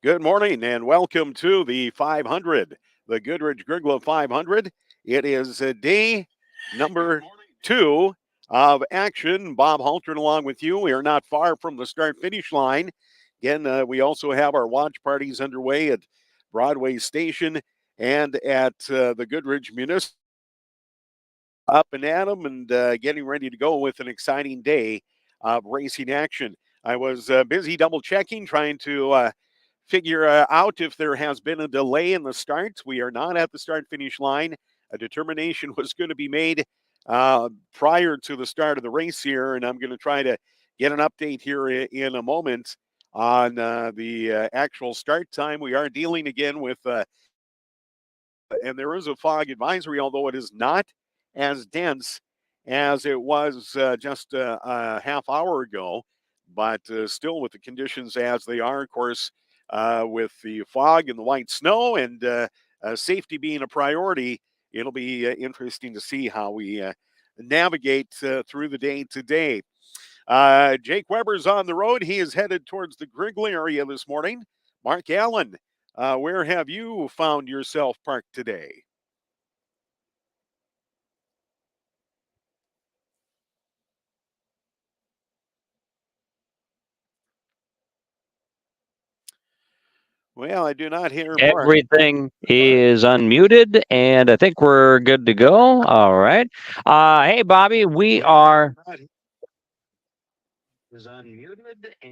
Good morning and welcome to the 500, the Goodridge-Grygla 500. It is day number 2 of action. Bob Haltern along with you. We are not far from the start-finish line. Again, we also have our watch parties underway at Broadway Station and at the Goodridge Municipal. Up and at 'em and getting ready to go with an exciting day of racing action. I was busy double checking, trying to figure out if there has been a delay in the starts. We are not at the start finish line. A determination was going to be made prior to the start of the race here, and I'm going to try to get an update here in a moment on the actual start time. We are dealing again with and there is a fog advisory, although it is not as dense as it was just a half hour ago. But still, with the conditions as they are, of course, with the fog and the white snow and safety being a priority, it'll be interesting to see how we navigate through the day today. Jake Weber's on the road. He is headed towards the Grygla area this morning. Mark Allen, where have you found yourself parked today? Well, I do not hear Mark. Everything is unmuted, and I think we're good to go. All right. Hey, Bobby, we are.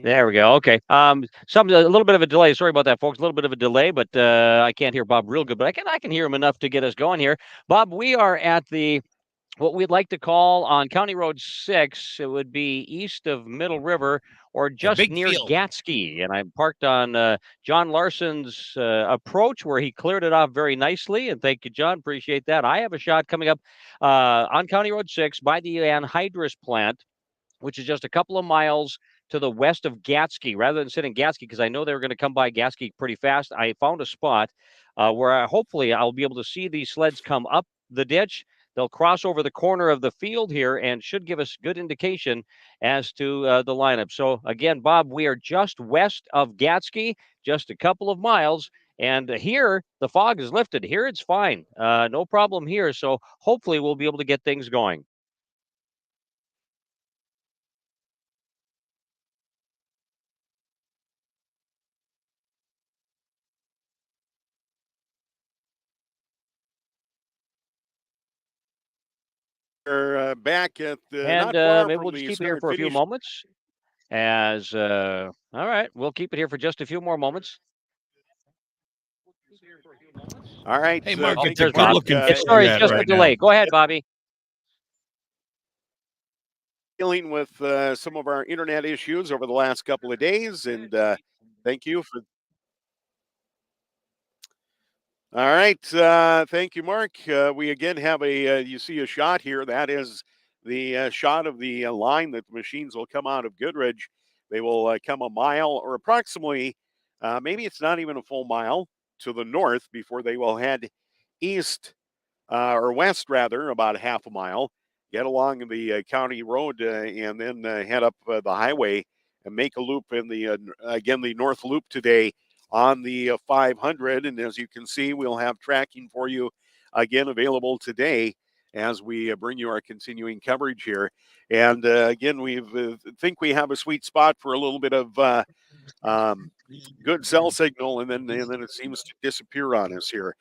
There we go. Okay. A little bit of a delay. Sorry about that, folks. A little bit of a delay, but I can't hear Bob real good, but I can hear him enough to get us going here. Bob, we are at what we'd like to call on County Road 6. It would be east of Middle River or just near Gatsky. And I'm parked on John Larson's approach where he cleared it off very nicely. And thank you, John. Appreciate that. I have a shot coming up on County Road 6 by the anhydrous plant, which is just a couple of miles to the west of Gatsky. Rather than sitting Gatsky, because I know they were going to come by Gatsky pretty fast, I found a spot where hopefully I'll be able to see these sleds come up the ditch. They'll cross over the corner of the field here and should give us good indication as to the lineup. So again, Bob, we are just west of Gatsky, just a couple of miles. And here, the fog is lifted. Here, it's fine. No problem here. So hopefully we'll be able to get things going. We're back at And not far maybe from we'll just the keep it here start for a few finish. moments. All right, we'll keep it here for just a few more moments. All right. Hey, Mark, it's a There's Bob. good-looking It's sorry, it's Corvette just a right delay. now. Go ahead, Bobby. Dealing with some of our internet issues over the last couple of days, and thank you for. All right, thank you, Mark. We again have you see a shot here. That is the shot of the line that the machines will come out of Goodridge. They will come a mile or approximately, maybe it's not even a full mile to the north before they will head east or west rather, about half a mile, get along the county road and then head up the highway and make a loop in the north loop today on the 500. And as you can see, we'll have tracking for you again available today as we bring you our continuing coverage here. And again, we think we have a sweet spot for a little bit of good cell signal, and then it seems to disappear on us here.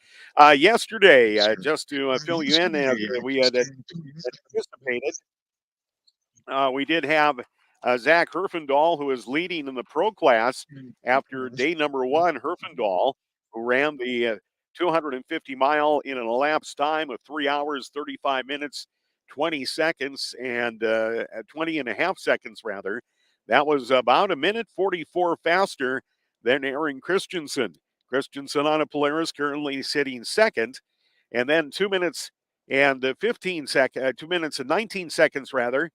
Yesterday, just to fill you in, as we had anticipated, we did have Zach Herfindahl, who is leading in the pro class after day number 1. Herfindahl, who ran the 250 mile in an elapsed time of 3 hours, 35 minutes, 20 seconds, and 20 and a half seconds, rather. That was about a minute 44 faster than Aaron Christensen. Christensen on a Polaris currently sitting second. And then 2 minutes and 2 minutes and 19 seconds, rather,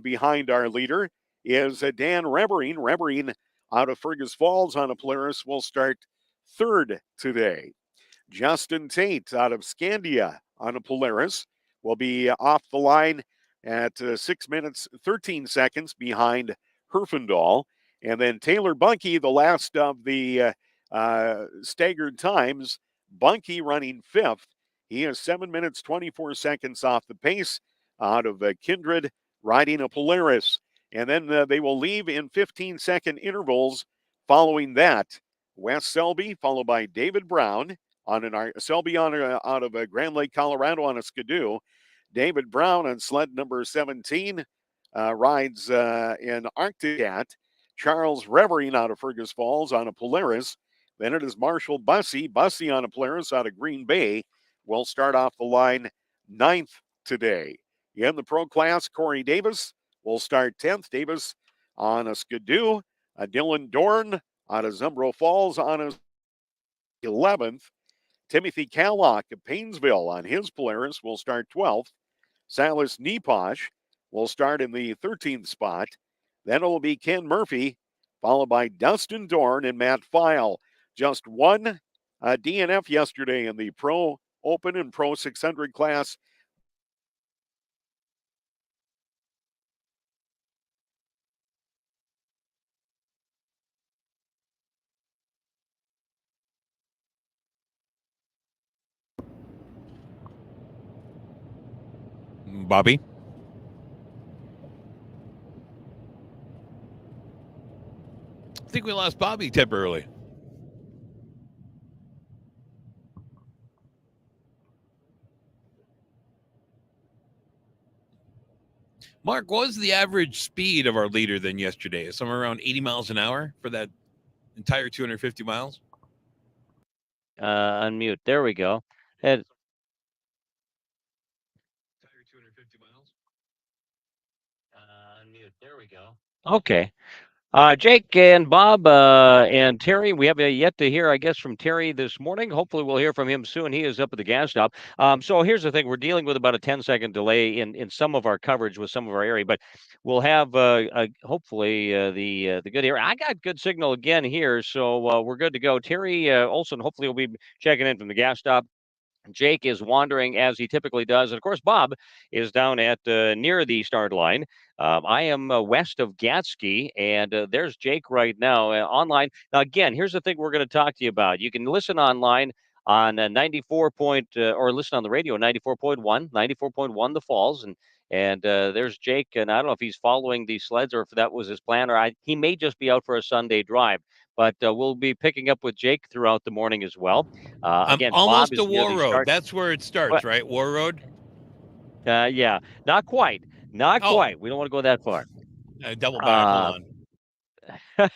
behind our leader is Dan Revering. Revering out of Fergus Falls on a Polaris will start third today. Justin Tate out of Scandia on a Polaris will be off the line at 6 minutes 13 seconds behind Herfindahl. And then Taylor Bunky, the last of the staggered times. Bunky running fifth. He is 7 minutes 24 seconds off the pace out of Kindred riding a Polaris. And then they will leave in 15-second intervals following that. Wes Selby, followed by David Brown on Selby out of Grand Lake, Colorado on a Skidoo. David Brown on sled number 17 rides in Arctic Cat. Charles Revering out of Fergus Falls on a Polaris. Then it is Marshall Bussey on a Polaris out of Green Bay. Will start off the line 9th today. In the pro class, Corey Davis will start 10th. Davis on a Skidoo. Dylan Dorn out of Zumbro Falls on a 11th. Timothy Callock of Painesville on his Polaris will start 12th. Silas Neposh will start in the 13th spot. Then it will be Ken Murphy, followed by Dustin Dorn and Matt File. Just one DNF yesterday in the Pro Open and Pro 600 class. Bobby? I think we lost Bobby temporarily. Mark, what was the average speed of our leader then yesterday? Somewhere around 80 miles an hour for that entire 250 miles? Unmute. There we go. And Entire 250 miles? unmute. There we go. Okay. Jake and Bob and Terry, we have yet to hear, I guess, from Terry this morning. Hopefully, we'll hear from him soon. He is up at the gas stop. So here's the thing: we're dealing with about a 10-second delay in some of our coverage with some of our area, but we'll have hopefully the good area. I got good signal again here, so we're good to go. Terry Olson, hopefully, will be checking in from the gas stop. Jake is wandering as he typically does. And of course, Bob is down at near the start line. I am west of Gatsky, and there's Jake right now online. Now, again, here's the thing we're going to talk to you about. You can listen online on 94 point, or listen on the radio 94.1 The Falls. And there's Jake, and I don't know if he's following the sleds or if that was his plan, or he may just be out for a Sunday drive. But we'll be picking up with Jake throughout the morning as well. I'm Again, almost Bob to is near War the Road. start. That's where it starts, What? right? War Road? Yeah, not quite. Not Oh. quite. We don't want to go that far. Double back. Hold on.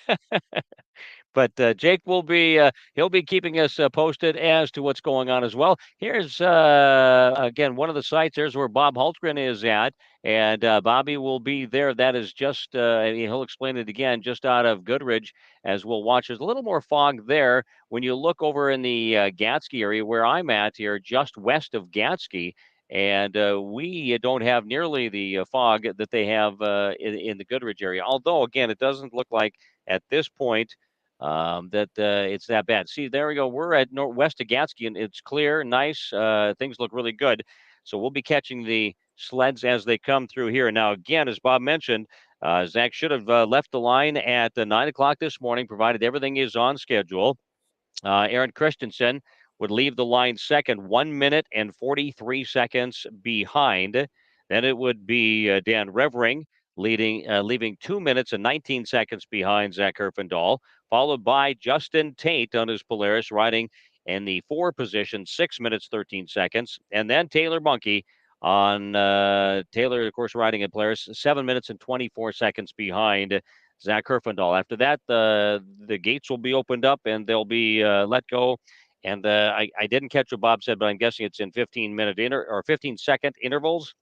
But Jake will be he'll be keeping us posted as to what's going on as well. Here's again one of the sites. There's where Bob Hultgren is at, and Bobby will be there. That is just he'll explain it again, just out of Goodridge, as we'll watch. There's a little more fog there when you look over in the Gatsky area where I'm at here, just west of Gatsky. And we don't have nearly the fog that they have in the Goodridge area. Although, again, it doesn't look like at this point that it's that bad. See, there we go. We're at northwest of Gatsky, and it's clear, nice. Things look really good. So we'll be catching the sleds as they come through here. Now, again, as Bob mentioned, Zach should have left the line at 9 o'clock this morning, provided everything is on schedule. Aaron Christensen would leave the line second, 1 minute and 43 seconds behind. Then it would be Dan Revering leaving 2 minutes and 19 seconds behind Zach Herfindahl, followed by Justin Tate on his Polaris riding in the 4 position, 6 minutes, 13 seconds. And then Taylor Bunky on Taylor, of course, riding in Polaris, 7 minutes and 24 seconds behind Zach Herfindahl. After that, the gates will be opened up and they'll be let go. And I didn't catch what Bob said, but I'm guessing it's in 15-minute or 15-second intervals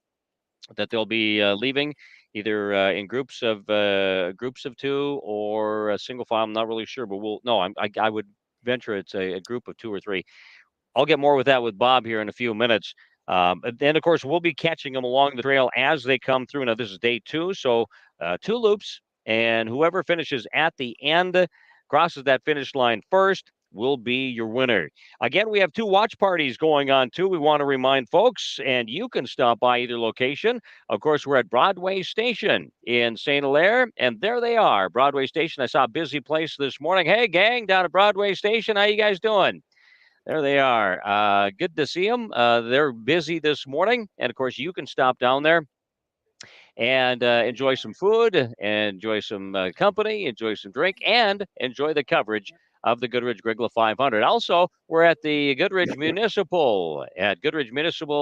that they'll be leaving, either in groups of 2 or a single file. I'm not really sure, but I would venture it's a group of 2 or 3. I'll get more with that with Bob here in a few minutes. And then, of course, we'll be catching them along the trail as they come through. Now, this is day 2, so 2 loops, and whoever finishes at the end crosses that finish line first. will be your winner. Again, we have 2 watch parties going on too. We want to remind folks, and you can stop by either location. Of course, we're at Broadway Station in St. Hilaire, and there they are. Broadway Station. I saw a busy place this morning. Hey, gang, down at Broadway Station, how you guys doing? There they are. Good to see them. They're busy this morning, and of course, you can stop down there and enjoy some food, enjoy some company, enjoy some drink, and enjoy the coverage of the Goodridge-Grygla 500. Also, we're at the Goodridge Municipal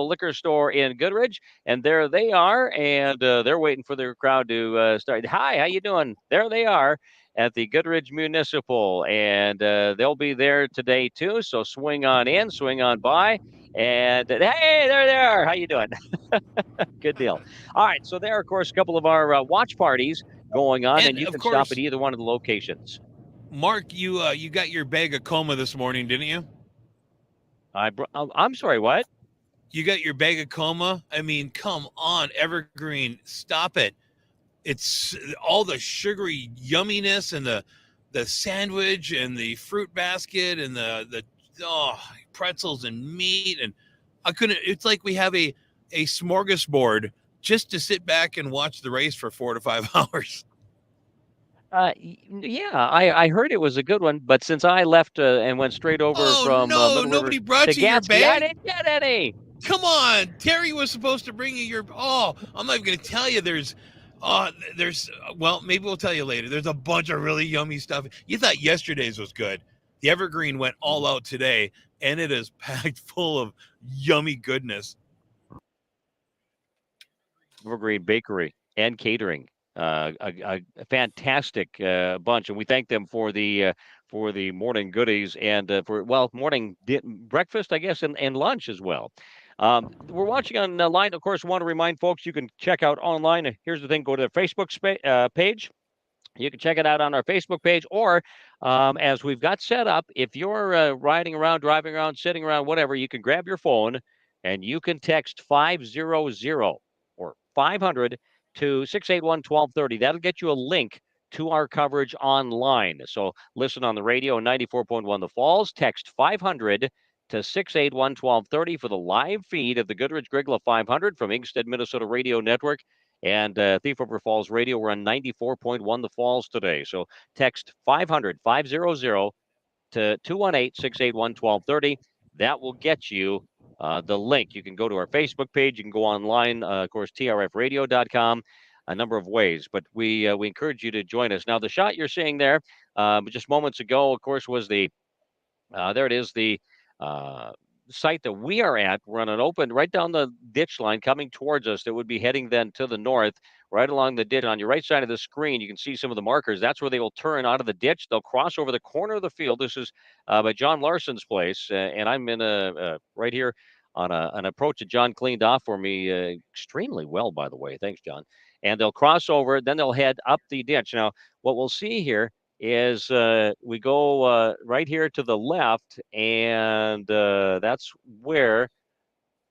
Liquor Store in Goodridge, and there they are, and they're waiting for their crowd to start. Hi, how you doing? There they are at the Goodridge Municipal, and they'll be there today too. So swing on in, swing on by, and hey, there they are. How you doing? Good deal. All right. So there are, of course, a couple of our watch parties going on, and you of can stop course, at either one of the locations. Mark, you got your bag of coma this morning, didn't you? I'm sorry, what? You got your bag of coma? I mean, come on, Evergreen, stop it. It's all the sugary yumminess and the sandwich and the fruit basket and the pretzels and meat, and I couldn't. It's like we have a smorgasbord just to sit back and watch the race for 4 to 5 hours. Yeah, I heard it was a good one, but since I left and went straight over Oh from no, Middle River nobody brought to you your Gatsby, I bag. didn't get any. Come on, Terry was supposed to bring you your. Oh, I'm not even going to tell you. There's, well, maybe we'll tell you later. There's a bunch of really yummy stuff. You thought yesterday's was good. The Evergreen went all out today, and it is packed full of yummy goodness. Evergreen Bakery and Catering, a fantastic bunch, and we thank them for the morning goodies and for morning breakfast, I guess, and lunch as well. We're watching online. Of course, want to remind folks you can check out online. Here's the thing: go to the Facebook page. You can check it out on our Facebook page, or as we've got set up, if you're riding around, driving around, sitting around, whatever, you can grab your phone and you can text 500 or 500 to 681-1230. That'll get you a link to our coverage online. So listen on the radio 94.1 The Falls, text 500 to 681-1230 for the live feed of the Goodridge-Grygla 500 from Inkstead, Minnesota Radio Network and Thief River Falls Radio. We're on 94.1 The Falls today. So text 500 to 218-681-1230. That will get you the link. You can go to our Facebook page. You can go online, of course, trfradio.com, a number of ways. But we encourage you to join us. Now, the shot you're seeing there just moments ago, of course, was there it is, the uh, site that we are at. We're on an open right down the ditch line coming towards us that would be heading then to the north, right along the ditch. On your right side of the screen, you can see some of the markers. That's where they will turn out of the ditch. They'll cross over the corner of the field. This is by John Larson's place, and I'm in right here on an approach that John cleaned off for me extremely well, by the way. Thanks, John. And they'll cross over, then they'll head up the ditch. Now, what we'll see here is we go right here to the left, and that's where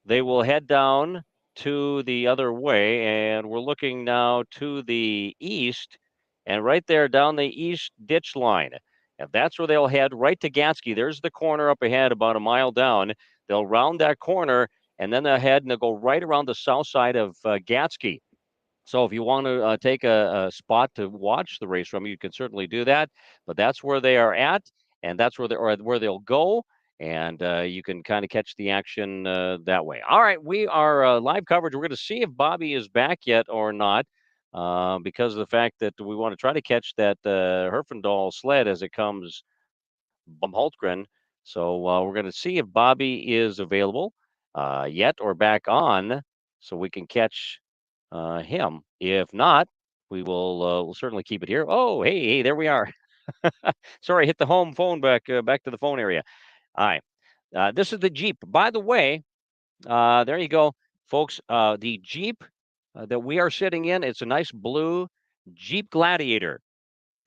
they will head down to the other way. And we're looking now to the east, and right there down the east ditch line. And that's where they'll head right to Gatsky. There's the corner up ahead, about a mile down. They'll round that corner, and then they'll head and they'll go right around the south side of Gatsky. So if you want to take a spot to watch the race from, you can certainly do that. But that's where they are at, and that's where they'll go, and you can kind of catch the action that way. All right, we are live coverage. We're going to see if Bobby is back yet or not, because of the fact that we want to try to catch that Herfindahl sled as it comes Holtgren. So we're going to see if Bobby is available yet or back on, so we can catch him. If not, we'll certainly keep it here. Oh, hey, there we are. Sorry, hit the home phone back to the phone area. All right, this is the Jeep. By the way, there you go, folks. The Jeep that we are sitting in, it's a nice blue Jeep Gladiator.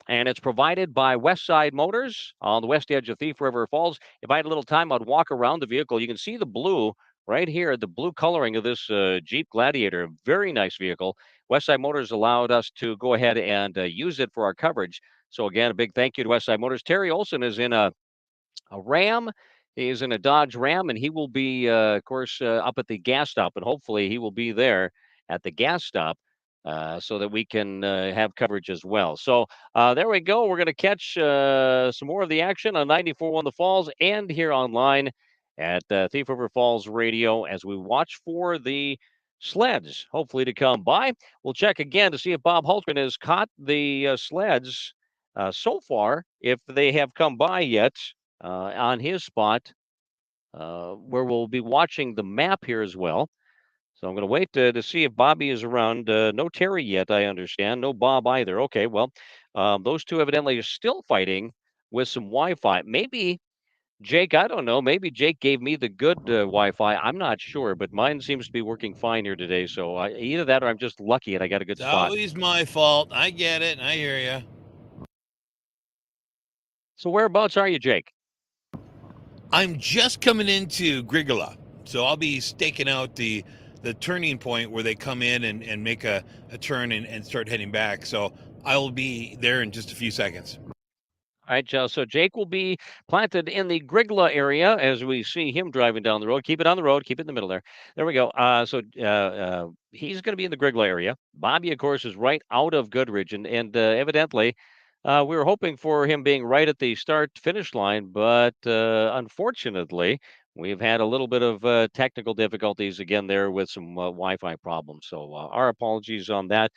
And it's provided by Westside Motors on the west edge of Thief River Falls. If I had a little time, I'd walk around the vehicle. You can see the blue right here, the blue coloring of this Jeep Gladiator. Very nice vehicle. Westside Motors allowed us to go ahead and use it for our coverage. So again, a big thank you to Westside Motors. Terry Olson is in a Ram. He's in a Dodge Ram, and he will be, of course, up at the gas stop, and hopefully he will be there at the gas stop so that we can have coverage as well. So there we go. We're going to catch some more of the action on 94.1 The Falls and here online at Thief River Falls Radio as we watch for the sleds, hopefully to come by. We'll check again to see if Bob Hultgren has caught the sleds so far, if they have come by yet on his spot, where we'll be watching the map here as well. So I'm going to wait to see if Bobby is around. No Terry yet, I understand. No Bob either. Okay, well, those two evidently are still fighting with some Wi-Fi. Maybe Jake, I don't know. Maybe Jake gave me the good Wi-Fi. I'm not sure, but mine seems to be working fine here today. So either that or I'm just lucky and I got a good It's spot. always my fault. I get it. I hear you. So whereabouts are you, Jake? I'm just coming into Grygla, so I'll be staking out the turning point where they come in and make a turn and start heading back. So I'll be there in just a few seconds. All right, Joe. So Jake will be planted in the Grygla area as we see him driving down the road. Keep it on the road. Keep it in the middle there. There we go. He's going to be in the Grygla area. Bobby, of course, is right out of Goodridge, and evidently, we were hoping for him being right at the start-finish line, but unfortunately, we've had a little bit of technical difficulties again there with some Wi-Fi problems. So our apologies on that.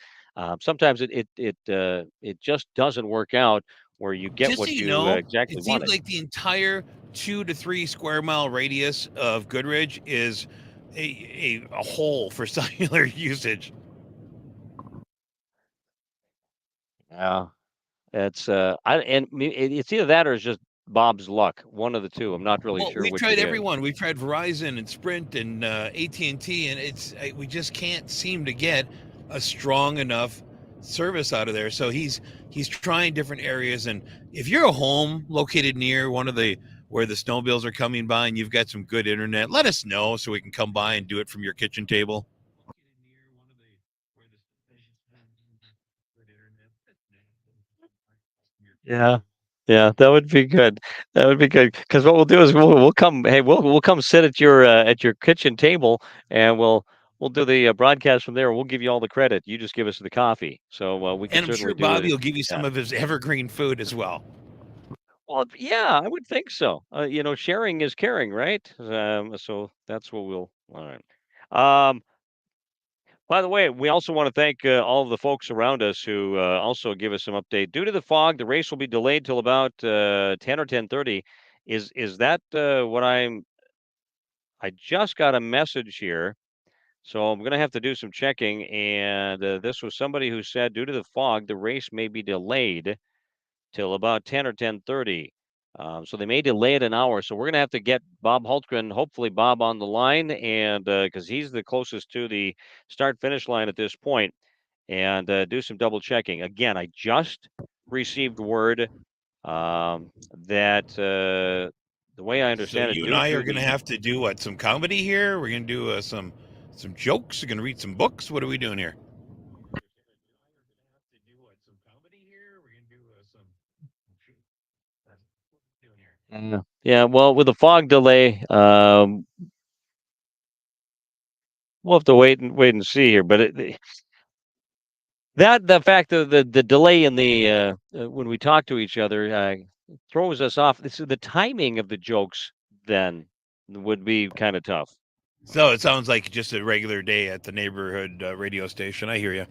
Sometimes it just doesn't work out where you get Just so what you you know, exactly it seems wanted. like the entire 2 to 3 square mile radius of Goodridge is a hole for cellular usage. Yeah, it's it's either that or it's just Bob's luck. One of the two. I'm not really Well, sure we've which it tried is. everyone. We've tried Verizon and Sprint and AT&T, and we just can't seem to get a strong enough service out of there. So he's trying different areas. And if you're a home located near one of the where the snowmobiles are coming by and you've got some good internet, let us know so we can come by and do it from your kitchen table. Yeah. Yeah, that would be good. That would be good. Because what we'll do is we'll come. Hey, we'll come sit at your kitchen table, and we'll do the broadcast from there. We'll give you all the credit. You just give us the coffee. So we can And I'm certainly sure do Bobby it. will give you Yeah. some of his evergreen food as well. Well, yeah, I would think so. Sharing is caring, right? So that's what we'll. All right. Um, By the way, we also want to thank all of the folks around us who also give us some update. Due to the fog, the race will be delayed till about 10 or 10:30. Is that what I just got a message here, so I'm going to have to do some checking. And this was somebody who said due to the fog, the race may be delayed till about 10 or 10:30. So they may delay it an hour. So we're going to have to get Bob Hultgren, hopefully Bob on the line, and because he's the closest to the start finish line at this point, and do some double checking. Again, I just received word that the way I So understand it, you and due I are to going to the have to do what? Some comedy here? We're going to do some jokes. We're going to read some books. What are we doing here? yeah, well, with the fog delay, we'll have to wait and see here. But the fact of the delay in the when we talk to each other throws us off. This is the timing of the jokes then would be kind of tough. So it sounds like just a regular day at the neighborhood radio station. I hear you.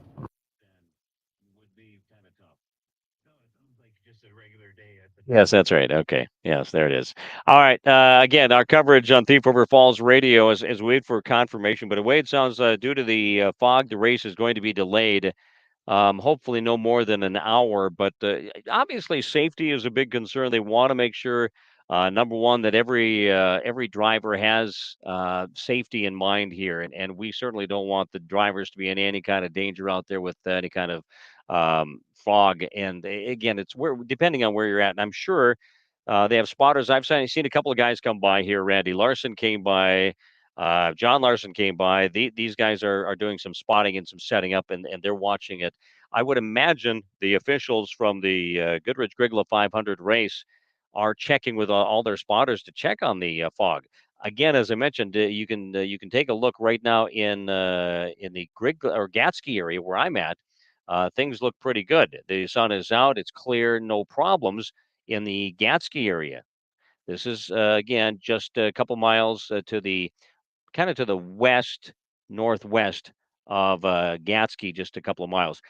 Yes, that's right. Okay. Yes, there it is. All right. Again, our coverage on Thief River Falls Radio is wait for confirmation. But the way it sounds, due to the fog, the race is going to be delayed. Hopefully, no more than an hour. But obviously, safety is a big concern. They want to make sure, number one, that every driver has safety in mind here, and we certainly don't want the drivers to be in any kind of danger out there with any kind of fog. And again, it's where depending on where you're at. And I'm sure they have spotters. I've seen a couple of guys come by here. Randy Larson came by. John Larson came by. These guys are doing some spotting and some setting up, and they're watching it. I would imagine the officials from the Goodridge-Grygla 500 race are checking with all their spotters to check on the fog. Again, as I mentioned, you can take a look right now in the Grygla or Gatsky area where I'm at. Things look pretty good. The sun is out; it's clear, no problems in the Gatsky area. This is again just a couple miles to the kind of to the west northwest of Gatsky, just a couple of miles.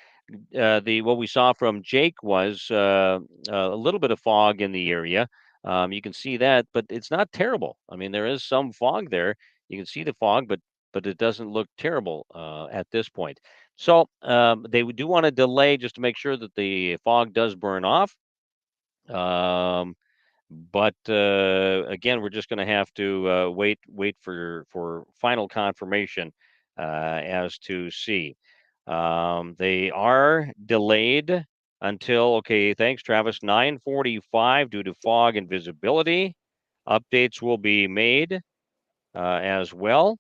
The what we saw from Jake was a little bit of fog in the area. You can see that, but it's not terrible. I mean, there is some fog there. You can see the fog, but it doesn't look terrible at this point. So they do want to delay just to make sure that the fog does burn off. But again, we're just going to have to wait for final confirmation as to see. They are delayed until, okay, thanks, Travis, 9:45 due to fog and visibility. Updates will be made as well.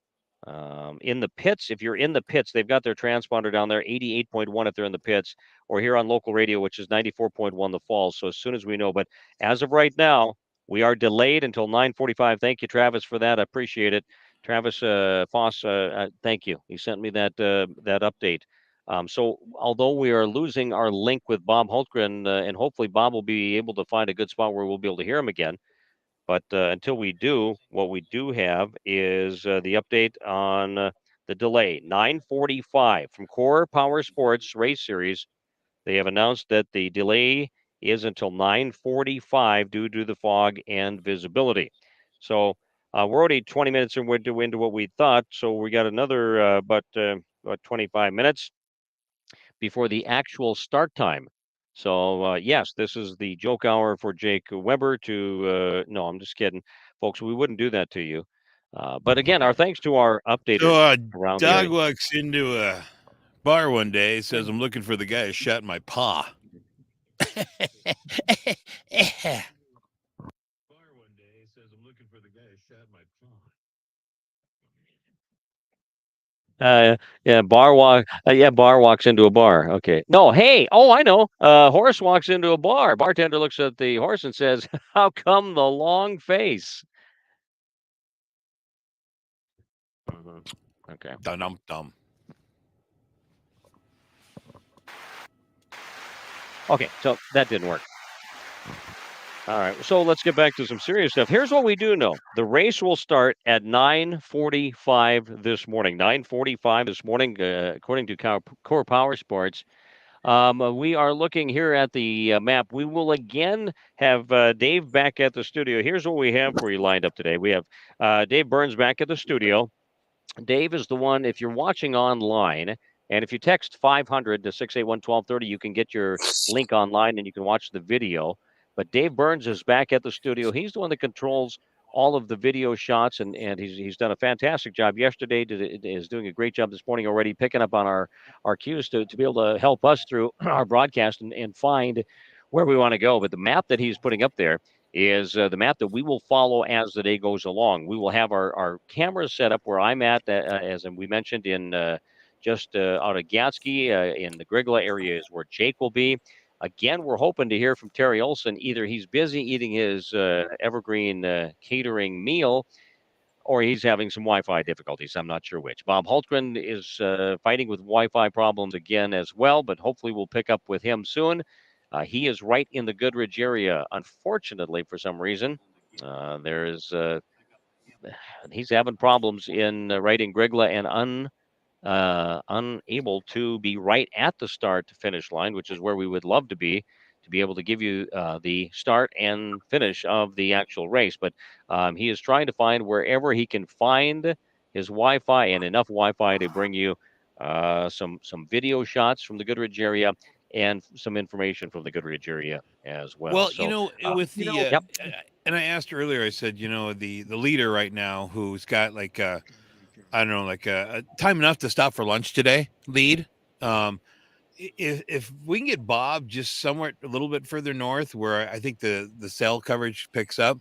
In the pits, if you're in the pits, they've got their transponder down there, 88.1 if they're in the pits, or here on local radio, which is 94.1 the Falls. So as soon as we know, but as of right now, we are delayed until 9:45. Thank you, Travis, for that. I appreciate it. Travis Foss, thank you. He sent me that update. So although we are losing our link with Bob Hultgren, and hopefully Bob will be able to find a good spot where we'll be able to hear him again. But until we do, what we do have is the update on the delay. 9:45 from Core Power Sports Race Series. They have announced that the delay is until 9:45 due to the fog and visibility. So we're already 20 minutes into what we thought. So we got another about 25 minutes before the actual start time. So yes, this is the joke hour for Jake Weber to no, I'm just kidding. Folks, we wouldn't do that to you. But again, our thanks to our updaters So around the dog area. walks into a bar one day, says, I'm looking for the guy who shot my paw. Yeah, bar walk. Yeah, bar walks into a bar. Okay. No, hey. Oh, I know. Horse walks into a bar. Bartender looks at the horse and says, "How come the long face?" Okay. Dum. Okay. So that didn't work. All right. So let's get back to some serious stuff. Here's what we do know. The race will start at 9:45 this morning. 9:45 this morning, according to Core Power Sports. We are looking here at the map. We will again have Dave back at the studio. Here's what we have for you lined up today. We have Dave Burns back at the studio. Dave is the one, if you're watching online, and if you text 500 to 681-1230, you can get your link online and you can watch the video. But Dave Burns is back at the studio. He's the one that controls all of the video shots, and he's done a fantastic job yesterday. Is doing a great job this morning already, picking up on our cues to be able to help us through our broadcast and find where we want to go. But the map that he's putting up there is the map that we will follow as the day goes along. We will have our cameras set up where I'm at, as we mentioned, in just out of Gatsky in the Grygla area is where Jake will be. Again, we're hoping to hear from Terry Olson. Either he's busy eating his Evergreen catering meal, or he's having some Wi-Fi difficulties. I'm not sure which. Bob Hultgren is fighting with Wi-Fi problems again as well, but hopefully we'll pick up with him soon. He is right in the Goodridge area. Unfortunately, for some reason, he's having problems in right in Grygla and unable to be right at the start to finish line, which is where we would love to be able to give you the start and finish of the actual race. But he is trying to find wherever he can find his Wi-Fi and enough Wi-Fi to bring you some video shots from the Goodridge area and some information from the Goodridge area as well. Well, So, with the yep. and I asked earlier, I said, the leader right now who's got like I don't know, like a time enough to stop for lunch today lead. If we can get Bob just somewhere a little bit further north where I think the cell coverage picks up,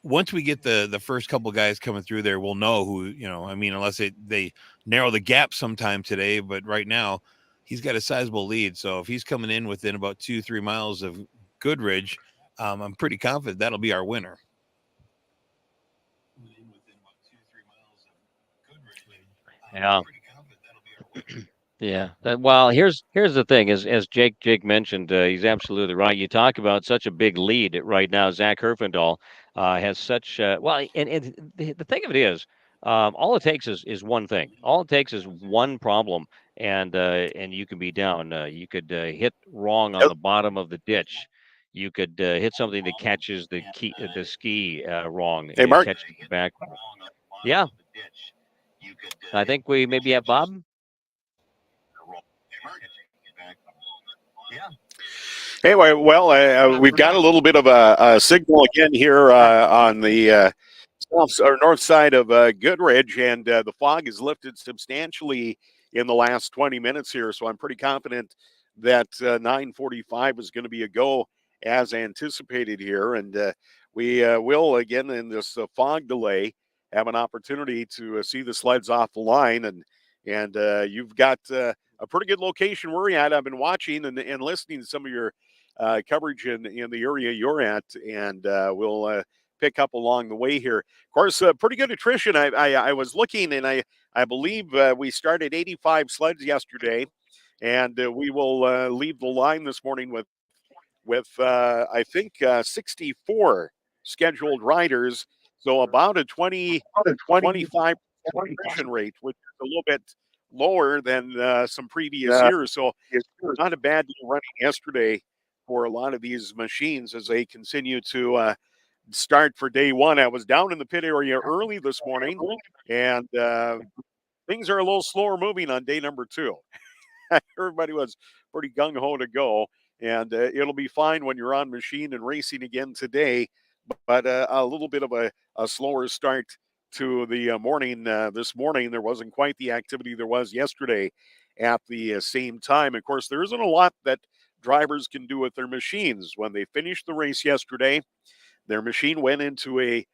once we get the first couple guys coming through there, we'll know who, I mean, unless they narrow the gap sometime today, but right now he's got a sizable lead. So if he's coming in within about 2-3 miles of Goodridge, I'm pretty confident that'll be our winner. Yeah. Yeah. Well, here's the thing, as Jake mentioned, he's absolutely right. You talk about such a big lead right now. Zach Herfindahl has such well, and the thing of it is, all it takes is one thing. All it takes is one problem, and you can be down. You could hit wrong on the bottom of the ditch. You could hit something that catches the ski wrong, Hey, and it Mark. catches the back. Yeah, I think we maybe have Bob. Anyway, well, we've got a little bit of a signal again here on the south or north side of Goodridge, and the fog has lifted substantially in the last 20 minutes here. So I'm pretty confident that 9:45 is going to be a go as anticipated here, and we will again in this fog delay have an opportunity to see the sleds off the line, and you've got a pretty good location where you're at. I've been watching and listening to some of your coverage in the area you're at, and we'll pick up along the way here. Of course, pretty good attrition. I was looking, and I believe we started 85 sleds yesterday, and we will leave the line this morning with I think 64 scheduled riders. So about a 25% attrition rate, which is a little bit lower than some previous years. So not a bad deal running yesterday for a lot of these machines as they continue to start for day one. I was down in the pit area early this morning, and things are a little slower moving on day number 2. Everybody was pretty gung-ho to go, and it'll be fine when you're on machine and racing again today, but a little bit of a slower start to the morning. This morning, there wasn't quite the activity there was yesterday at the same time. Of course, there isn't a lot that drivers can do with their machines. When they finished the race yesterday, their machine went into a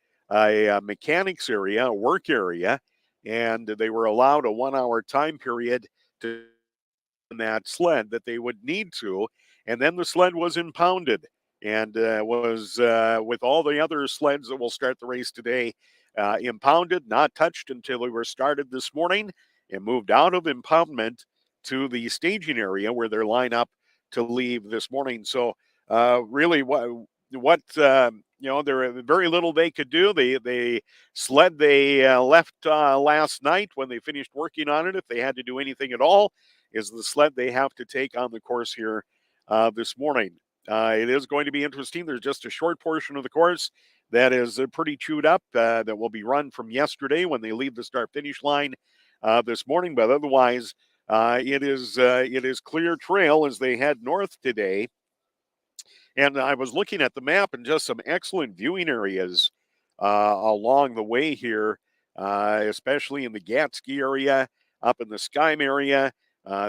mechanics area, a work area, and they were allowed a 1-hour time period to that sled that they would need to. And then the sled was impounded and was with all the other sleds that will start the race today, impounded, not touched until they were started this morning, and moved out of impoundment to the staging area where they're lined up to leave this morning. So really what there very little they could do. They sled they left last night when they finished working on it, if they had to do anything at all, is the sled they have to take on the course here this morning. It is going to be interesting. There's just a short portion of the course that is pretty chewed up that will be run from yesterday when they leave the start-finish line this morning. But otherwise, it is clear trail as they head north today. And I was looking at the map and just some excellent viewing areas along the way here, especially in the Gatsky area, up in the Skyme area.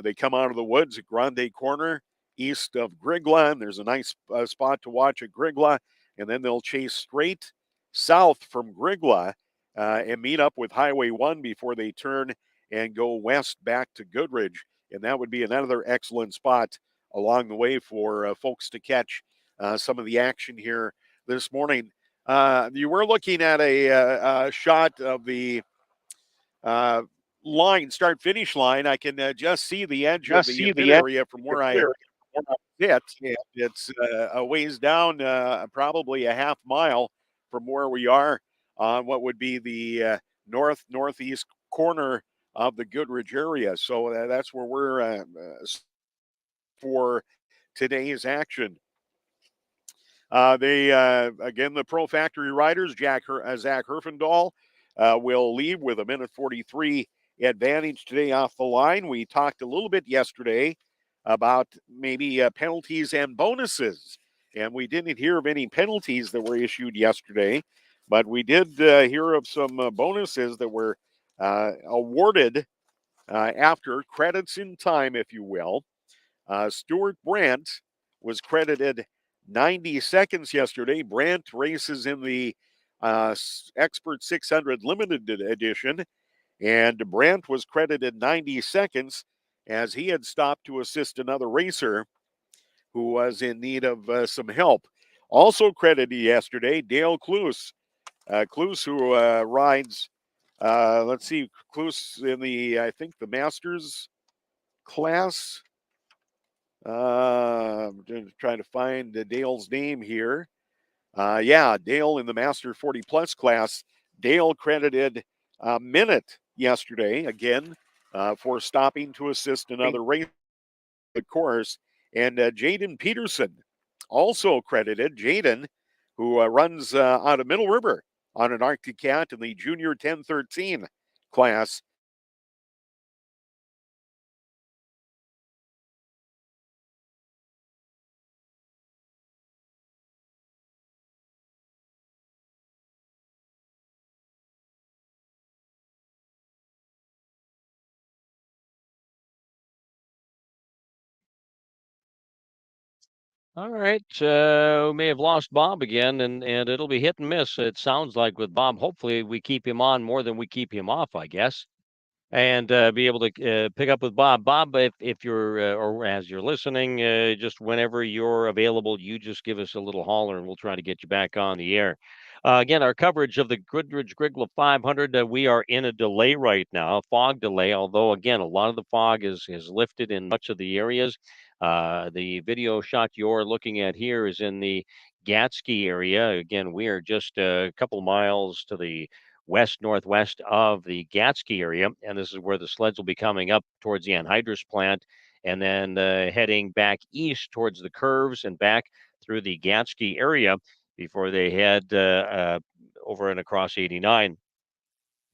They come out of the woods at Grande Corner, east of Grygla, and there's a nice spot to watch at Grygla. And then they'll chase straight south from Grygla and meet up with Highway 1 before they turn and go west back to Goodridge. And that would be another excellent spot along the way for folks to catch some of the action here this morning. You were looking at a shot of the start-finish line. I can just see the edge of the pit area from where I sit. It's a ways down, probably a half mile from where we are on what would be the northeast corner of the Goodridge area. So that's where we're for today's action. Again, the Pro Factory riders, Zach Herfindahl will leave with a 1:43 advantage today off the line. We talked a little bit yesterday about maybe penalties and bonuses, and we didn't hear of any penalties that were issued yesterday, but we did hear of some bonuses that were awarded after credits in time, if you will. Stuart Brandt was credited 90 seconds yesterday. Brandt races in the Expert 600 Limited Edition, and Brandt was credited 90 seconds as he had stopped to assist another racer who was in need of some help. Also credited yesterday, Dale Kloos. Kloos, who rides, let's see, Kloos in the, I think, the Masters class. I'm trying to find Dale's name here. Yeah, Dale in the Master 40 Plus class. Dale credited a minute yesterday, again, for stopping to assist another race course. And Jaden Peterson also credited. Jaden, who runs out of Middle River on an Arctic Cat in the Junior 1013 class. All right. We may have lost Bob again, and it'll be hit and miss. It sounds like with Bob. Hopefully, we keep him on more than we keep him off, I guess, and be able to pick up with Bob. Bob, if you're or as you're listening, just whenever you're available, you just give us a little holler, and we'll try to get you back on the air. Again, our coverage of the Goodridge-Grygla 500. We are in a delay right now, fog delay. Although again, a lot of the fog is lifted in much of the areas. The video shot you're looking at here is in the Gatsky area. Again, we are just a couple miles to the west northwest of the Gatsky area, and this is where the sleds will be coming up towards the anhydrous plant, and then heading back east towards the curves and back through the Gatsky area before they head over and across 89.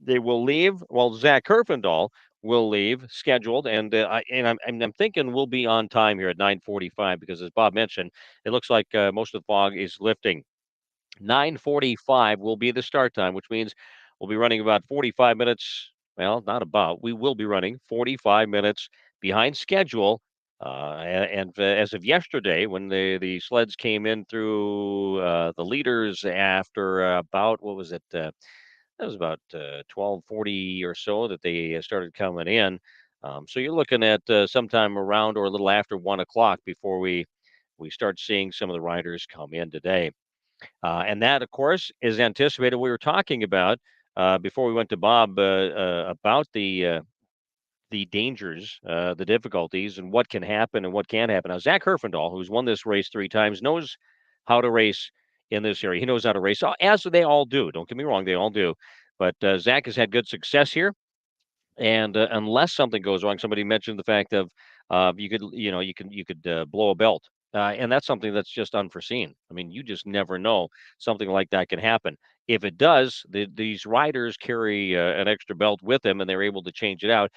They will leave. Well, Zach Herfindahl will leave scheduled, and I'm thinking we'll be on time here at 9:45 because, as Bob mentioned, it looks like most of the fog is lifting. 9:45 will be the start time, which means we'll be running about 45 minutes. Well, not about. We will be running 45 minutes behind schedule. As of yesterday, when the sleds came in through the leaders after about what was it? That was about 12:40 or so that they started coming in. So you're looking at sometime around or a little after 1 o'clock before we start seeing some of the riders come in today. And that, of course, is anticipated. We were talking about before we went to Bob about the dangers, the difficulties, and what can happen and what can't happen. Now, Zach Herfindahl, who's won this race 3 times, knows how to race in this area. He knows how to race, as they all do. Don't get me wrong, they all do. But Zach has had good success here. And unless something goes wrong, somebody mentioned the fact of you could blow a belt, and that's something that's just unforeseen. I mean, you just never know something like that can happen. If it does, these riders carry an extra belt with them, and they're able to change it out.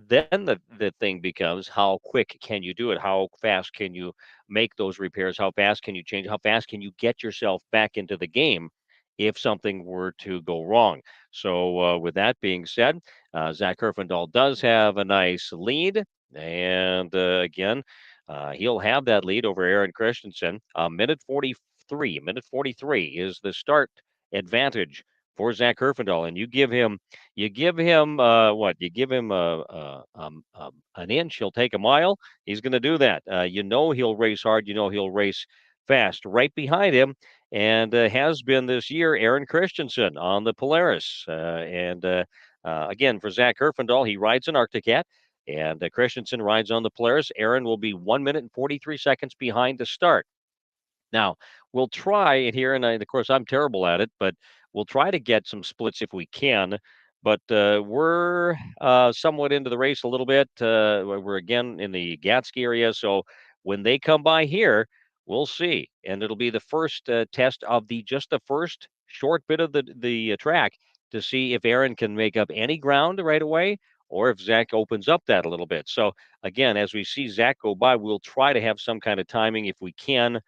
Then the thing becomes how quick can you do it? How fast can you make those repairs? How fast can you change? How fast can you get yourself back into the game if something were to go wrong? So, with that being said. Zach Herfindahl does have a nice lead, and again, he'll have that lead over Aaron Christensen. Minute 43. Minute 43 is the start advantage for Zach Herfindahl, and you give him what? You give him an inch, he'll take a mile. He's going to do that. He'll race hard. He'll race fast. Right behind him, and has been this year, Aaron Christensen on the Polaris, again, for Zach Herfindahl, he rides an Arctic Cat, and Christensen rides on the Polaris. Aaron will be 1 minute and 43 seconds behind the start. Now, we'll try it here, and of course, I'm terrible at it, but we'll try to get some splits if we can. But we're somewhat into the race a little bit. We're again in the Gatsky area, so when they come by here, we'll see, and it'll be the first test of just the first short bit of the track to see if Aaron can make up any ground right away, or if Zach opens up that a little bit. So again, as we see Zach go by, we'll try to have some kind of timing if we can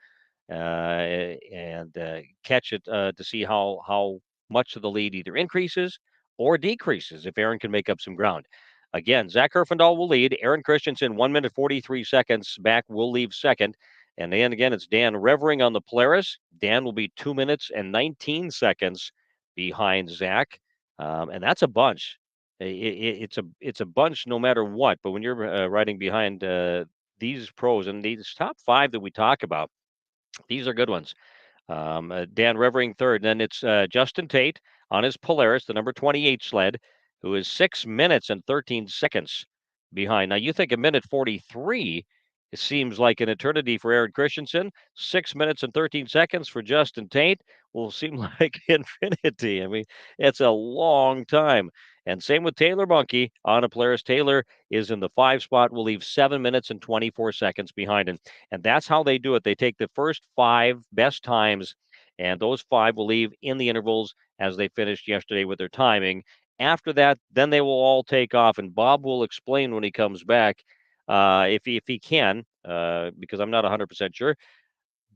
and catch it to see how much of the lead either increases or decreases if Aaron can make up some ground. Again, Zach Herfindahl will lead. Aaron Christensen, 1 minute 43 seconds back, will leave second. And then again, it's Dan Revering on the Polaris. Dan will be 2 minutes and 19 seconds behind Zach, and that's a bunch. It's a bunch no matter what. But when you're riding behind these pros and these top five that we talk about, these are good ones. Dan Revering third. And then it's Justin Tate on his Polaris, the number 28 sled, who is 6 minutes and 13 seconds behind. Now, you think a minute 43, it seems like an eternity for Aaron Christensen. 6 minutes and 13 seconds for Justin Tate will seem like infinity. I mean, it's a long time. And same with Taylor Bunke on a Polaris. Taylor is in the 5 spot, will leave 7 minutes and 24 seconds behind him. And that's how they do it. They take the first 5 best times, and those 5 will leave in the intervals as they finished yesterday with their timing. After that, then they will all take off, and Bob will explain when he comes back, if he can, because I'm not 100% sure.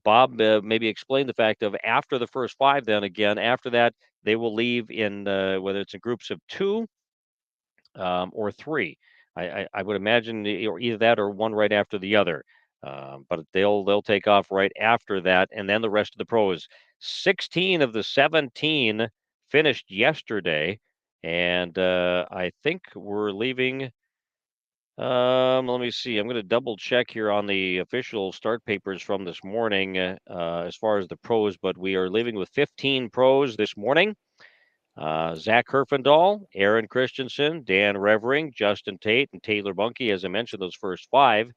Bob maybe explain the fact of after the first 5, then again, after that, they will leave in whether it's in groups of 2 or 3. I would imagine or either that or one right after the other. But they'll take off right after that, and then the rest of the pros. 16 of the 17 finished yesterday, and I think we're leaving. Let me see. I'm going to double check here on the official start papers from this morning as far as the pros, but we are leaving with 15 pros this morning. Zach Herfindahl, Aaron Christensen, Dan Revering, Justin Tate, and Taylor Bunke, as I mentioned, those first 5.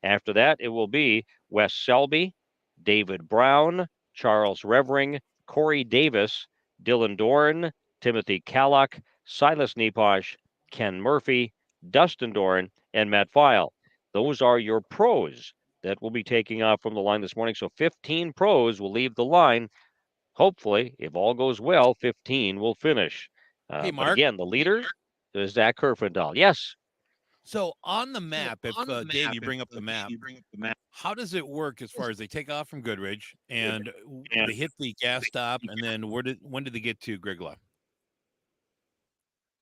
After that, it will be Wes Selby, David Brown, Charles Revering, Corey Davis, Dylan Dorn, Timothy Kallock, Silas Neposh, Ken Murphy, Dustin Dorn, and Matt File. Those are your pros that will be taking off from the line this morning. So 15 pros will leave the line. Hopefully, if all goes well, 15 will finish. Hey, But Mark. again, the leader is Zach Herfindahl. Yes. So on the map, if Dave, you bring up the map, how does it work as far as they take off from Goodridge and they hit the gas stop, and then when did they get to Grygla?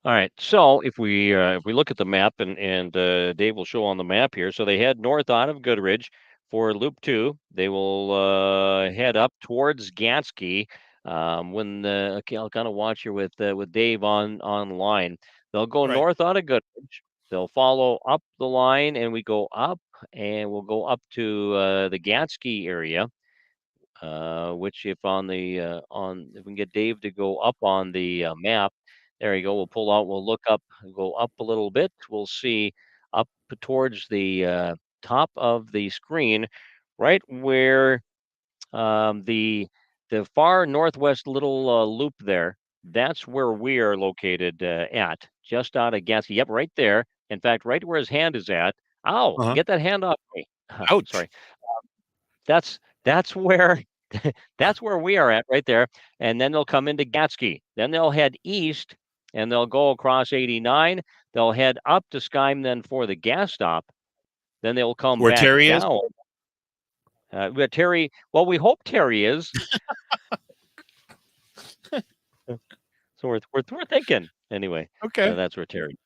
All right. So if we look at the map, and Dave will show on the map here, so they head north out of Goodridge for Loop 2. They will head up towards Gansky. Okay, I'll kind of watch here with Dave online. They'll go Right. north out of Goodridge. They'll follow up the line, and we go up, and we'll go up to the Gansky area. Which if we can get Dave to go up on the map, there you go. We'll pull out. We'll look up. Go up a little bit. We'll see up towards the top of the screen, right where the far northwest little loop there. That's where we are located at, just out of Gansky. Yep, right there. In fact, right where his hand is at. Ow! Uh-huh. Get that hand off me. Ouch. Sorry. That's where that's where we are at right there. And then they'll come into Gatsky. Then they'll head east and they'll go across 89. They'll head up to Skyme then for the gas stop. Then they'll come Where back Terry down. Where Terry, well, we hope Terry is. So we're thinking anyway. Okay. That's where Terry.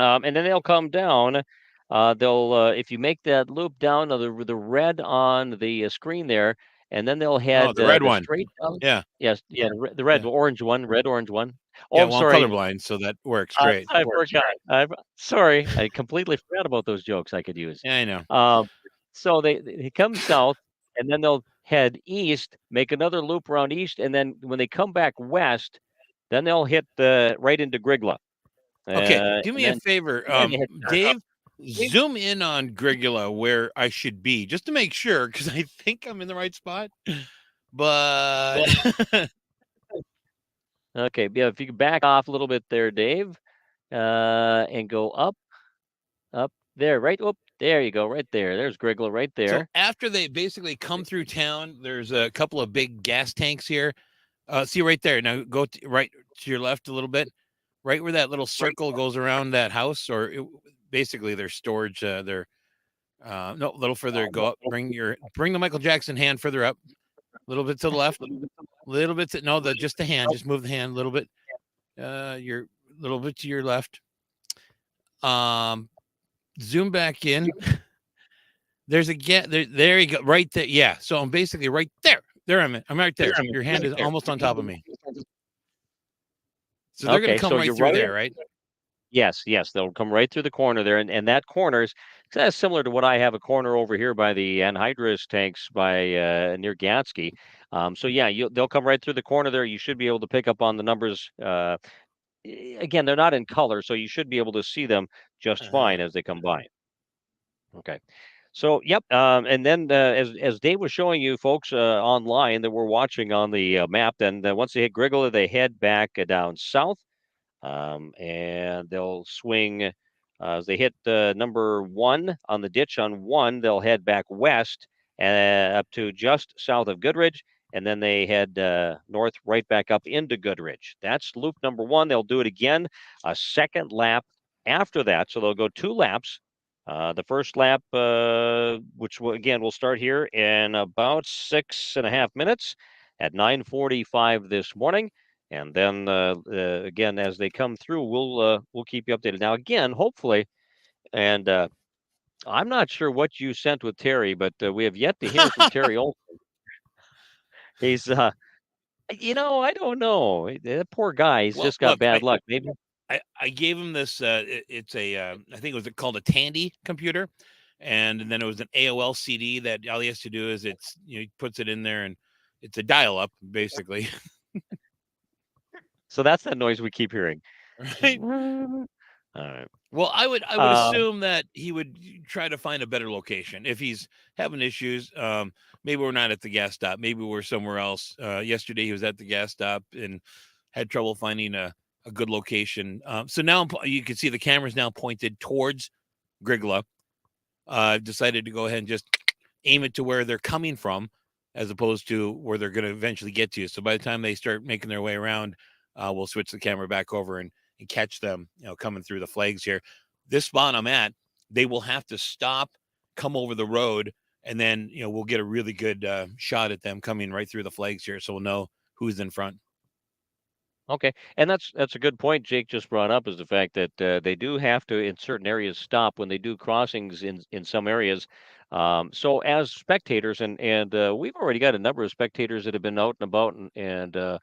And then they'll come down. They'll if you make that loop down the red on the screen there, and then they'll head the red one. straight down. Yeah. Yes, yeah, the red, orange one, red, orange one. Oh, Yeah, I'm well, sorry. I'm colorblind, so that works great. I forgot. I'm sorry. I completely forgot about those jokes I could use. Yeah, I know. So they come south, and then they'll head east, make another loop around east, and then when they come back west, then they'll hit right into Grygla. Okay, do me a favor, Dave. Dave? Zoom in on Grygla where I should be, just to make sure, because I think I'm in the right spot. But okay, yeah, if you could back off a little bit there, Dave, and go up there, right? Oh, there you go, right there. There's Grygla right there. So after they basically come through town, there's a couple of big gas tanks here. See right there. Now go right to your left a little bit, right where that little circle goes around that house, or basically their storage. No, a little further. Go up. Bring the Michael Jackson hand further up. A little bit to the left. A little bit to just the hand. Just move the hand a little bit. Your little bit to your left. Zoom back in. There's a there you go, right there. Yeah. So I'm basically right there. There I'm right there. Your hand is almost on top of me. So they're gonna come right through there, right? Yes, they'll come right through the corner there, and that corner is similar to what I have a corner over here by the anhydrous tanks by near Gatsky. So yeah, they'll come right through the corner there. You should be able to pick up on the numbers. Again, they're not in color, so you should be able to see them just fine as they come by. Okay. So, yep. And then as Dave was showing you folks online that we're watching on the map, then once they hit Grygla, they head back down south. And they'll swing as they hit number 1 on the ditch on 1. They'll head back west up to just south of Goodridge, and then they head north right back up into Goodridge. That's loop number 1. They'll do it again a second lap after that, so they'll go 2 laps. The first lap, which again will start here in about 6.5 minutes at 9:45 this morning. And then again, as they come through, we'll keep you updated. Now, again, hopefully, and I'm not sure what you sent with Terry, but we have yet to hear from Terry Olson. He's, I don't know. That poor guy. He's Well, just got look, bad luck. Maybe. I gave him this. It's a I think it was called a Tandy computer, and then it was an AOL CD that all he has to do is he puts it in there and it's a dial-up basically. So that's that noise we keep hearing. Right. All right. Well, I would assume that he would try to find a better location if he's having issues. Maybe we're not at the gas stop. Maybe we're somewhere else. Yesterday he was at the gas stop and had trouble finding a good location. So now you can see the camera's now pointed towards Grygla. Decided to go ahead and just aim it to where they're coming from, as opposed to where they're going to eventually get to. So by the time they start making their way around, we'll switch the camera back over and catch them, coming through the flags here. This spot I'm at, they will have to stop, come over the road, and then we'll get a really good shot at them coming right through the flags here, so we'll know who's in front. Okay, and that's a good point Jake just brought up, is the fact that they do have to in certain areas stop when they do crossings in some areas. So as spectators, and we've already got a number of spectators that have been out and about and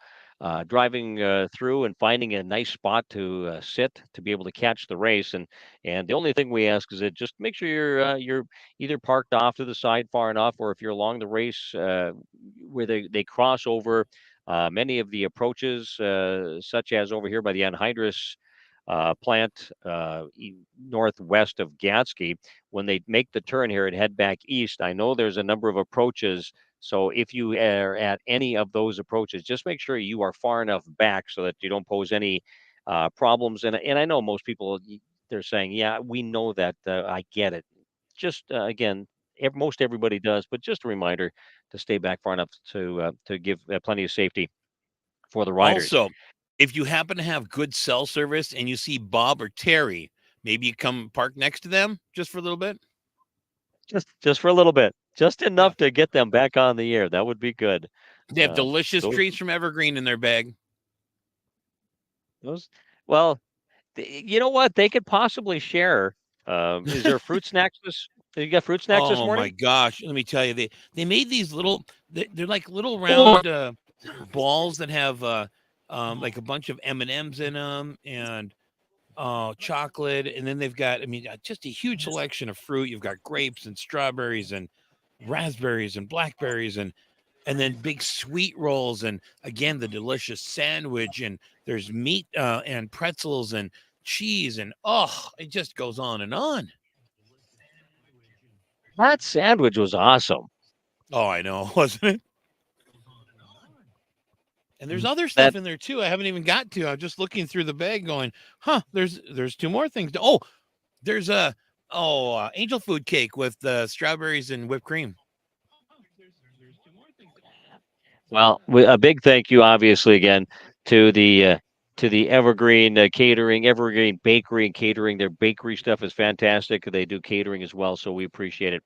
driving through and finding a nice spot to sit to be able to catch the race. And the only thing we ask is that just make sure you're either parked off to the side far enough, or if you're along the race where they cross over. Many of the approaches, such as over here by the anhydrous plant northwest of Gatsky, when they make the turn here and head back east, I know there's a number of approaches. So if you are at any of those approaches, just make sure you are far enough back so that you don't pose any problems. And I know most people, they're saying, yeah, we know that. I get it. Just again, most everybody does, but just a reminder to stay back far enough to give plenty of safety for the riders. Also, if you happen to have good cell service and you see Bob or Terry, maybe you come park next to them just for a little bit. Just for a little bit, just enough to get them back on the air. That would be good. They have delicious those, treats from Evergreen in their bag. Well, you know what? They could possibly share. Is there fruit snacks you got fruit snacks this Oh morning? my gosh! Let me tell you, they made these little. They're like little round balls that have like a bunch of M&Ms in them and chocolate, and then they've got just a huge selection of fruit. You've got grapes and strawberries and raspberries and blackberries and then big sweet rolls, and again the delicious sandwich, and there's meat and pretzels and cheese, and it just goes on and on. That sandwich was awesome. Oh, I know, wasn't it? And there's other stuff in there too. I haven't even got to. I'm just looking through the bag, going, There's 2 more things. There's a angel food cake with strawberries and whipped cream. Well, a big thank you, obviously, again to the Evergreen Catering, Evergreen Bakery and Catering. Their bakery stuff is fantastic. They do catering as well, so we appreciate it.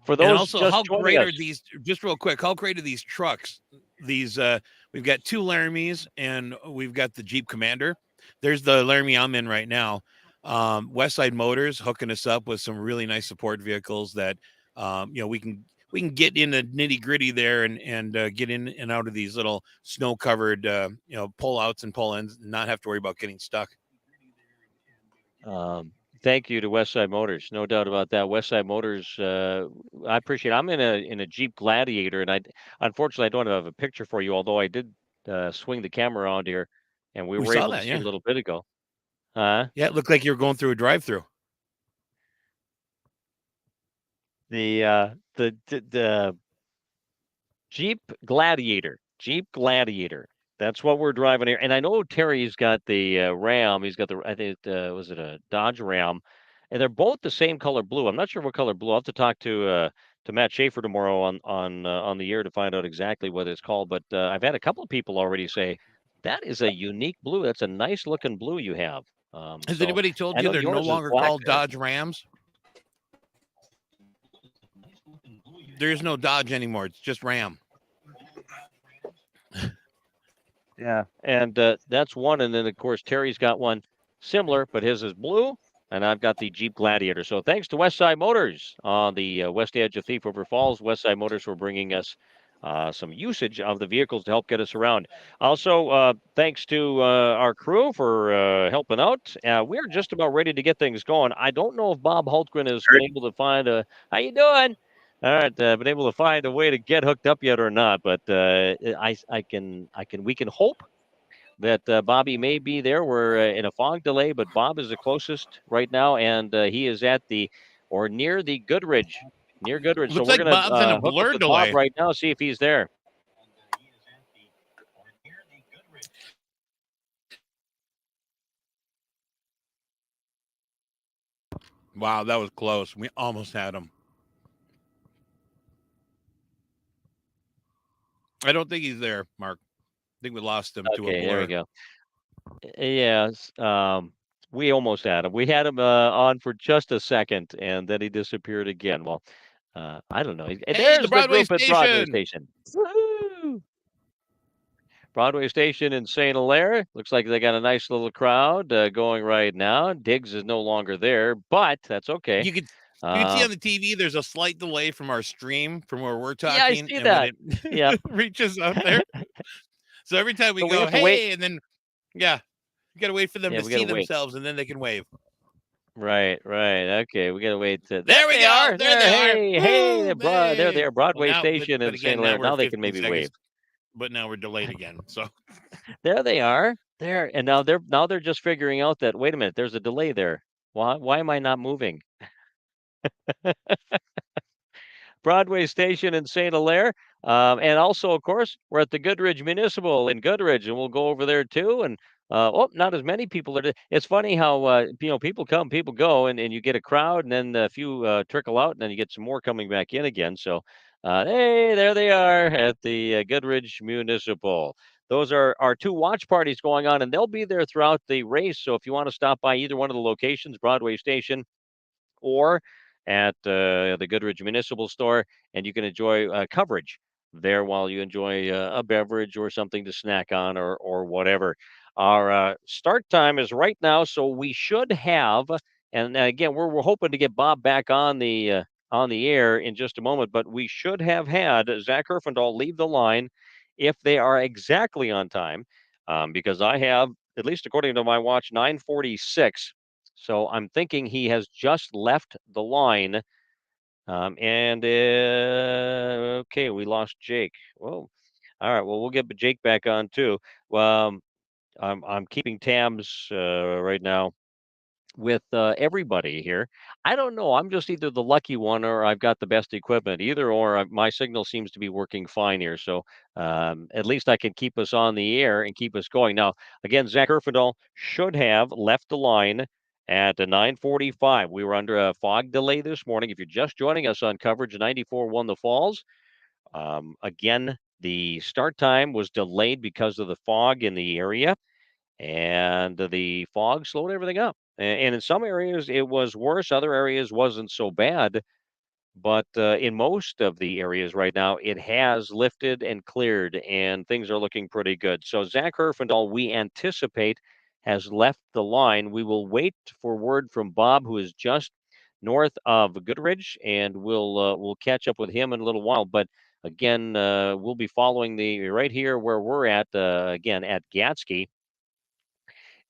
For those and also, just how joining great us, are these? Just real quick, how great are these trucks? These we've got 2 Laramies and we've got the Jeep Commander. There's the Laramie I'm in right now. Westside Motors hooking us up with some really nice support vehicles that we can get in the nitty gritty there and get in and out of these little snow covered pull outs and pull ins and not have to worry about getting stuck. Thank you to Westside Motors, no doubt about that. Westside Motors, I appreciate it. I'm in a Jeep Gladiator, and unfortunately I don't have a picture for you, although I did swing the camera around here, and we We were saw able to that, see a yeah. little bit ago. Huh? Yeah, it looked like you were going through a drive-through. The Jeep Gladiator. Jeep Gladiator. That's what we're driving here. And I know Terry's got the Ram. He's got the, I think, was it a Dodge Ram? And they're both the same color blue. I'm not sure what color blue. I'll have to talk to Matt Schaefer tomorrow on the air to find out exactly what it's called. But I've had a couple of people already say that is a unique blue. That's a nice looking blue you have. Has So anybody told I you know they're no yours is longer black called there. Dodge Rams? There's no Dodge anymore. It's just Ram. Yeah, and that's one. And then of course Terry's got one similar, but his is blue, and I've got the Jeep Gladiator. So thanks to Westside Motors on the west edge of Thief River Falls, Westside Motors for bringing us some usage of the vehicles to help get us around. Also, thanks to our crew for helping out. We're just about ready to get things going. I don't know if Bob Hultgren has been able to find a. How you doing? All right, been able to find a way to get hooked up yet or not? But we can hope that Bobby may be there. We're in a fog delay, but Bob is the closest right now, and he is at the or near the Goodridge, near Goodridge. So Looks we're like gonna Bob's in a hook up blur with Bob delay. right now, see if he's there. Wow, that was close. We almost had him. I don't think he's there, Mark. I think we lost him to a Okay, there we blur. go. Yes, we almost had him. We had him on for just a second, and then he disappeared again. Well, I don't know. Hey, the There's the Broadway group at Broadway station. Station. Woo! Broadway Station in St. Hilaire. Looks like they got a nice little crowd going right now. Diggs is no longer there, but that's okay. You can see on the TV there's a slight delay from our stream from where we're Yeah, I talking see and when that. it Yep. reaches out there. So every time we So we go, have to wait. hey, and then yeah, you gotta wait for them Yeah, to we see gotta wait. themselves and then they can wave. Right. Okay, we gotta wait. There There we they go. are. There they are. Hey, Woo, there they hey. are. Well, Broadway now, Station but in St. again, now Hilaire. we're Now they can 15 maybe wave. seconds, but now we're delayed again. So There they are. There, and now they're just figuring out that wait a minute, there's a delay there. Why am I not moving? Broadway Station in St. Hilaire. And also, of course, we're at the Goodridge Municipal in Goodridge, and we'll go over there too. And not as many people are. It's funny how people come, people go, and you get a crowd, and then a few trickle out, and then you get some more coming back in again. So, hey, there they are at the Goodridge Municipal. Those are our two watch parties going on, and they'll be there throughout the race. So if you want to stop by either one of the locations, Broadway Station or at the Goodridge Municipal Store, and you can enjoy coverage there while you enjoy a beverage or something to snack on or whatever. Our start time is right now, so we should have. And again, we're hoping to get Bob back on the air in just a moment, but we should have had Zach Herfindahl leave the line if they are exactly on time, because I have, at least according to my watch, 9:46. So I'm thinking he has just left the line. Okay, we lost Jake. Whoa. All right. Well, we'll get Jake back on too. Um, I'm keeping tabs right now with everybody here. I don't know. I'm just either the lucky one or I've got the best equipment. Either or, my signal seems to be working fine here. So at least I can keep us on the air and keep us going. Now, again, Zach Erfindal should have left the line at 9:45. We were under a fog delay this morning. If you're just joining us on coverage, 94 won the Falls. Again, the start time was delayed because of the fog in the area, and the fog slowed everything up. And in some areas it was worse, other areas wasn't so bad. But in most of the areas right now, it has lifted and cleared, and things are looking pretty good. So Zach Herfindahl, we anticipate, has left the line. We will wait for word from Bob, who is just north of Goodridge, and we'll catch up with him in a little while. But again, we'll be following the right here where we're at again at Gatsky,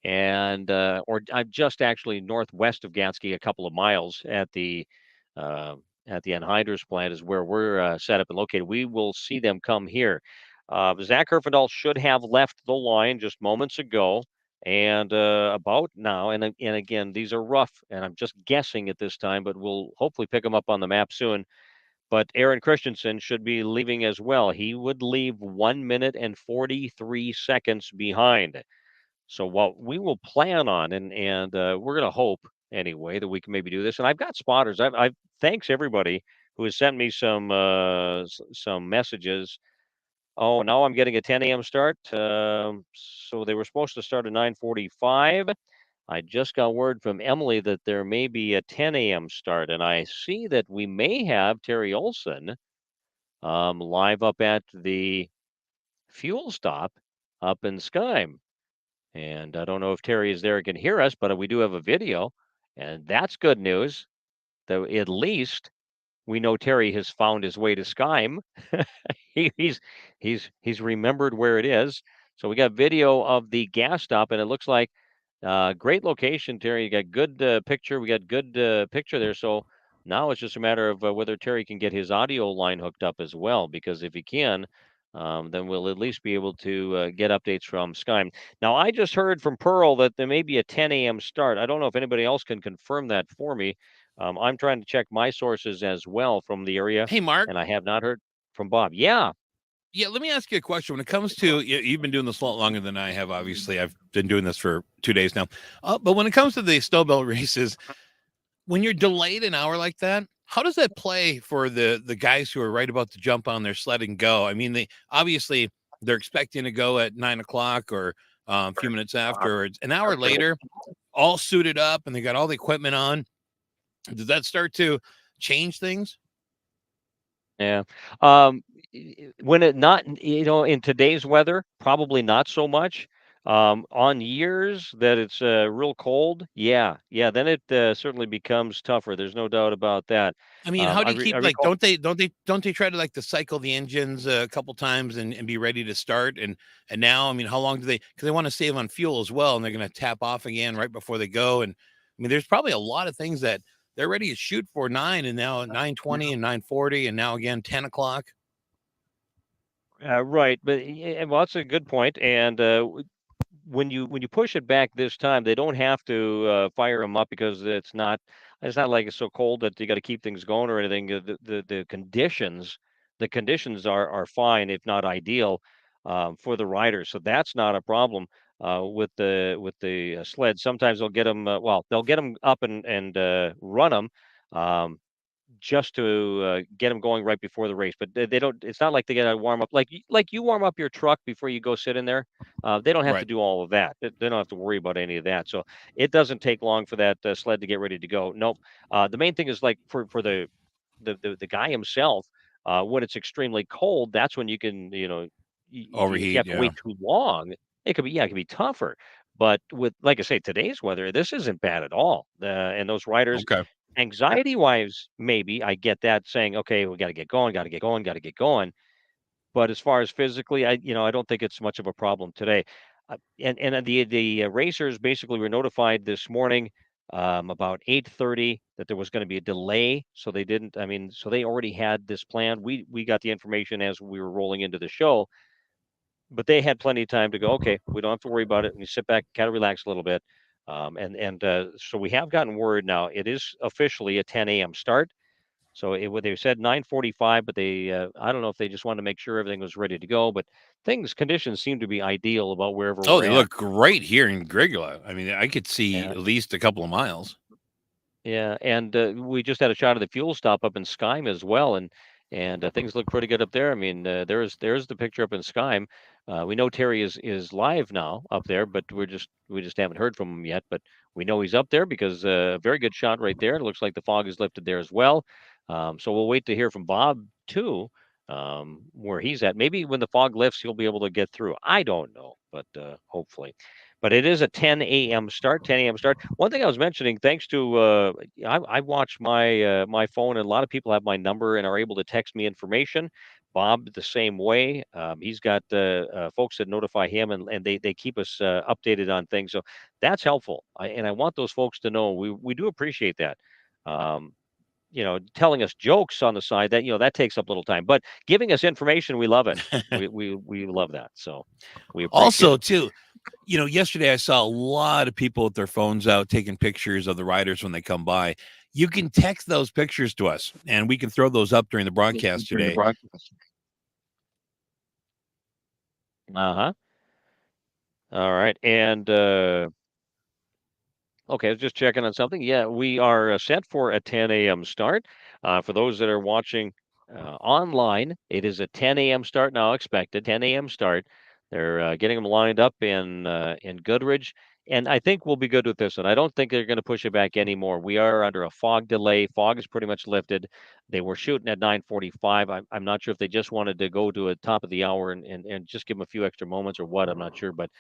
and or I'm just actually northwest of Gansky, a couple of miles uh, at the anhydrous plant is where we're set up and located. We will see them come here. Zach Herfindahl should have left the line just moments ago, and about now. And again, these are rough, and I'm just guessing at this time, but we'll hopefully pick them up on the map soon. But Aaron Christensen should be leaving as well. He would leave 1 minute and 43 seconds behind. So what we will plan on, and we're going to hope anyway that we can maybe do this. And I've got spotters. I've thanks everybody who has sent me some messages. Oh, now I'm getting a 10 a.m. start. So they were supposed to start at 9:45. I just got word from Emily that there may be a 10 a.m. start, and I see that we may have Terry Olson live up at the fuel stop up in Skyme. And I don't know if Terry is there and can hear us, but we do have a video, and that's good news. Though at least we know Terry has found his way to Skyme. He, he's remembered where it is. So we got video of the gas stop, and it looks like great location, Terry. You got good picture. We got good picture there. So now it's just a matter of whether Terry can get his audio line hooked up as well. Because if he can, then we'll at least be able to get updates from Skyme. Now, I just heard from Pearl that there may be a 10 a.m. start. I don't know if anybody else can confirm that for me. I'm trying to check my sources as well from the area, Hey, Mark. and I have not heard from Bob. Yeah. Yeah, let me ask you a question. When it comes to you've been doing this a lot longer than I have. Obviously, I've been doing this for 2 days now. But when it comes to the snowbelt races, when you're delayed an hour like that, how does that play for the guys who are right about to jump on their sled and go? I mean, they're expecting to go at 9 o'clock or a few minutes after, or an hour later, all suited up and they got all the equipment on. Does that start to change things? Yeah. When it not, in today's weather, probably not so much. On years that it's real cold, yeah, then it certainly becomes tougher. There's no doubt about that. I mean, how do you I keep recall. don't they try to like to cycle the engines a couple times and be ready to start and now I mean how long do they because they want to save on fuel as well and they're going to tap off again right before they go and I mean there's probably a lot of things that they're ready to shoot for 9 and now 9:20 and 9:40 and now again 10 o'clock. Right, but well, that's a good point. And when you push it back this time, they don't have to fire them up because it's not like it's so cold that you got to keep things going or anything. The conditions are fine, if not ideal, for the riders. So that's not a problem with the sled. Sometimes they'll get them. Well, they'll get them up and run them. Um, just to get them going right before the race. But they don't. It's not like they got to warm up like you warm up your truck before you go sit in there. They don't have to Right. do all of that. They don't have to worry about any of that. So it doesn't take long for that sled to get ready to go. Nope. The main thing is like for the guy himself. When it's extremely cold, that's when you can if you Overheat, have to yeah. wait too long, it could be tougher. But with like I say, today's weather, this isn't bad at all. And those riders Okay. anxiety wise, maybe I get that saying, okay, we got to get going, got to get going, got to get going. But as far as physically, I don't think it's much of a problem today. And the racers basically were notified this morning about 8:30 that there was going to be a delay. So they didn't. I mean, so they already had this plan. We got the information as we were rolling into the show, but they had plenty of time to go. Okay, we don't have to worry about it. And you sit back, kind of relax a little bit. So we have gotten word now. It is officially a 10 a.m. start. So they said 9:45, but I don't know if they just wanted to make sure everything was ready to go. But conditions seem to be ideal about wherever Oh, we're they at. look great here in Grygla. I mean, I could see Yeah, at least a couple of miles. yeah, and we just had a shot of the fuel stop up in Skyme as well, and things look pretty good up there. I mean, there's the picture up in Skyme. We know Terry is live now up there, but we just haven't heard from him yet. But we know he's up there because a very good shot right there. It looks like the fog is lifted there as well. So we'll wait to hear from Bob too, where he's at. Maybe when the fog lifts, he'll be able to get through. I don't know, but hopefully. But it is a 10 a.m. start. 10 a.m. start. One thing I was mentioning, thanks to I watch my phone, and a lot of people have my number and are able to text me information. Bob the same way. He's got folks that notify him, and they keep us updated on things. So that's helpful. And I want those folks to know we do appreciate that. Um, telling us jokes on the side that that takes up a little time, but giving us information, we love it. We love that. So we appreciate Also, it. too, yesterday I saw a lot of people with their phones out taking pictures of the riders when they come by. You can text those pictures to us, and we can throw those up during the broadcast today. Uh-huh. All right. And okay, I was just checking on something. Yeah, we are set for a 10 a.m. start. For those that are watching online, it is a 10 a.m. start now, expected 10 a.m. start. They're getting them lined up in Goodridge, and I think we'll be good with this one. I don't think they're going to push it back anymore. We are under a fog delay. Fog is pretty much lifted. They were shooting at 9:45. I'm not sure if they just wanted to go to a top of the hour and just give them a few extra moments or what. I'm not sure, but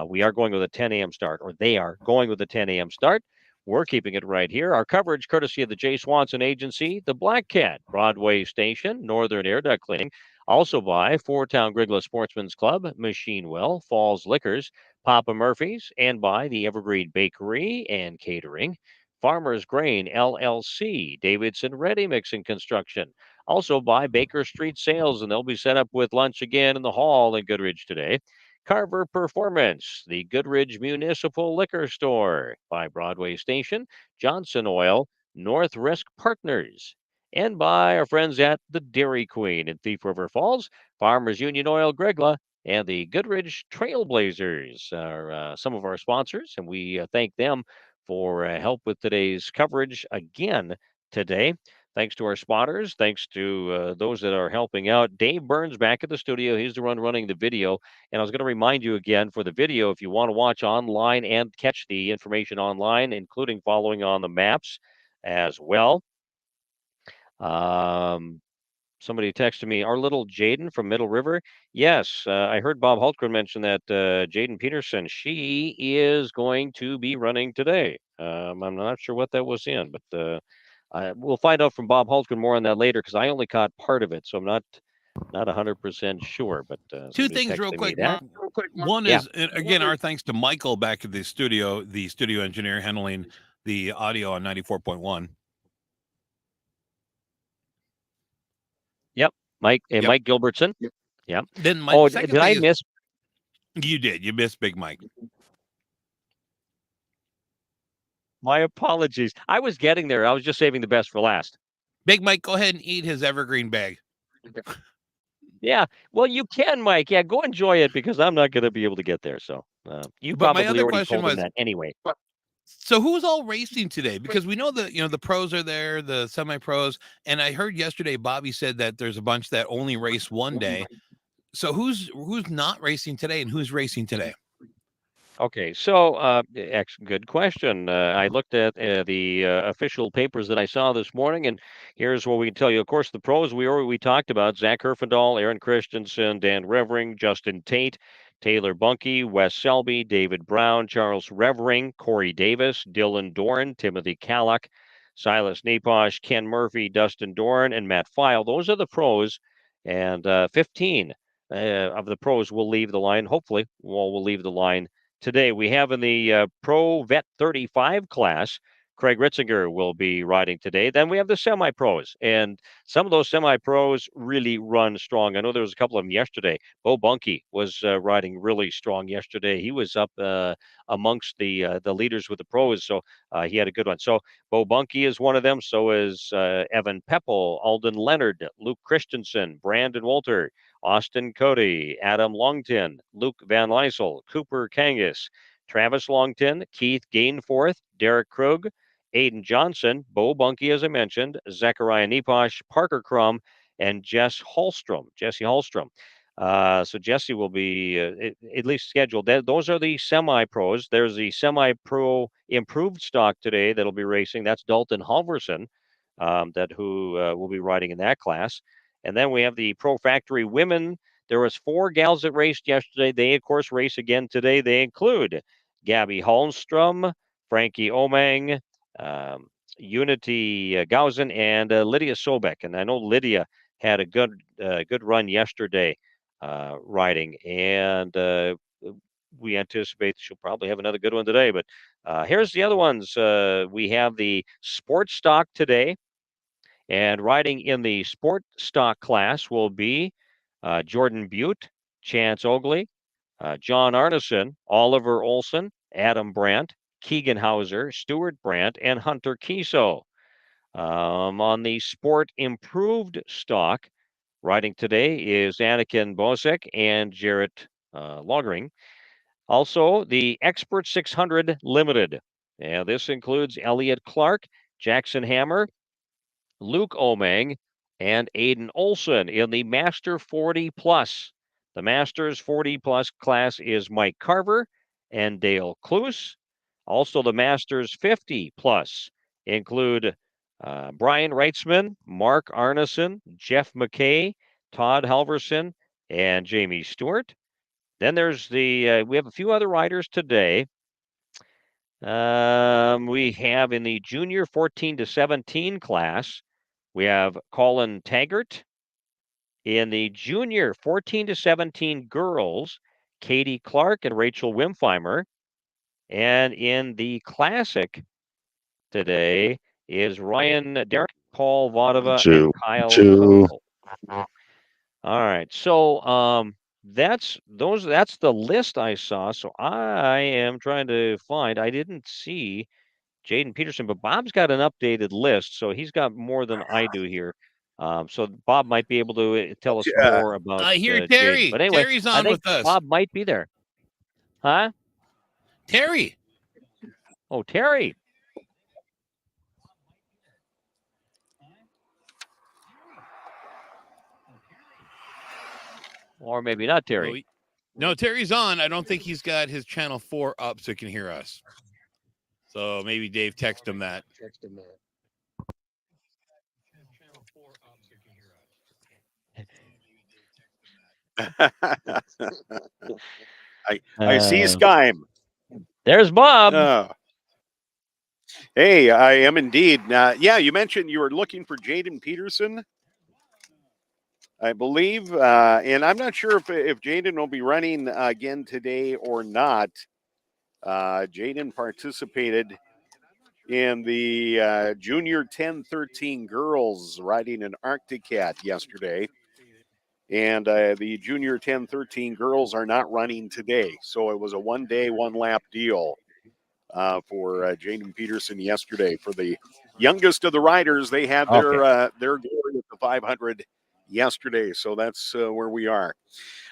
we are going with a 10 a.m. start, or they are going with a 10 a.m. start. We're keeping it right here. Our coverage courtesy of the J. Swanson Agency, the Black Cat Broadway Station, Northern Air Duct Cleaning, also by Goodridge-Grygla Sportsman's Club, Machine Well, Falls Liquors, Papa Murphy's, and by the Evergreen Bakery and Catering, Farmers Grain LLC, Davidson Ready Mix and Construction, also by Baker Street Sales, and they'll be set up with lunch again in the hall in Goodridge today. Carver Performance, the Goodridge Municipal Liquor Store by Broadway Station, Johnson Oil, North Risk Partners, and by our friends at the Dairy Queen in Thief River Falls, Farmers Union Oil Grygla, and the Goodridge Trailblazers are some of our sponsors, and we thank them for help with today's coverage again today. Thanks to our spotters. Thanks to those that are helping out. Dave Burns back at the studio. He's the one running the video. And I was going to remind you again for the video, if you want to watch online and catch the information online, including following on the maps as well. Somebody texted me, our little Jaden from Middle River. Yes, I heard Bob Hultgren mention that Jaden Peterson, she is going to be running today. I'm not sure what that was in, but we'll find out from Bob Hultgren more on that later because I only caught part of it, so I'm not 100% sure. But Two things real quick, Mark. One Yeah. is, and again, our thanks to Michael back at the studio engineer handling the audio on 94.1. Yep, Mike and Yep. Mike Gilbertson. Yep. Yep. Then my Oh, second did I thing is, miss? you missed Big Mike. My apologies. I was getting there. I was just saving the best for last. Big Mike, go ahead and eat his evergreen bag. Yeah, well, you can, Mike. Yeah, go enjoy it because I'm not going to be able to get there. So you But my probably other already question told him was, that anyway. so who's all racing today? Because we know that the pros are there, the semi-pros, and I heard yesterday Bobby said that there's a bunch that only race one day. So who's not racing today, and who's racing today? Okay, so good question. I looked at the official papers that I saw this morning, and here's what we can tell you. Of course, the pros we talked about: Zach Herfindahl, Aaron Christensen, Dan Revering, Justin Tate, Taylor Bunke, Wes Selby, David Brown, Charles Revering, Corey Davis, Dylan Doran, Timothy Kallock, Silas Neposh, Ken Murphy, Dustin Doran, and Matt File. Those are the pros, and 15 of the pros will leave the line. Hopefully, will leave the line today. We have in the Pro Vet 35 class, Craig Ritzinger will be riding today. Then we have the semi-pros, and some of those semi-pros really run strong. I know there was a couple of them yesterday. Bo Bunke was riding really strong yesterday. He was up amongst the leaders with the pros, so he had a good one. So Bo Bunke is one of them. So is Evan Peppel, Alden Leonard, Luke Christensen, Brandon Walter, Austin Cody, Adam Longton, Luke Van Lysel, Cooper Kangas, Travis Longton, Keith Gainforth, Derek Krug, Aiden Johnson, Bo Bunke, as I mentioned, Zechariah Neposh, Parker Crum, and Jesse Hallstrom. So Jesse will be at least scheduled. Those are the semi-pros. There's the semi-pro improved stock today that'll be racing. That's Dalton Halverson, who will be riding in that class. And then we have the Pro Factory women. There was 4 gals that raced yesterday. They, of course, race again today. They include Gabby Holmstrom, Frankie Omang, Unity Gausen, and Lydia Sobek. And I know Lydia had a good run yesterday riding, and we anticipate she'll probably have another good one today. But here's the other ones. We have the sports stock today, and riding in the sport stock class will be Jordan Butte, Chance Oakley, John Arneson, Oliver Olson, Adam Brandt, Keegan Hauser, Stuart Brandt, and Hunter Kiso. On the sport improved stock, riding today is Anakin Bosek and Jarrett Logering. Also, the Expert 600 Limited. And this includes Elliot Clark, Jackson Hammer, Luke Omang, and Aiden Olson in the Master 40 Plus. The Masters 40 Plus class is Mike Carver and Dale Cluse. Also, the Masters 50 Plus include Brian Reitzman, Mark Arneson, Jeff McKay, Todd Halverson, and Jamie Stewart. Then there's we have a few other riders today. We have in the junior 14 to 17 class, we have Colin Taggart. In the junior 14 to 17 girls, Katie Clark and Rachel Wimpheimer. And in the classic today is Ryan Derrick, Paul Vodova, and Kyle Cole. All right. So that's the list I saw. So I am trying to find. I didn't see Jaden Peterson, but Bob's got an updated list, so he's got more than I do here. So Bob might be able to tell us more about I hear Jaden. Terry. But anyway, Terry's I on think with us. Bob might be there. Huh? Terry. Oh, Terry. Or maybe not Terry. No, Terry's on. I don't think he's got his channel 4 up so he can hear us. So maybe Dave text him that. I see Skyme. There's Bob. Hey, I am indeed. Yeah, you mentioned you were looking for Jaden Peterson, I believe, and I'm not sure if Jaden will be running again today or not. Jaden participated in the junior 10-13 girls riding an Arctic Cat yesterday. And the junior 10-13 girls are not running today. So it was a 1 day, 1 lap deal for Jaden Peterson yesterday. For the youngest of the riders, they had their glory at the 500 yesterday. So that's where we are.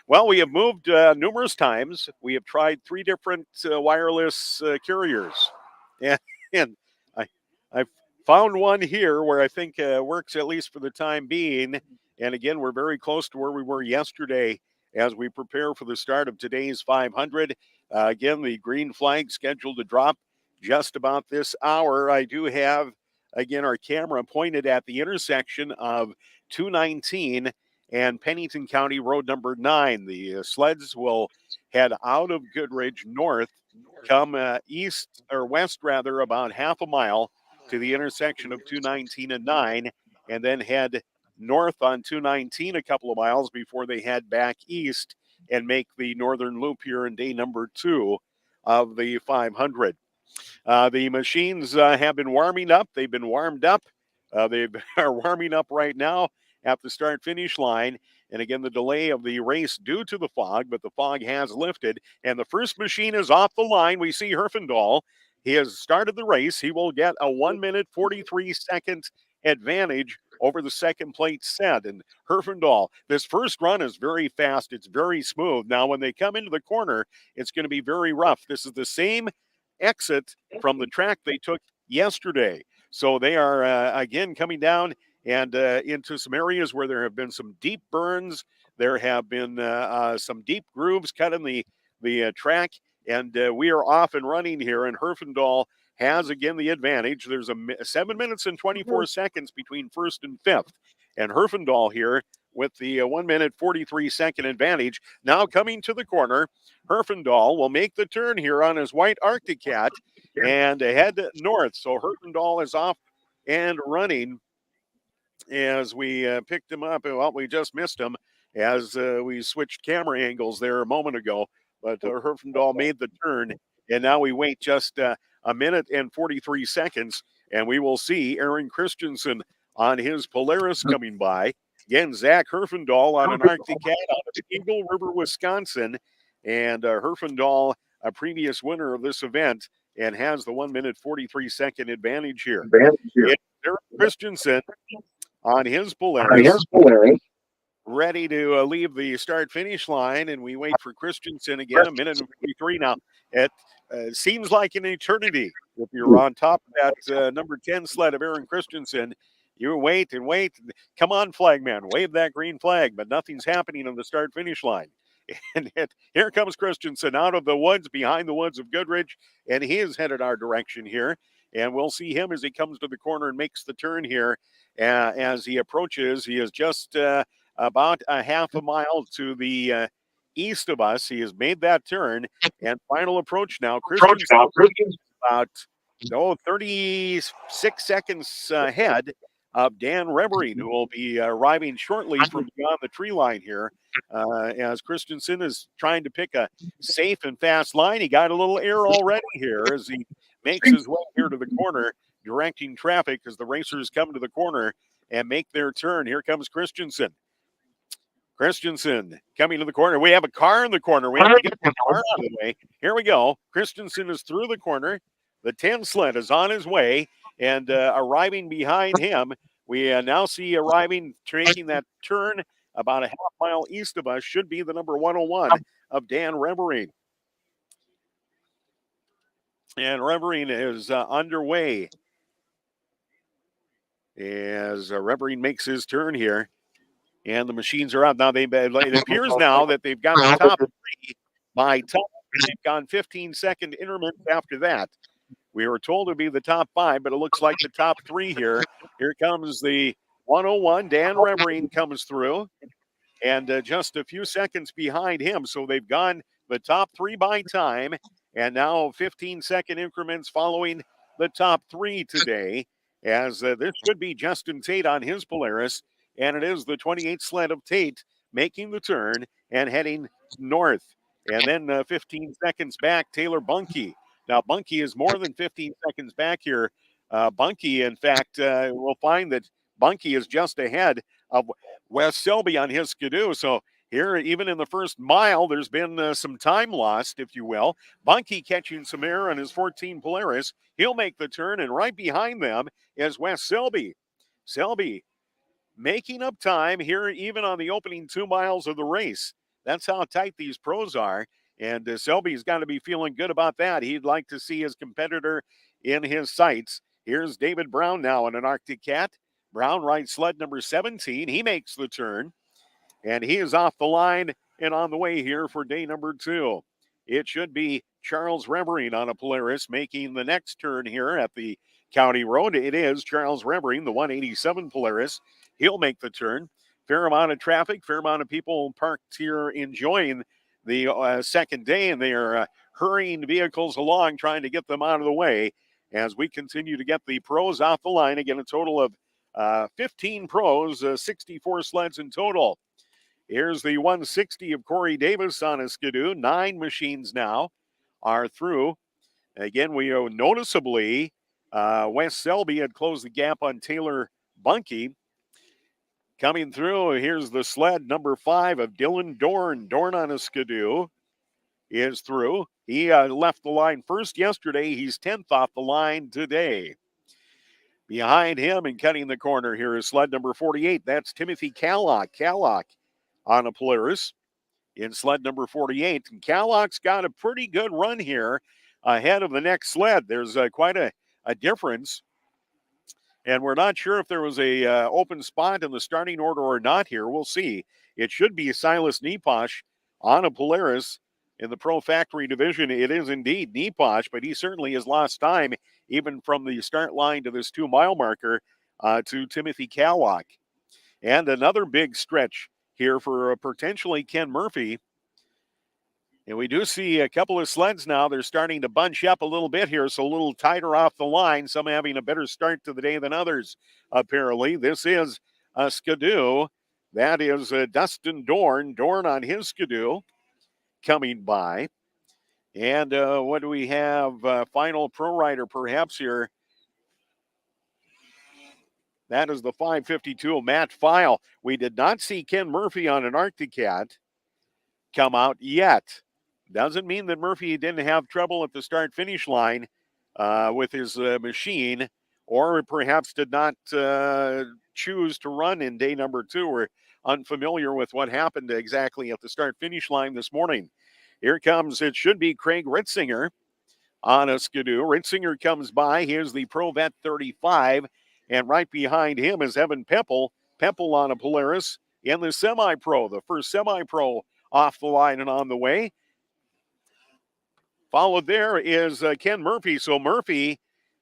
Well, we have moved numerous times. We have tried 3 different wireless carriers. And I found one here where I think works at least for the time being. And again, we're very close to where we were yesterday as we prepare for the start of today's 500. Again, the green flag scheduled to drop just about this hour. I do have, again, our camera pointed at the intersection of 219 and Pennington County Road number 9. The sleds will head out of Goodridge north, come east or west, rather, about half a mile to the intersection of 219 and 9, and then head north on 219 a couple of miles before they head back east and make the northern loop here in day number 2 of the 500. The machines have been warming up. They've been warmed up. They are warming up right now at the start-finish line. And again, the delay of the race due to the fog, but the fog has lifted. And the first machine is off the line. We see Herfindahl. He has started the race. He will get a 1 minute, 43 second advantage over the second plate set. And Herfindahl, this first run is very fast. It's very smooth. Now, when they come into the corner, it's going to be very rough. This is the same exit from the track they took yesterday. So they are, again, coming down and into some areas where there have been some deep burns. There have been some deep grooves cut in the track. And we are off and running here. And Herfindahl has, again, the advantage. There's a 7 minutes and 24 seconds between first and fifth. And Herfindahl here with the 1 minute, 43 second advantage. Now coming to the corner, Herfindahl will make the turn here on his white Arctic Cat and head north. So Herfindahl is off and running as we picked him up. Well, we just missed him as we switched camera angles there a moment ago. But Herfindahl made the turn, and now we wait just a minute and 43 seconds, and we will see Aaron Christensen on his Polaris coming by. Again, Zach Herfindahl on an Arctic Cat out of Eagle River, Wisconsin. And Herfindahl, a previous winner of this event, and has the 1 minute 43-second advantage here. It's Aaron Christensen on his Polaris, ready to leave the start-finish line, and we wait for Christensen again, a minute and 43 now. It seems like an eternity if you're on top of that number 10 sled of Aaron Christensen. You wait and wait. Come on, flagman, wave that green flag, but nothing's happening on the start-finish line. And here comes Christensen out of the woods, behind the woods of Goodridge, and he is headed our direction here. And we'll see him as he comes to the corner and makes the turn here. As he approaches, he is just about a half a mile to the east of us. He has made that turn, and final approach now. Christensen about 36 seconds ahead of Dan Reberine, who will be arriving shortly from beyond the tree line here. As Christensen is trying to pick a safe and fast line. He got a little air already here as he makes his way here to the corner, directing traffic as the racers come to the corner and make their turn. Here comes Christensen. Christensen coming to the corner. We have a car in the corner. We have to get the car out of the way. Here we go. Christensen is through the corner. The 10 sled is on his way, and arriving behind him, we now see arriving, making that turn about a half mile east of us, should be the number 101 of Dan Reberine. And Reberine is underway as Reberine makes his turn here. And the machines are out. Now, it appears now that they've got the top three by time. They've gone 15-second intermits after that. We were told to be the top five, but it looks like the top three here. Here comes the 101. Dan Reberine comes through, and just a few seconds behind him. So they've gone the top three by time, and now 15-second increments following the top three today, as this should be Justin Tate on his Polaris, and it is the 28 sled of Tate making the turn and heading north. And then 15 seconds back, Taylor Bunke. Now, Bunke is more than 15 seconds back here. Bunke, in fact, we'll find that Bunke is just ahead of Wes Selby on his Skidoo. So here, even in the first mile, there's been some time lost, if you will. Bunke catching some air on his 14 Polaris. He'll make the turn, and right behind them is Wes Selby. Selby making up time here, even on the opening 2 miles of the race. That's how tight these pros are. And Selby's got to be feeling good about that. He'd like to see his competitor in his sights. Here's David Brown now in an Arctic Cat. Brown rides sled number 17. He makes the turn, and he is off the line and on the way here for day number 2. It should be Charles Reberine on a Polaris making the next turn here at the county road. It is Charles Reberine, the 187 Polaris. He'll make the turn. Fair amount of traffic, fair amount of people parked here enjoying the second day, and they are hurrying vehicles along, trying to get them out of the way as we continue to get the pros off the line. Again, a total of 15 pros, 64 sleds in total. Here's the 160 of Corey Davis on a Skidoo. 9 machines now are through. Again, we noticeably, Wes Selby had closed the gap on Taylor Bunke. Coming through, here's the sled number 5 of Dylan Dorn. Dorn on a Skidoo is through. He left the line first yesterday. He's 10th off the line today. Behind him and cutting the corner here is sled number 48. That's Timothy Callock. Callock on a Polaris in sled number 48. And Callock's got a pretty good run here ahead of the next sled. There's quite a difference. And we're not sure if there was a open spot in the starting order or not here. We'll see. It should be Silas Neposh on a Polaris in the Pro Factory division. It is indeed Neposh, but he certainly has lost time even from the start line to this 2-mile marker to Timothy Callock. And another big stretch here for potentially Ken Murphy. And we do see a couple of sleds now. They're starting to bunch up a little bit here, so a little tighter off the line. Some having a better start to the day than others, apparently. This is Skidoo. That is Dustin Dorn. Dorn on his Skidoo coming by. And what do we have? Final pro rider perhaps here. That is the 552 Matt File. We did not see Ken Murphy on an Arctic Cat come out yet. Doesn't mean that Murphy didn't have trouble at the start-finish line with his machine, or perhaps did not choose to run in day number 2. We're unfamiliar with what happened exactly at the start-finish line this morning. Here comes, it should be Craig Ritzinger on a Skidoo. Ritzinger comes by. Here's the Pro Vet 35. And right behind him is Evan Pepple. Pepple on a Polaris in the semi-pro. The first semi-pro off the line and on the way. Followed there is Ken Murphy. So Murphy,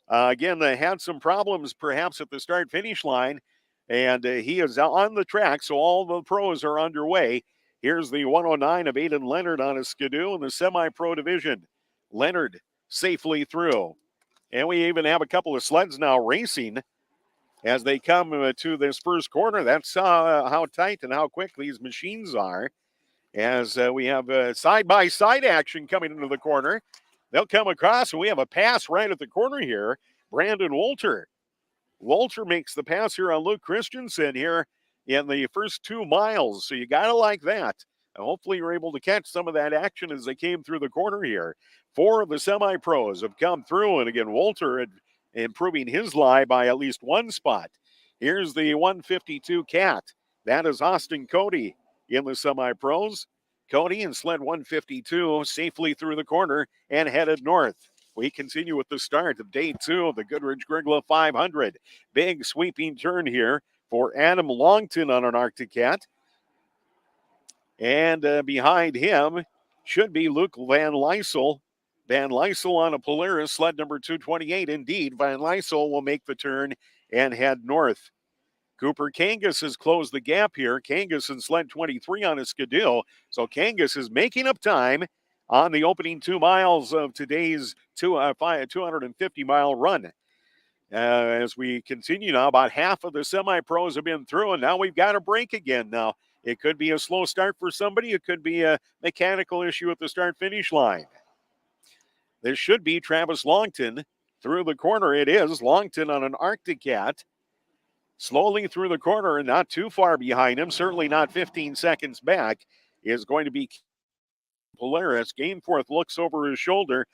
again, had some problems perhaps at the start-finish line. And he is on the track, so all the pros are underway. Here's the 109 of Aiden Leonard on a Skidoo in the semi-pro division. Leonard safely through. And we even have a couple of sleds now racing as they come to this first corner. That's how tight and how quick these machines are. As we have side-by-side action coming into the corner. They'll come across, and we have a pass right at the corner here. Brandon Wolter. Wolter makes the pass here on Luke Christensen here in the first 2 miles. So you got to like that. And hopefully you're able to catch some of that action as they came through the corner here. 4 of the semi-pros have come through. And again, Wolter improving his lie by at least 1 spot. Here's the 152 Cat. That is Austin Cody in the semi-pros. Cody in sled 152 safely through the corner and headed north. We continue with the start of day 2 of the Goodridge-Grygla 500. Big sweeping turn here for Adam Longton on an Arctic Cat. And behind him should be Luke Van Lysel. Van Lysel on a Polaris, sled number 228. Indeed, Van Lysel will make the turn and head north. Cooper Kangas has closed the gap here. Kangas in sled 23 on a Skidoo. So Kangas is making up time on the opening 2 miles of today's 250-mile run. As we continue now, about half of the semi-pros have been through, and now we've got a break again. Now, it could be a slow start for somebody. It could be a mechanical issue at the start-finish line. This should be Travis Longton through the corner. It is Longton on an Arctic Cat. Slowly through the corner and not too far behind him, certainly not 15 seconds back, is going to be Polaris. Gainforth looks over his shoulder,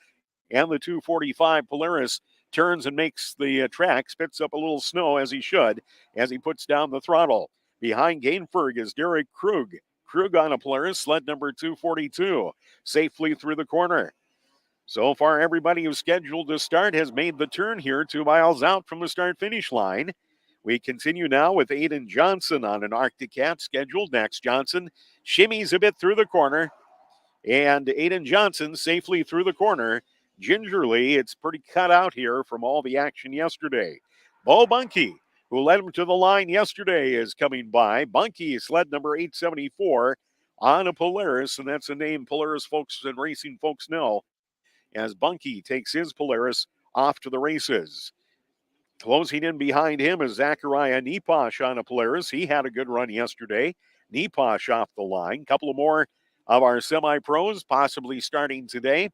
and the 245 Polaris turns and makes the track, spits up a little snow as he should, as he puts down the throttle. Behind Gainford is Derek Krug. Krug on a Polaris, sled number 242, safely through the corner. So far, everybody who's scheduled to start has made the turn here 2 miles out from the start-finish line. We continue now with Aiden Johnson on an Arctic Cat scheduled next. Johnson shimmies a bit through the corner, and Aiden Johnson safely through the corner. Gingerly, it's pretty cut out here from all the action yesterday. Bo Bunky, who led him to the line yesterday, is coming by. Bunky, sled number 874 on a Polaris, and that's a name Polaris folks and racing folks know, as Bunky takes his Polaris off to the races. Closing in behind him is Zachariah Neposh on a Polaris. He had a good run yesterday. Neposh off the line. A couple of more of our semi-pros possibly starting today.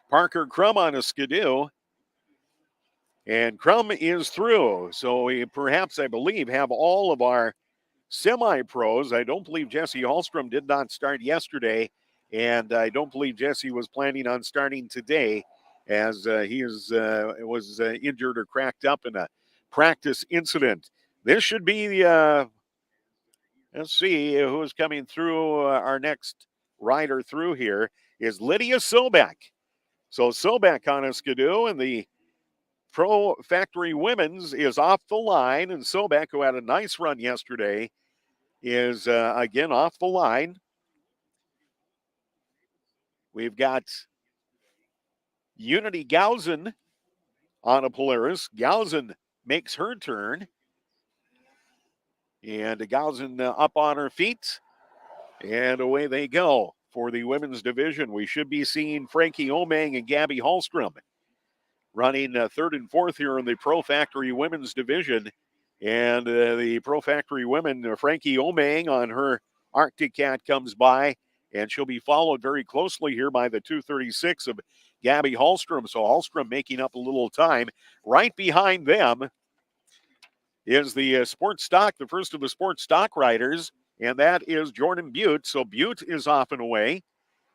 Parker Crum on a Skidoo. And Crum is through. So we perhaps, I believe, have all of our semi-pros. I don't believe Jesse Hallstrom did not start yesterday. And I don't believe Jesse was planning on starting today, as he was injured or cracked up in a practice incident. This should be the, let's see who's coming through. Our next rider through here is Lydia Sobek. So Sobek on a Skidoo, and the Pro Factory Women's is off the line, and Sobek, who had a nice run yesterday, is again off the line. We've got Unity Gausen on a Polaris. Gausen makes her turn. And Gausen up on her feet. And away they go for the women's division. We should be seeing Frankie Omang and Gabby Hallstrom running third and fourth here in the Pro Factory women's division. And the Pro Factory women, Frankie Omang on her Arctic Cat comes by, and she'll be followed very closely here by the 236 of Gabby Hallstrom. So Hallstrom making up a little time. Right behind them is the sports stock, the first of the sports stock riders, and that is Jordan Butte. So Butte is off and away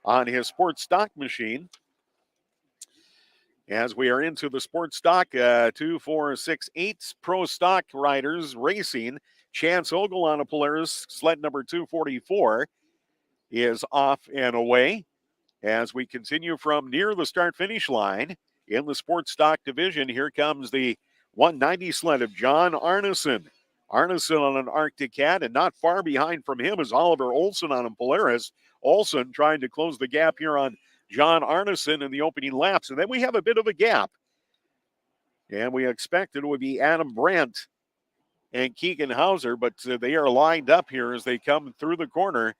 on his sports stock machine. As we are into the sports stock, 2, 4, 6, 8 pro stock riders racing. Chance Ogle on a Polaris, sled number 244, is off and away. As we continue from near the start-finish line in the sports stock division, here comes the 190 sled of John Arneson. Arneson on an Arctic Cat, and not far behind from him is Oliver Olson on a Polaris. Olson trying to close the gap here on John Arneson in the opening laps. And then we have a bit of a gap. And we expected it would be Adam Brandt and Keegan Hauser, but they are lined up here as they come through the corner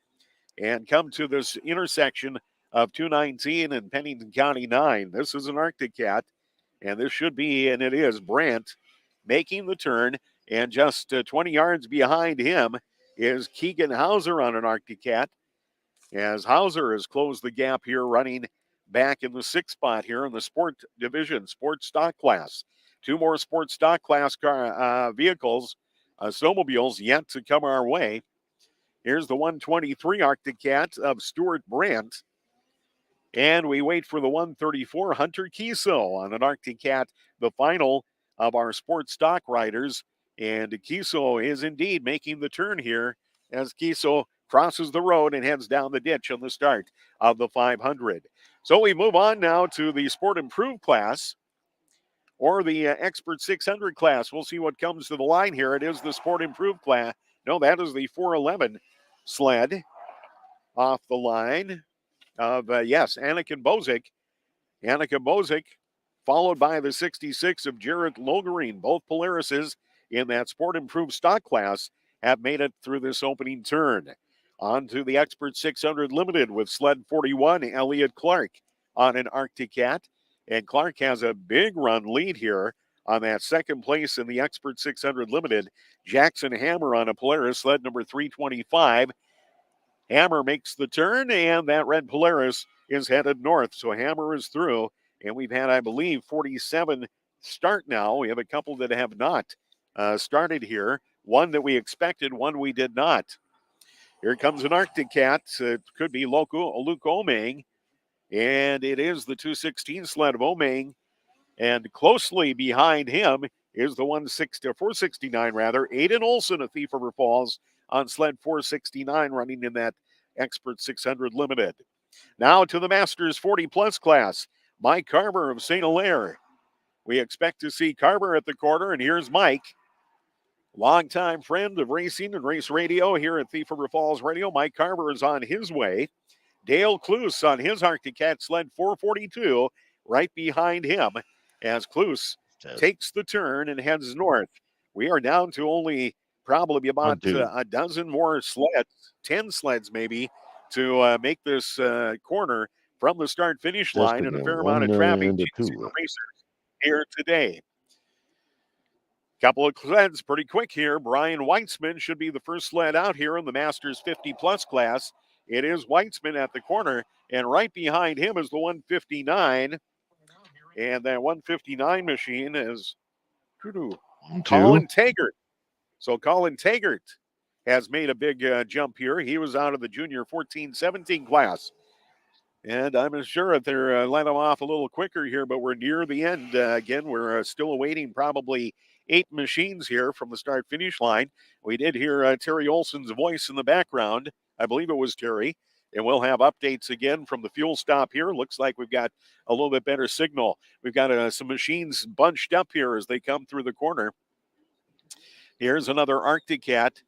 and come to this intersection of 219 and Pennington County 9. This is an Arctic Cat, and this should be, and it is, Brandt making the turn. And just 20 yards behind him is Keegan Hauser on an Arctic Cat, as Hauser has closed the gap here, running back in the 6th spot here in the sport division, sports stock class. 2 more sports stock class vehicles, snowmobiles yet to come our way. Here's the 123 Arctic Cat of Stuart Brandt. And we wait for the 134 Hunter Kiesel on an Arctic Cat, the final of our sports stock riders. And Kiesel is indeed making the turn here as Kiesel crosses the road and heads down the ditch on the start of the 500. So we move on now to the Sport Improved class, or the Expert 600 class. We'll see what comes to the line here. It is the Sport Improved class. No, that is the 411 sled off the line of, Anakin Bozick. Annika Bozick, followed by the 66 of Jarrett Logerine. Both Polarises in that Sport Improved stock class have made it through this opening turn. On to the Expert 600 Limited with sled 41, Elliott Clark on an Arctic Cat. And Clark has a big run lead here on that second place in the Expert 600 Limited. Jackson Hammer on a Polaris, sled number 325. Hammer makes the turn, and that red Polaris is headed north. So Hammer is through, and we've had, I believe, 47 start now. We have a couple that have not started here. One that we expected, one we did not. Here comes an Arctic Cat. It could be Luke Omang, and it is the 216 sled of Omang. And closely behind him is the 469 rather, Aiden Olson of Thief River Falls on sled 469, running in that Expert 600 Limited. Now to the Masters 40-plus class, Mike Carver of St. Hilaire. We expect to see Carver at the corner, and here's Mike, longtime friend of racing and race radio here at Thief River Falls Radio. Mike Carver is on his way. Dale Kloos on his Arctic Cat sled 442 right behind him as Kloos takes the turn and heads north. We are down to only probably about a dozen more sleds, 10 sleds maybe, to make this corner from the start-finish line, and a fair amount of traffic racers here today. Couple of sleds pretty quick here. Brian Weitzman should be the first sled out here in the Masters 50-plus class. It is Weitzman at the corner, and right behind him is the 159. And that 159 machine is Colin Taggart. So Colin Taggart has made a big jump here. He was out of the junior 14-17 class. And I'm sure that they're let him off a little quicker here, but we're near the end. Again, we're still awaiting probably 8 machines here from the start-finish line. We did hear Terry Olson's voice in the background. I believe it was Terry. And we'll have updates again from the fuel stop here. Looks like we've got a little bit better signal. We've got some machines bunched up here as they come through the corner. Here's another Arctic Cat.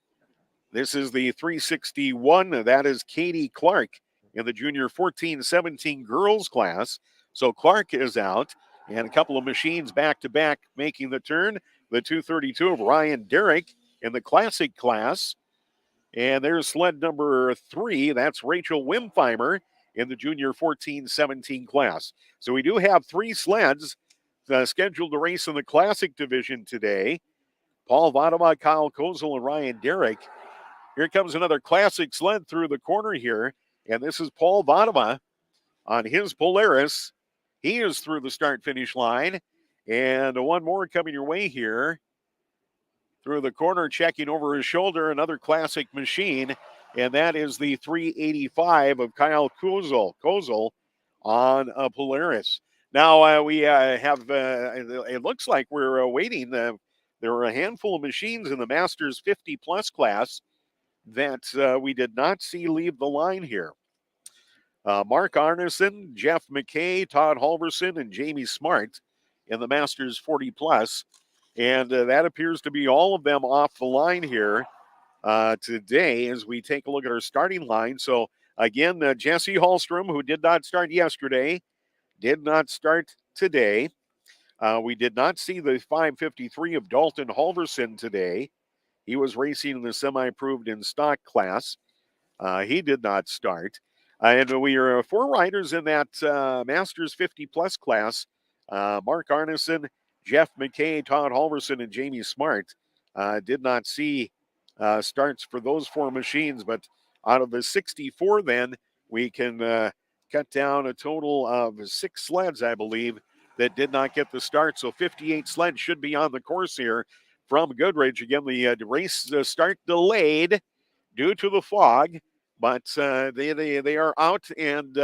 This is the 361. That is Katie Clark in the junior 14-17 girls class. So Clark is out, and a couple of machines back-to-back making the turn. The 232 of Ryan Derrick in the classic class. And there's sled number 3. That's Rachel Wimpheimer in the junior 14-17 class. So we do have 3 sleds scheduled to race in the classic division today. Paul Vadema, Kyle Kozel, and Ryan Derrick. Here comes another classic sled through the corner here, and this is Paul Vadema on his Polaris. He is through the start-finish line, and one more coming your way here. Through the corner, checking over his shoulder, another classic machine, and that is the 385 of Kyle Kozel on a Polaris. Now we have, it looks like we're waiting. There are a handful of machines in the Masters 50 plus class that we did not see leave the line here. Mark Arneson, Jeff McKay, Todd Halverson, and Jamie Smart in the Masters 40 plus. And that appears to be all of them off the line here today as we take a look at our starting line. So, again, Jesse Hallstrom, who did not start yesterday, did not start today. We did not see the 553 of Dalton Halverson today. He was racing in the semi-proved in stock class. He did not start. And we are 4 riders in that Masters 50 plus class. Mark Arneson, Jeff McKay, Todd Halverson, and Jamie Smart did not see starts for those 4 machines. But out of the 64 then, we can cut down a total of 6 sleds, I believe, that did not get the start. So 58 sleds should be on the course here from Goodridge. Again, the race start delayed due to the fog, but they are out and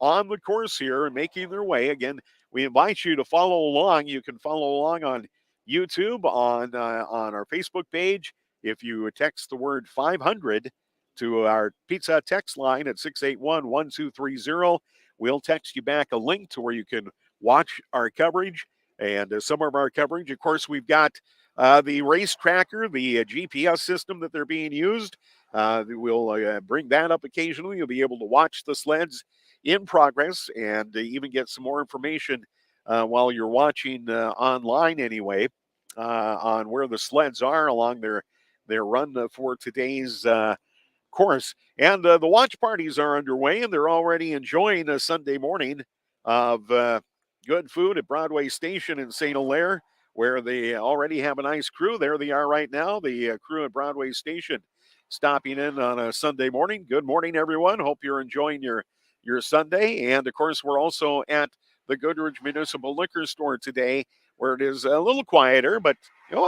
on the course here and making their way. Again, we invite you to follow along. You can follow along on YouTube, on our Facebook page. If you text the word 500 to our pizza text line at 681-1230, we'll text you back a link to where you can watch our coverage and some of our coverage. Of course, we've got the race tracker, the GPS system that they're being used. We'll bring that up occasionally. You'll be able to watch the sleds in progress and even get some more information while you're watching online anyway on where the sleds are along their run for today's course. And the watch parties are underway, and they're already enjoying a Sunday morning of good food at Broadway Station in St. Hilaire, where they already have a nice crew. There they are right now, the crew at Broadway Station stopping in on a Sunday morning. Good morning, everyone. Hope you're enjoying your Sunday. And, of course, we're also at the Goodridge Municipal Liquor Store today, where it is a little quieter, but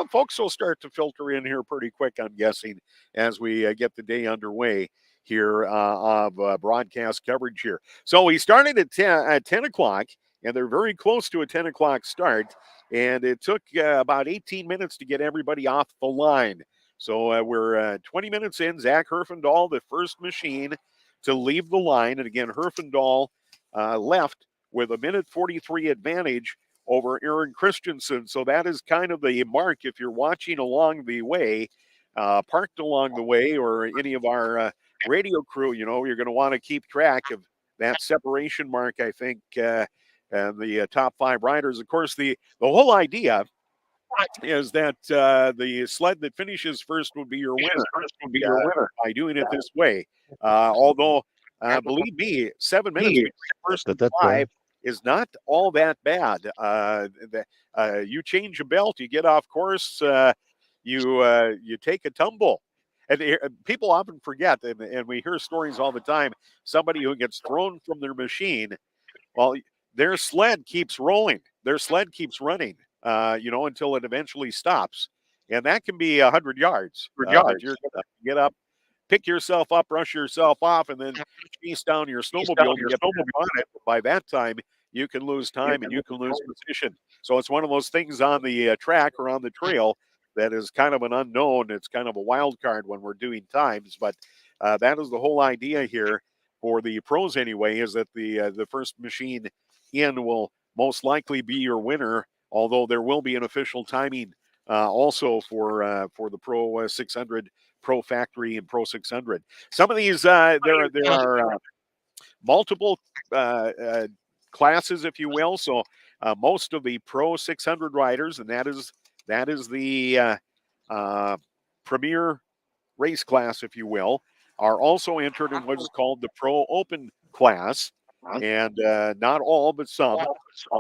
folks will start to filter in here pretty quick, I'm guessing, as we get the day underway here of broadcast coverage here. So we started at 10 o'clock, and they're very close to a 10 o'clock start, and it took about 18 minutes to get everybody off the line. So we're 20 minutes in. Zach Herfindahl, the first machine to leave the line, and again, Herfindahl left with a minute 43 advantage over Aaron Christensen. So that is kind of the mark if you're watching along the way, parked along the way, or any of our radio crew, you're going to want to keep track of that separation mark, I think, and the top 5 riders. Of course, the whole idea is that the sled that finishes first would be your winner by doing it this way. Although, believe me, 7 minutes between first and 5 is not all that bad. You change a belt, you get off course, you take a tumble. And people often forget, and we hear stories all the time, somebody who gets thrown from their machine, well, their sled keeps rolling. Their sled keeps running, until it eventually stops. And that can be 100 yards. But you're going to get up, pick yourself up, brush yourself off, and then chase down your snowmobile to get on it. By that time, you can lose time and you can lose position. So it's one of those things on the track or on the trail that is kind of an unknown. It's kind of a wild card when we're doing times. But that is the whole idea here for the pros anyway, is that the first machine in will most likely be your winner, although there will be an official timing also for the Pro 600, Pro Factory, and Pro 600. Some of these, there are multiple classes, if you will. So most of the Pro 600 riders, and that is the premier race class, if you will, are also entered in what is called the Pro Open class. And not all, but some.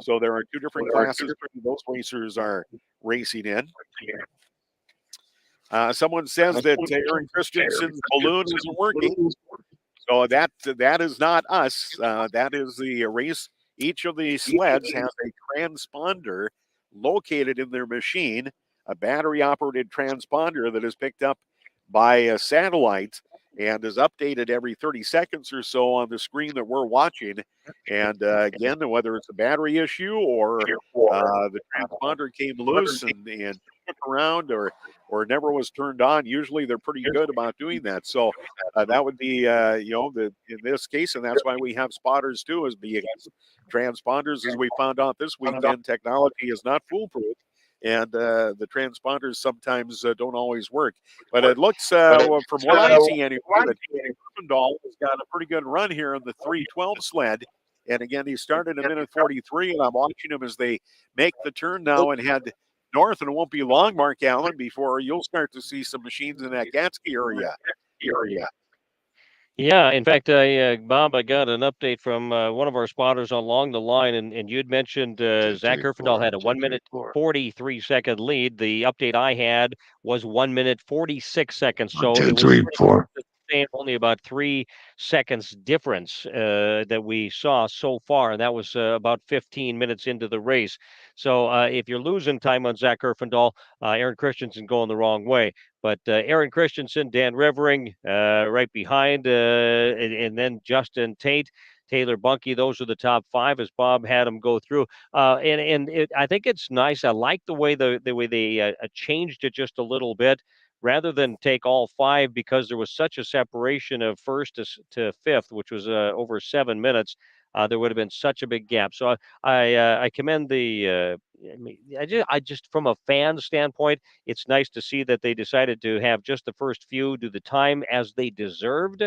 So there are 2 different classes those racers are racing in. Someone says that Aaron Christensen's balloon isn't working. So that is not us. That is the race. Each of the sleds has a transponder located in their machine, a battery-operated transponder that is picked up by a satellite and is updated every 30 seconds or so on the screen that we're watching. And again, whether it's a battery issue or the transponder came loose and took around or never was turned on, usually they're pretty good about doing that. So that would be, in this case, and that's why we have spotters too, is because transponders, as we found out this weekend, technology is not foolproof. And the transponders sometimes don't always work. But it looks, from what I see anyway, that Griffendahl has got a pretty good run here in the 312 sled. And again, he started a minute 43, and I'm watching him as they make the turn now and head north. And it won't be long, Mark Allen, before you'll start to see some machines in that Gatsky area. Yeah, in fact, Bob, I got an update from one of our spotters along the line, and you'd mentioned Zach Herfindahl had a 1 minute 43-second lead. The update I had was 1 minute 46 seconds, so it was pretty much the same, only about 3 seconds difference that we saw so far, and that was about 15 minutes into the race. So if you're losing time on Zach Herfindahl, Aaron Christensen going the wrong way. But Aaron Christensen, Dan Rivering right behind, and then Justin Tate, Taylor Bunky. Those are the top 5 as Bob had them go through. I think it's nice. I like the way they changed it just a little bit. Rather than take all 5 because there was such a separation of first to fifth, which was over 7 minutes. There would have been such a big gap. So I commend the. I just from a fan standpoint, it's nice to see that they decided to have just the first few do the time as they deserved.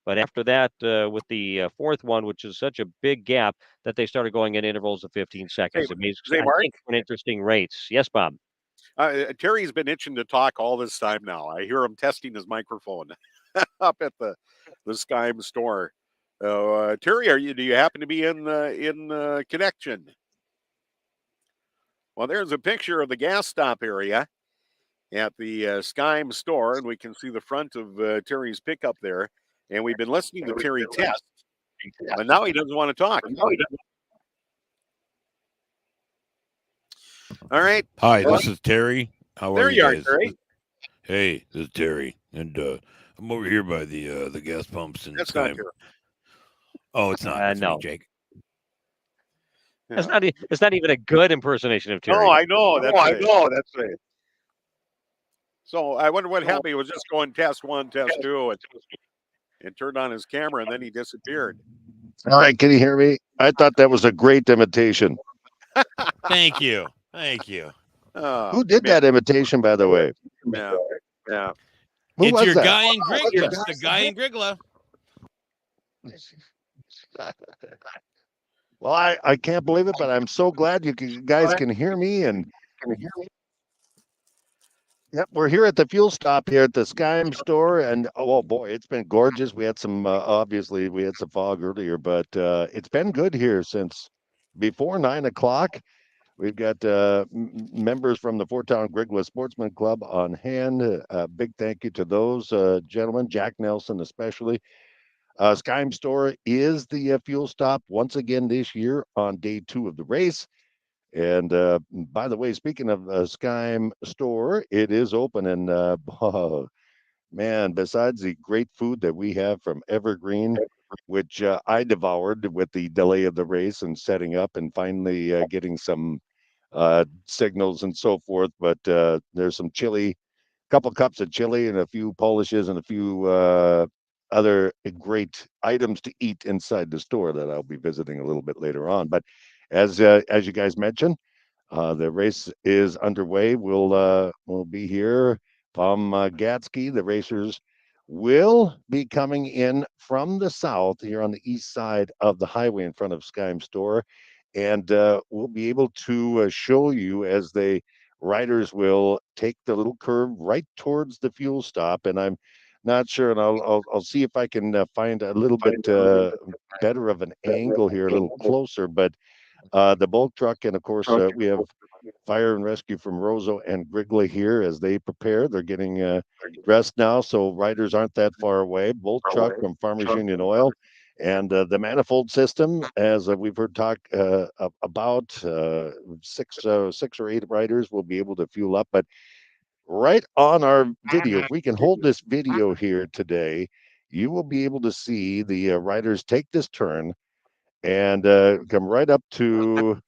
But after that, with the fourth one, which is such a big gap, that they started going in intervals of 15 seconds. It makes, I think, an interesting rates. Yes, Bob. Terry's been itching to talk all this time now. I hear him testing his microphone up at the Skyme store. Terry, do you happen to be in connection? Well, there's a picture of the gas stop area at the Skyme store, and we can see the front of Terry's pickup there. And we've been listening to Terry test, but now he doesn't want to talk. All right. Hi, this is Terry. How are you guys? There you are, Terry. Hey, this is Terry, and I'm over here by the gas pumps and That's not Terry. Oh, it's not. It's no, me, Jake. It's not. It's not even a good impersonation of Terry. No, I know. That's right. So I wonder what happened. He was just going test 1, test 2, and turned on his camera, and then he disappeared. All right, can you hear me? I thought that was a great imitation. Thank you. Who did that imitation, by the way? Yeah. Who it's was your that? guy in Grygla. It's the guy in Grygla. Well, I can't believe it, but I'm so glad you guys can hear me. And yep, we're here at the fuel stop here at the Skyme store, and oh boy, it's been gorgeous. We had some obviously we had some fog earlier, but it's been good here since before 9 o'clock. We've got members from the Fort Town Grygla Sportsman Club on hand. Big thank you to those gentlemen, Jack Nelson especially. Skyme store is the fuel stop once again this year on day 2 of the race. And by the way, speaking of Skyme store, it is open. And oh, man, besides the great food that we have from Evergreen, which I devoured with the delay of the race and setting up and finally getting some signals and so forth. But there's some chili, couple cups of chili and a few polishes and a few other great items to eat inside the store that I'll be visiting a little bit later on. But as you guys mentioned, the race is underway. We'll be here from Gatsky. The racers will be coming in from the south here on the east side of the highway in front of Skyme store, and we'll be able to show you as the riders will take the little curve right towards the fuel stop. And I'm not sure, and I'll see if I can find a little bit better of an angle here, a little closer. But the bulk truck, and of course we have fire and rescue from Roseau and Grygla here as they prepare. They're getting dressed now, so riders aren't that far away. Bolt truck from Farmers Union Oil. And the manifold system, as we've heard talk about, six or eight riders will be able to fuel up. But right on our video, if we can hold this video here today, you will be able to see the riders take this turn and come right up to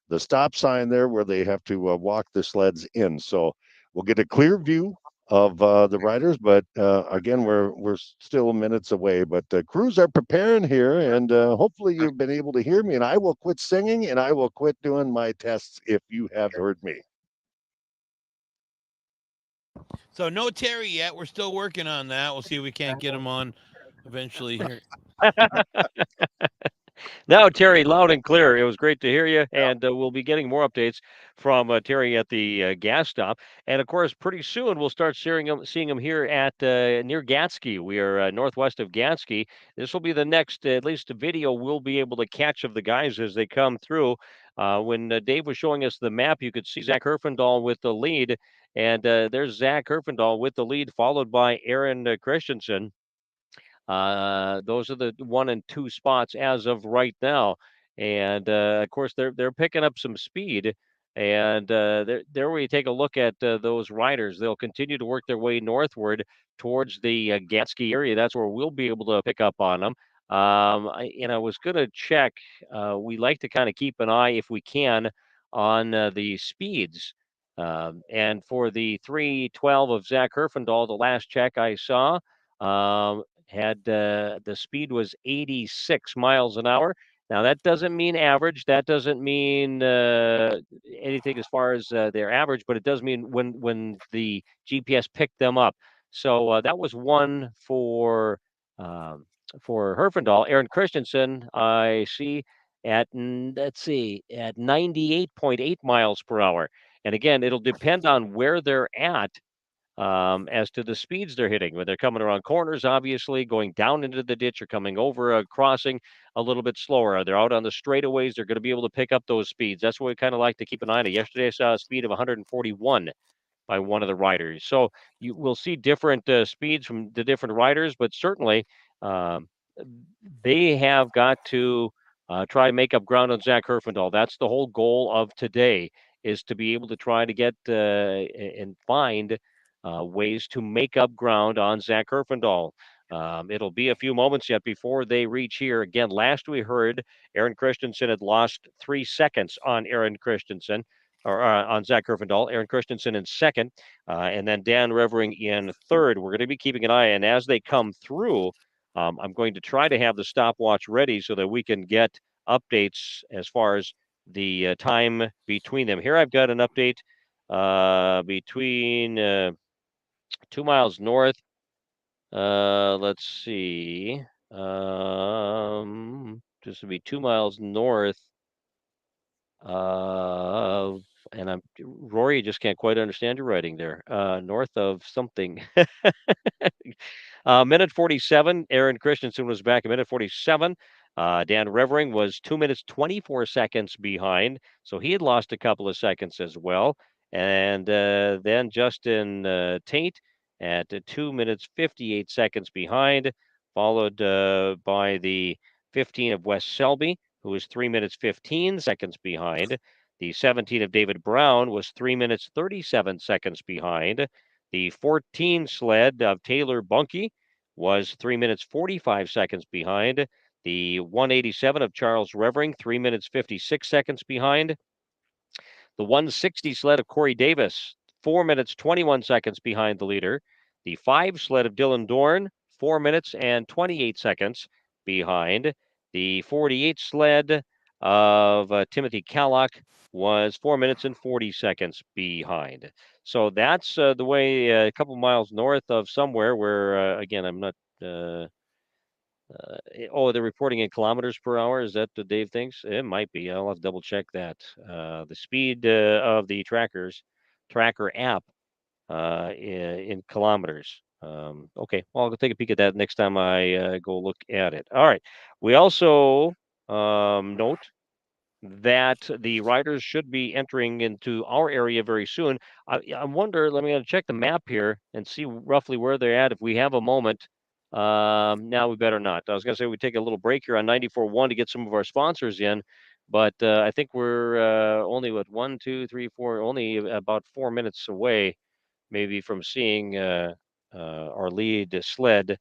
the stop sign there where they have to walk the sleds in. So we'll get a clear view of the riders, but again, we're still minutes away. But crews are preparing here, and hopefully you've been able to hear me. And I will quit singing, and I will quit doing my tests if you have heard me. So no Terry yet. We're still working on that. We'll see if we can't get him on eventually here. Now, Terry, loud and clear. It was great to hear you, and we'll be getting more updates from Terry at the gas stop. And of course, pretty soon we'll start seeing him here at near Gatsky. We are northwest of Gatsky. This will be the next, at least, video we'll be able to catch of the guys as they come through. When Dave was showing us the map, you could see Zach Herfindahl with the lead, and there's Zach Herfindahl with the lead, followed by Aaron Christensen. Those are the 1 and 2 spots as of right now, and of course they're picking up some speed. And there we take a look at those riders. They'll continue to work their way northward towards the Gatsky area. That's where we'll be able to pick up on them. I was going to check. We like to kind of keep an eye, if we can, on the speeds. And for the 3:12 of Zach Herfindahl, the last check I saw, had the speed was 86 miles an hour. Now that doesn't mean average. That doesn't mean anything as far as their average, but it does mean when the GPS picked them up. So that was one for Herfindahl. Aaron Christensen, I see let's see, at 98.8 miles per hour. And again, it'll depend on where they're at as to the speeds they're hitting. When they're coming around corners, obviously, going down into the ditch or coming over a crossing a little bit slower. They're out on the straightaways, they're going to be able to pick up those speeds. That's what we kind of like to keep an eye on. Yesterday, I saw a speed of 141 by one of the riders. So you will see different speeds from the different riders, but certainly um, they have got to try to make up ground on Zach Herfindahl. That's the whole goal of today, is to be able to try to get and find ways to make up ground on Zach Herfindahl. It'll be a few moments yet before they reach here. Again, last we heard, Aaron Christensen had lost 3 seconds on Aaron Christensen, or on Zach Herfindahl. Aaron Christensen in second, and then Dan Revering in third. We're going to be keeping an eye, and as they come through, I'm going to try to have the stopwatch ready so that we can get updates as far as the time between them. Here I've got an update between 2 miles north. Let's see. Just to be 2 miles north of, and I'm Rory, just can't quite understand your writing there. North of something. Minute 47. Aaron Christensen was back a minute 47. Dan Revering was 2 minutes 24 seconds behind, so he had lost a couple of seconds as well. And then Justin Tate at 2 minutes 58 seconds behind, followed by the 15 of Wes Selby, who was 3 minutes 15 seconds behind. The 17 of David Brown was 3 minutes 37 seconds behind. The 14 sled of Taylor Bunky was 3 minutes 45 seconds behind. The 187 of Charles Revering, 3 minutes 56 seconds behind. The 160 sled of Corey Davis, 4 minutes 21 seconds behind the leader. The 5 sled of Dylan Dorn, 4 minutes and 28 seconds behind. The 48 sled of Timothy Kallock was 4 minutes and 40 seconds behind. So that's the way a couple miles north of somewhere where, again, I'm not. They're reporting in kilometers per hour. Is that what Dave thinks? It might be. I'll have to double check that. The speed of the tracker app in kilometers. Okay, well, I'll go take a peek at that next time I go look at it. All right. We also note that the riders should be entering into our area very soon. I wonder, let me check the map here and see roughly where they're at. If we have a moment, now we better not. I was going to say we take a little break here on 94.1 to get some of our sponsors in, but I think we're only with 1, 2, 3, 4, only about 4 minutes away, maybe from seeing our lead sled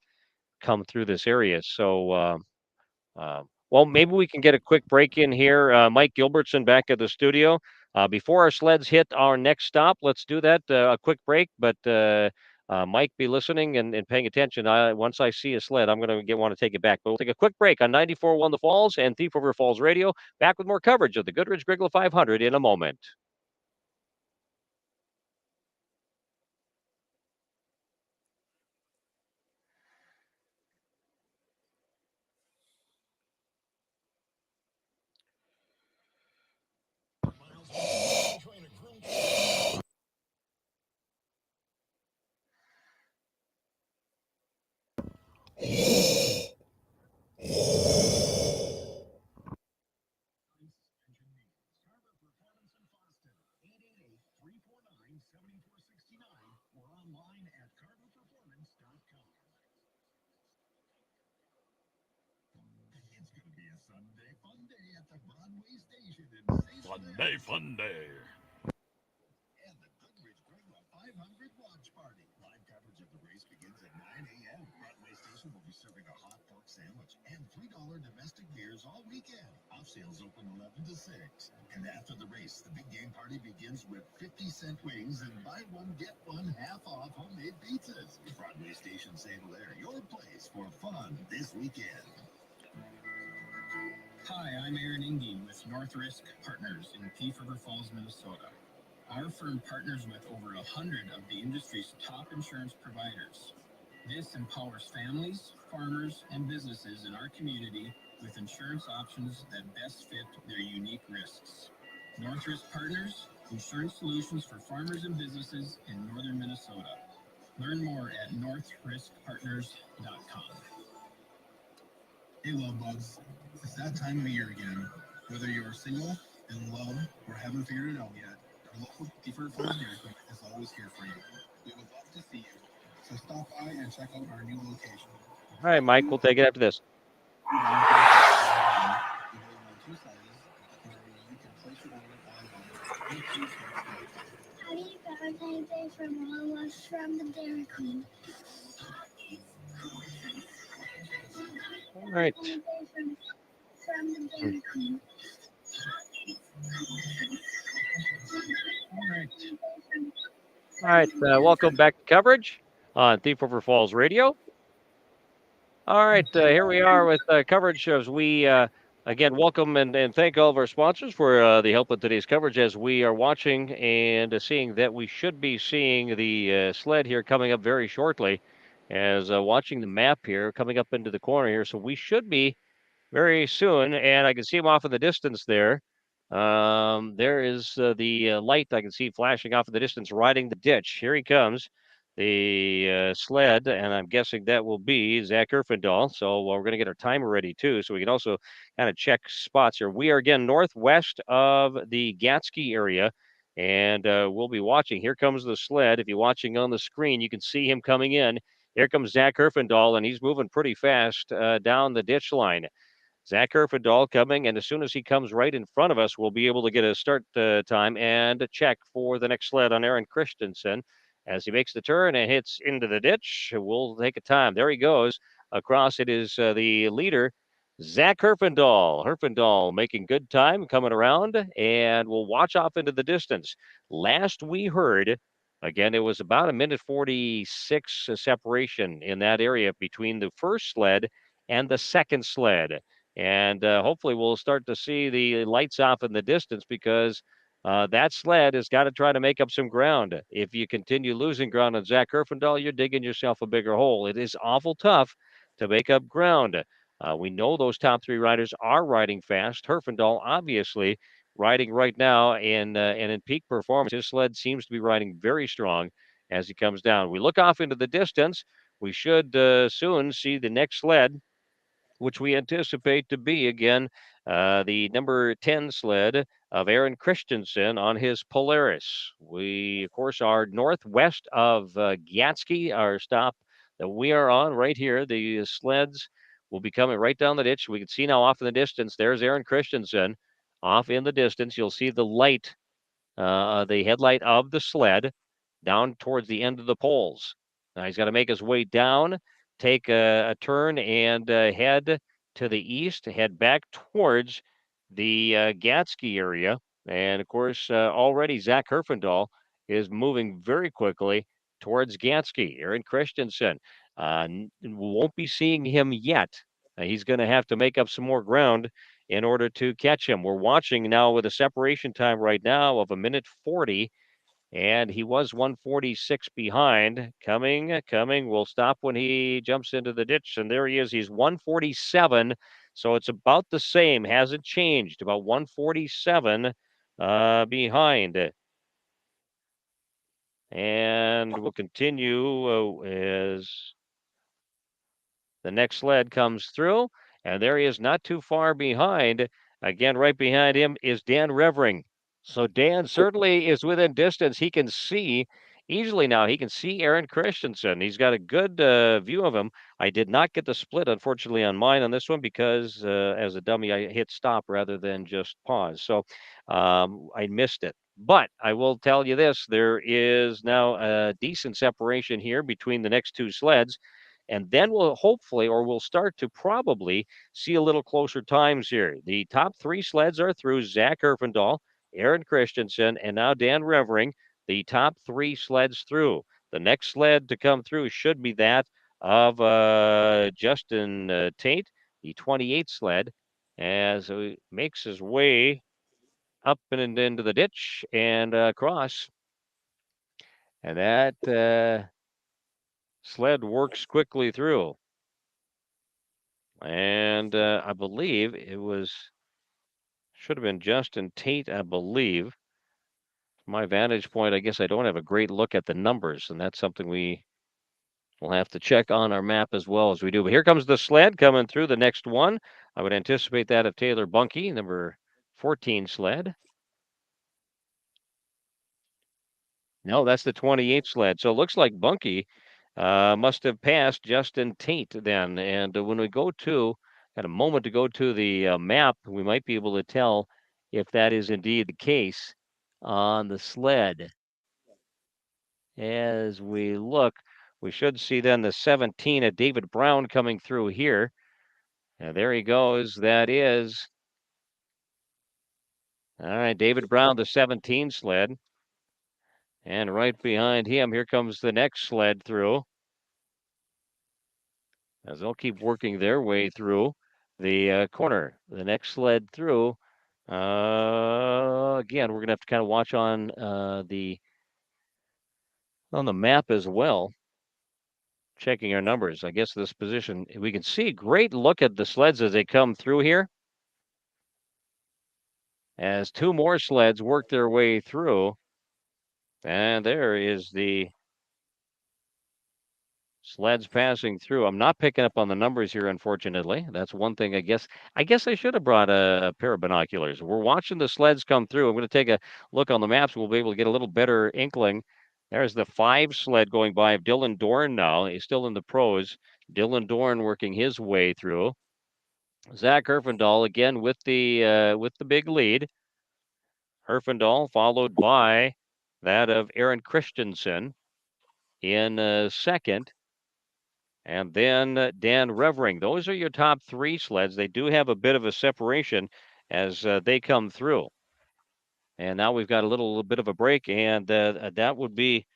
come through this area. So, well, maybe we can get a quick break in here. Mike Gilbertson back at the studio. Before our sleds hit our next stop, let's do that. A quick break, but Mike, be listening and paying attention. Once I see a sled, I'm going to want to take it back. But we'll take a quick break on 94.1 The Falls and Thief River Falls Radio. Back with more coverage of the Goodridge-Grygla 500 in a moment. Fun day. And the Goodridge-Grygla 500 Watch Party. Live coverage of the race begins at 9 a.m. Broadway Station will be serving a hot pork sandwich and $3 domestic beers all weekend. Off sales open 11 to 6. And after the race, the big game party begins with 50-cent wings and buy one, get one half off homemade pizzas. Broadway Station St. Hilaire, your place for fun this weekend. Hi, I'm Aaron Ingy with North Risk Partners in Thief River Falls, Minnesota. Our firm partners with over 100 of the industry's top insurance providers. This empowers families, farmers, and businesses in our community with insurance options that best fit their unique risks. North Risk Partners, insurance solutions for farmers and businesses in northern Minnesota. Learn more at northriskpartners.com. Hey, love bugs. It's that time of year again. Whether you're single, in love, or haven't figured it out yet, our local Thief River Falls Dairy Queen is always here for you. We would love to see you. So stop by and check out our new location. All right, Mike, we'll take it after this. We deliver on 2 sizes, where you can place your order online. How do you Valentine's Day from all of us from the Dairy Queen? All right. From the Dairy Queen. All right. Welcome back to coverage on Thief River Falls Radio. All right. Here we are with coverage as we, again, welcome and thank all of our sponsors for the help with today's coverage as we are watching and seeing that we should be seeing the sled here coming up very shortly as watching the map here coming up into the corner here. So we should be very soon, and I can see him off in the distance there. There is the light I can see flashing off in the distance, riding the ditch. Here he comes, the sled, and I'm guessing that will be Zach Erfendahl. So we're going to get our timer ready too, so we can also kind of check spots here. We are again northwest of the Gatsky area, and we'll be watching. Here comes the sled. If you're watching on the screen, you can see him coming in. Here comes Zach Erfendahl, and he's moving pretty fast down the ditch line. Zach Erfendahl coming, and as soon as he comes right in front of us, we'll be able to get a start time and a check for the next sled on Aaron Christensen. As he makes the turn and hits into the ditch, we'll take a time. There he goes. Across it is the leader, Zach Herfindahl. Herfindahl making good time coming around, and we'll watch off into the distance. Last we heard, again, it was about a minute 46 separation in that area between the first sled and the second sled. And hopefully we'll start to see the lights off in the distance because that sled has got to try to make up some ground. If you continue losing ground on Zach Erfendahl, you're digging yourself a bigger hole. It is awful tough to make up ground. We know those top 3 riders are riding fast. Herfindahl, obviously, riding right now and in peak performance. His sled seems to be riding very strong as he comes down. We look off into the distance. We should soon see the next sled which we anticipate to be again the number 10 sled of Aaron Christensen on his Polaris. We, of course, are northwest of Gatsky, our stop that we are on right here. The sleds will be coming right down the ditch. We can see now off in the distance. There's Aaron Christensen off in the distance. You'll see the light, the headlight of the sled down towards the end of the poles. Now he's got to make his way down, take a turn, and head to the east, head back towards the Gatsky area. And of course, already Zach Herfindahl is moving very quickly towards Gatsky. Aaron Christensen won't be seeing him yet. He's going to have to make up some more ground in order to catch him. We're watching now with a separation time right now of 1:40. And he was 146 behind. Coming. Will stop when he jumps into the ditch. And there he is. He's 147. So it's about the same. Hasn't changed. About 147 behind. And we'll continue as the next sled comes through. And there he is, not too far behind. Again, right behind him is Dan Revering. So Dan certainly is within distance. He can see easily now. He can see Aaron Christensen. He's got a good view of him. I did not get the split, unfortunately, on mine on this one because as a dummy, I hit stop rather than just pause. So I missed it. But I will tell you this, there is now a decent separation here between the next two sleds. And then we'll hopefully, or we'll start to probably see a little closer times here. The top three sleds are through: Zach Herfindahl, Aaron Christensen, and now Dan Revering. The top three sleds through. The next sled to come through should be that of Justin Tate, the 28 sled, as he makes his way up and into the ditch and across. And that sled works quickly through. And I believe it should have been Justin Tate, I believe. From my vantage point, I guess I don't have a great look at the numbers, and that's something we will have to check on our map as well as we do. But here comes the sled coming through the next one. I would anticipate that of Taylor Bunky, number 14 sled. No, that's the 28 sled. So it looks like Bunky must have passed Justin Tate then. And when we got a moment to go to the map, we might be able to tell if that is indeed the case on the sled. As we look, we should see then the 17 of David Brown coming through here. And there he goes. That is. All right, David Brown, the 17 sled. And right behind him, here comes the next sled through. As they'll keep working their way through the corner. The next sled through. Again, we're going to have to kind of watch on the map as well. Checking our numbers. I guess this position, we can see great look at the sleds as they come through here. As two more sleds work their way through. And there is the sleds passing through. I'm not picking up on the numbers here, unfortunately. That's one thing I guess I should have brought a pair of binoculars. We're watching the sleds come through. I'm going to take a look on the maps. We'll be able to get a little better inkling. There's the 5 sled going by of Dylan Dorn now. He's still in the pros. Dylan Dorn working his way through. Zach Herfindahl again with the big lead. Herfindahl followed by that of Aaron Christensen in second. And then Dan Revering. Those are your top 3 sleds. They do have a bit of a separation as they come through. And now we've got a little bit of a break, and that would be,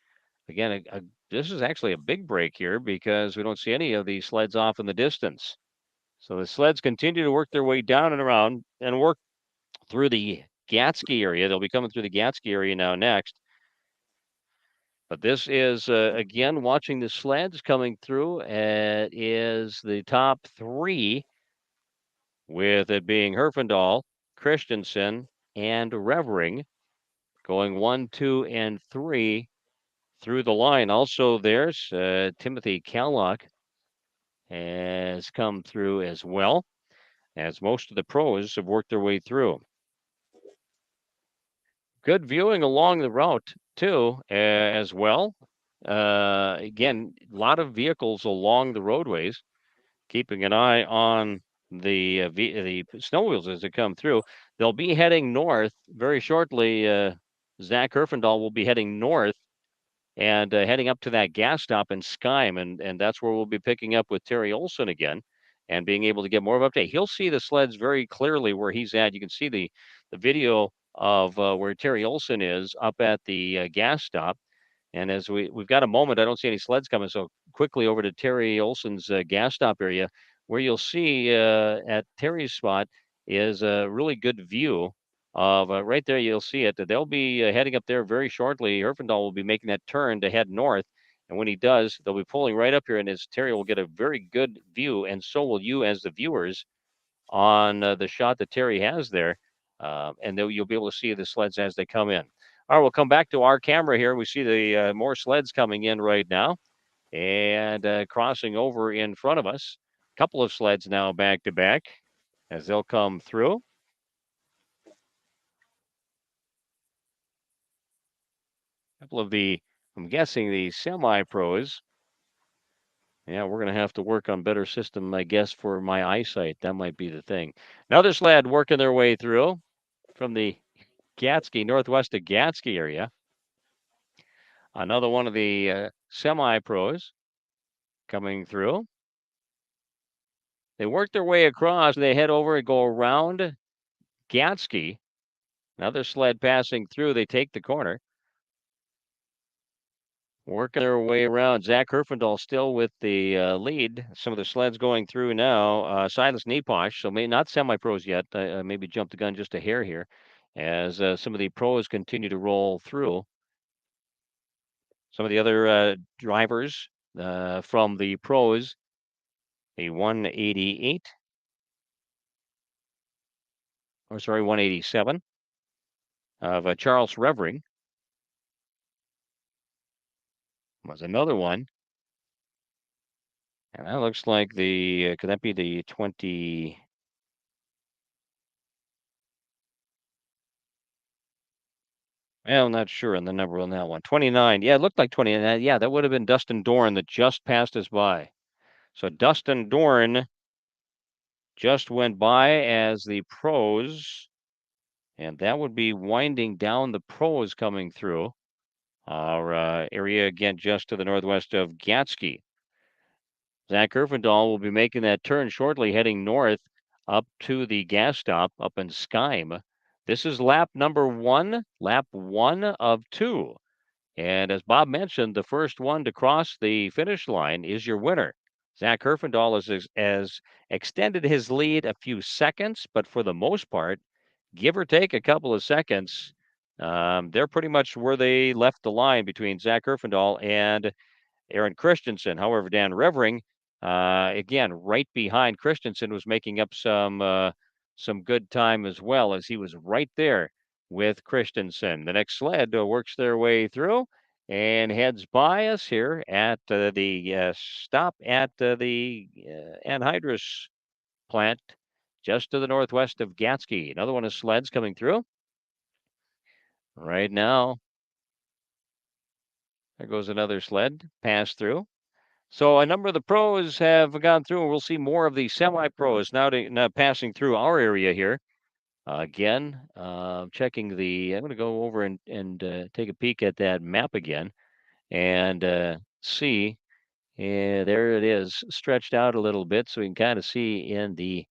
again, this is actually a big break here because we don't see any of these sleds off in the distance. So the sleds continue to work their way down and around and work through the Gatsky area. They'll be coming through the Gatsky area now next. But this is, again, watching the sleds coming through. It is the top 3, with it being Herfindahl, Christensen, and Revering, going 1, 2, and 3 through the line. Also, there's Timothy Callock has come through as well, as most of the pros have worked their way through. Good viewing along the route too, as well. Again, a lot of vehicles along the roadways, keeping an eye on the snowmobiles as they come through. They'll be heading north very shortly. Zach Herfindahl will be heading north and heading up to that gas stop in Skyme, and that's where we'll be picking up with Terry Olson again, and being able to get more of an update. He'll see the sleds very clearly where he's at. You can see the video of where Terry Olson is up at the gas stop. And as we've got a moment, I don't see any sleds coming, so quickly over to Terry Olson's gas stop area, where you'll see at Terry's spot is a really good view of right there. You'll see it. They'll be heading up there very shortly. Herfindahl will be making that turn to head north, and when he does, they'll be pulling right up here, and as Terry will get a very good view, and so will you as the viewers on the shot that Terry has there, and you'll be able to see the sleds as they come in. All right, we'll come back to our camera here. We see the more sleds coming in right now and crossing over in front of us. A couple of sleds now back to back as they'll come through. A couple of I'm guessing the semi-pros. Yeah, we're going to have to work on better system, I guess, for my eyesight. That might be the thing. Another sled working their way through from the Gatsky, northwest of Gatsky area. Another one of the semi-pros coming through. They work their way across. They head over and go around Gatsky. Another sled passing through. They take the corner. Working their way around. Zach Herfindahl still with the lead. Some of the sleds going through now. Silas Neposh, so not semi-pros yet. Maybe jumped the gun just a hair here as some of the pros continue to roll through. Some of the other drivers from the pros, a 188, or sorry, 187 of Charles Revering was another one. And that looks like could that be the 20? Well, I'm not sure on the number on that one. 29. Yeah, it looked like 20. Yeah, that would have been Dustin Dorn that just passed us by. So Dustin Dorn just went by as the pros, and that would be winding down the pros coming through our area again, just to the northwest of Gatsky. Zach Herfindahl will be making that turn shortly, heading north up to the gas stop up in Skyme. This is lap number 1, lap 1 of 2. And as Bob mentioned, the first one to cross the finish line is your winner. Zach Herfindahl has extended his lead a few seconds, but for the most part, give or take a couple of seconds, they're pretty much where they left the line between Zach Herfindahl and Aaron Christensen. However, Dan Revering, again, right behind Christensen, was making up some good time as well, as he was right there with Christensen. The next sled works their way through and heads by us here at the stop at the anhydrous plant just to the northwest of Gatsky. Another one of sleds coming through right now. There goes another sled pass through. So a number of the pros have gone through, and we'll see more of the semi-pros now passing through our area here. Again, checking I'm going to go over and take a peek at that map again and see. There it is, stretched out a little bit, so we can kind of see in the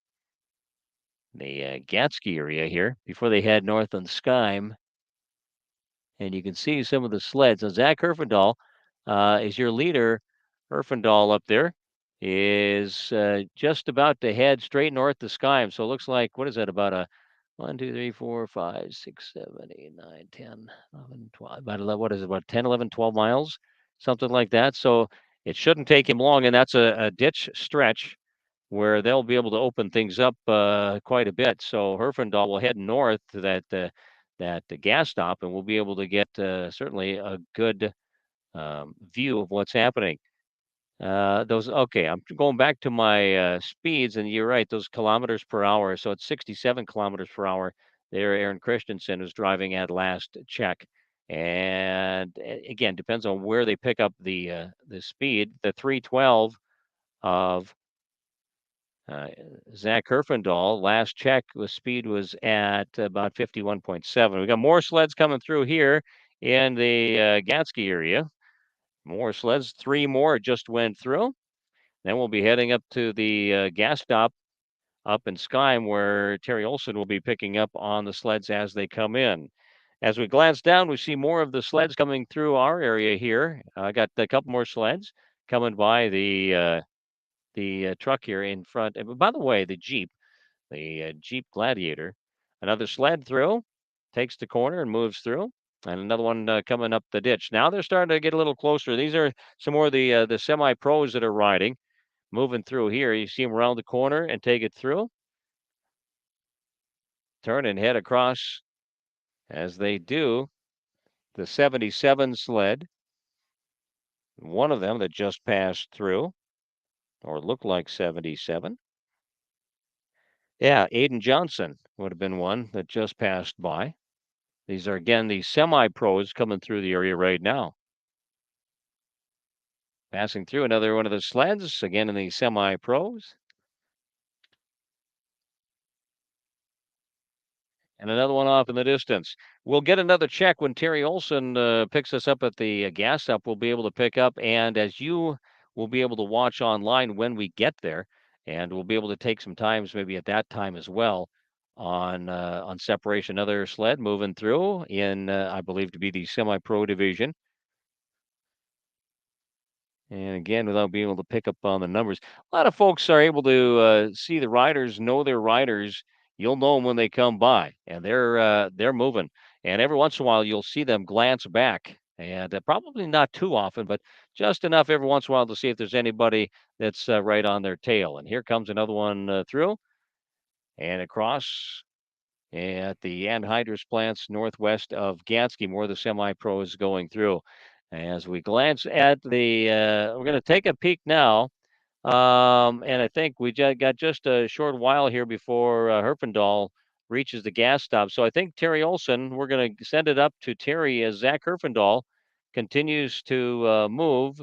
Gatsky area here before they head north on Skyme. And you can see some of the sleds. Now, Zach Herfindahl is your leader. Herfindahl up there is just about to head straight north to Skyme. So it looks like, what is that, about a 1, 2, 3, 4, 5, 6, 7, 8, 9, 10, 11, 12, about 11, what is it, about 10, 11, 12 miles, something like that. So it shouldn't take him long, and that's a ditch stretch where they'll be able to open things up quite a bit. So Herfindahl will head north to that gas stop, and we'll be able to get certainly a good view of what's happening. Those okay. I'm going back to my speeds, and you're right. Those kilometers per hour. So it's 67 kilometers per hour. There, Aaron Christensen was driving at last check, and again, depends on where they pick up the speed. The 312 of Zach Herfindahl last check, the speed was at about 51.7. We got more sleds coming through here in the Gatsky area. More sleds, 3 more just went through. Then we'll be heading up to the gas stop up in Skyme, where Terry Olson will be picking up on the sleds as they come in. As we glance down, we see more of the sleds coming through our area here. I got a couple more sleds coming by the truck here in front. And by the way, the Jeep Gladiator, another sled through, takes the corner and moves through. And another one coming up the ditch. Now they're starting to get a little closer. These are some more of the semi-pros that are riding. Moving through here, you see them around the corner and take it through. Turn and head across as they do. The 77 sled. One of them that just passed through, or looked like 77. Yeah, Aiden Johnson would have been one that just passed by. These are, again, the semi-pros coming through the area right now. Passing through another one of the sleds, again in the semi-pros. And another one off in the distance. We'll get another check when Terry Olson picks us up at the gas stop. We'll be able to pick up, and as you will be able to watch online when we get there, and we'll be able to take some times maybe at that time as well on separation. Another sled moving through in, I believe, to be the semi-pro division. And again, without being able to pick up on the numbers, a lot of folks are able to see the riders, know their riders. You'll know them when they come by, and they're moving. And every once in a while, you'll see them glance back, and probably not too often, but just enough every once in a while to see if there's anybody that's right on their tail. And here comes another one through and across at the anhydrous plants northwest of Gansky. More of the semi-pros going through. As we glance at the, we're going to take a peek now. And I think we got just a short while here before Herfindahl reaches the gas stop. So I think Terry Olson, we're going to send it up to Terry as Zach Herfindahl continues to move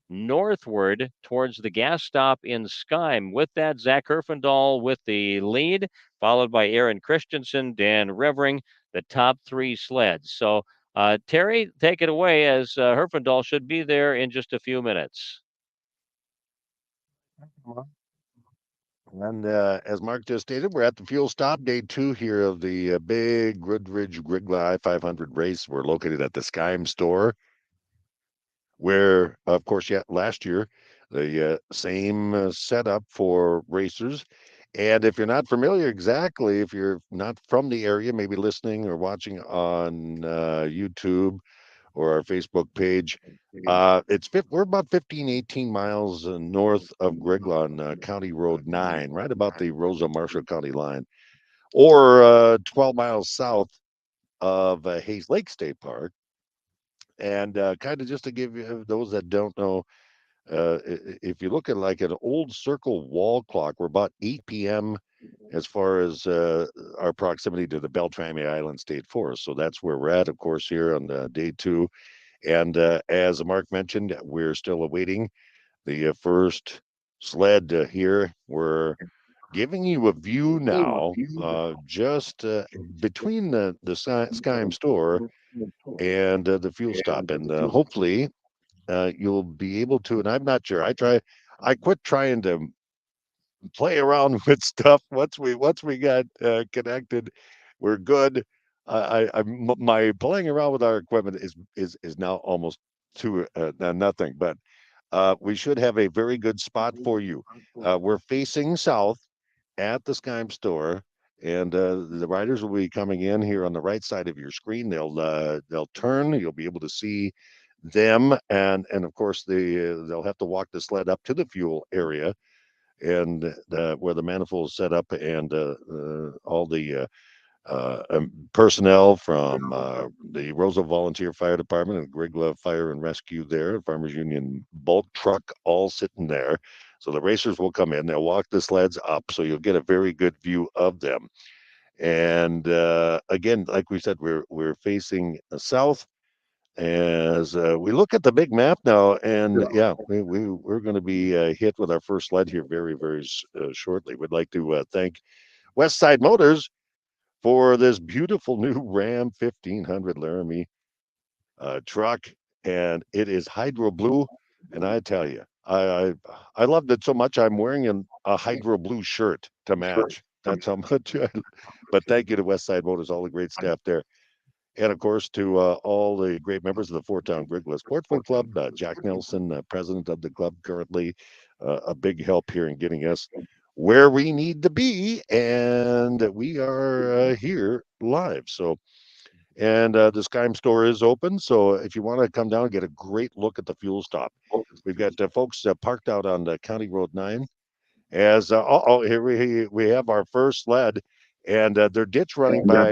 northward towards the gas stop in Skyme. With that, Zach Herfindahl with the lead, followed by Aaron Christensen, Dan Revering, the top 3 sleds. So Terry, take it away as Herfindahl should be there in just a few minutes. And as Mark just stated, we're at the fuel stop, day 2 here of the big Goodridge-Grygla I-500 race. We're located at the Skyme store, where, of course, last year, the same setup for racers. And if you're not familiar exactly, if you're not from the area, maybe listening or watching on YouTube or our Facebook page, we're about 15, 18 miles north of Grygla on County Road 9, right about the Rosa Marshall County line, or 12 miles south of Hayes Lake State Park. And kind of just to give you those that don't know, if you look at like an old circle wall clock, we're about 8 p.m. as far as our proximity to the Beltrami Island State Forest. So that's where we're at, of course, here on day 2. And as Mark mentioned, we're still awaiting the first sled here. We're giving you a view now, just between the Skyme store and the fuel stop. And hopefully you'll be able to, and I'm not sure. I quit trying to play around with stuff once we got connected. We're good. My playing around with our equipment is now almost to nothing, but we should have a very good spot for you. We're facing south at the Skyme store, and the riders will be coming in here on the right side of your screen. They'll turn. You'll be able to see them, and of course they'll have to walk the sled up to the fuel area, and where the manifold is set up, and all the personnel from the Roseville Volunteer Fire Department and Grygla Fire and Rescue there, Farmers Union bulk truck, all sitting there. So the racers will come in, they'll walk the sleds up, so you'll get a very good view of them. And again, like we said, we're facing south as we look at the big map now, and yeah, we're going to be hit with our first sled here very shortly. We'd like to thank West Side Motors for this beautiful new Ram 1500 Laramie truck, and it is hydro blue. And I tell you, I loved it so much. I'm wearing a hydro blue shirt to match. That's how much. But thank you to West Side Motors, all the great staff there. And of course, to all the great members of the Fort Town Grygla Sportsman Club, Jack Nelson, president of the club currently, a big help here in getting us where we need to be. And we are here live. So, and the Skyme store is open. So if you want to come down and get a great look at the fuel stop, we've got folks parked out on County Road 9 as here we have our first sled, and they're ditch running by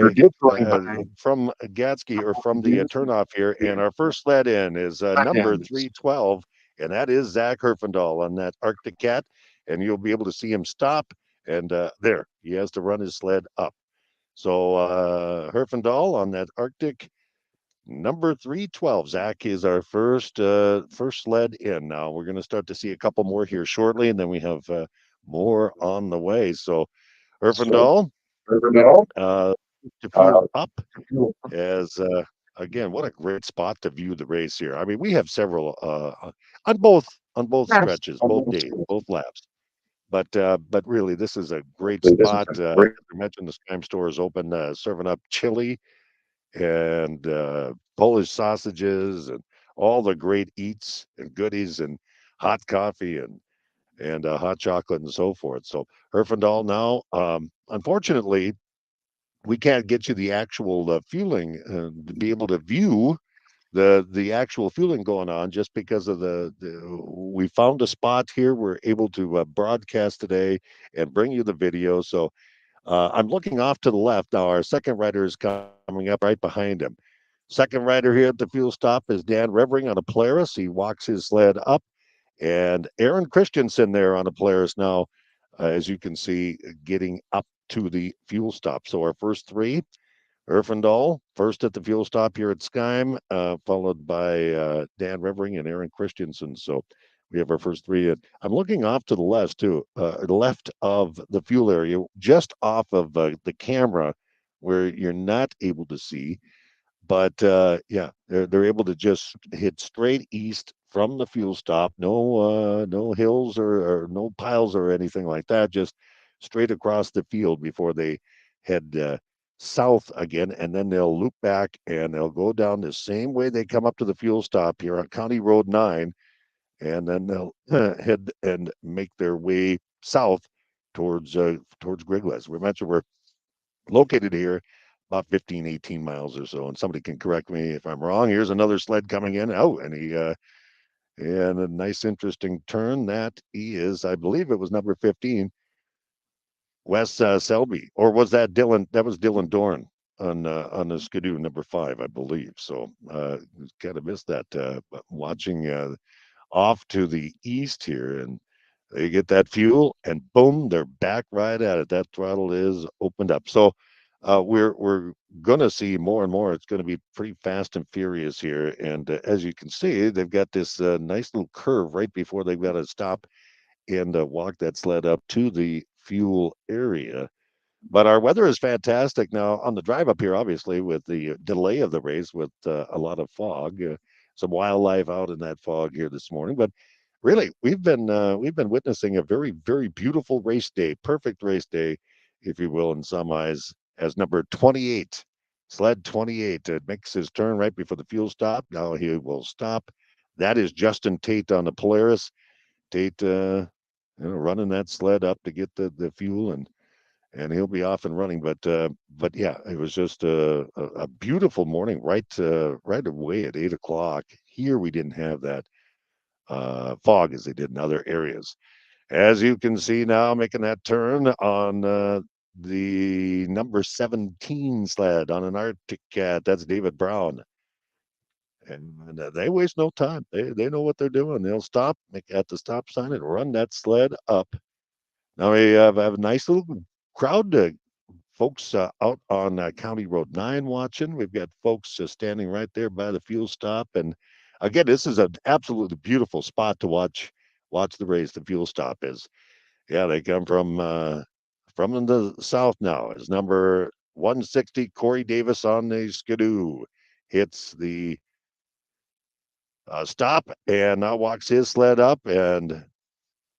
from Gatsky or from the turnoff here, and our first sled in is number 312, and that is Zach Herfindahl on that Arctic Cat, and you'll be able to see him stop, and there he has to run his sled up. So Herfindahl on that Arctic. Number 312, Zach, is our first sled in. Now we're going to start to see a couple more here shortly, and then we have more on the way. So, Herfindahl, to fuel up as again, what a great spot to view the race here. I mean, we have several on both stretches, both days, both laps. But really, this is a great spot. As I mentioned, the Skyme store is open, serving up chili and Polish sausages and all the great eats and goodies and hot coffee and hot chocolate and so forth. So Herfindahl now, unfortunately, we can't get you the actual fueling to be able to view the actual fueling going on just because of the we found a spot here. We're able to broadcast today and bring you the video. So I'm looking off to the left now. Our second rider is coming up right behind him. Second rider here at the fuel stop is Dan Revering on a Polaris. He walks his sled up, and Aaron Christensen there on a Polaris now, as you can see, getting up to the fuel stop. So our first three, Erfendahl, first at the fuel stop here at Skyme, followed by Dan Revering and Aaron Christensen. So we have our first three. I'm looking off to the left too, left of the fuel area, just off of the camera where you're not able to see. But yeah, they're able to just hit straight east from the fuel stop. No hills or no piles or anything like that. Just straight across the field before they head south again, and then they'll loop back and they'll go down the same way they come up to the fuel stop here on County Road 9, and then they'll head and make their way south towards Grygla. As we mentioned, we're located here about 15, 18 miles or so. And somebody can correct me if I'm wrong. Here's another sled coming in. Oh, and and a nice, interesting turn. That he is, I believe it was number 15, Wes Selby, or was that Dylan? That was Dylan Dorn on the Skidoo number 5, I believe. So kind of missed that. But watching off to the east here, and they get that fuel, and boom, they're back right at it. That throttle is opened up. So we're gonna see more and more. It's going to be pretty fast and furious here. And as you can see, they've got this nice little curve right before they've got to stop and walk that sled up to the fuel area. But our weather is fantastic now on the drive up here, obviously, with the delay of the race with a lot of fog, some wildlife out in that fog here this morning. But really, we've been witnessing a very beautiful race day, perfect race day, if you will, in some eyes, as number 28, sled 28, makes his turn right before the fuel stop. Now he will stop. That is Justin Tate on the Polaris. Tate, running that sled up to get the fuel, and he'll be off and running. But yeah, it was just a beautiful morning right away at 8 o'clock. Here we didn't have that fog as they did in other areas. As you can see now, making that turn on the number 17 sled on an Arctic Cat. That's David Brown. And they waste no time. They know what they're doing. They'll stop at the stop sign and run that sled up. Now we have a nice little crowd, folks out on County Road 9 watching. We've got folks standing right there by the fuel stop. And again, this is an absolutely beautiful spot to watch the race. The fuel stop is. Yeah, they come from the south now. Is number 160 Corey Davis on the skidoo hits the stop and now walks his sled up, and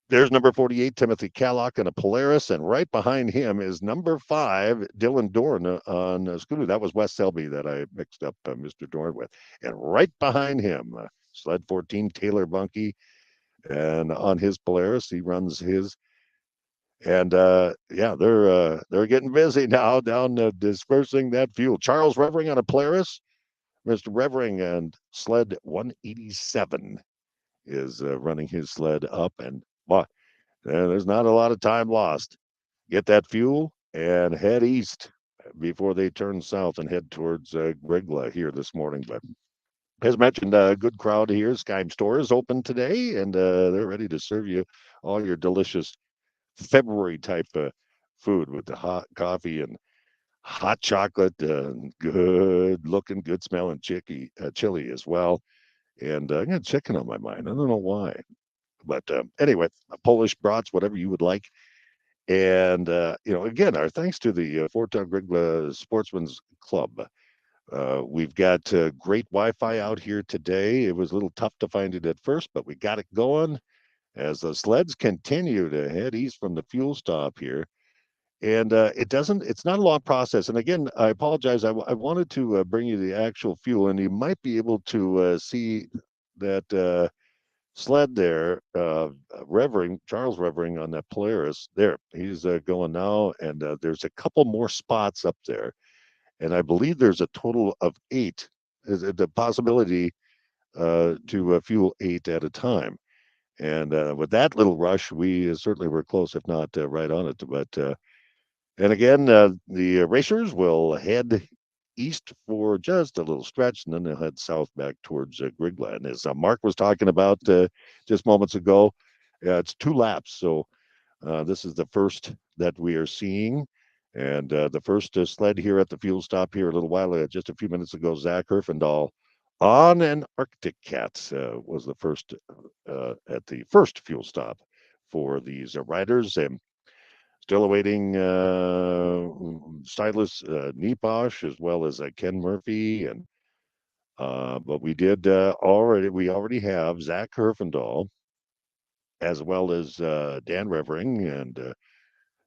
there's number 48 Timothy Callock in a Polaris, and right behind him is number 5 Dylan Dorn on a skidoo. That was Wes Selby that I mixed up Mr. Dorn with, and right behind him sled 14 Taylor Bunky, and on his Polaris he runs his. And yeah, they're getting busy now down dispersing that fuel. Charles Revering on a Polaris, Mr. Revering, and sled 187 is running his sled up, and well, there's not a lot of time lost. Get that fuel and head east before they turn south and head towards Grygla here this morning. But as mentioned, a good crowd here. Skyme store is open today, and they're ready to serve you all your delicious February type food with the hot coffee and hot chocolate, good looking, good smelling chili as well. And I got chicken on my mind. I don't know why. But anyway, Polish brats, whatever you would like. And, again, our thanks to the Fort Grygla Sportsman's Club. We've got great Wi-Fi out here today. It was a little tough to find it at first, but we got it going as the sleds continue to head east from the fuel stop here. And it's not a long process. And again, I apologize. I wanted to bring you the actual fuel, and you might be able to see that sled there, Charles Revering on that Polaris there. He's going now, and there's a couple more spots up there. And I believe there's a total of 8. Is the possibility to fuel 8 at a time. And with that little rush, we certainly were close, if not right on it. But and again, the racers will head east for just a little stretch, and then they'll head south back towards Grygla. And as Mark was talking about just moments ago, it's 2 laps. So this is the first that we are seeing. And the first sled here at the fuel stop here a little while, just a few minutes ago, Zach Herfindahl on an Arctic Cat was the first at the first fuel stop for these riders. And still awaiting Silas Neposh as well as Ken Murphy. And but we already have Zach Herfindahl as well as Dan Revering, and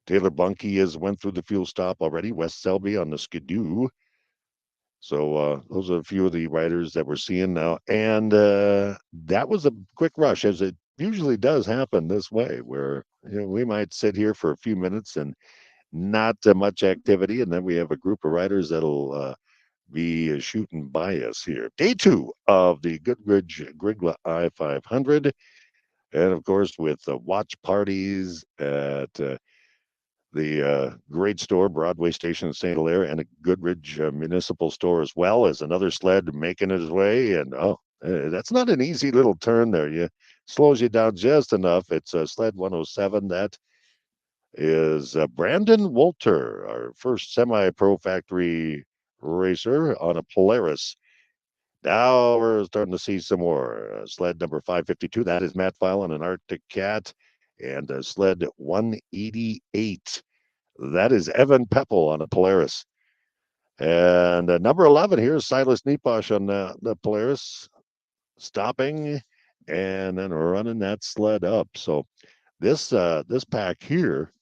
Taylor Bunky has went through the fuel stop already. Wes Selby on the skidoo. So those are a few of the riders that we're seeing now. And that was a quick rush, as it usually does happen this way, where we might sit here for a few minutes and not much activity, and then we have a group of riders that'll be shooting by us here. Day 2 of the Goodridge-Grygla I-500. And of course, with watch parties at the great store, Broadway Station in St. Hilaire, and a Goodridge Municipal Store as well, as another sled making his way. And that's not an easy little turn there. You slows you down just enough. It's sled 107. That is Brandon Wolter, our first semi-pro factory racer on a Polaris. Now we're starting to see some more. Sled number 552, that is Matt File on an Arctic Cat. And sled 188, that is Evan Peppel on a Polaris. And number 11, here's Silas Neposh on the Polaris, stopping and then running that sled up. So this pack here,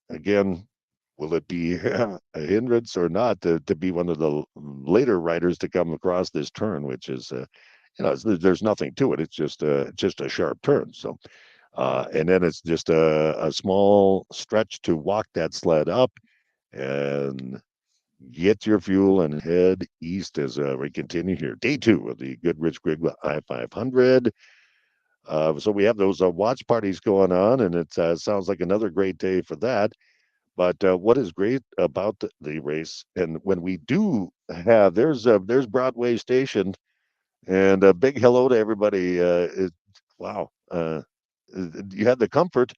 again, will it be a hindrance or not to be one of the later riders to come across this turn, which is, there's nothing to it. It's just a sharp turn. So, and then it's just a small stretch to walk that sled up and get your fuel and head east as we continue here. Day 2 of the Goodridge-Grygla I-500. So we have those watch parties going on, and it sounds like another great day for that. But what is great about the race, and when we do have, there's Broadway Station, and a big hello to everybody. Wow, you had the comfort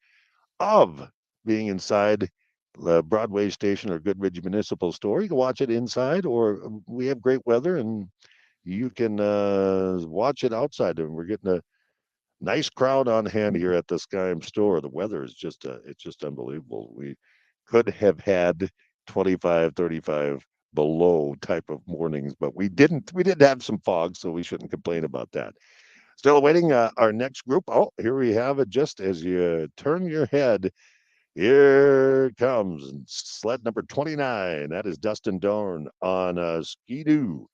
of being inside the Broadway Station or Goodridge Municipal Store. You can watch it inside, or we have great weather and you can watch it outside. And we're getting a nice crowd on hand here at the Skyim store. The weather is just it's just unbelievable. We could have had 25, 35 below type of mornings, but we didn't. We did have some fog, so we shouldn't complain about that. Still awaiting our next group. Oh, here we have it. Just as you turn your head, here comes sled number 29. That is Dustin Dorn on Ski-Doo.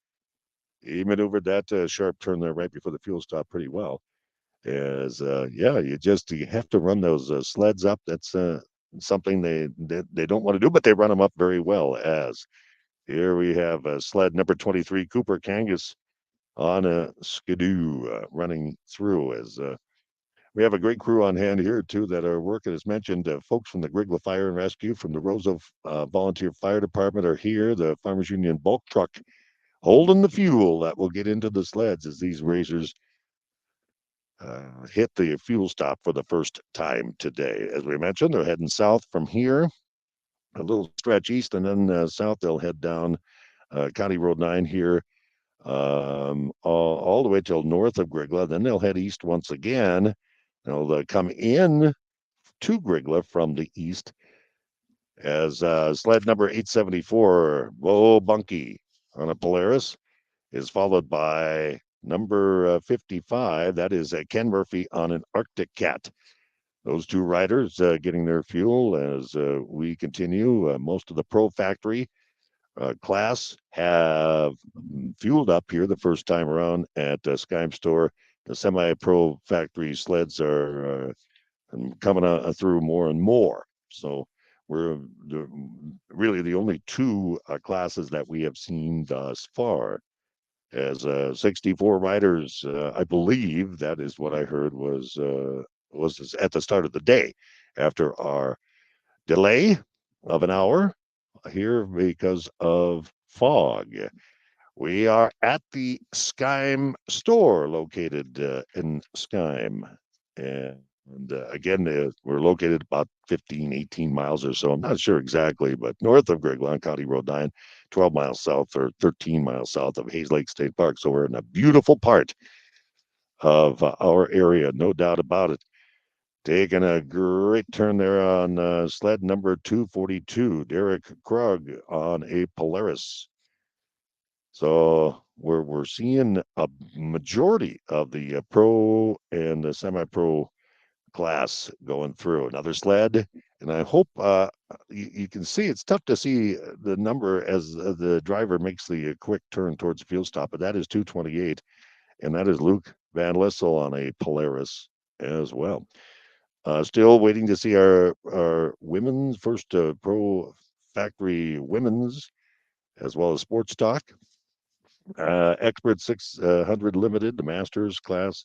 He maneuvered that sharp turn there right before the fuel stop pretty well. As yeah, you have to run those sleds up. That's something they don't want to do, but they run them up very well. As here we have sled number 23, Cooper Kangas on a Skidoo running through. As we have a great crew on hand here too that are working. As mentioned, folks from the Grygla Fire and Rescue, from the Roseau Volunteer Fire Department are here. The Farmers Union bulk truck holding the fuel that will get into the sleds as these racers hit the fuel stop for the first time today. As we mentioned, they're heading south from here, a little stretch east, and then south they'll head down County Road 9 here, all the way till north of Grygla. Then they'll head east once again. They'll come in to Grygla from the east as sled number 874, Whoa Bunky on a Polaris, is followed by number 55. That is Ken Murphy on an Arctic Cat. Those two riders getting their fuel as we continue. Most of the Pro Factory class have fueled up here the first time around at Skyim Store. The semi-pro factory sleds are coming through more and more. So we're really the only two classes that we have seen thus far. As 64 riders, I believe that is what I heard was at the start of the day after our delay of an hour here because of fog. We are at the Skyim store located in Skyim. And again, we're located about 15, 18 miles or so. I'm not sure exactly, but north of Grygla on County Road 9, 12 miles south or 13 miles south of Hayes Lake State Park. So we're in a beautiful part of our area, no doubt about it. Taking a great turn there on sled number 242, Derek Krug on a Polaris. So we're seeing a majority of the pro and the semi-pro class going through. Another sled, and I hope you can see. It's tough to see the number as the driver makes the quick turn towards the fuel stop, but that is 228, and that is Luke Van Lissel on a Polaris as well. Still waiting to see our women's first pro factory women's as well as sports stock. Expert 600 limited, the masters class,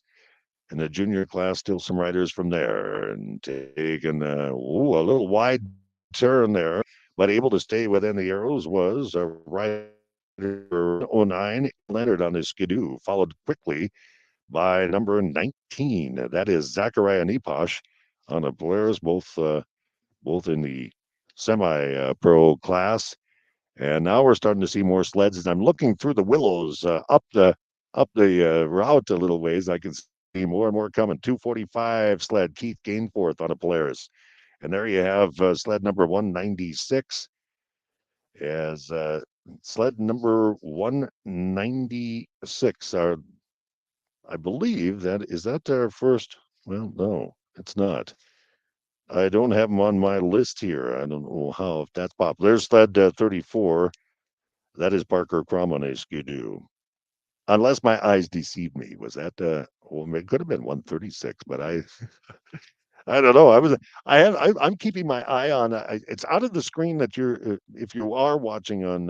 and the junior class. Still some riders from there, and taking a little wide turn there, but able to stay within the arrows was a rider 09 Leonard on his Skidoo, followed quickly by number 19. That is Zachariah Neposh on a Polaris, both in the semi-pro class. And now we're starting to see more sleds. As I'm looking through the willows up the route a little ways, I can see more and more coming. 245 sled, Keith Gainforth on a Polaris. And there you have sled number 196 as sled number 196. I believe that our first. Well, no, it's not. I don't have them on my list here. I don't know how, if that's popular. There's sled 34. That is Parker Crum on a Skidoo. Unless my eyes deceived me. Was that well, it could have been 136, but I don't know. I'm keeping my eye on it's out of the screen that you're if you are watching on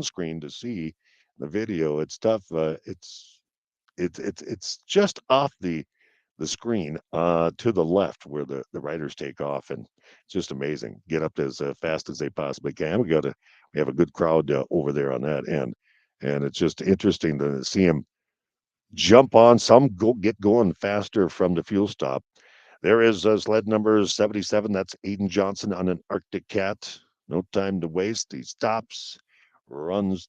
screen to see the video. It's tough. It's just off the the screen to the left where the riders take off, and it's just amazing. Get up as fast as they possibly can. We have a good crowd over there on that end, and it's just interesting to see them jump on. Some get going faster from the fuel stop. There is sled number 77. That's Aiden Johnson on an Arctic Cat. No time to waste. He stops, runs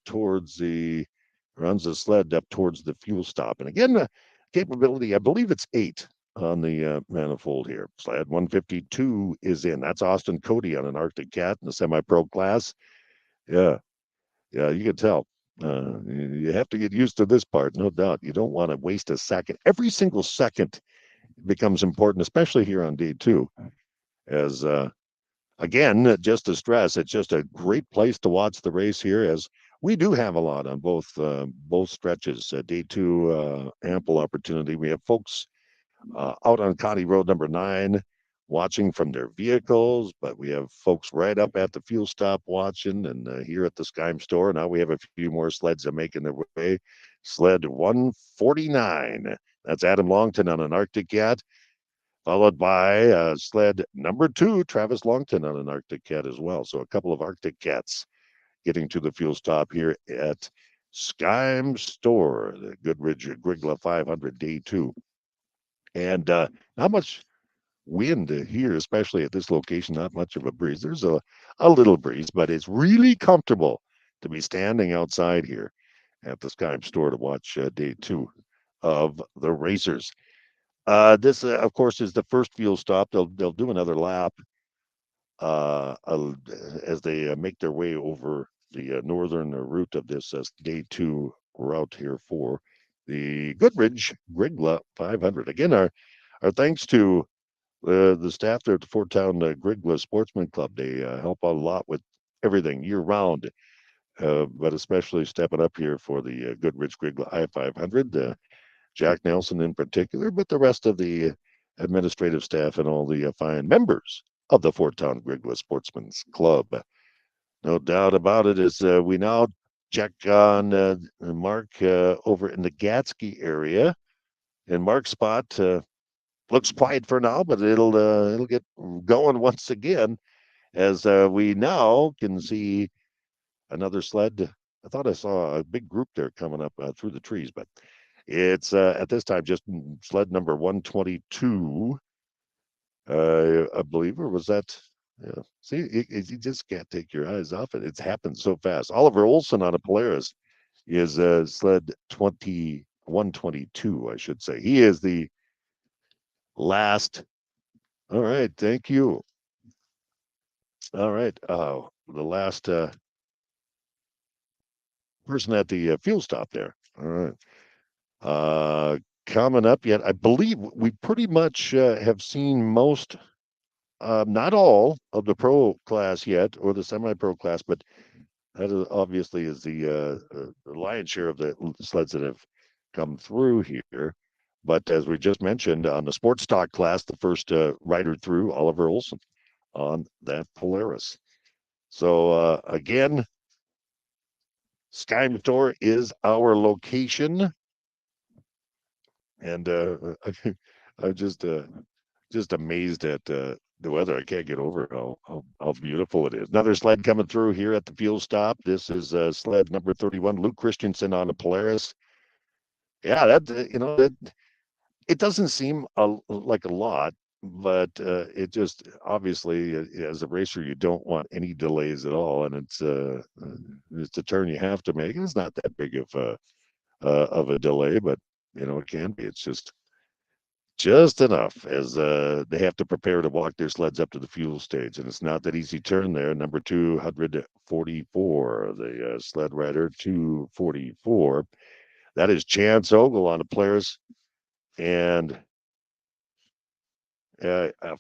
runs the sled up towards the fuel stop. And again, the capability, I believe it's 8 on the manifold here. Sled 152 is in. That's Austin Cody on an Arctic Cat in the semi-pro class. Yeah, yeah, you can tell. You have to get used to this part, no doubt. You don't want to waste a second. Every single second becomes important, especially here on day 2. As again, just to stress, it's just a great place to watch the race here, as we do have a lot on both stretches. Day 2, ample opportunity. We have folks out on Connie Road number 9 watching from their vehicles, but we have folks right up at the fuel stop watching, and here at the Skyme store. Now we have a few more sleds that are making their way. Sled 149. That's Adam Longton on an Arctic Cat, followed by sled number 2, Travis Longton on an Arctic Cat as well. So a couple of Arctic Cats getting to the fuel stop here at Skyme store, the Goodridge-Grygla 500 day 2. And not much wind here, especially at this location, not much of a breeze. There's a little breeze, but it's really comfortable to be standing outside here at the Skype store to watch day 2 of the racers. This, of course, is the first fuel stop. They'll do another lap as they make their way over the northern route of this day 2 route here for the Goodridge-Grygla 500. Again, our thanks to the staff there at the Fort Town Grygla Sportsman Club. They help out a lot with everything year round, but especially stepping up here for the Goodridge-Grygla I-500. Jack Nelson in particular, but the rest of the administrative staff and all the fine members of the Fort Town Grygla Sportsman's Club. No doubt about it. As we now check on Mark over in the Gatsky area, and Mark's spot looks quiet for now, but it'll get going once again, as we now can see another sled. I thought I saw a big group there coming up through the trees, but it's at this time just sled number 122, I believe, or was that? Yeah. See, you just can't take your eyes off it. It's happened so fast. Oliver Olson on a Polaris is sled 122, I should say. He is the last. All right, thank you. All right, the last person at the fuel stop there. All right. Coming up yet, I believe we pretty much have seen most, not all of the pro class yet, or the semi-pro class, but that obviously is the lion's share of the sleds that have come through here. But as we just mentioned, on the sports stock class, the first rider through, Oliver Olson on that Polaris. So again, Skyme Store is our location, and I'm just amazed at the weather. I can't get over how beautiful it is. Another sled coming through here at the fuel stop. This is sled number 31, Luke Christensen on a Polaris. Yeah, that it doesn't seem like a lot, but it just obviously, as a racer, you don't want any delays at all, and it's a turn you have to make. It's not that big of a delay, but it can be. It's just enough, as they have to prepare to walk their sleds up to the fuel stage, and it's not that easy turn there. Number 244, the sled rider 244. That is Chance Ogle on the Polaris, and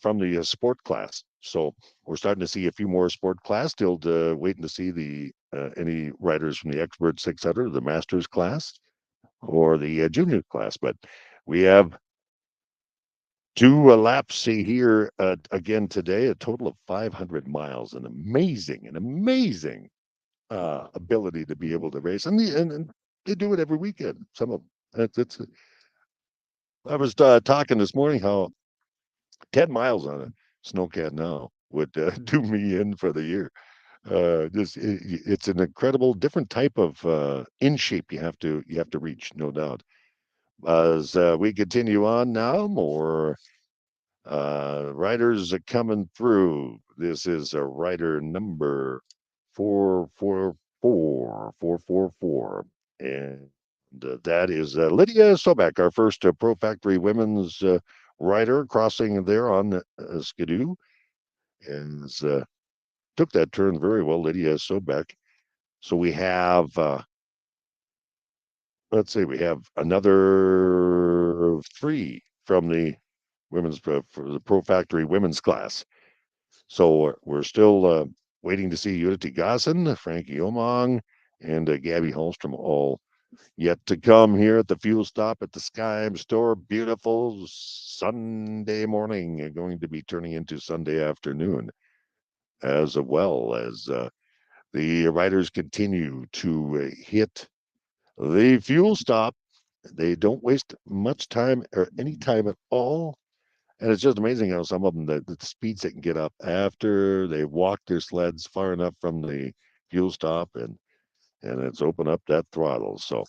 from the sport class. So we're starting to see a few more sport class. Still waiting to see the any riders from the Expert 600, the Masters class, or the junior class. But we have 2 laps here again today, a total of 500 miles. An amazing ability to be able to race, and they do it every weekend. Some of it's I was talking this morning how 10 miles on a snowcat now would do me in for the year. It's an incredible different type of in shape you have to reach, no doubt. As we continue on now, more riders are coming through. This is a rider number 444, and that is Lydia Sobek, our first Pro Factory women's rider crossing there on Skidoo, and took that turn very well, Lydia Sobek. So we have, let's see, we have another three from the women's for the Pro Factory women's class. So we're still waiting to see Unity Gossen, Frankie Omong, and Gabby Holstrom all yet to come here at the fuel stop at the Skyme store. Beautiful Sunday morning, going to be turning into Sunday afternoon, as well as the riders continue to hit the fuel stop. They don't waste much time or any time at all. And it's just amazing how some of them, the speeds they can get up after they walk their sleds far enough from the fuel stop, and it's open up that throttle. So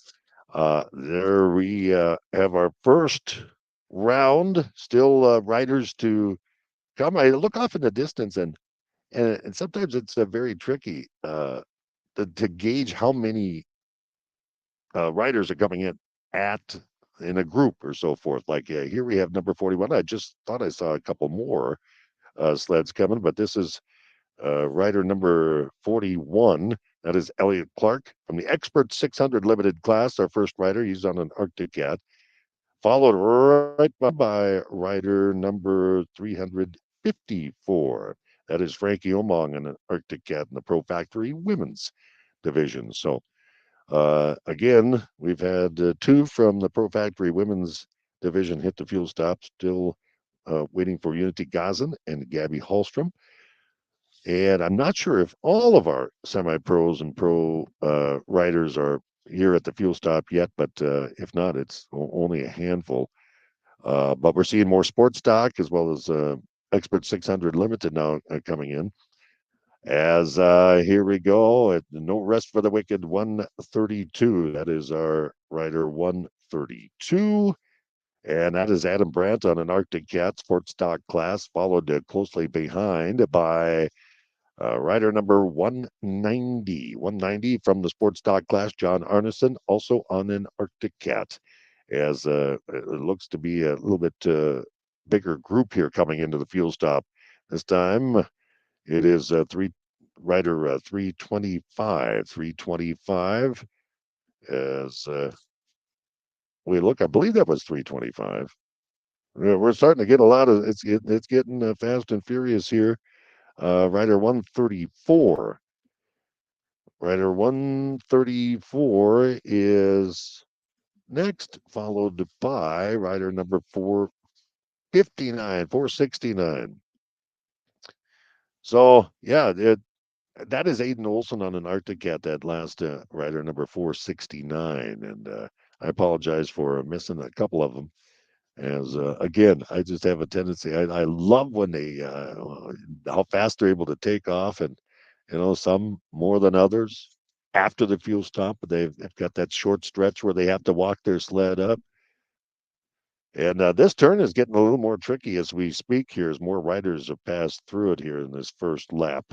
there we have our first round. Still riders to come. I look off in the distance, and sometimes it's very tricky to gauge how many riders are coming in a group or so forth. Like here we have number 41. I just thought I saw a couple more sleds coming, but this is rider number 41. That is Elliot Clark from the Expert 600 Limited class, our first rider. He's on an Arctic Cat, followed right by rider number 354. That is Frankie Omong on an Arctic Cat in the Pro Factory Women's division. So again, we've had two from the Pro Factory Women's division hit the fuel stop, still waiting for Unity Gazan and Gabby Hallstrom. And I'm not sure if all of our semi-pros and pro riders are here at the fuel stop yet, but if not, it's only a handful. But we're seeing more sports stock as well as Expert 600 Limited now coming in. As here we go, no rest for the wicked, 132. That is our rider 132. And that is Adam Brandt on an Arctic Cat sports stock class, followed closely behind by rider number 190. 190 from the sports stock class, John Arneson, also on an Arctic Cat. As it looks to be a little bit bigger group here coming into the fuel stop. This time it is rider 325. 325 as we look, I believe that was 325. We're starting to get a lot of it's getting fast and furious here. Rider 134. Rider 134 is next, followed by rider number 459, 469. So, yeah, that is Aiden Olson on an Arctic Cat, that last rider number 469. And I apologize for missing a couple of them. As again, I just have a tendency. I love when they how fast they're able to take off, and some more than others after the fuel stop. But they've got that short stretch where they have to walk their sled up. And this turn is getting a little more tricky as we speak here, as more riders have passed through it here in this first lap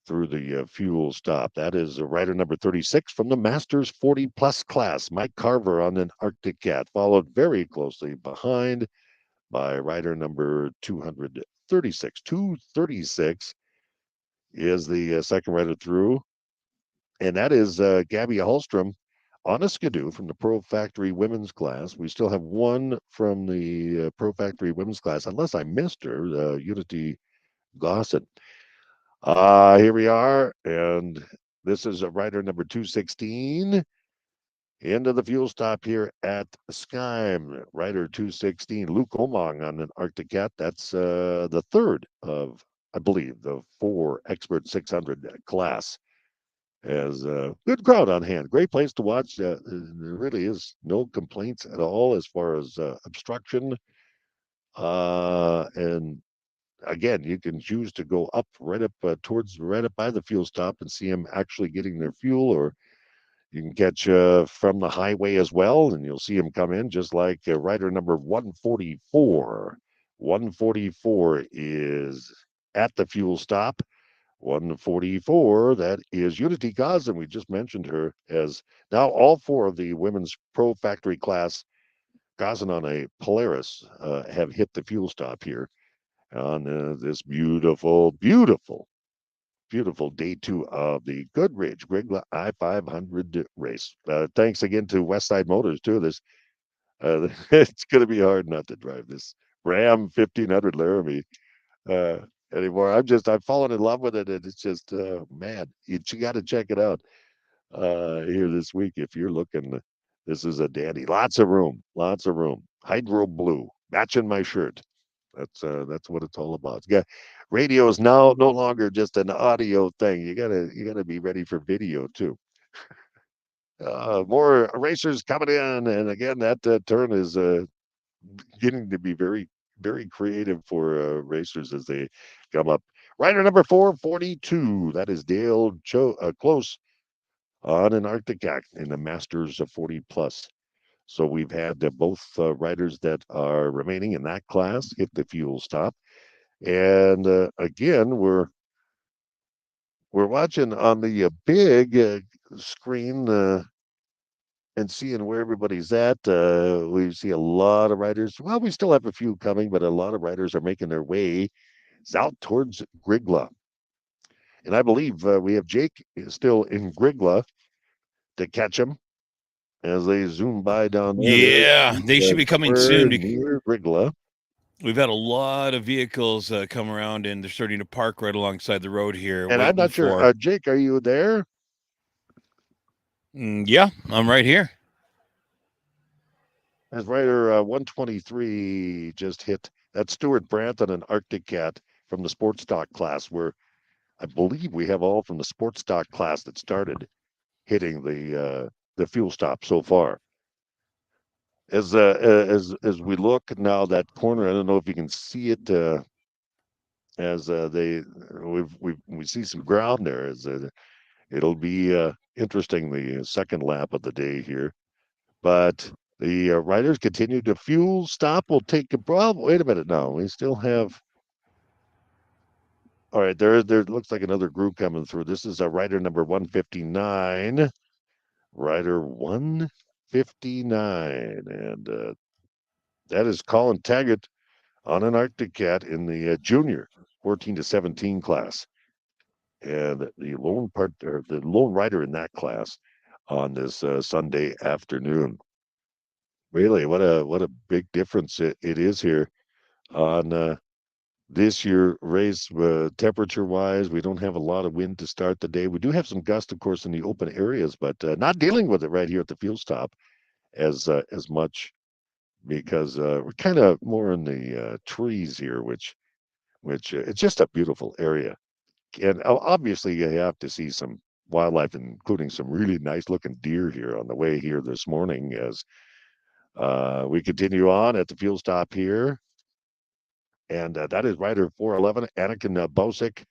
through the fuel stop. That is rider number 36 from the Masters 40 plus class, Mike Carver on an Arctic Cat, followed very closely behind by rider number 236. 236 is the second rider through, and that is Gabby Hallstrom on a Skidoo from the Pro Factory Women's class. We still have one from the Pro Factory Women's class, unless I missed her, Unity Gossett. Here we are, and this is a rider number 216 into the fuel stop here at Skyme. Rider 216, Luke Omong on an Arctic Cat. That's the third of, I believe, the 4 Expert 600 class as good crowd on hand. Great place to watch. There really is no complaints at all as far as obstruction. And again, you can choose to go up right up towards right up by the fuel stop and see them actually getting their fuel, or you can catch from the highway as well, and you'll see them come in just like rider number 144. 144 is at the fuel stop. 144, that is Unity Gazan. We just mentioned her as now all four of the women's pro factory class Gazan on a Polaris have hit the fuel stop here on this beautiful, beautiful, beautiful day two of the Goodridge-Grygla I-500 race. Thanks again to Westside Motors, too. This it's going to be hard not to drive this Ram 1500 Laramie anymore. I've fallen in love with it, and it's just man, you got to check it out here this week if you're looking. This is a dandy. Lots of room, lots of room. Hydro blue, matching my shirt. That's what it's all about. Yeah, radio is now no longer just an audio thing. You gotta be ready for video too. More racers coming in, and again that turn is getting to be very, very creative for racers as they come up. Rider number 442, that is Dale Close on an Arctic Act in the Masters of 40 plus. So we've had both riders that are remaining in that class hit the fuel stop, and again we're watching on the big screen. And seeing where everybody's at. We see a lot of riders. Well, we still have a few coming, but a lot of riders are making their way south towards Grygla. And I believe we have Jake still in Grygla to catch him as they zoom by down there. Yeah, they should be coming soon. Near Grygla. We've had a lot of vehicles come around, and they're starting to park right alongside the road here. And I'm not sure. Jake, are you there? Yeah, I'm right here. As rider 123 just hit, that's Stuart Brandt on an Arctic Cat from the sports stock class, where I believe we have all from the sports stock class that started hitting the fuel stop so far. As we look now that corner, I don't know if you can see it as we see some ground there. As it'll be interesting the second lap of the day here, but the riders continue to fuel stop. We'll take a problem. Wait a minute now. We still have. All right, there looks like another group coming through. This is a rider number 159. Rider 159. And that is Colin Taggart on an Arctic Cat in the junior 14 to 17 class. And the lone rider in that class on this Sunday afternoon. Really, what a big difference it is here on this year race. Temperature wise, we don't have a lot of wind to start the day. We do have some gust, of course, in the open areas, but not dealing with it right here at the fuel stop as much, because we're kind of more in the trees here, which it's just a beautiful area. And obviously you have to see some wildlife, including some really nice looking deer here on the way here this morning as we continue on at the fuel stop here. And that is rider 411, Anakin Bosick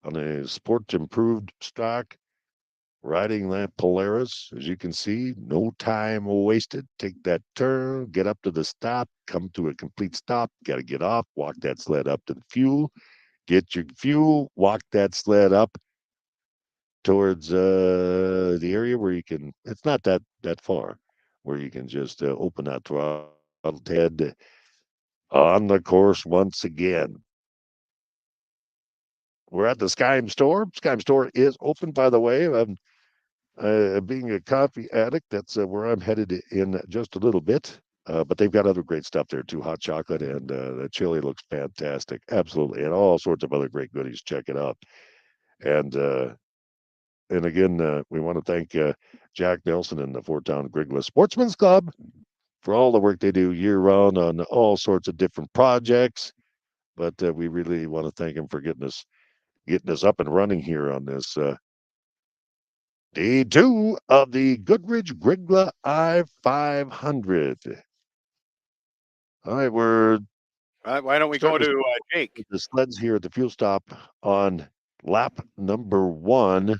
on a sports improved stock, riding that Polaris. As you can see, no time wasted. Take that turn, get up to the stop, come to a complete stop, got to get off, walk that sled up to the fuel, get your fuel, walk that sled up towards the area where you can, it's not that far, where you can just open that throttle head on the course once again. We're at the Skyme store. Skyme store is open, by the way. Being a coffee addict, that's where I'm headed in just a little bit. But they've got other great stuff there too. Hot chocolate, and the chili looks fantastic. Absolutely. And all sorts of other great goodies. Check it out. And again, we want to thank Jack Nelson and the Fort Town Grygla Sportsman's Club for all the work they do year round on all sorts of different projects. But we really want to thank them for getting us up and running here on this Day 2 of the Goodridge-Grygla I-500. All right, we're Why don't we go starting to Jake? with the sleds here at the fuel stop on lap number 1.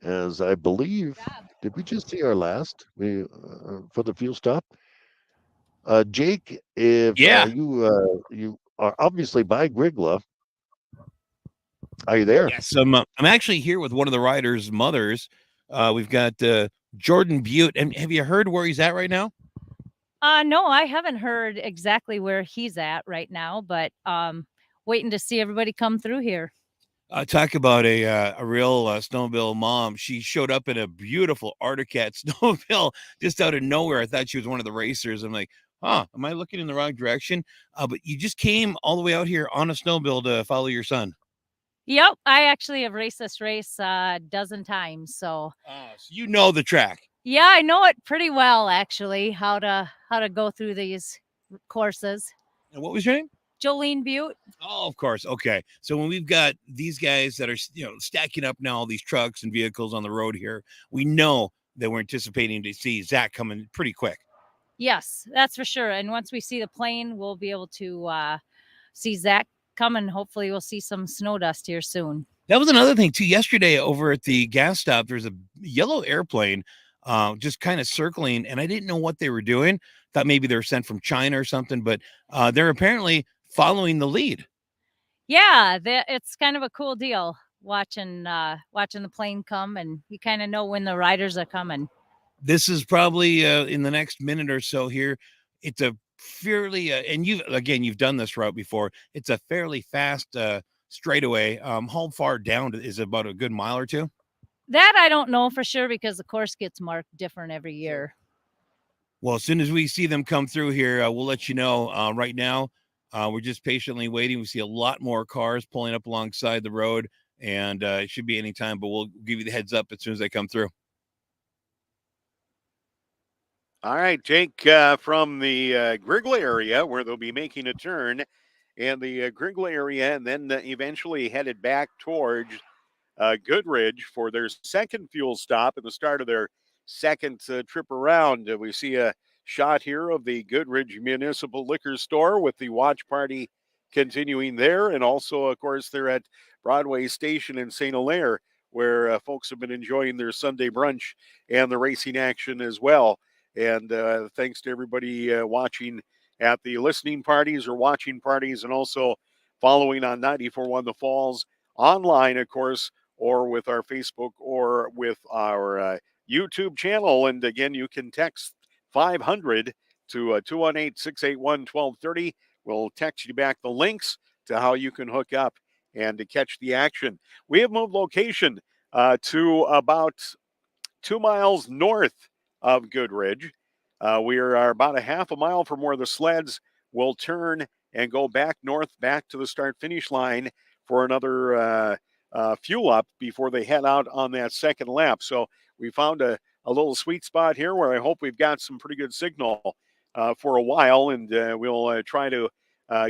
As I believe, did we just see our last for the fuel stop? Jake, if Yeah. you are obviously by Grygla, are you there? Yes, I'm actually here with one of the riders' mothers. We've got Jordan Butte, and have you heard where he's at right now? No, I haven't heard exactly where he's at right now, but waiting to see everybody come through here. Talk about a real snowmobile mom. She showed up in a beautiful Arctic Cat snowmobile just out of nowhere. I thought she was one of the racers. I'm like, huh, am I looking in the wrong direction? But you just came all the way out here on a snowmobile to follow your son. Yep, I actually have raced this race a dozen times, so So you know the track. yeah, I know it pretty well actually. How to go through these courses. And what was your name? Jolene Butte. Oh, of course. Okay. So when we've got these guys that are, stacking up now all these trucks and vehicles on the road here, we know that we're anticipating to see Zach coming pretty quick. Yes, that's for sure. And once we see the plane, we'll be able to see Zach come, and hopefully we'll see some snow dust here soon. That was another thing too. Yesterday over at the gas stop, there's a yellow airplane just kind of circling, and I didn't know what they were doing. Thought maybe they were sent from China or something, but they're apparently following the lead. Yeah, it's kind of a cool deal watching the plane come, and you kind of know when the riders are coming. This is probably in the next minute or so here. It's a fairly and you've done this route before. It's a fairly fast straightaway. How far down is it? About a good mile or two? That I don't know for sure because the course gets marked different every year. Well, as soon as we see them come through here, we'll let you know. Right now, we're just patiently waiting. We see a lot more cars pulling up alongside the road, and it should be any time, but we'll give you the heads up as soon as they come through. All right, Jake, from the Grygla area where they'll be making a turn, and the Grygla area, and then eventually headed back towards Goodridge for their second fuel stop at the start of their second trip around. We see a shot here of the Goodridge Municipal Liquor Store with the watch party continuing there, and also, of course, they're at Broadway Station in St. Hilaire, where folks have been enjoying their Sunday brunch and the racing action as well. And thanks to everybody watching at the listening parties or watching parties, and also following on 94.1 The Falls online, of course, or with our Facebook or with our YouTube channel. And again, you can text 500 to 218-681-1230. We'll text you back the links to how you can hook up and to catch the action. We have moved location to about 2 miles north of Goodridge. We are about a half a mile from where the sleds will turn and go back north, back to the start-finish line for another fuel up before they head out on that second lap. So we found a little sweet spot here where I hope we've got some pretty good signal for a while, and we'll try to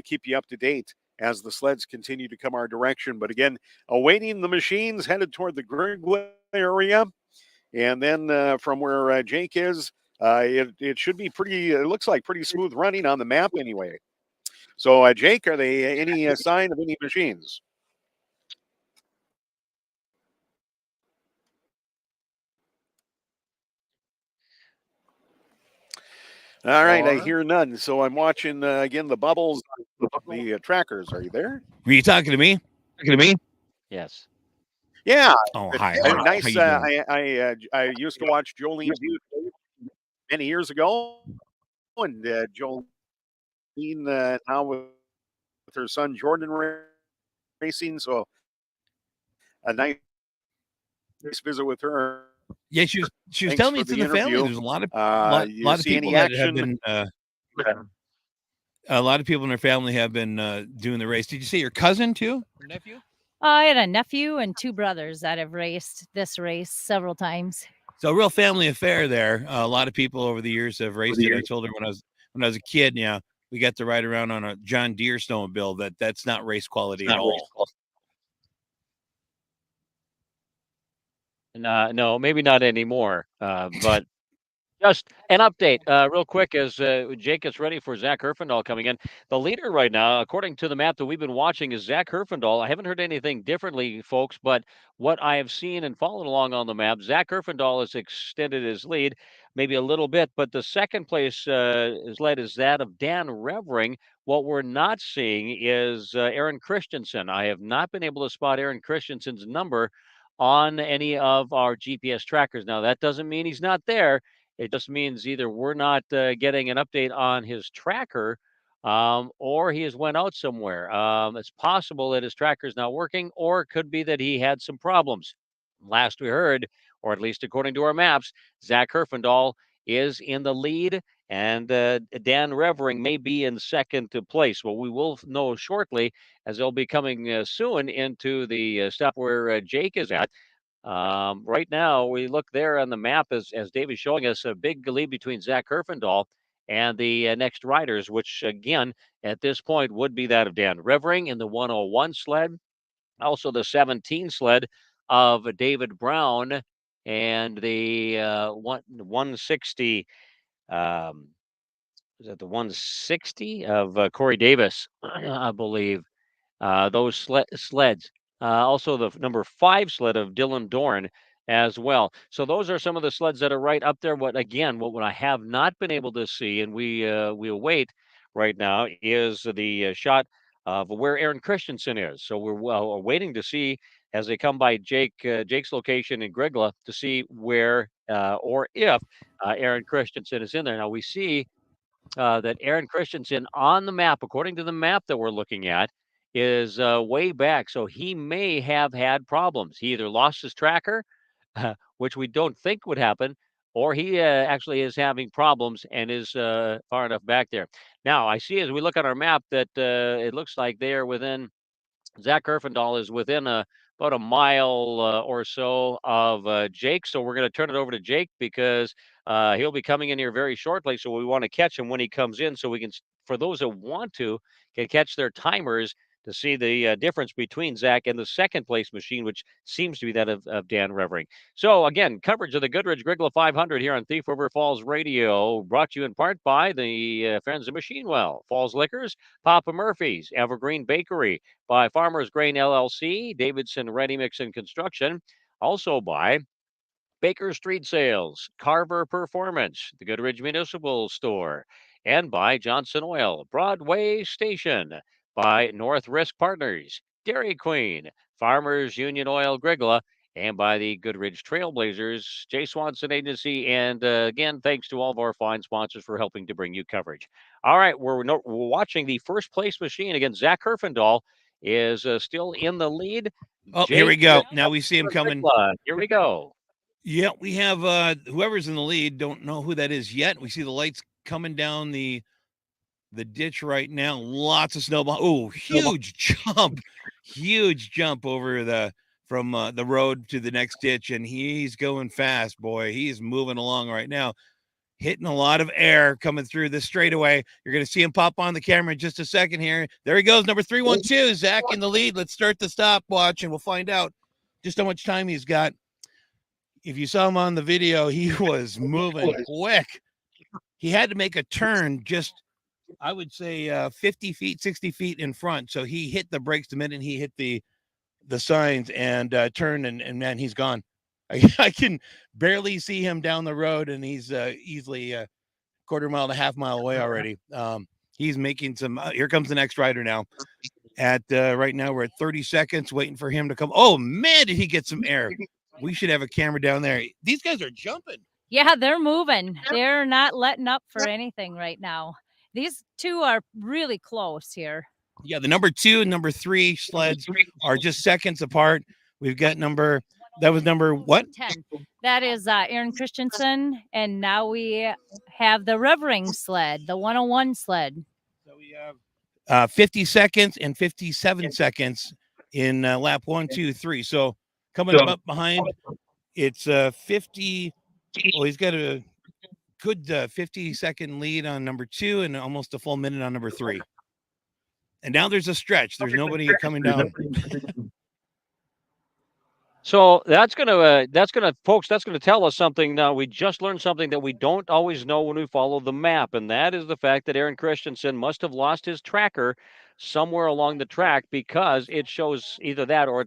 keep you up to date as the sleds continue to come our direction. But again, awaiting the machines headed toward the Grygla area. And then from where Jake is, it should be pretty, it looks like pretty smooth running on the map anyway. So, Jake, are they any sign of any machines? All right, I hear none. So I'm watching, again, the bubbles, the trackers. Are you there? Were you talking to me? Yes. Yeah. Oh, hi. Nice. How you doing? I used to watch Jolene Butte many years ago, and Jolene now with her son Jordan racing. So a nice visit with her. Yeah, she was Thanks telling me for it's in the the family. interview. There's a lot of You lot of see any people that have action? been a lot of people in her family have been doing the race. Did you say your cousin too? Your nephew? I had a nephew and 2 brothers that have raced this race several times. So a real family affair there. A lot of people over the years have raced it. I told her when I was a kid, yeah, we got to ride around on a John Deere snowmobile. That's not race quality at all. No, maybe not anymore. But just an update, real quick, as Jake gets ready for Zach Herfindahl coming in. The leader right now, according to the map that we've been watching, is Zach Herfindahl. I haven't heard anything differently, folks, but what I have seen and followed along on the map, Zach Herfindahl has extended his lead maybe a little bit, but the second place is led is that of Dan Revering. What we're not seeing is Aaron Christensen. I have not been able to spot Aaron Christensen's number on any of our GPS trackers. Now, that doesn't mean he's not there. It just means either we're not getting an update on his tracker, or he has went out somewhere. It's possible that his tracker is not working, or it could be that he had some problems. Last we heard, or at least according to our maps, Zach Herfindahl is in the lead, and Dan Revering may be in second place. Well, we will know shortly, as they'll be coming soon into the stop where Jake is at. Right now, we look there on the map as Dave is showing us a big lead between Zach Herfindahl and the next riders, which again, at this point, would be that of Dan Revering in the 101 sled, also the 17 sled of David Brown, and the 160. Is that the 160 of Corey Davis, I believe? Those sleds. Also, the number 5 sled of Dylan Dorn as well. So those are some of the sleds that are right up there. What I have not been able to see, and we await right now, is the shot of where Aaron Christensen is. So we're waiting to see as they come by Jake's location in Grygla to see where or if Aaron Christensen is in there. Now we see that Aaron Christensen on the map, according to the map that we're looking at, is way back. So he may have had problems. He either lost his tracker, which we don't think would happen, or he actually is having problems and is far enough back there. Now, I see as we look at our map that it looks like they are within Zach Herfindahl is within about a mile or so of Jake. So we're going to turn it over to Jake because he'll be coming in here very shortly. So we want to catch him when he comes in so we can, for those that want to, can catch their timers to see the difference between Zach and the second place machine, which seems to be that of Dan Revering. So again, coverage of the Goodridge-Grygla 500 here on Thief River Falls Radio, brought to you in part by the friends of Machinewell, Falls Liquors, Papa Murphy's, Evergreen Bakery, by Farmers Grain LLC, Davidson Ready Mix and Construction, also by Baker Street Sales, Carver Performance, the Goodridge Municipal Store, and by Johnson Oil, Broadway Station, by North Risk Partners, Dairy Queen, Farmers Union Oil Grygla, and by the Goodridge Trailblazers, Jay Swanson Agency. And again, thanks to all of our fine sponsors for helping to bring you coverage. All right, we're watching the first place machine against Zach Herfindahl is still in the lead. Oh, here we go. Now we see him coming. Here we go. Yeah, we have whoever's in the lead. Don't know who that is yet. We see the lights coming down the ditch right now. Lots of snowball. Oh, huge jump over from the road to the next ditch, and he's going fast, boy. He's moving along right now, hitting a lot of air coming through this straightaway. You're going to see him pop on the camera in just a second here. There he goes, number 312, Zach in the lead. Let's start the stopwatch, and we'll find out just how much time he's got. If you saw him on the video, he was moving quick. He had to make a turn just, I would say, 50 feet, 60 feet in front. So he hit the brakes the minute he hit the signs and turned, and man, he's gone. I can barely see him down the road, and he's easily a quarter mile to half mile away already. He's making some. Here comes the next rider now. At right now, we're at 30 seconds waiting for him to come. Oh, man, did he get some air? We should have a camera down there. These guys are jumping. Yeah, they're moving. They're not letting up for anything right now. These two are really close here. Yeah, the number 2 and number 3 sleds are just seconds apart. We've got number what? 10. That is Aaron Christensen. And now we have the Revering sled, the 101 sled. So we have 50 seconds and 57 seconds in lap 1, 2, 3. So coming up behind, it's 50. Well, he's got a good 50-second lead on number 2 and almost a full minute on number 3. And now there's a stretch. There's nobody coming down. So that's gonna, folks. That's gonna tell us something. Now we just learned something that we don't always know when we follow the map, and that is the fact that Aaron Christensen must have lost his tracker somewhere along the track because it shows either that or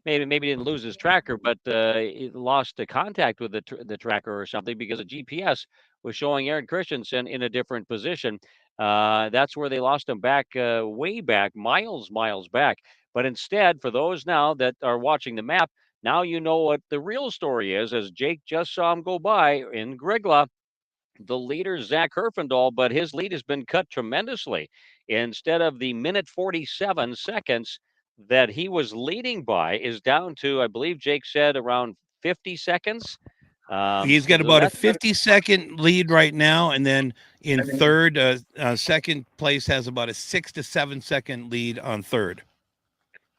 maybe he didn't lose his tracker, but he lost the contact with the tracker or something because the GPS was showing Aaron Christensen in a different position. That's where they lost him back, way back, miles back. But instead, for those now that are watching the map, now you know what the real story is, as Jake just saw him go by in Grygla. The leader, Zach Herfindahl, but his lead has been cut tremendously. Instead of the minute 47 seconds that he was leading by, is down to, I believe Jake said, around 50 seconds. He's got So about a that's 50-second lead right now, and then in third, second place has about a 6 to 7 second lead on third.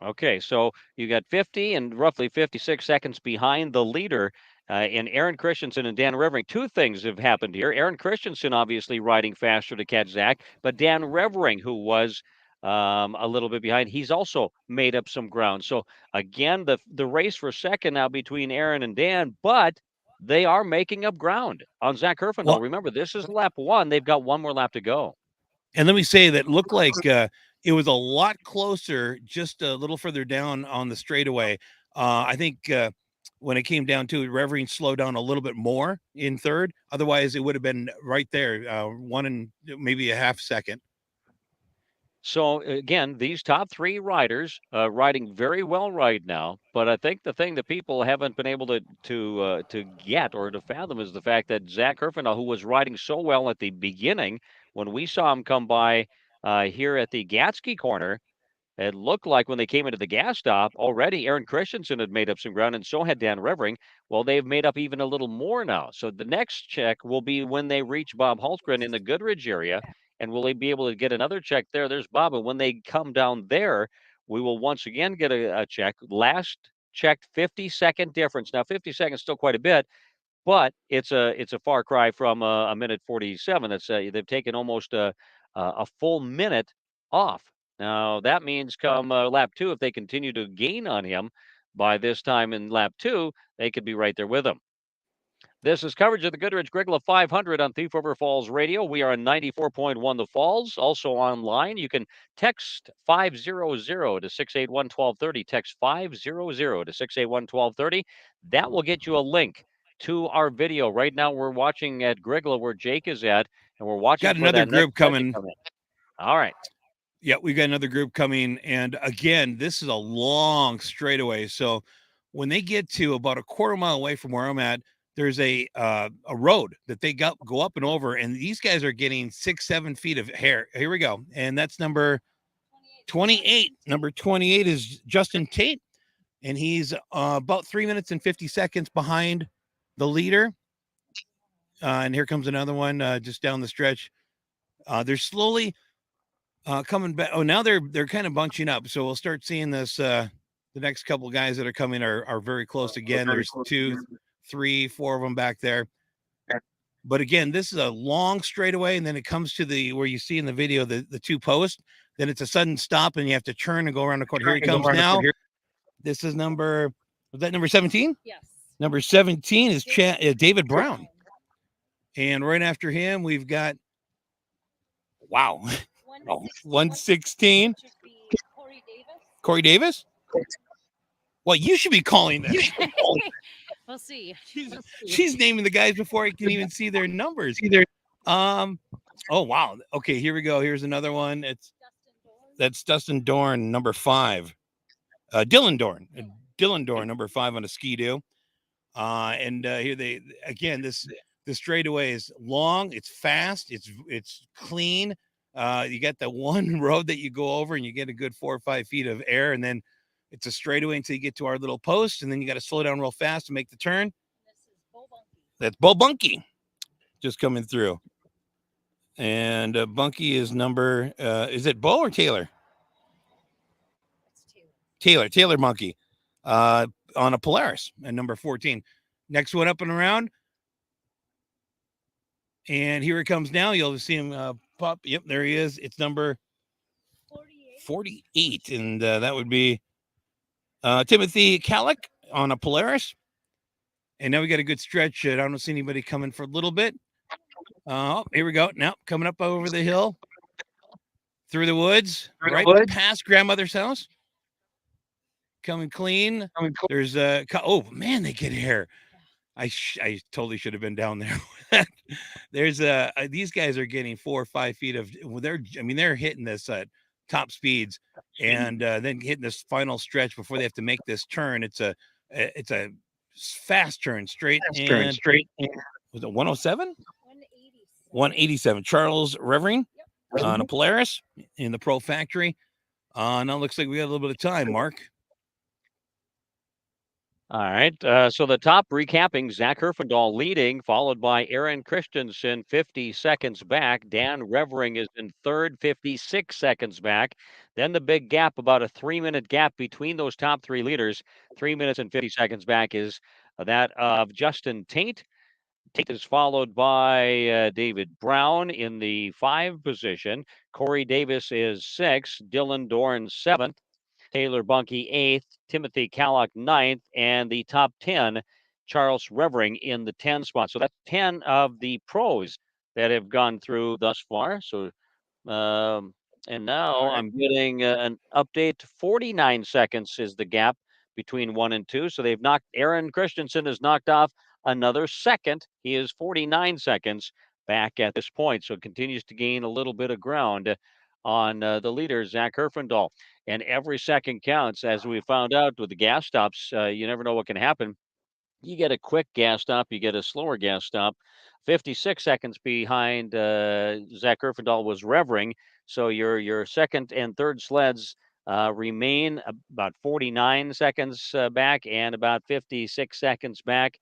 Okay, so you got 50 and roughly 56 seconds behind the leader in Aaron Christensen and Dan Revering. Two things have happened here. Aaron Christensen obviously riding faster to catch Zach, but Dan Revering, who was a little bit behind, he's also made up some ground. So again, the race for second now between Aaron and Dan, but they are making up ground on Zach Herfindahl. Well, Remember, this is lap one. They've got one more lap to go. and let me say that looked like it was a lot closer, just a little further down on the straightaway. I think when it came down to it, Revering slowed down a little bit more in third. Otherwise, it would have been right there, 1 and maybe a half second. So again, these top three riders riding very well right now. But I think the thing that people haven't been able to get or to fathom is the fact that Zach Herfindahl, who was riding so well at the beginning, when we saw him come by here at the Gatsky corner, it looked like when they came into the gas stop, already Aaron Christensen had made up some ground, and so had Dan Revering. Well, they've made up even a little more now. So the next check will be when they reach Bob Hultgren in the Goodridge area. And will they be able to get another check there? There's Bob. And when they come down there, we will once again get a check. Last checked 50-second difference. Now, 50 seconds still quite a bit, but it's a far cry from a minute 47. That's they've taken almost a full minute off. Now that means come lap two, if they continue to gain on him by this time in lap two, they could be right there with him. This is coverage of the Goodridge-Grygla 500 on Thief River Falls Radio. We are on 94.1 The Falls. Also online, you can text 500 to 681-1230. Text 500 to 681-1230. That will get you a link to our video. Right now, we're watching at Grygla where Jake is at, and we're watching Got for another that group next check to coming. come in. All right. Yeah, we got another group coming. And again, this is a long straightaway. So when they get to about a quarter mile away from where I'm at, there's a road that they go up and over. And these guys are getting 6-7 feet of hair. Here we go. And that's number 28. Number 28 is Justin Tate. And he's about 3 minutes and 50 seconds behind the leader. And here comes another one just down the stretch. They're slowly coming back. Oh, now they're kind of bunching up. So we'll start seeing this. The next couple of guys that are coming are very close again. There's 2, 3, 4 of them back there. But again, this is a long straightaway, and then it comes to the where you see in the video the two posts. Then it's a sudden stop, and you have to turn and go around the corner. Here he comes now. This is number 17? Yes. Number 17 is David Brown. And right after him, we've got, wow, 116. Corey Davis? Well, you should be calling them. We'll see. She's naming the guys before I can even see their numbers. Oh, wow. Okay, here we go. Here's another one. That's Dustin Dorn, number 5. Dylan Dorn, number 5 on a Ski-Doo. And here the straightaway is long, it's fast, it's clean. You got the one road that you go over and you get a good 4 or 5 feet of air, and then it's a straightaway until you get to our little post, and then you got to slow down real fast to make the turn. That's Bo Bunky just coming through. And Bunky is number, is it Bo or Taylor? Taylor Monkey on a Polaris and number 14. Next one up and around. And here it comes now. You'll see him pop. Yep, there he is. It's number 48. And that would be Timothy Kallick on a Polaris. And now we got a good stretch. I don't see anybody coming for a little bit. Here we go. Now coming up over the hill, through the woods, right past grandmother's house. Coming clean. There's oh man, they get hair. I totally should have been down there. There's these guys are getting 4 or 5 feet of. Well, they're hitting this top speeds, and then hitting this final stretch before they have to make this turn. It's a fast turn straight. Was it 107? 187. Charles Revering on a Polaris in the Pro Factory. Now it looks like we got a little bit of time, Mark. All right. So the top recapping, Zach Herfindahl leading, followed by Aaron Christensen, 50 seconds back. Dan Revering is in third, 56 seconds back. Then the big gap, about a 3-minute gap between those top 3 leaders. 3 minutes and 50 seconds back is that of Justin Tate. Tate is followed by David Brown in the 5 position. Corey Davis is 6. Dylan Dorn 7th. Taylor Bunke 8th, Timothy Callock 9th, and the top 10, Charles Revering in the 10 spot. So that's 10 of the pros that have gone through thus far. So, and now I'm getting an update. 49 seconds is the gap between 1 and 2. So they've knocked, Aaron Christensen has knocked off another second. He is 49 seconds back at this point. So it continues to gain a little bit of ground on the leader, Zach Herfindahl. And every second counts, as we found out with the gas stops. You never know what can happen. You get a quick gas stop, you get a slower gas stop. 56 seconds behind Zach Herfindahl was Revering. So your second and third sleds remain about 49 seconds back and about 56 seconds back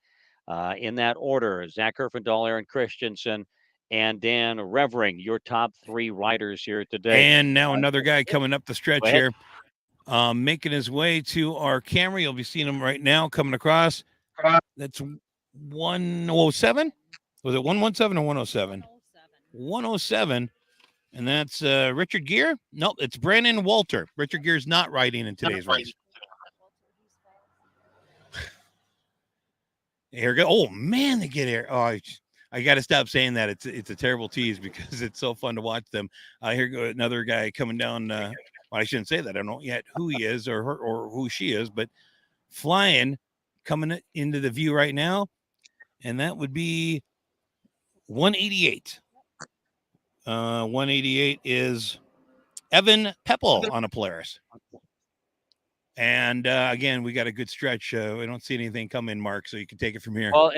in that order. Zach Herfindahl, Aaron Christensen, and Dan Revering, your top 3 riders here today. And now another guy coming up the stretch here, making his way to our camera. You'll be seeing him right now coming across. That's 107. Was it 117 or 107? 107. And that's Richard Gere. Nope, it's Brandon Walter. Richard Gere's not riding in today's race. Here we go. Oh man, they get here. Oh, I got to stop saying that. It's a terrible tease because it's so fun to watch them. Here go another guy coming down. Well, I shouldn't say that. I don't know yet who he is or her or who she is, but flying coming into the view right now, and that would be 188. 188 is Evan Peppel on a Polaris. And again, we got a good stretch. We don't see anything coming, Mark, so you can take it from here. Well,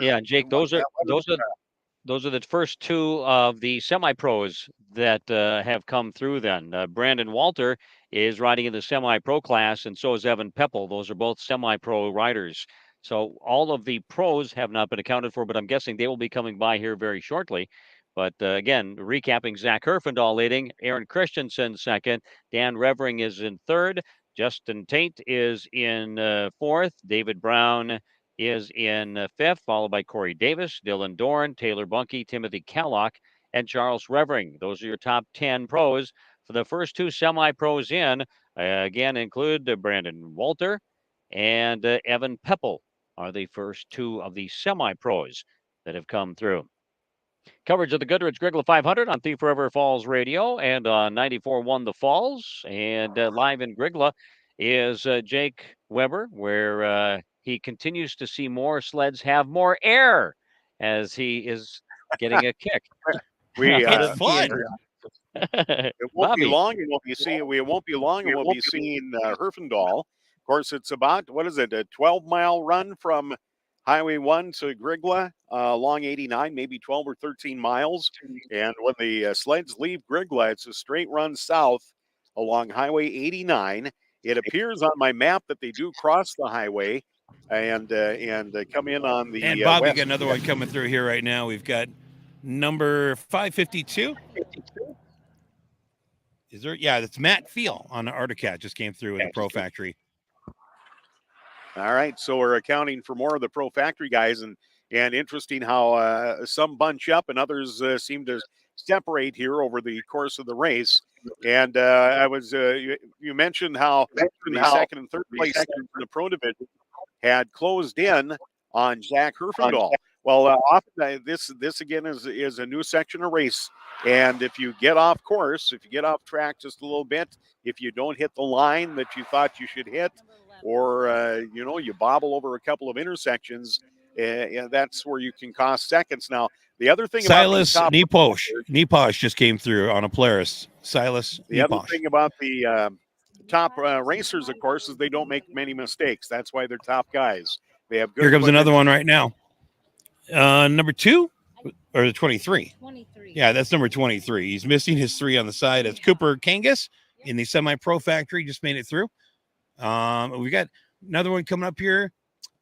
yeah, Jake, those are the first 2 of the semi-pros that have come through then. Brandon Walter is riding in the semi-pro class, and so is Evan Peppel. Those are both semi-pro riders. So all of the pros have not been accounted for, but I'm guessing they will be coming by here very shortly. But again, recapping, Zach Herfindahl leading, Aaron Christensen second, Dan Revering is in third, Justin Tate is in 4th, David Brown is in 5th, followed by Corey Davis, Dylan Dorn, Taylor Bunke, Timothy Callock, and Charles Revering. Those are your top 10 pros. For the first 2 semi-pros in, again, include Brandon Walter and Evan Peppel are the first 2 of the semi-pros that have come through. Coverage of the Goodridge-Grygla 500 on Thief River Falls Radio and on 94.1 The Falls. And live in Grygla is Jake Weber, where he continues to see more sleds have more air as he is getting a kick. It's fun. It won't be long, and we'll be seeing. We won't be long, and we'll be seeing Herfindahl. Of course, it's about a 12-mile run from Highway 1 to Grygla along 89, maybe 12 or 13 miles. And when the sleds leave Grygla, it's a straight run south along Highway 89. It appears on my map that they do cross the highway and come in on the and Bob, we west. got another one coming through here right now. We've got number 552. Is there? Yeah, that's Matt Feel on the Articat. Just came through in the Pro Factory. All right, so we're accounting for more of the Pro Factory guys, and interesting how some bunch up and others seem to separate here over the course of the race. And I was you mentioned how the second and third place in the Pro division had closed in on Zach Herfindahl. Well, this again is a new section of race, and if you get off course, if you get off track just a little bit, if you don't hit the line that you thought you should hit, or you bobble over a couple of intersections, that's where you can cost seconds. Now, the other thing Silas about Neposh just came through on a Polaris. Silas the other Neposh. thing about the top racers, of course, is they don't make many mistakes. That's why they're top guys. They have good. Here comes equipment. another one right now. Number 2 or the 23? 23. Yeah, that's number 23. He's missing his 3 on the side. It's Cooper Kangas in the semi-pro factory. Just made it through. We got another one coming up here.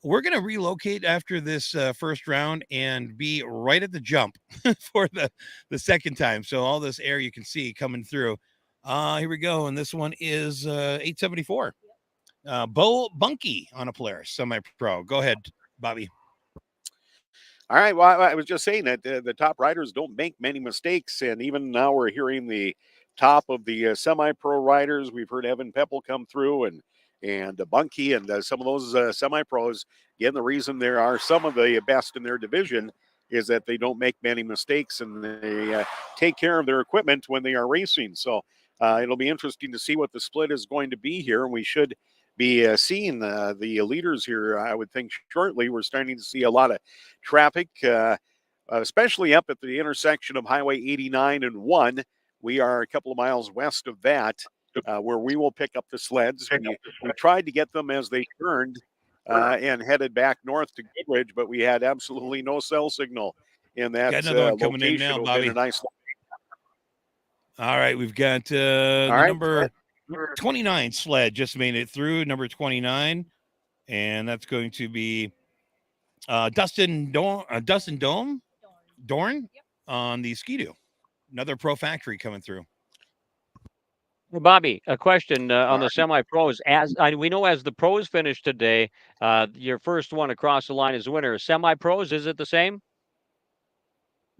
We're going to relocate after this first round and be right at the jump for the second time. So all this air you can see coming through. Here we go. And this one is 874. Bo Bunky on a Polaris semi-pro. Go ahead, Bobby. All right. Well, I was just saying that the top riders don't make many mistakes. And even now we're hearing the top of the semi-pro riders. We've heard Evan Pepple come through and Bunky and some of those semi-pros. Again, the reason there are some of the best in their division is that they don't make many mistakes and they take care of their equipment when they are racing. So it'll be interesting to see what the split is going to be here. And we should be seeing the leaders here, I would think, shortly. We're starting to see a lot of traffic, especially up at the intersection of Highway 89 and 1. We are a couple of miles west of that, where we will pick up the sleds. We tried to get them as they turned and headed back north to Goodridge, but we had absolutely no cell signal in that got another one coming location. in now, Bobby. All right, we've got number 29 sled just made it through, number 29, and that's going to be Dustin Dorn on the Ski-Doo. Another pro factory coming through. Bobby, a question on the semi-pros. We know as the pros finish today, your first one across the line is winner. Semi-pros, is it the same?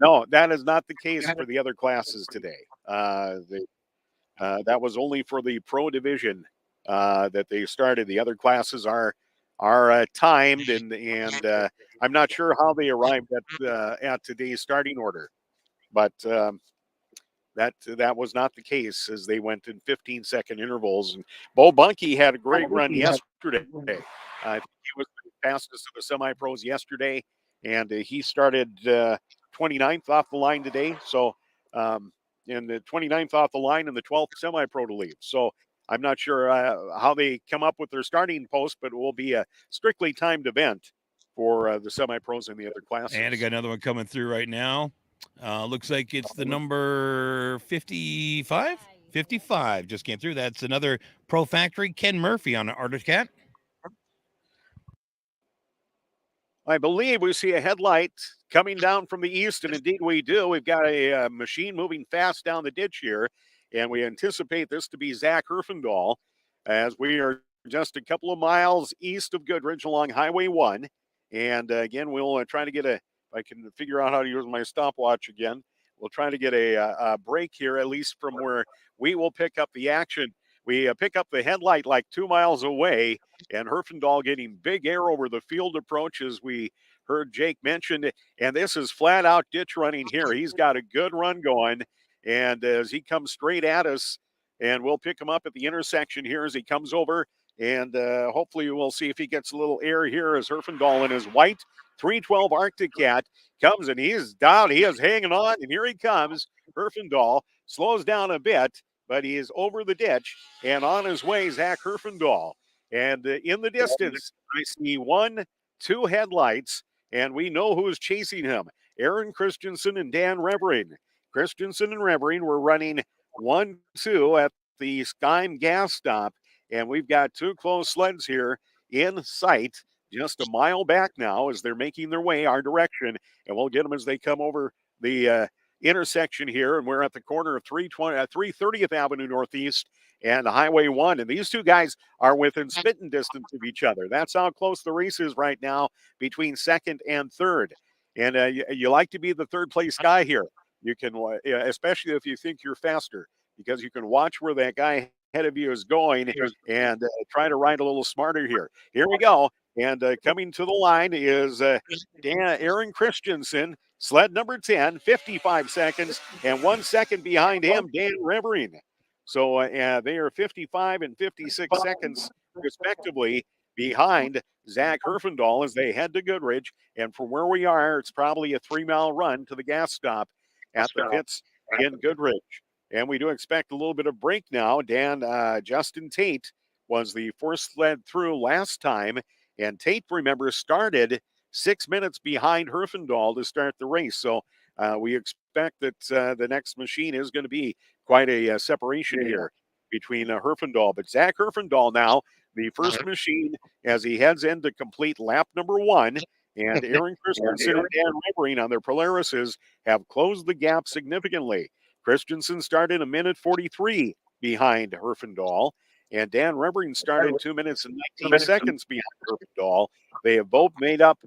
No, that is not the case for the other classes today. That was only for the pro division that they started. The other classes are timed, and I'm not sure how they arrived at today's starting order, but that was not the case as they went in 15-second intervals. And Bo Bunky had a great run yesterday. I think he was the fastest of the semi-pros yesterday, and he started 29th off the line today. So, and the 29th off the line and the 12th semi-pro to leave. So I'm not sure how they come up with their starting post, but it will be a strictly timed event for the semi-pros and the other classes. And I got another one coming through right now. Looks like it's the number 55. 55 just came through. That's another pro factory. Ken Murphy on an Arctic Cat. I believe we see a headlight coming down from the east, and indeed we do. We've got a machine moving fast down the ditch here, and we anticipate this to be Zach Herfindahl as we are just a couple of miles east of Goodridge along Highway 1. And again, we'll try to get if I can figure out how to use my stopwatch again, we'll try to get a break here, at least from where we will pick up the action. We pick up the headlight like 2 miles away, and Herfindahl getting big air over the field approach, as we heard Jake mention. And this is flat out ditch running here. He's got a good run going, and as he comes straight at us, and we'll pick him up at the intersection here as he comes over, and hopefully we'll see if he gets a little air here as Herfindahl in his white 312 Arctic Cat comes, and he's down. He is hanging on, and here he comes. Herfindahl slows down a bit, but he is over the ditch and on his way, Zach Herfindahl. And in the distance, I see 1, 2 headlights, and we know who is chasing him. Aaron Christensen and Dan Revering. Christensen and Revering were running 1, 2 at the Skyme gas stop, and we've got 2 close sleds here in sight, just a mile back now as they're making their way our direction, and we'll get them as they come over the intersection here, and we're at the corner of 330th Avenue Northeast and Highway 1, and these 2 guys are within spitting distance of each other. That's how close the race is right now between second and third, and you like to be the third place guy here. You can, especially if you think you're faster, because you can watch where that guy ahead of you is going and try to ride a little smarter here. Here we go. And coming to the line is Aaron Christensen, sled number 10, 55 seconds, and 1 second behind him, Dan Revering. So they are 55 and 56 seconds, respectively, behind Zach Herfindahl as they head to Goodridge. And from where we are, it's probably a 3-mile run to the gas stop at the pits in Goodridge. And we do expect a little bit of break now. Justin Tate was the first sled through last time. And Tate, remember, started 6 minutes behind Herfindahl to start the race. So we expect that the next machine is going to be quite a separation here between Herfindahl. But Zach Herfindahl now, the first machine as he heads in to complete lap number 1. And Aaron Christensen and Dan Revering on their Polarises have closed the gap significantly. Christensen started a minute 43 behind Herfindahl. And Dan Revering started 2 minutes and 19 seconds behind Herfindahl. They have both made up,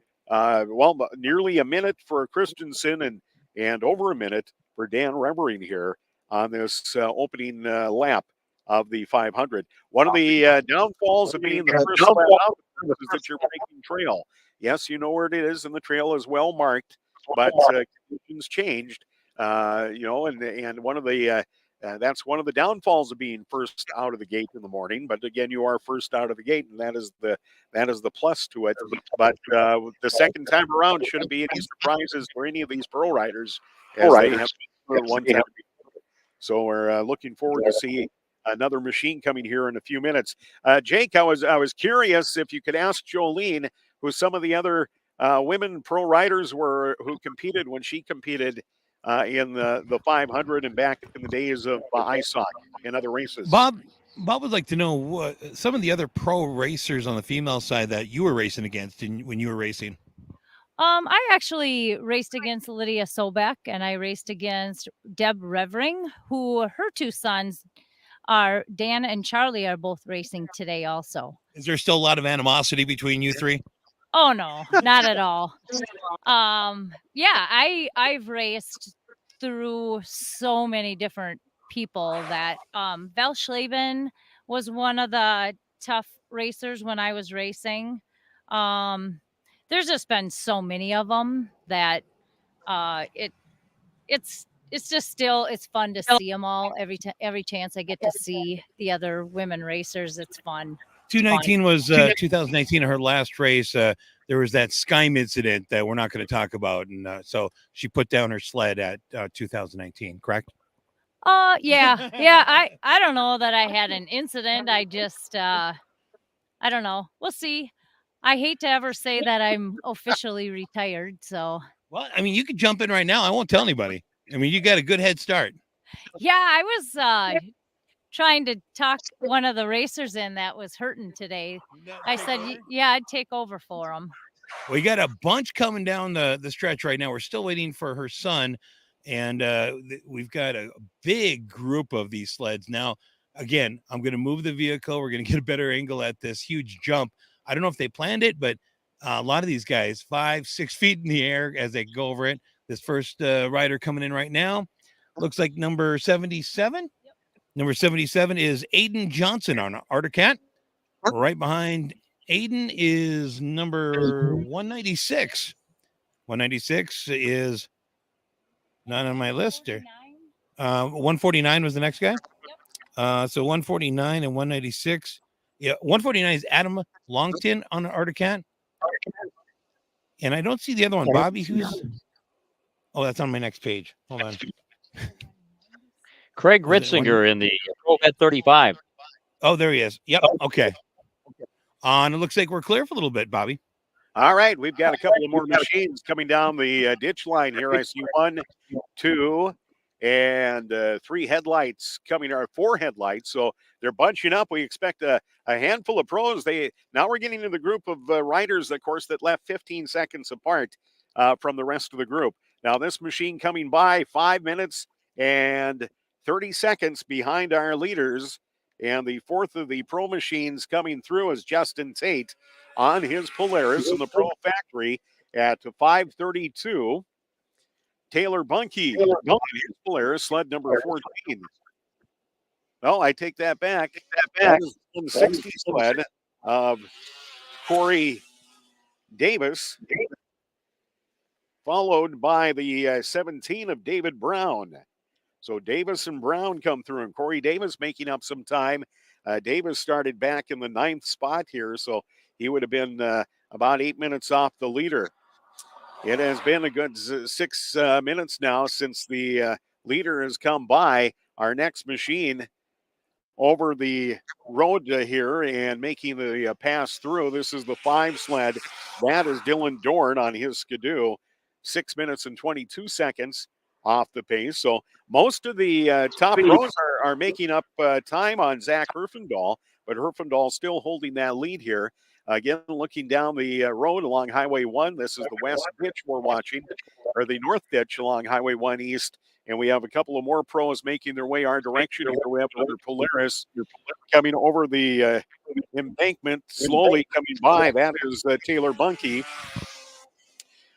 nearly a minute for Christensen and over a minute for Dan Revering here on this opening lap of the 500. One of the downfalls of being the first sled out is that you're breaking trail. Yes, you know where it is, and the trail is well marked, but conditions changed. And one of the that's one of the downfalls of being first out of the gate in the morning. But again, you are first out of the gate, and that is the plus to it. But the second time around shouldn't be any surprises for any of these pro riders as they have one time. So we're looking forward to see another machine coming here in a few minutes. Jake, I was curious if you could ask Jolene who some of the other women pro riders were who competed when she competed in the 500 and back in the days of ISOC and other races. Bob would like to know what some of the other pro racers on the female side that you were racing against when you were racing. I actually raced against Lydia Sobek, and I raced against Deb Revering, who her 2 sons are Dan and Charlie are both racing today also. Is there still a lot of animosity between you three? Oh no, not at all. I've raced through so many different people that Val Schlaven was one of the tough racers when I was racing. There's just been so many of them that it's just still it's fun to see them all every chance I get to see the other women racers. It's fun. 2019 was 2019 her last race. There was that Skyme incident that we're not going to talk about, and so she put down her sled at 2019. Correct? Yeah. I don't know that I had an incident. I just I don't know. We'll see. I hate to ever say that I'm officially retired. So well, I mean, you could jump in right now. I won't tell anybody. I mean, you got a good head start. Yeah, I was trying to talk one of the racers in that was hurting today. I said, yeah, I'd take over for him. We got a bunch coming down the stretch right now. We're still waiting for her son, and we've got a big group of these sleds. Now, again, I'm going to move the vehicle. We're going to get a better angle at this huge jump. I don't know if they planned it, but a lot of these guys, 5-6 feet in the air as they go over it. This first rider coming in right now looks like number 77. Yep. Number 77 is Aiden Johnson on Articat. Right behind Aiden is number 196. 196 is not on my list there. 149 was the next guy. Yep. So 149 and 196. Yeah, 149 is Adam Longton on Articat. And I don't see the other one. Bobby, who's... Oh, that's on my next page. Hold on. Craig Ritzinger in the Pro at 35. Oh, there he is. Yep. Okay. And it looks like we're clear for a little bit, Bobby. All right. We've got a couple of more machines coming down the ditch line here. I see 1, 2, and 3 headlights coming, or 4 headlights. So they're bunching up. We expect a handful of pros. Now we're getting to the group of riders, of course, that left 15 seconds apart from the rest of the group. Now this machine coming by 5 minutes and 30 seconds behind our leaders. And the fourth of the pro machines coming through is Justin Tate on his Polaris in the Pro Factory at 5:32. Taylor Bunke on his Polaris, sled number 14. No, I take that back. That is 160 sled of Corey Davis, followed by the 17 of David Brown. So Davis and Brown come through, and Corey Davis making up some time. Davis started back in the 9th spot here, so he would have been about 8 minutes off the leader. It has been a good 6 minutes now since the leader has come by. Our next machine over the road here and making the pass through. This is the 5 sled. That is Dylan Dorn on his Skidoo. 6 minutes and 22 seconds off the pace. So most of the top rows are making up time on Zach Herfindahl, but Herfindahl still holding that lead here. Again, looking down the road along Highway 1, this is the west ditch we're watching, or the north ditch along Highway 1 east. And we have a couple of more pros making their way our direction here. We have another Polaris coming over the embankment, slowly coming by. That is Taylor Bunke.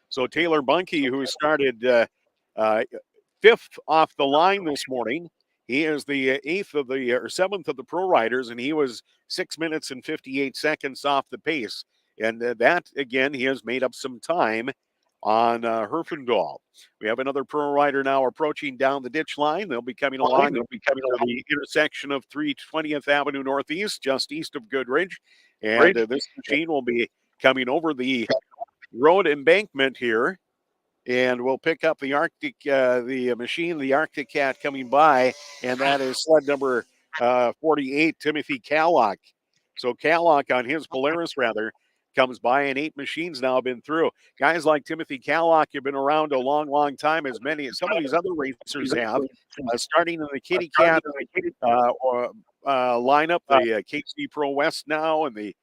So Taylor Bunke, who started 5th off the line this morning, he is the 8th of the or 7th of the pro riders, and he was 6 minutes and 58 seconds off the pace. And that again, he has made up some time on Herfindahl. We have another pro rider now approaching down the ditch line. They'll be coming along to the intersection of 320th Avenue Northeast, just east of Goodridge. And this machine will be coming over the road embankment here. And we'll pick up the Arctic, the machine, the Arctic Cat coming by, and that is sled number 48, Timothy Callock. So Callock on his Polaris, rather, comes by, and 8 machines now have been through. Guys like Timothy Callock have been around a long, long time, as some of these other racers have, starting in the Kitty Cat lineup, the KC Pro West now, and the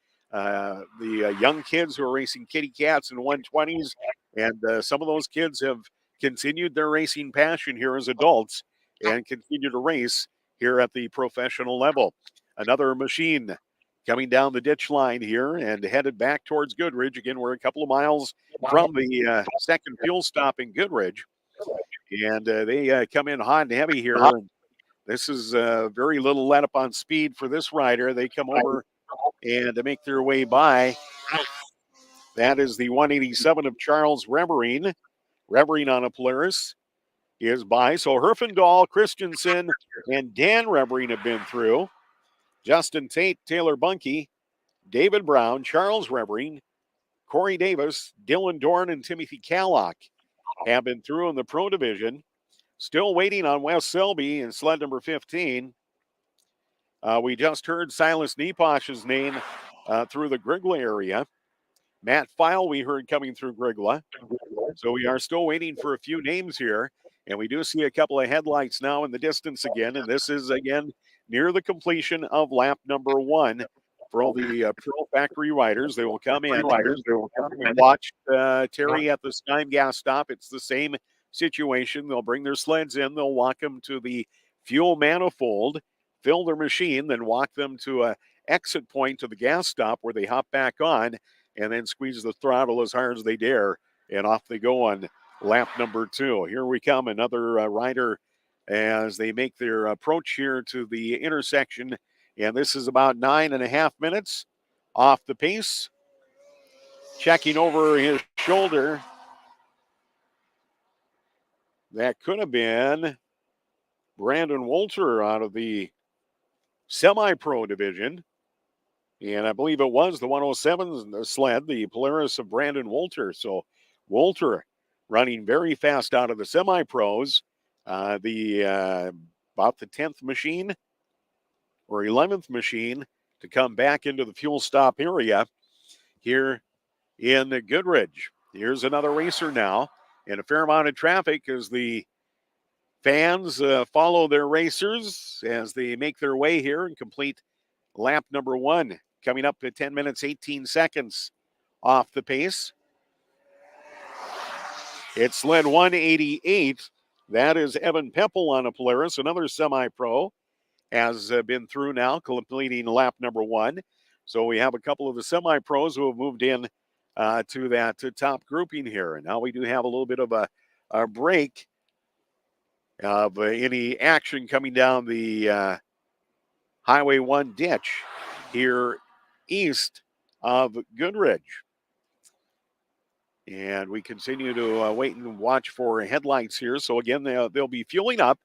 young kids who are racing Kitty Cats and 120s. And some of those kids have continued their racing passion here as adults and continue to race here at the professional level. Another machine coming down the ditch line here and headed back towards Goodridge. Again, we're a couple of miles from the second fuel stop in Goodridge. And they come in hot and heavy here. And this is very little let up on speed for this rider. They come over and to make their way by. That is the 187 of Charles Reverine. Reverine on a Polaris is by. So Herfindahl, Christensen, and Dan Reverine have been through. Justin Tate, Taylor Bunke, David Brown, Charles Reverine, Corey Davis, Dylan Dorn, and Timothy Callock have been through in the pro division. Still waiting on Wes Selby in sled number 15. We just heard Silas Neposh's name through the Grygla area. Matt File we heard coming through Grygla. So we are still waiting for a few names here. And we do see a couple of headlights now in the distance again. And this is, again, near the completion of lap number 1 for all the Pro Factory riders. They will come in and watch Terry at the Stein gas stop. It's the same situation. They'll bring their sleds in. They'll walk them to the fuel manifold, fill their machine, then walk them to a exit point to the gas stop where they hop back on and then squeeze the throttle as hard as they dare. And off they go on lap number 2. Here we come, another rider as they make their approach here to the intersection. And this is about 9.5 minutes off the pace. Checking over his shoulder. That could have been Brandon Wolter out of the semi-pro division. And I believe it was the 107 sled, the Polaris of Brandon Wolter. So Wolter running very fast out of the semi-pros. About the 10th machine or 11th machine to come back into the fuel stop area here in Goodridge. Here's another racer now, and a fair amount of traffic as the fans follow their racers as they make their way here and complete lap number 1, coming up at 10 minutes, 18 seconds off the pace. It's sled 188. That is Evan Pepple on a Polaris, another semi-pro, has been through now, completing lap number 1. So we have a couple of the semi-pros who have moved in to that top grouping here. And now we do have a little bit of a break of any action coming down the Highway 1 ditch here east of Goodridge. And we continue to wait and watch for headlights here. So again, they'll be fueling up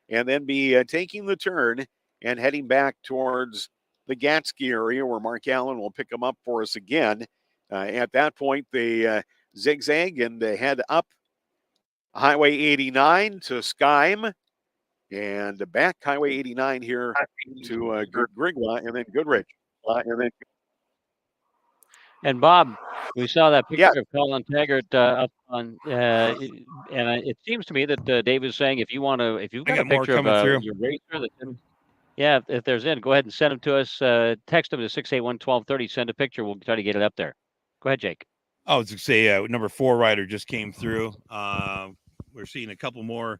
and then be taking the turn and heading back towards the Gatsky area where Mark Allen will pick them up for us again. At that point, they zigzag and head up Highway 89 to Skyme and back Highway 89 here to Grygla and then Goodridge. And Bob, we saw that picture Yeah. of Colin Taggart up on, and it seems to me that Dave is saying if you've got a got more picture of coming through. your racer that's in, yeah, if there's in, go ahead and send them to us. Text them to 681-1230. Send a picture. We'll try to get it up there. Go ahead, Jake. I was to say number 4 rider just came through. We're seeing a couple more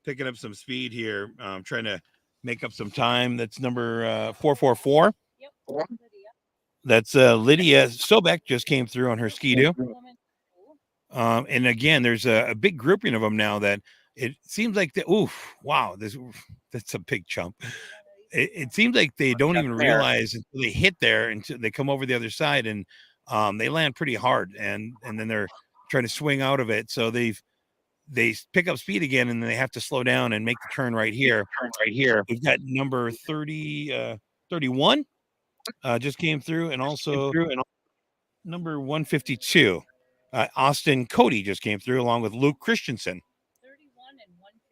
picking up some speed here. Trying to make up some time. That's number 444. Yep. That's Lydia Sobek just came through on her Ski-Doo. And again, there's a big grouping of them now that it seems like that's a big chump. It seems like they don't even realize until they hit there until they come over the other side and they land pretty hard and then they're trying to swing out of it. So they pick up speed again and then they have to slow down and make the turn right here. We've got number 31 just came through and also number 152. Austin Cody just came through along with Luke Christensen.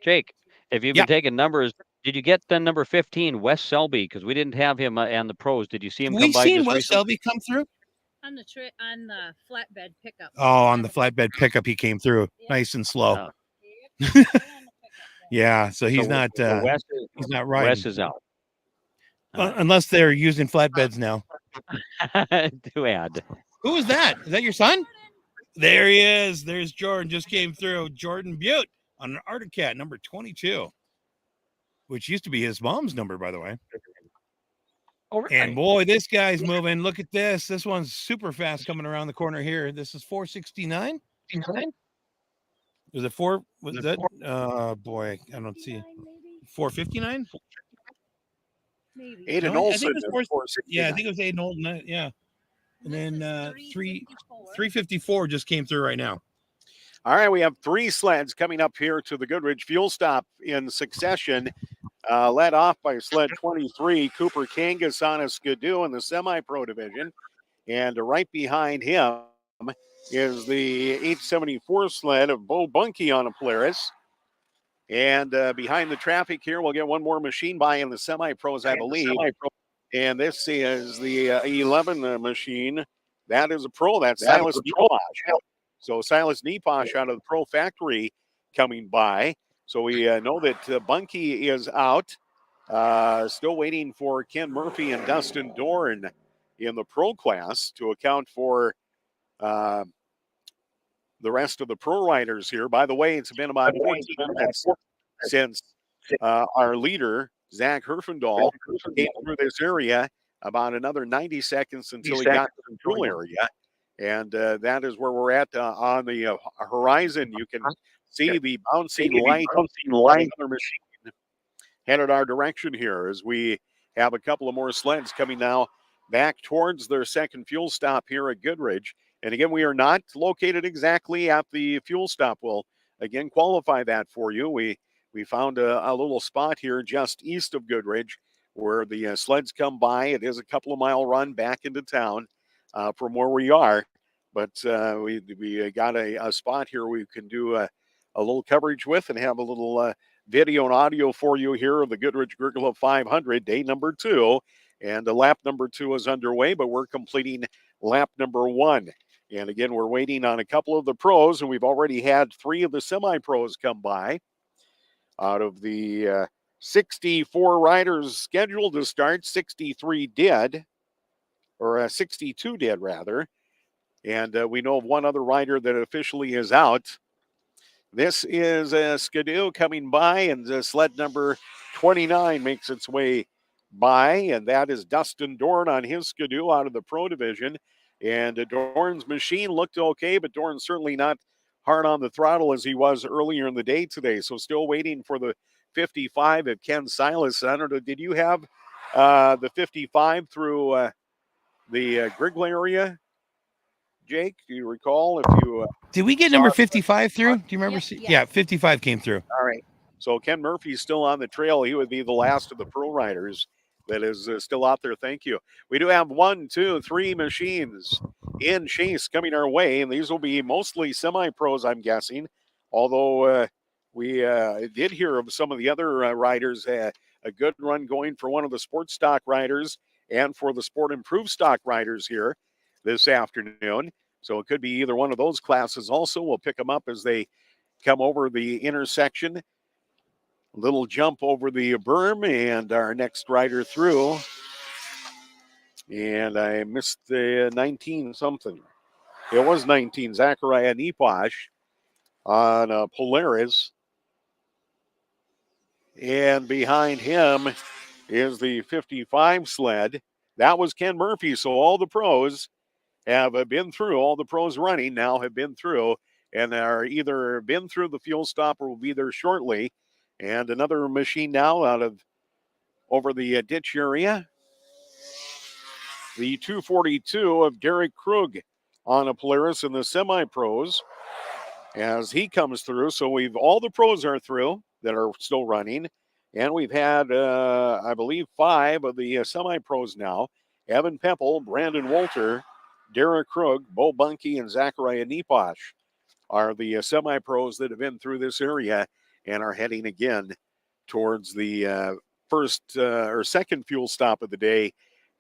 Jake, if you've been taking numbers, did you get the number 15, Wes Selby? Because we didn't have him on the pros. Did you see him come by? We've seen Wes Selby come through on the flatbed pickup. Oh, on the flatbed pickup, he came through nice and slow. Yeah, so he's not. He's not riding. Wes is out. Unless they're using flatbeds now. To add. Who is that? Is that your son? There he is. There's Jordan. Just came through. Jordan Butte on an Arctic Cat, number 22, which used to be his mom's number, by the way. Oh, really? And boy, this guy's moving. Look at this. This one's super fast coming around the corner here. This is 469. Was it 4? Was that? Boy, I don't see. 459. Maybe. Aiden Olson. Yeah, I think it was Aiden Olson. Yeah. And then 354 just came through right now. All right, we have 3 sleds coming up here to the Goodridge fuel stop in succession. Led off by sled 23, Cooper Kangas on a Skidoo in the semi-pro division. And right behind him is the 874 sled of Bo Bunky on a Polaris. And behind the traffic here, we'll get one more machine by in the semi-pros, I believe. And this is the 11 machine. That is a pro. That's Silas Neposh. So Silas Neposh out of the Pro Factory coming by. So we know that Bunky is out. Still waiting for Ken Murphy and Dustin Dorn in the Pro class to account for the rest of the pro riders here. By the way, it's been about 14 minutes since our leader, Zach Herfindahl, came through this area. About another 90 seconds until he got to the fuel area. And that is where we're at on the horizon. You can see the bouncing light of another machine headed our direction here as we have a couple of more sleds coming now back towards their second fuel stop here at Goodridge. And again, we are not located exactly at the fuel stop. We'll again qualify that for you. We found a little spot here just east of Goodridge where the sleds come by. It is a couple of mile run back into town from where we are. But we got a spot here we can do a little coverage with and have a little video and audio for you here of the Goodridge-Grygla 500, day number 2. And lap number 2 is underway, but we're completing lap number 1. And again, we're waiting on a couple of the pros, and we've already had 3 of the semi-pros come by. Out of the 64 riders scheduled to start, 63 did, or 62 did rather. And we know of one other rider that officially is out. This is a Skidoo coming by, and sled number 29 makes its way by, and that is Dustin Dorn on his Skidoo out of the pro division. And Dorn's machine looked okay, but Dorn's certainly not hard on the throttle as he was earlier in the day today. So still waiting for the 55 of Ken Silas. I don't know, did you have the 55 through the Grygla area? Jake? Do you recall if you Did we get saw number it? 55 through? Do you remember? Yep, Yeah, yes. 55 came through. All right. So Ken Murphy's still on the trail. He would be the last of the pro riders that is still out there. Thank you. We do have 1, 2, 3 machines in chase coming our way, and these will be mostly semi-pros, I'm guessing. Although we did hear of some of the other riders, a good run going for one of the sports stock riders and for the sport improved stock riders here this afternoon. So it could be either one of those classes also. We'll pick them up as they come over the intersection. Little jump over the berm, and our next rider through. And I missed the 19 something. It was 19, Zachariah Neposh on Polaris. And behind him is the 55 sled. That was Ken Murphy. So all the pros have been through, all the pros running now have been through, and are either been through the fuel stop or will be there shortly. And another machine now out of over the ditch area. The 242 of Derek Krug on a Polaris in the semi-pros as he comes through. So all the pros are through that are still running. And we've had, I believe, 5 of the semi-pros now. Evan Pepple, Brandon Walter, Derek Krug, Bo Bunky, and Zachariah Neposh are the semi-pros that have been through this area and are heading again towards the first or second fuel stop of the day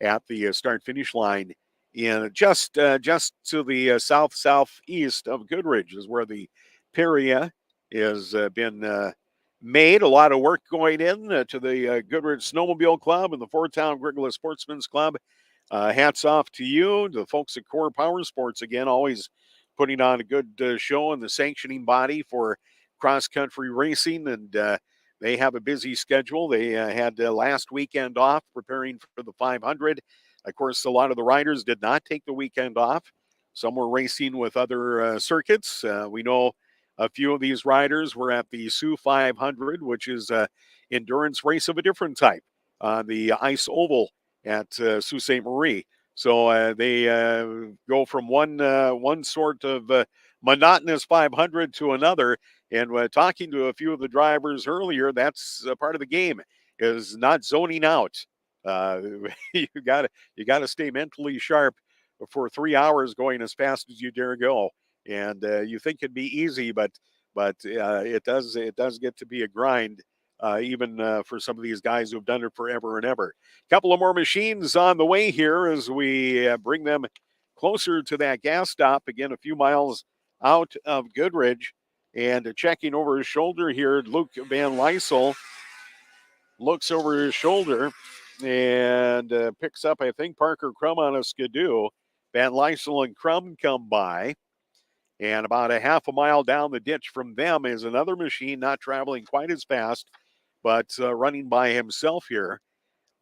at the start-finish line in just to the southeast of Goodridge is where the Peria has been made. A lot of work going in to the Goodridge Snowmobile Club and the Four-Town-Grygla Sportsman's Club. Hats off to you, the folks at Core Power Sports, again, always putting on a good show in the sanctioning body for cross-country racing, and they have a busy schedule. They had last weekend off preparing for the 500. Of course, a lot of the riders did not take the weekend off. Some were racing with other circuits. We know a few of these riders were at the Sioux 500, which is an endurance race of a different type on the ice oval at Sault Ste. Marie. So they go from one sort of monotonous 500 to another. And talking to a few of the drivers earlier, that's part of the game, is not zoning out. You gotta stay mentally sharp for 3 hours going as fast as you dare go. And you think it'd be easy, but it does get to be a grind, even for some of these guys who've done it forever and ever. A couple of more machines on the way here as we bring them closer to that gas stop. Again, a few miles out of Goodridge. And checking over his shoulder here, Luke Van Lysel looks over his shoulder and picks up, I think, Parker Crum on a skidoo. Van Lysel and Crum come by. And about a half a mile down the ditch from them is another machine, not traveling quite as fast, but running by himself here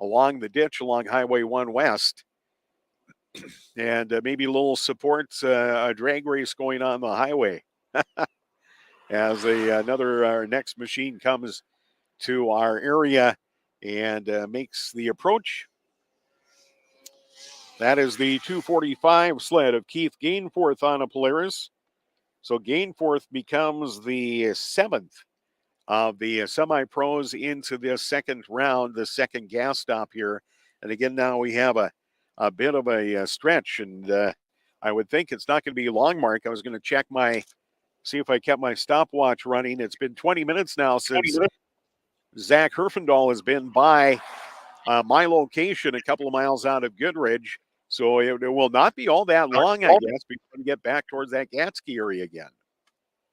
along the ditch along Highway 1 West. And maybe a little support, a drag race going on the highway. As our next machine comes to our area and makes the approach. That is the 245 sled of Keith Gainforth on a Polaris. So Gainforth becomes the 7th of the semi-pros into this second round, the second gas stop here. And again, now we have a bit of a stretch, and I would think it's not going to be long, Mark. I was going to check see if I kept my stopwatch running. It's been 20 minutes now since Zach Herfindahl has been by my location a couple of miles out of Goodridge. So it will not be all that long, I guess, before we get back towards that Gatsky area again.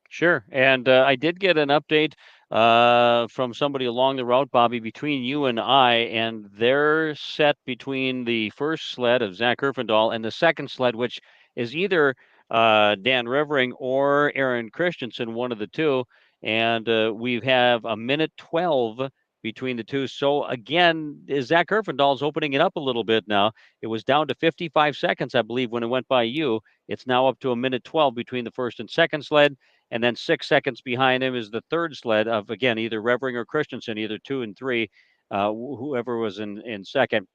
Sure. And I did get an update from somebody along the route, Bobby, between you and I, and they're set between the first sled of Zach Herfindahl and the second sled, which is either Dan Rivering or Aaron Christensen, one of the two. And we have a minute 12 between the two. So again, Zach Herfindahl's opening it up a little bit now. It was down to 55 seconds, I believe, when it went by you. It's now up to a minute 12 between the first and second sled. And then 6 seconds behind him is the third sled of, again, either Revering or Christensen, either 2 and 3. Whoever was in second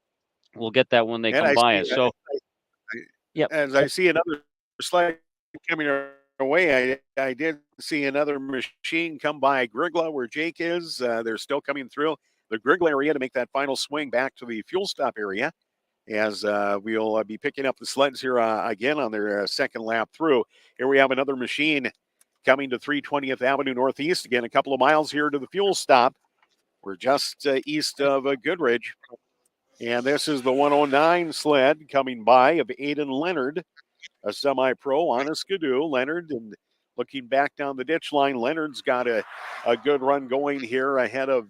will get that when they come by us. So, yep. As I see another sled coming our way. I did see another machine come by Grygla where Jake is. They're still coming through the Grygla area to make that final swing back to the fuel stop area as we'll be picking up the sleds here again on their second lap through. Here we have another machine coming to 320th Avenue Northeast. Again, a couple of miles here to the fuel stop. We're just east of Goodridge. And this is the 109 sled coming by of Aiden Leonard, a semi-pro on a skidoo. Leonard, and looking back down the ditch line, Leonard's got a good run going here ahead of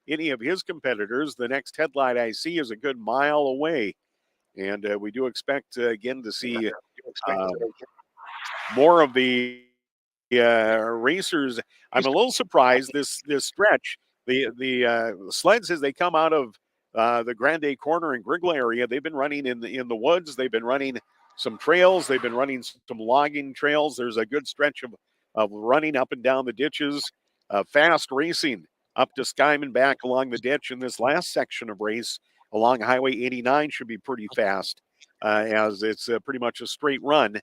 any of his competitors. The next headlight I see is a good mile away. And we do expect, again, to see more of the racers. I'm a little surprised this stretch. The sleds, as they come out of the Grande Corner and Grygla area, they've been running in the woods. They've been running some trails. They've been running some logging trails. There's a good stretch of running up and down the ditches, fast racing up to Skyman back along the ditch. In this last section of race along Highway 89 should be pretty fast, as it's pretty much a straight run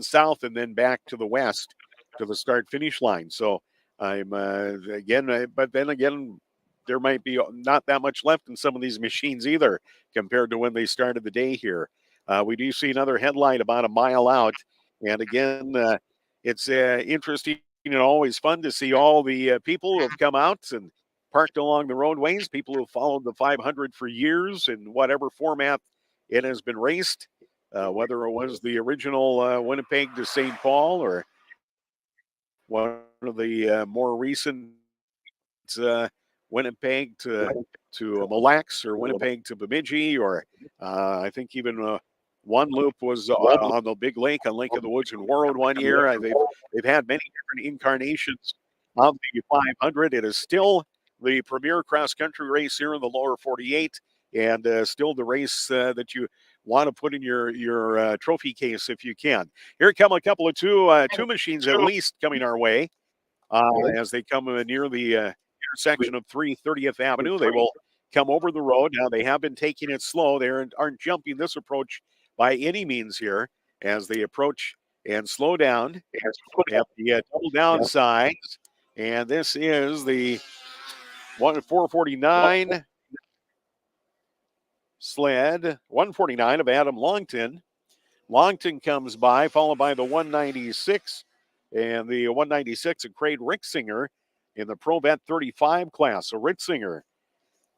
south and then back to the west to the start finish line. So I'm but then again, there might be not that much left in some of these machines either compared to when they started the day here. We do see another headlight about a mile out. And again, it's interesting and always fun to see all the people who have come out and parked along the roadways, people who have followed the 500 for years in whatever format it has been raced. Whether it was the original Winnipeg to St. Paul or one of the more recent Winnipeg to Mille Lacs or Winnipeg to Bemidji, or I think even one loop was on the Big Lake on Lake of the Woods in Warroad one year. They've had many different incarnations of the 500. It is still the premier cross country race here in the lower 48, and still the race that you want to put in your trophy case if you can. Here come a couple of two machines at least coming our way as they come near the intersection of 330th Avenue. They will come over the road. Now they have been taking it slow. They aren't jumping this approach by any means here as they approach and slow down at the double down sides. And this is the 449 sled, 149 of Adam Longton. Longton comes by, followed by the 196 and the 196 of Craig Rixinger in the Pro Vet 35 class. So Rixinger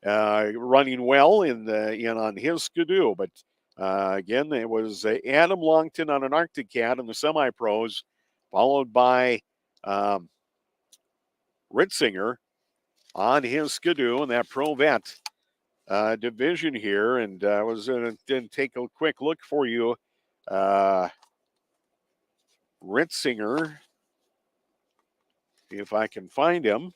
running well in on his skidoo, but again, it was Adam Longton on an Arctic Cat in the semi-pros, followed by Rixinger on his skidoo in that Pro Vet division here. And I was going to take a quick look for you. Ritzinger, if I can find him.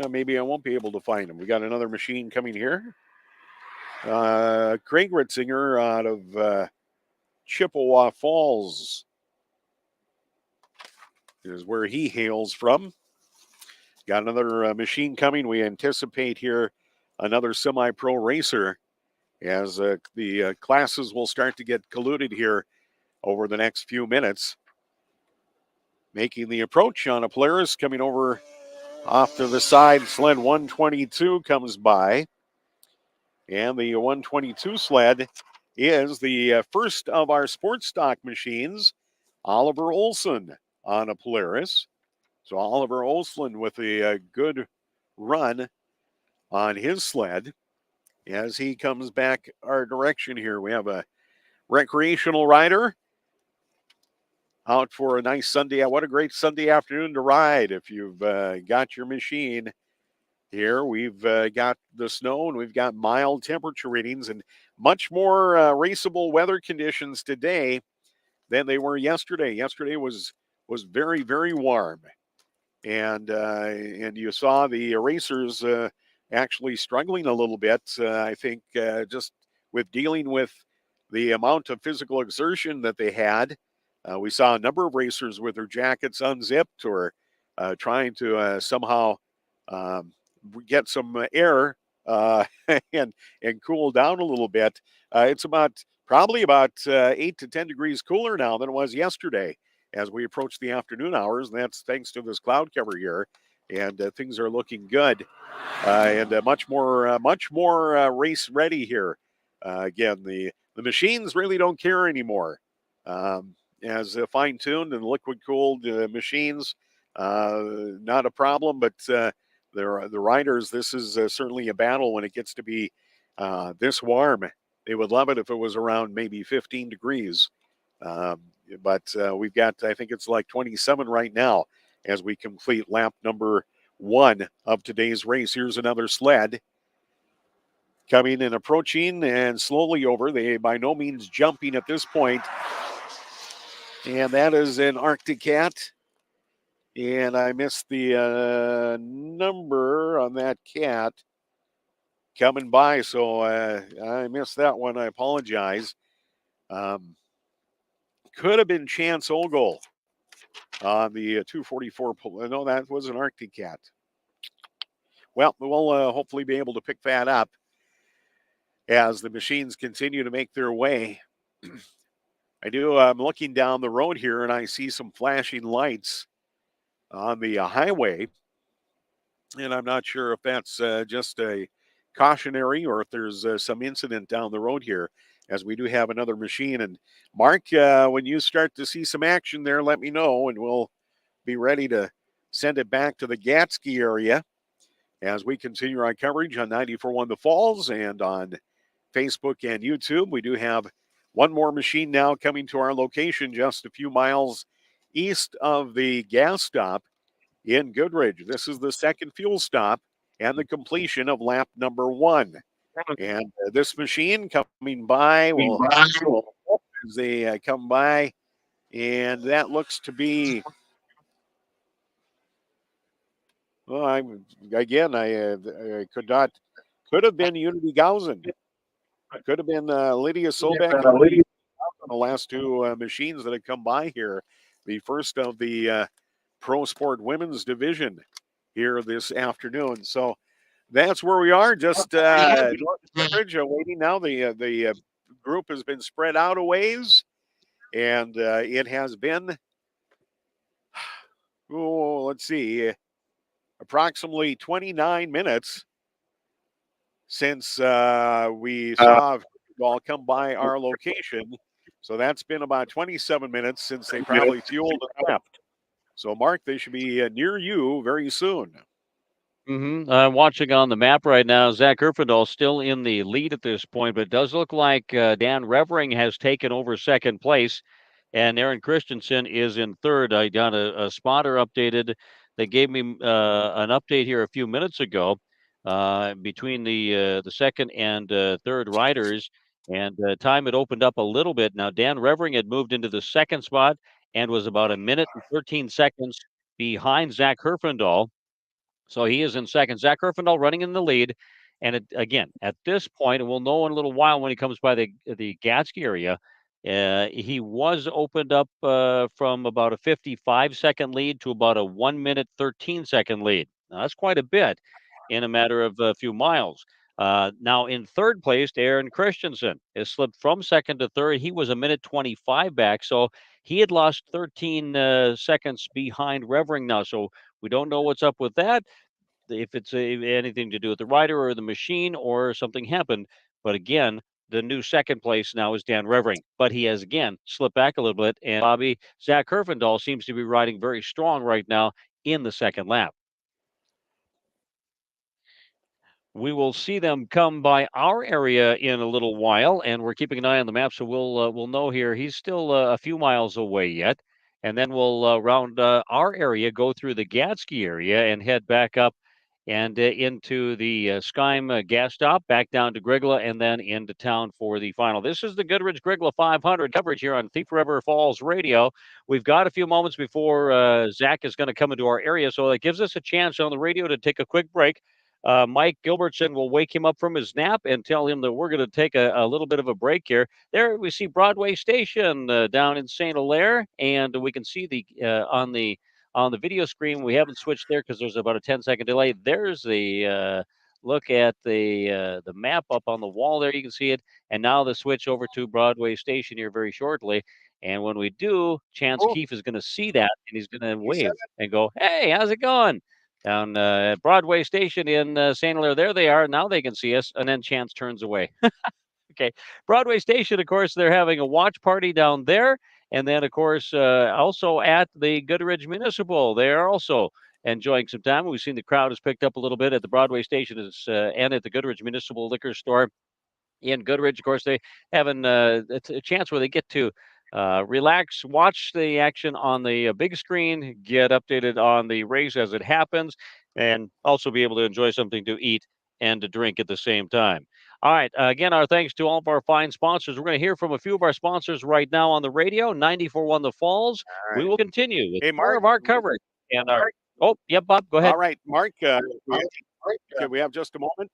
Maybe I won't be able to find him. We got another machine coming here. Craig Ritzinger out of Chippewa Falls is where he hails from. Got another machine coming. We anticipate here another semi-pro racer as the classes will start to get colluded here over the next few minutes. Making the approach on a Polaris coming over off to the side. Sled 122 comes by. And the 122 sled is the first of our sports stock machines. Oliver Olson on a Polaris. So Oliver Olson with a good run on his sled as he comes back our direction here. We have a recreational rider out for a nice Sunday. What a great Sunday afternoon to ride if you've got your machine here. We've got the snow and we've got mild temperature readings and much more raceable weather conditions today than they were yesterday. Yesterday was very, very warm. And you saw the racers actually struggling a little bit, I think, just with dealing with the amount of physical exertion that they had. We saw a number of racers with their jackets unzipped or trying to somehow get some air and cool down a little bit. It's probably about 8 to 10 degrees cooler now than it was yesterday as we approach the afternoon hours, and that's thanks to this cloud cover here. And things are looking good, and much more race ready here. Again, the machines really don't care anymore. As fine tuned and liquid cooled machines, not a problem. But the riders, this is certainly a battle when it gets to be this warm. They would love it if it was around maybe 15 degrees. Um, but we've got, I think it's like 27 right now as we complete lap number 1 of today's race. Here's another sled coming and approaching and slowly over. They by no means jumping at this point. And that is an Arctic Cat. And I missed the number on that cat coming by. So I missed that one. I apologize. Could have been Chance Ogle on the 244. No, that was an Arctic Cat. Well, we'll hopefully be able to pick that up as the machines continue to make their way. I'm looking down the road here and I see some flashing lights on the highway. And I'm not sure if that's just a cautionary or if there's some incident down the road here, as we do have another machine. And Mark, when you start to see some action there, let me know and we'll be ready to send it back to the Gatsky area as we continue our coverage on 94.1 The Falls and on Facebook and YouTube. We do have one more machine now coming to our location just a few miles east of the gas stop in Goodridge. This is the second fuel stop and the completion of lap number 1. And this machine coming by will, as they come by, and that looks to be, well, I could have been Unity Gausen. Could have been Lydia Sobek on the last 2 machines that have come by here. The first of the Pro Sport Women's Division here this afternoon. So that's where we are, just north of Goodridge, waiting now. The group has been spread out a ways, and it has been, let's see, approximately 29 minutes since we saw ball come by our location. So that's been about 27 minutes since they probably fueled and left. So, Mark, they should be near you very soon. I'm watching on the map right now. Zach Erfendahl still in the lead at this point, but it does look like Dan Revering has taken over second place, and Aaron Christensen is in third. I got a spotter updated. They gave me an update here a few minutes ago between the second and third riders, and time had opened up a little bit. Now, Dan Revering had moved into the second spot and was about a minute and 13 seconds behind Zach Herfindahl. So he is in second. Zach Herfindahl running in the lead. And again, at this point, and we'll know in a little while when he comes by the Gatsky area, he was opened up from about a 55-second lead to about a 1 minute, 13-second lead. Now, that's quite a bit in a matter of a few miles. Now, in third place, Aaron Christensen has slipped from second to third. He was a minute 25 back. So he had lost 13 seconds behind Revering now. So we don't know what's up with that, if it's anything to do with the rider or the machine or something happened. But again, the new second place now is Dan Revering, but he has again slipped back a little bit. And Bobby, Zach Herfindahl seems to be riding very strong right now in the second lap. We will see them come by our area in a little while, and we're keeping an eye on the map, so we'll know here. He's still a few miles away yet, and then we'll round our area, go through the Gatsky area, and head back up and into the Skyme gas stop, back down to Grygla, and then into town for the final. This is the Goodridge-Grygla 500 coverage here on Thief River Falls Radio. We've got a few moments before Zach is going to come into our area, so it gives us a chance on the radio to take a quick break. Mike Gilbertson will wake him up from his nap and tell him that we're going to take a little bit of a break here. There we see Broadway Station down in St. Hilaire, and we can see the on the video screen. We haven't switched there because there's about a 10-second delay. There's the look at the map up on the wall there. You can see it. And now the switch over to Broadway Station here very shortly. And when we do, Chance Oh. Keefe is going to see that, and he's going to He said wave and go, "Hey, how's it going?" Down at Broadway Station in St. Hilaire. There they are. Now they can see us. And then Chance turns away. Okay. Broadway Station, of course, they're having a watch party down there. And then, of course, also at the Goodridge Municipal, they are also enjoying some time. We've seen the crowd has picked up a little bit at the Broadway Station and at the Goodridge Municipal Liquor Store in Goodridge. Of course, they having it's a chance where they get to relax, watch the action on the big screen, get updated on the race as it happens, and also be able to enjoy something to eat and to drink at the same time. All right. Again, our thanks to all of our fine sponsors. We're going to hear from a few of our sponsors right now on the radio, 94.1 The Falls. All We right. will continue with Hey, more Mark. of our coverage. And our, oh, yep, Bob, go ahead. All right, Mark. Can we have just a moment?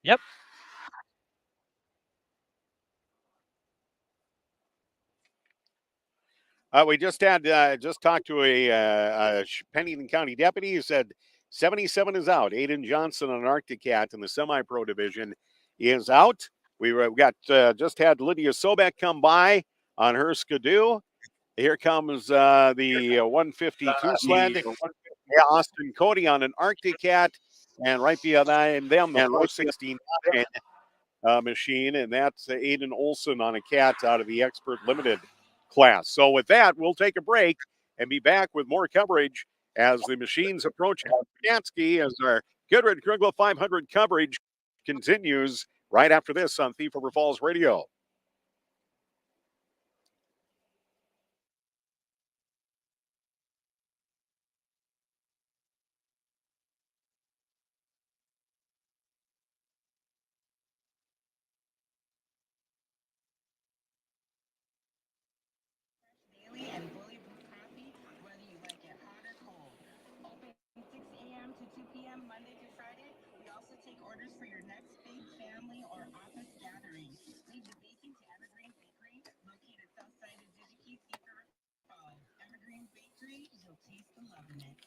Yep. We just talked to a Pennington County deputy who said 77 is out. Aiden Johnson on Arctic Cat in the semi-pro division is out. We got just had Lydia Sobek come by on her Skidoo. Here comes the 152 sled. Yeah, Austin Cody on an Arctic Cat, and right behind them the 469 machine, and that's Aiden Olson on a cat out of the Expert Limited class. So with that, we'll take a break and be back with more coverage as the machines approach Kansky as our Goodridge-Grygla 500 coverage continues right after this on Thief River Falls Radio. And bulletproof coffee, whether you like it hot or cold. Open 6 a.m. to 2 p.m. Monday through Friday. We also take orders for your next big family or office gathering. Leave the baking to Evergreen Bakery, located south side of Digi-Key, Thief River Falls. Evergreen Bakery, you'll taste the love in it.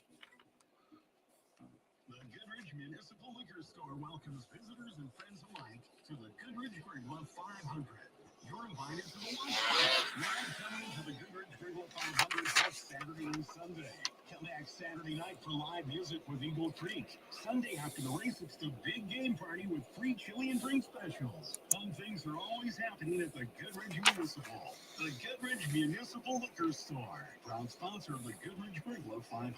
The Goodridge Municipal Liquor Store welcomes visitors and friends alike to the Goodridge-Grygla 500. You're invited to the launch party. Live coming to the Goodridge-Grygla 500 this Saturday and Sunday. Come back Saturday night for live music with Eagle Creek. Sunday after the race, it's the big game party with free chili and drink specials. Fun things are always happening at the Goodridge Municipal. The Goodridge Municipal Liquor Store, proud sponsor of the Goodridge-Grygla 500.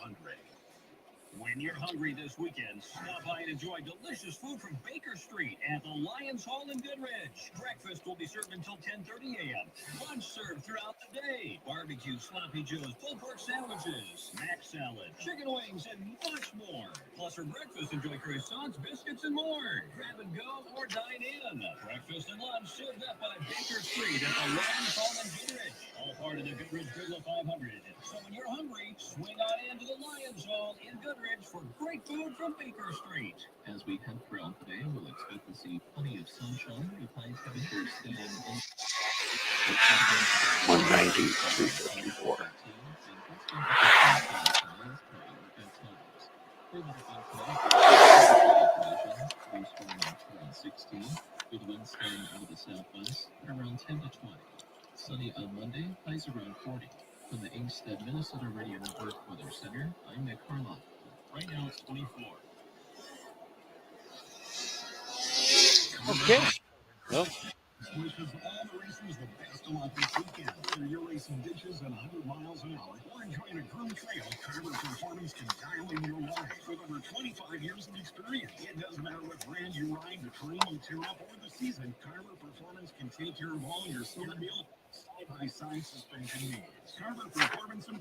When you're hungry this weekend, stop by and enjoy delicious food from Baker Street at the Lions Hall in Goodridge. Breakfast will be served until 10:30 a.m. Lunch served throughout the day. Barbecue, sloppy joes, pulled pork sandwiches, mac salad, chicken wings, and much more. Plus for breakfast, enjoy croissants, biscuits, and more. Grab and go or dine in. Breakfast and lunch served up by Baker Street at the Lions Hall in Goodridge. All part of the Goodridge-Grygla 500. So when you're hungry, swing on into the Lions Hall in Goodridge for great food from Baker Street. As we head throughout the day, we'll expect to see plenty of sunshine with high temperatures staying in 190, 354. Around 16, with winds staying out of the southwest at around 10 to 20. Sunny on Monday, highs around 40. From the Inkstead, Minnesota Radio Network Weather Center, I'm Nick Carlock. Right now it's 24. Okay. Well, Wishes all the racers the best of luck this weekend. Whether you're racing ditches at 100 miles an hour or enjoying a groomed trail, Carver Performance can dial in your ride. With over 25 years of experience, it doesn't matter what brand you ride, the terrain you tear up, or the season, Carver Performance can take care of all your steering wheel, side-by-side suspension needs. Carver Performance and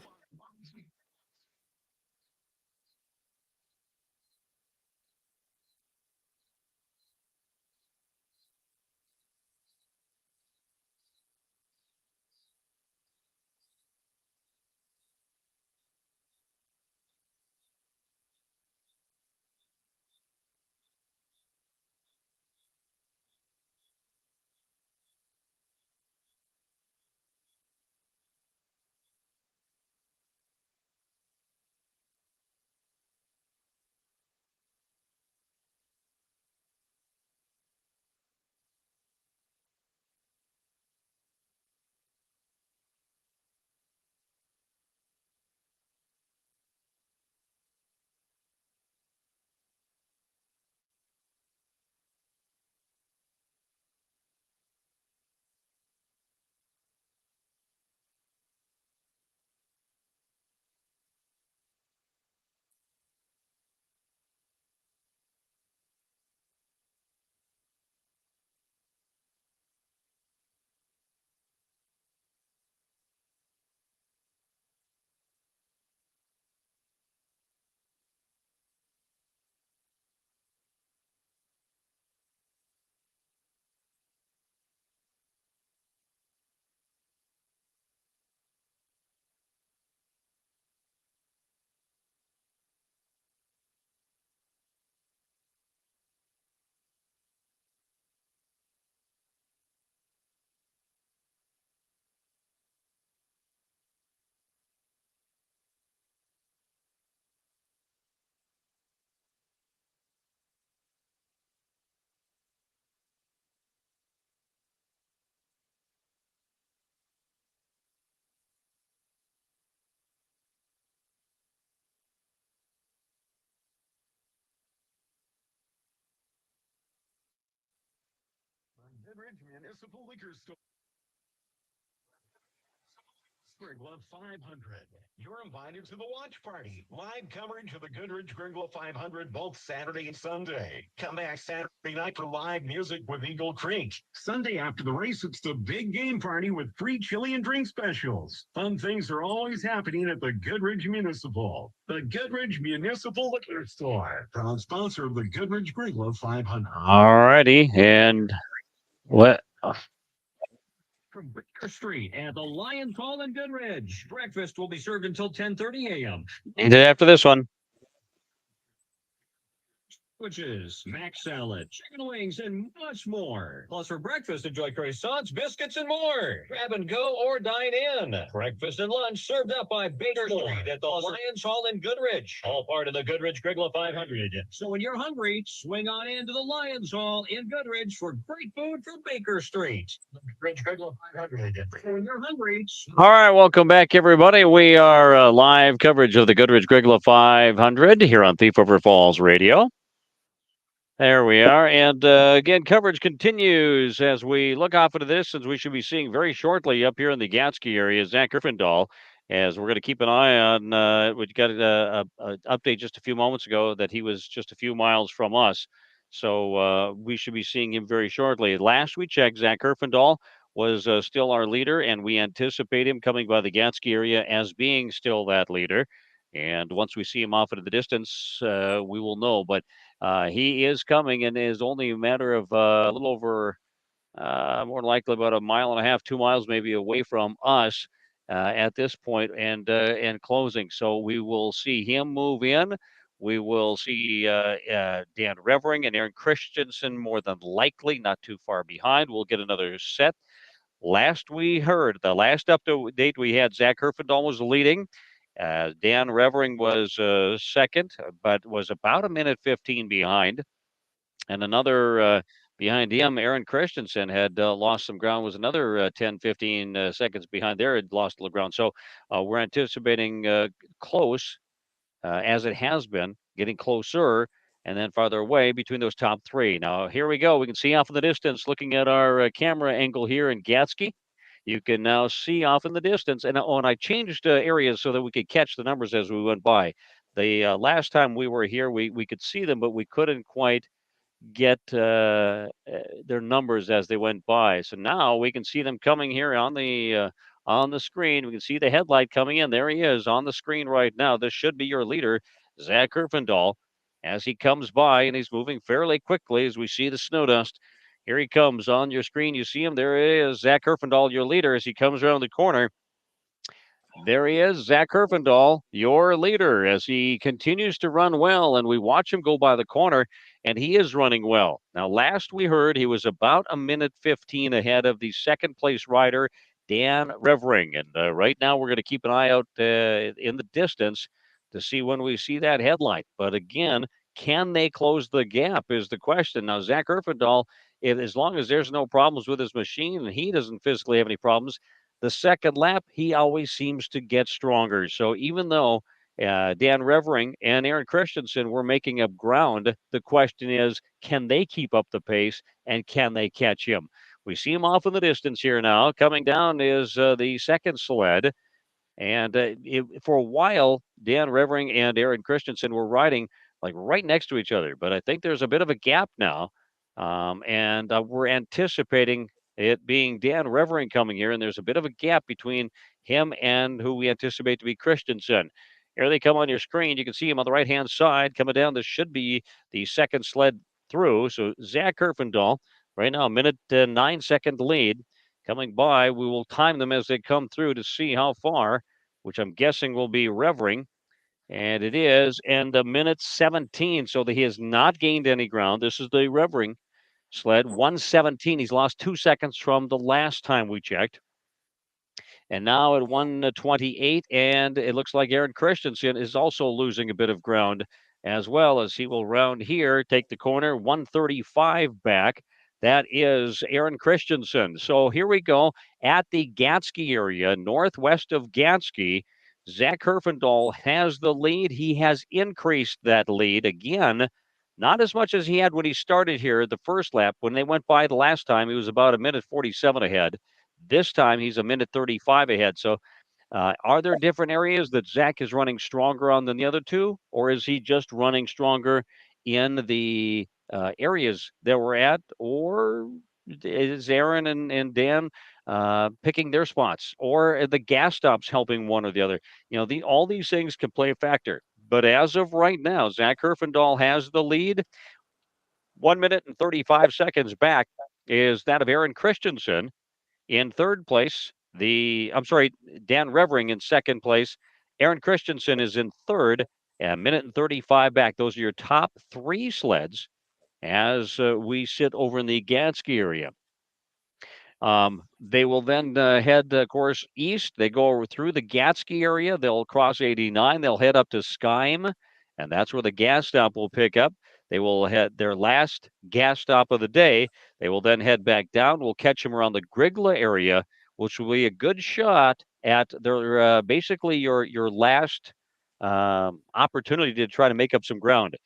Goodridge Municipal Liquor Store. Grygla 500. You're invited to the watch party. Live coverage of the Goodridge-Grygla 500 both Saturday and Sunday. Come back Saturday night for live music with Eagle Creek. Sunday after the race, it's the big game party with free chili and drink specials. Fun things are always happening at the Goodridge Municipal. The Goodridge Municipal Liquor Store. Proud sponsor of the Goodridge-Grygla 500. All righty. And what? From Baker Street at the Lions Hall in Goodridge. Breakfast will be served until 10:30 a.m. And after this one. Sandwiches, mac salad, chicken wings, and much more. Plus, for breakfast, enjoy croissants, biscuits, and more. Grab and go or dine in. Breakfast and lunch served up by Baker Street at the Lions Hall in Goodridge. All part of the Goodridge-Grygla 500. So when you're hungry, swing on into the Lions Hall in Goodridge for great food from Baker Street. Goodridge-Grygla 500. So when you're hungry. All right, welcome back, everybody. We are live coverage of the Goodridge-Grygla 500 here on Thief River Falls Radio. There we are. And again, coverage continues as we look off into the distance. We should be seeing very shortly up here in the Gatsky area, Zach Griffendahl, as we're going to keep an eye on. We got an update just a few moments ago that he was just a few miles from us. So we should be seeing him very shortly. Last we checked, Zach Griffendahl was still our leader, and we anticipate him coming by the Gatsky area as being still that leader. And once we see him off into the distance, we will know. But he is coming, and it is only a matter of a little over, more than likely about a mile and a half, 2 miles maybe away from us at this point, and closing. So we will see him move in. We will see Dan Revering and Aaron Christensen more than likely, not too far behind. We'll get another set. Last we heard, the last update we had, Zach Herfindahl was leading. Dan Revering was second, but was about a minute 15 behind. And another behind him, Aaron Christensen had lost some ground, was another 10, 15 seconds behind there, had lost a little ground. So we're anticipating close, as it has been, getting closer and then farther away between those top three. Now, here we go. We can see off in the distance, looking at our camera angle here in Gatsky. You can now see off in the distance. And I changed areas so that we could catch the numbers as we went by. The last time we were here, we could see them, but we couldn't quite get their numbers as they went by. So now we can see them coming here on the screen. We can see the headlight coming in. There he is on the screen right now. This should be your leader, Zach Herfindahl, as he comes by, and he's moving fairly quickly as we see the snow dust. Here he comes on your screen. You see him. There he is, Zach Herfindahl, your leader, as he comes around the corner. There he is, Zach Herfindahl, your leader, as he continues to run well, and we watch him go by the corner, and he is running well. Now, last we heard, he was about a minute 15 ahead of the second place rider, Dan Revering. And right now, we're going to keep an eye out in the distance to see when we see that headlight. But again, can they close the gap is the question. Now, Zach Herfindahl, as long as there's no problems with his machine and he doesn't physically have any problems, the second lap, he always seems to get stronger. So even though Dan Revering and Aaron Christensen were making up ground, the question is, can they keep up the pace and can they catch him? We see him off in the distance here now. Coming down is the second sled. And for a while, Dan Revering and Aaron Christensen were riding like right next to each other. But I think there's a bit of a gap now. And we're anticipating it being Dan Revering coming here. And there's a bit of a gap between him and who we anticipate to be Christensen. Here they come on your screen. You can see him on the right-hand side coming down. This should be the second sled through. So Zach Herfindahl, right now, a minute 9-second lead. Coming by, we will time them as they come through to see how far, which I'm guessing will be Revering. And it is, and a minute 17. So that he has not gained any ground. This is the Revering sled, 117. He's lost 2 seconds from the last time we checked. And now at 128, and it looks like Aaron Christensen is also losing a bit of ground as well, as he will round here, take the corner, 135 back. That is Aaron Christensen. So here we go at the Gatsky area, northwest of Gatsky. Zach Herfindahl has the lead. He has increased that lead again Not as much as he had when he started here the first lap. When they went by the last time, he was about a minute 47 ahead. This time, he's a minute 35 ahead. So, are there different areas that Zach is running stronger on than the other two, or is he just running stronger in the areas that we're at, or is Aaron and Dan picking their spots, or are the gas stops helping one or the other? All these things can play a factor. But as of right now, Zach Herfindahl has the lead. 1 minute and 35 seconds back is that of Aaron Christensen. In third place, Dan Revering in second place. Aaron Christensen is in third, a minute and 35 back. Those are your top three sleds as we sit over in the Gadsky area. They will then head, of course, east. They go through the Gadsky area. They'll cross 89. They'll head up to Skyme, and that's where the gas stop will pick up. They will head their last gas stop of the day. They will then head back down. We'll catch them around the Grygla area, which will be a good shot at their basically your last opportunity to try to make up some ground.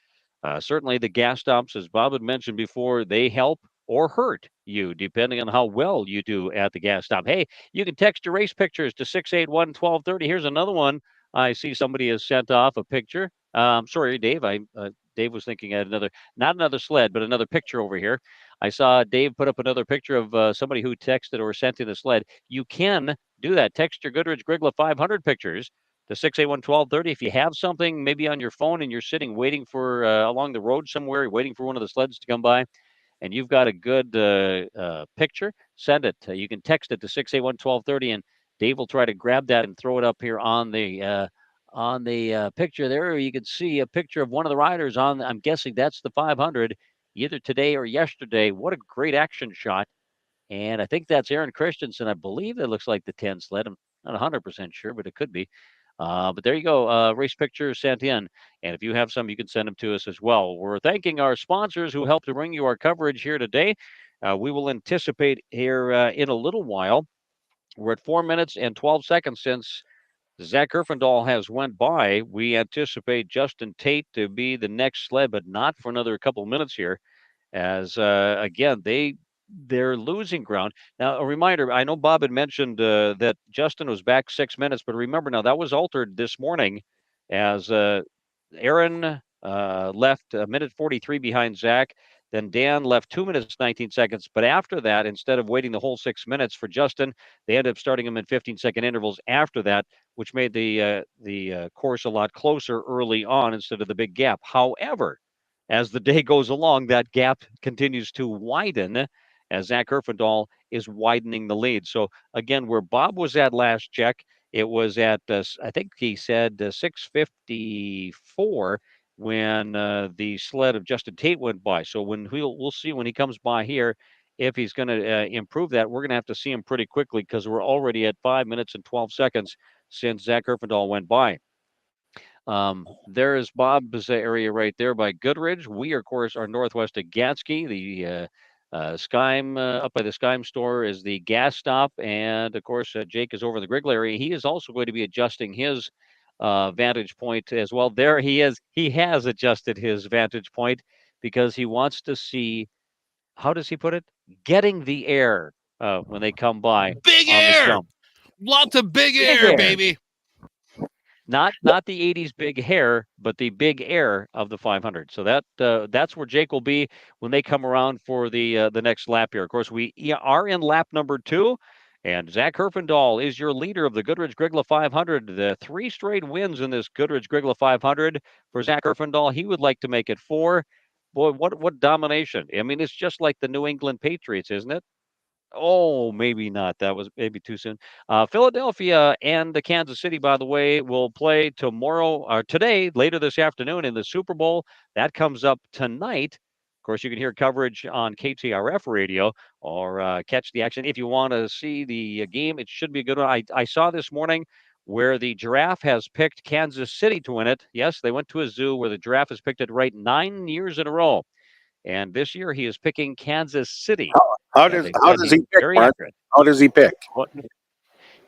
Certainly, the gas stops, as Bob had mentioned before, they help or hurt you depending on how well you do at the gas stop. Hey, you can text your race pictures to 681-1230. Here's another one. I see somebody has sent off a picture. Sorry, Dave. Dave was thinking at not another sled, but another picture over here. I saw Dave put up another picture of somebody who texted or sent in a sled. You can do that. Text your Goodridge-Grygla 500 pictures to 681-1230. If you have something maybe on your phone and you're sitting waiting for along the road somewhere, waiting for one of the sleds to come by, and you've got a good picture, send it. You can text it to 681-1230, and Dave will try to grab that and throw it up here on the picture there. You can see a picture of one of the riders on. I'm guessing that's the 500, either today or yesterday. What a great action shot! And I think that's Aaron Christensen. I believe it looks like the 10 sled. I'm not 100% sure, but it could be. But there you go. Race pictures sent in. And if you have some, you can send them to us as well. We're thanking our sponsors who helped to bring you our coverage here today. We will anticipate here in a little while. We're at 4 minutes and 12 seconds since Zach Herfindahl has went by. We anticipate Justin Tate to be the next sled, but not for another couple of minutes here. As again, they're losing ground. Now, a reminder, I know Bob had mentioned that Justin was back 6 minutes, but remember now that was altered this morning as Aaron left a minute 43 behind Zach. Then Dan left 2 minutes, 19 seconds. But after that, instead of waiting the whole 6 minutes for Justin, they ended up starting him in 15-second intervals after that, which made the course a lot closer early on instead of the big gap. However, as the day goes along, that gap continues to widen as Zach Herfindahl is widening the lead. So again, where Bob was at last check, it was at, I think he said 654 when the sled of Justin Tate went by. So when we'll see when he comes by here, if he's going to improve that, we're going to have to see him pretty quickly because we're already at 5 minutes and 12 seconds since Zach Herfindahl went by. There is Bob's area right there by Goodridge. We, of course, are northwest of Gadsky. The Skyme, up by the Skyme store is the gas stop. And, of course, Jake is over in the Grygla area. He is also going to be adjusting his vantage point as well. There he is. He has adjusted his vantage point because he wants to see, how does he put it? Getting the air when they come by Big on air! the jump. Lots of big Big air, air. baby. Not the 80s big hair, but the big air of the 500. So that's where Jake will be when they come around for the next lap here. Of course, we are in lap number 2, and Zach Herfindahl is your leader of the Goodridge-Grygla 500. The 3 straight wins in this Goodridge-Grygla 500 for Zach Herfindahl. He would like to make it 4. Boy, what domination! I mean, it's just like the New England Patriots, isn't it? Oh, maybe not. That was maybe too soon. Philadelphia and the Kansas City, by the way, will play tomorrow or today, later this afternoon in the Super Bowl. That comes up tonight. Of course, you can hear coverage on KTRF radio or catch the action. If you want to see the game, it should be a good one. I saw this morning where the Giraffe has picked Kansas City to win it. Yes, they went to a zoo where the Giraffe has picked it right 9 years in a row. And this year he is picking Kansas City. How does he pick, very Mark? accurate. How does he pick?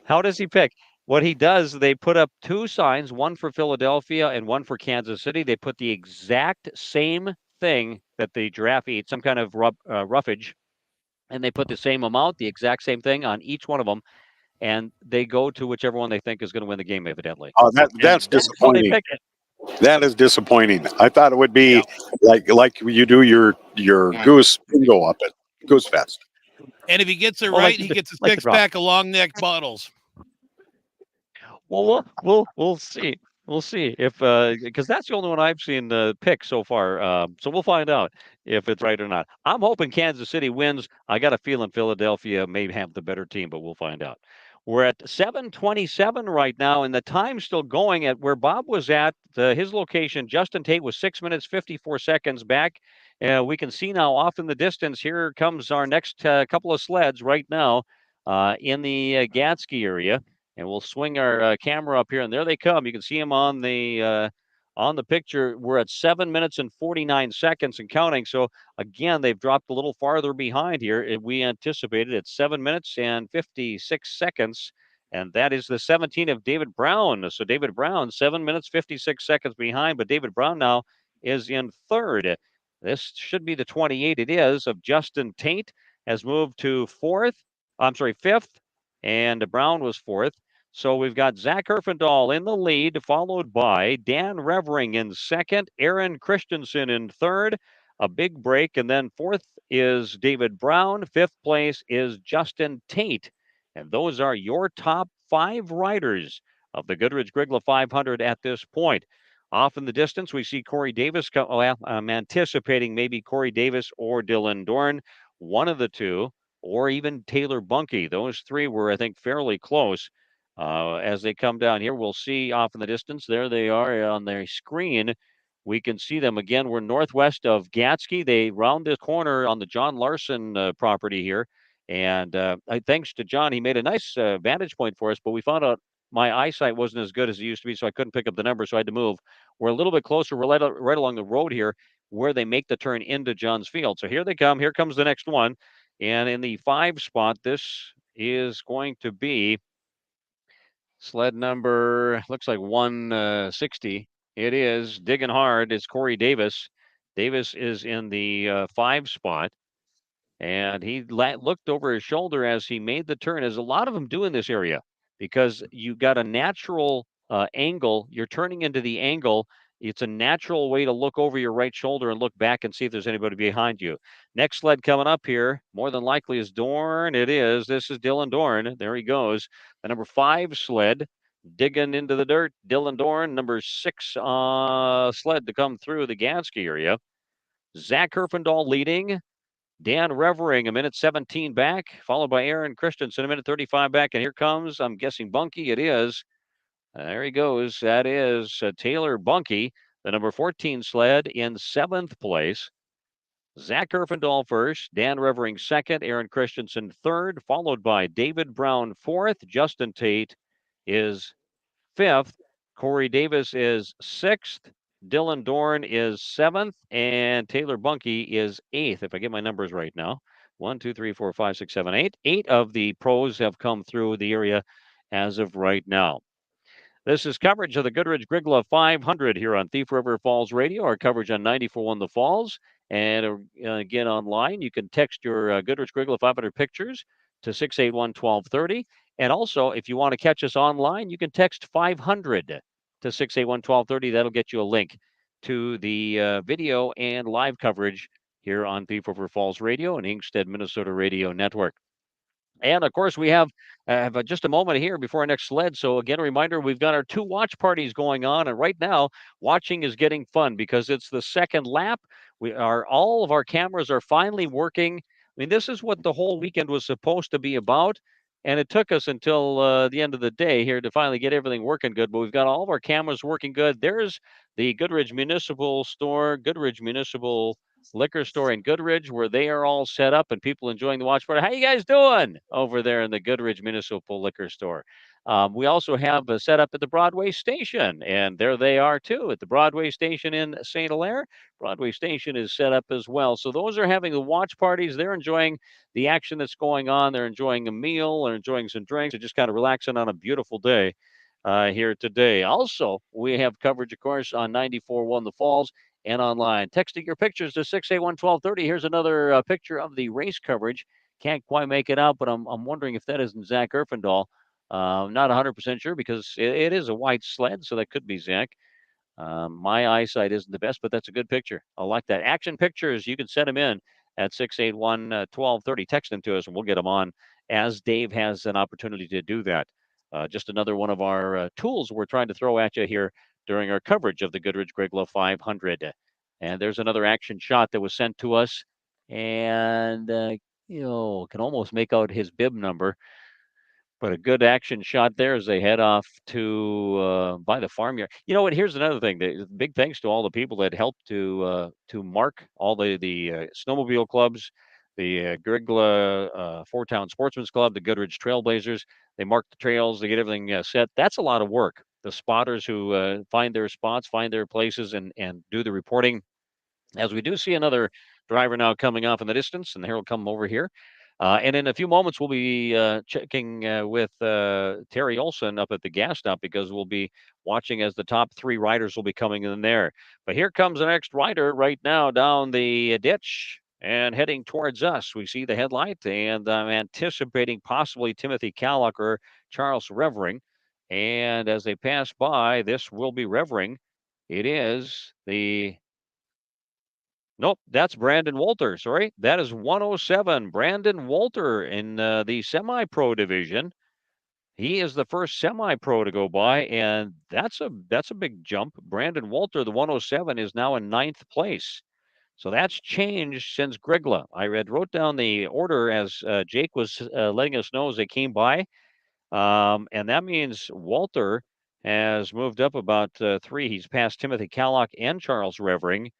How does he pick? What he does, they put up 2 signs, one for Philadelphia and one for Kansas City. They put the exact same thing that the giraffe eats, some kind of roughage, and they put the same amount, the exact same thing on each one of them, and they go to whichever one they think is going to win the game, evidently. Oh, that's That's how they disappointing. pick it. That is disappointing. I thought it would be like you do your goose bingo up at Goose Fest. And if he gets it Well, right, like he the- gets a like the six drop. pack of long neck bottles. Well, we'll see. We'll see if because that's the only one I've seen pick so far. So we'll find out if it's right or not. I'm hoping Kansas City wins. I got a feeling Philadelphia may have the better team, but we'll find out. We're at 7:27 right now, and the time's still going at where Bob was at his location. Justin Tate was 6 minutes 54 seconds back. We can see now off in the distance. Here comes our next couple of sleds right now in the Gatsky area. And we'll swing our camera up here, and there they come. You can see them on the picture. We're at 7 minutes and 49 seconds and counting. So again, they've dropped a little farther behind here. We anticipated it's 7 minutes and 56 seconds, and that is the 17 of David Brown. So David Brown, 7 minutes 56 seconds behind, but David Brown now is in third. This should be the 28. It is of Justin Tate has moved to fifth, and Brown was fourth. So we've got Zach Herfindahl in the lead, followed by Dan Revering in second, Aaron Christensen in third, a big break. And then fourth is David Brown. Fifth place is Justin Tate. And those are your top 5 riders of the Goodridge-Grygla 500 at this point. Off in the distance, we see Corey Davis. Well, I'm anticipating maybe Corey Davis or Dylan Dorn, one of the two, or even Taylor Bunky. Those 3 were, I think, fairly close. As they come down here, we'll see off in the distance. There they are on their screen. We can see them again. We're northwest of Gatsky. They round the corner on the John Larson property here. And thanks to John, he made a nice vantage point for us, but we found out my eyesight wasn't as good as it used to be, so I couldn't pick up the number, so I had to move. We're a little bit closer. We're right along the road here where they make the turn into John's Field. So here they come. Here comes the next one. And in the 5 spot, this is going to be sled number, looks like 160. It is digging hard. It's Corey Davis. Davis is in the 5 spot. And he looked over his shoulder as he made the turn. There's a lot of them do in this area because you got a natural angle. You're turning into the angle. It's a natural way to look over your right shoulder and look back and see if there's anybody behind you. Next sled coming up here, more than likely is Dorn. It is. This is Dylan Dorn. There he goes. The number 5 sled digging into the dirt. Dylan Dorn, number 6 sled to come through the Gansky area. Zach Herfindahl leading. Dan Revering, a minute 17 back, followed by Aaron Christensen, a minute 35 back. And here comes, I'm guessing, Bunky. It is. There he goes. That is Taylor Bunky, the number 14 sled in 7th place. Zach Herfindahl first, Dan Revering second, Aaron Christensen third, followed by David Brown fourth. Justin Tate is 5th. Corey Davis is 6th. Dylan Dorn is 7th, and Taylor Bunky is 8th, if I get my numbers right now. 1, 2, 3, 4, 5, 6, 7, 8. 8 of the pros have come through the area as of right now. This is coverage of the Goodridge-Grygla 500 here on Thief River Falls Radio. Our coverage on 94.1 The Falls. And again, online, you can text your Goodridge-Grygla 500 pictures to 681-1230. And also, if you want to catch us online, you can text 500 to 681-1230. That'll get you a link to the video and live coverage here on Thief River Falls Radio and Inkstead, Minnesota Radio Network. And of course, we have just a moment here before our next sled. So again, a reminder, we've got our 2 watch parties going on. And right now, watching is getting fun because it's the second lap. All of our cameras are finally working. I mean, this is what the whole weekend was supposed to be about. And it took us until the end of the day here to finally get everything working good. But we've got all of our cameras working good. There's the Goodridge Municipal Store, Goodridge Municipal Liquor Store in Goodridge, where they are all set up and people enjoying the watch party. How you guys doing over there in the Goodridge Municipal Liquor Store? We also have a set up at the Broadway Station, and there they are too at the Broadway Station in St. Hilaire. Broadway Station is set up as well. So those are having the watch parties. They're enjoying the action that's going on. They're enjoying a meal. They're enjoying some drinks. They're just kind of relaxing on a beautiful day here today. Also, we have coverage, of course, on 94.1 The Falls and online. Texting your pictures to 681-1230. Here's another picture of the race coverage. Can't quite make it out, but I'm wondering if that isn't Zach Erfendahl. Not 100% sure because it is a white sled, so that could be Zach. My eyesight isn't the best, but that's a good picture. I like that. Action pictures, you can send them in at 681-1230. Text them to us, and we'll get them on as Dave has an opportunity to do that. Just another one of our tools we're trying to throw at you here during our coverage of the Goodridge-Grygla 500. And there's another action shot that was sent to us, and can almost make out his bib number. But a good action shot there as they head off to by the farmyard. You know what? Here's another thing. Big thanks to all the people that helped to mark all the snowmobile clubs, the Grygla Four Town Sportsman's Club, the Goodridge Trailblazers. They mark the trails. They get everything set. That's a lot of work. The spotters who find their spots, find their places, and do the reporting. As we do see another driver now coming off in the distance, and he'll come over here. And in a few moments, we'll be checking with Terry Olson up at the gas stop because we'll be watching as the top three riders will be coming in there. But here comes the next rider right now down the ditch and heading towards us. We see the headlight, and I'm anticipating possibly Timothy Callock or Charles Revering. And as they pass by, this will be Revering. It is the Nope, that's Brandon Walter. Sorry, that is 107. Brandon Walter in the semi-pro division. He is the first semi-pro to go by, and that's a big jump. Brandon Walter, the 107, is now in 9th place. So that's changed since Grygla. I wrote down the order as Jake was letting us know as they came by, and that means Walter has moved up about 3. He's passed Timothy Callock and Charles Revering.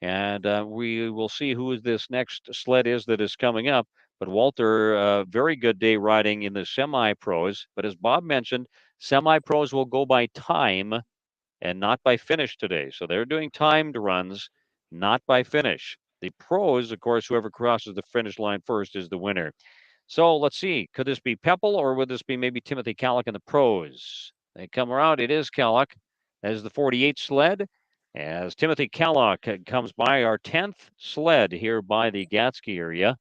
And we will see who this next sled is that is coming up. But Walter, very good day riding in the semi-pros. But as Bob mentioned, semi-pros will go by time and not by finish today. So they're doing timed runs, not by finish. The pros, of course, whoever crosses the finish line first is the winner. So let's see. Could this be Pepple or would this be maybe Timothy Callock in the pros? They come around. It is Callock. That is the 48 sled. As Timothy Callock comes by our 10th sled here by the Gatsky area.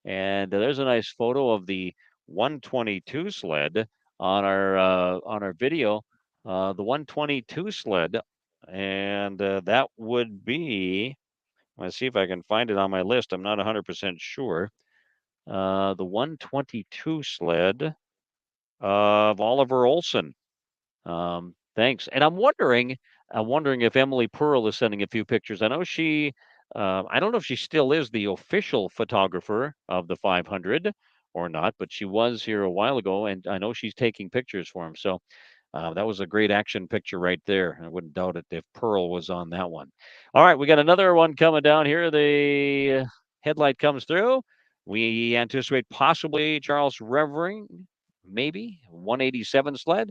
And there's a nice photo of the 122 sled on our video. The 122 sled. And that would be, let's see if I can find it on my list. I'm not 100% sure. The 122 sled of Oliver Olson. Thanks. And I'm wondering if Emily Pearl is sending a few pictures. I know I don't know if she still is the official photographer of the 500 or not, but she was here a while ago, and I know she's taking pictures for him. So that was a great action picture right there. I wouldn't doubt it if Pearl was on that one. All right, we got another one coming down here. The headlight comes through. We anticipate possibly Charles Revering, maybe 187 sled.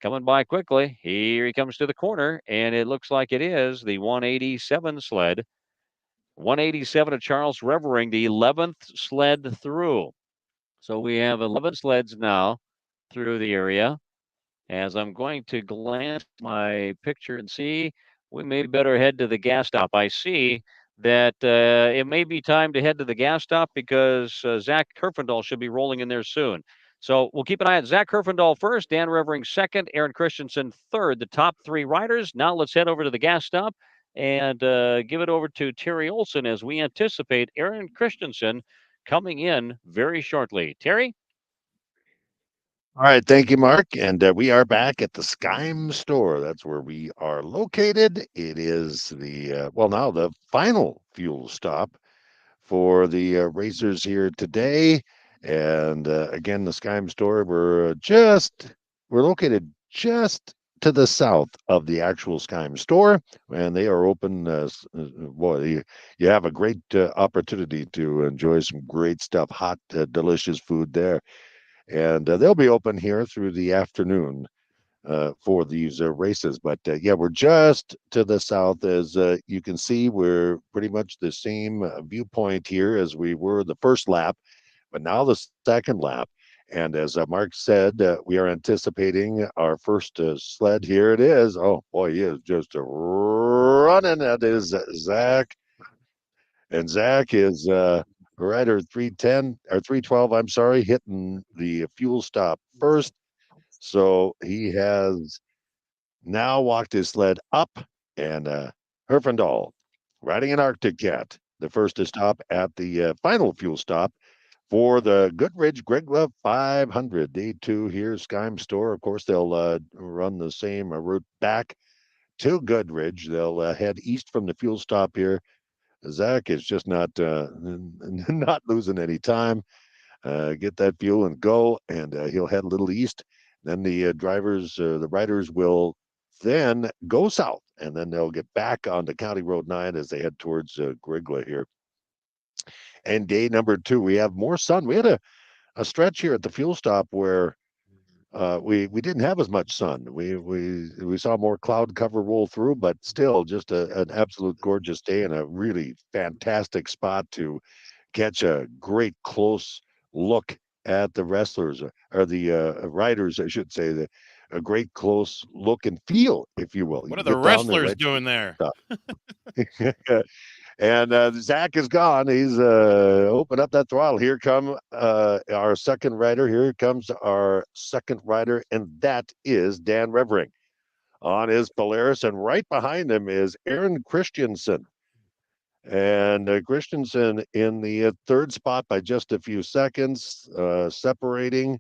Coming by quickly. Here he comes to the corner, and it looks like it is the 187 sled. 187 of Charles Revering, the 11th sled through. So we have 11 sleds now through the area. As I'm going to glance my picture and see, we may better head to the gas stop. I see that it may be time to head to the gas stop because Zach Kerfendahl should be rolling in there soon. So we'll keep an eye on Zach Kerfendahl first, Dan Revering second, Aaron Christensen third, the top 3 riders. Now let's head over to the gas stop and give it over to Terry Olson as we anticipate Aaron Christensen coming in very shortly. Terry? All right, thank you, Mark. And we are back at the Skyme store. That's where we are located. It is now the final fuel stop for the racers here today. And again, the Skyme store, we're located just to the south of the actual Skyme store, and they are open. You have a great opportunity to enjoy some great stuff, hot, delicious food there. And they'll be open here through the afternoon for these races. But we're just to the south. As you can see, we're pretty much the same viewpoint here as we were the first lap, but now the second lap. And as Mark said, we are anticipating our first sled. Here it is. Oh boy, he is just running. That is Zach. And Zach is rider 310 or 312, I'm sorry, hitting the fuel stop first. So he has now walked his sled up, and Herfindahl riding an Arctic Cat, the first to stop at the final fuel stop for the Goodridge-Grygla 500. Day 2 here, Skyme Store. Of course, they'll run the same route back to Goodridge. They'll head east from the fuel stop here. Zach is just not not losing any time. Get that fuel and go, and he'll head a little east. Then the the riders will then go south, and then they'll get back onto County Road 9 as they head towards Grygla here. And day number 2, we have more sun. We had a stretch here at the fuel stop where we didn't have as much sun. We saw more cloud cover roll through, but still just an absolute gorgeous day and a really fantastic spot to catch a great close look at the wrestlers or the riders, I should say, a great close look and feel, if you will. What You are the get down there wrestlers right to doing there? the top. And Zach is gone. He's opened up that throttle. Here come our second rider. Here comes our second rider, and that is Dan Revering on his Polaris. And right behind him is Aaron Christensen. And Christensen in the third spot by just a few seconds, separating.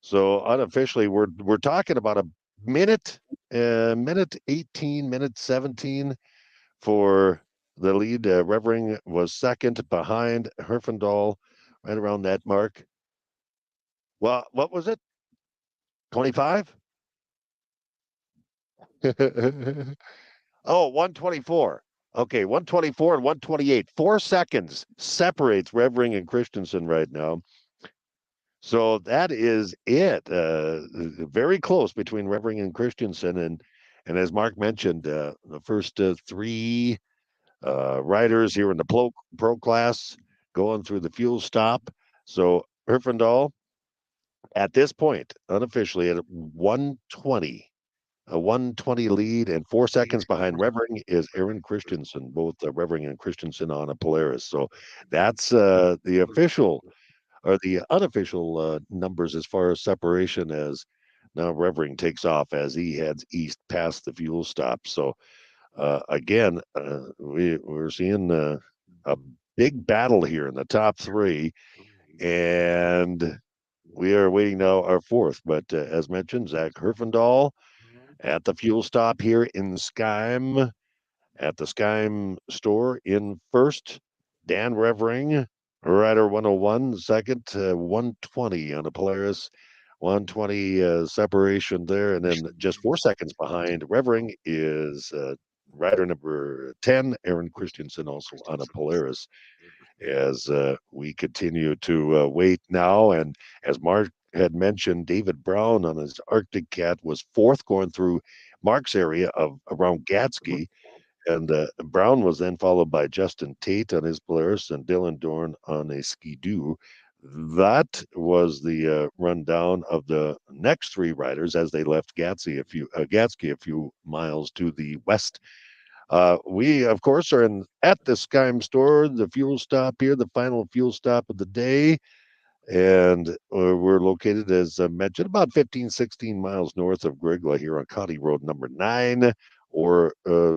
So unofficially, we're talking about a minute, minute 18, minute 17 for the lead. Revering was second behind Herfindahl, right around that mark. Well, what was it? 25? Oh, 124. Okay, 124 and 128. 4 seconds separates Revering and Christensen right now. So that is it. Very close between Revering and Christensen. And as Mark mentioned, the first 3 riders here in the pro class going through the fuel stop. So Herfindahl at this point, unofficially at 120, a 120 lead, and 4 seconds behind Revering is Aaron Christensen, both Revering and Christensen on a Polaris. So that's the official or the unofficial numbers as far as separation, as now Revering takes off as he heads east past the fuel stop. So again, we're seeing a big battle here in the top 3, and we are waiting now our fourth. But as mentioned, Zach Herfindahl at the fuel stop here in Skyme, at the Skyme store in first. Dan Revering, Rider 101, second, 120 on a Polaris. 120 separation there, and then just 4 seconds behind Revering is rider number 10, Aaron Christensen, also on a Polaris. As we continue to wait now, and as Mark had mentioned, David Brown on his Arctic Cat was 4th going through Mark's area of around Gatsky. And Brown was then followed by Justin Tate on his Polaris and Dylan Dorn on a Ski-Doo. That was the rundown of the next 3 riders as they left Gatsky a few miles to the west. We, of course, are at the Skyme store, the fuel stop here, the final fuel stop of the day. And we're located, as I mentioned, about 15, 16 miles north of Grygla here on County Road number 9, or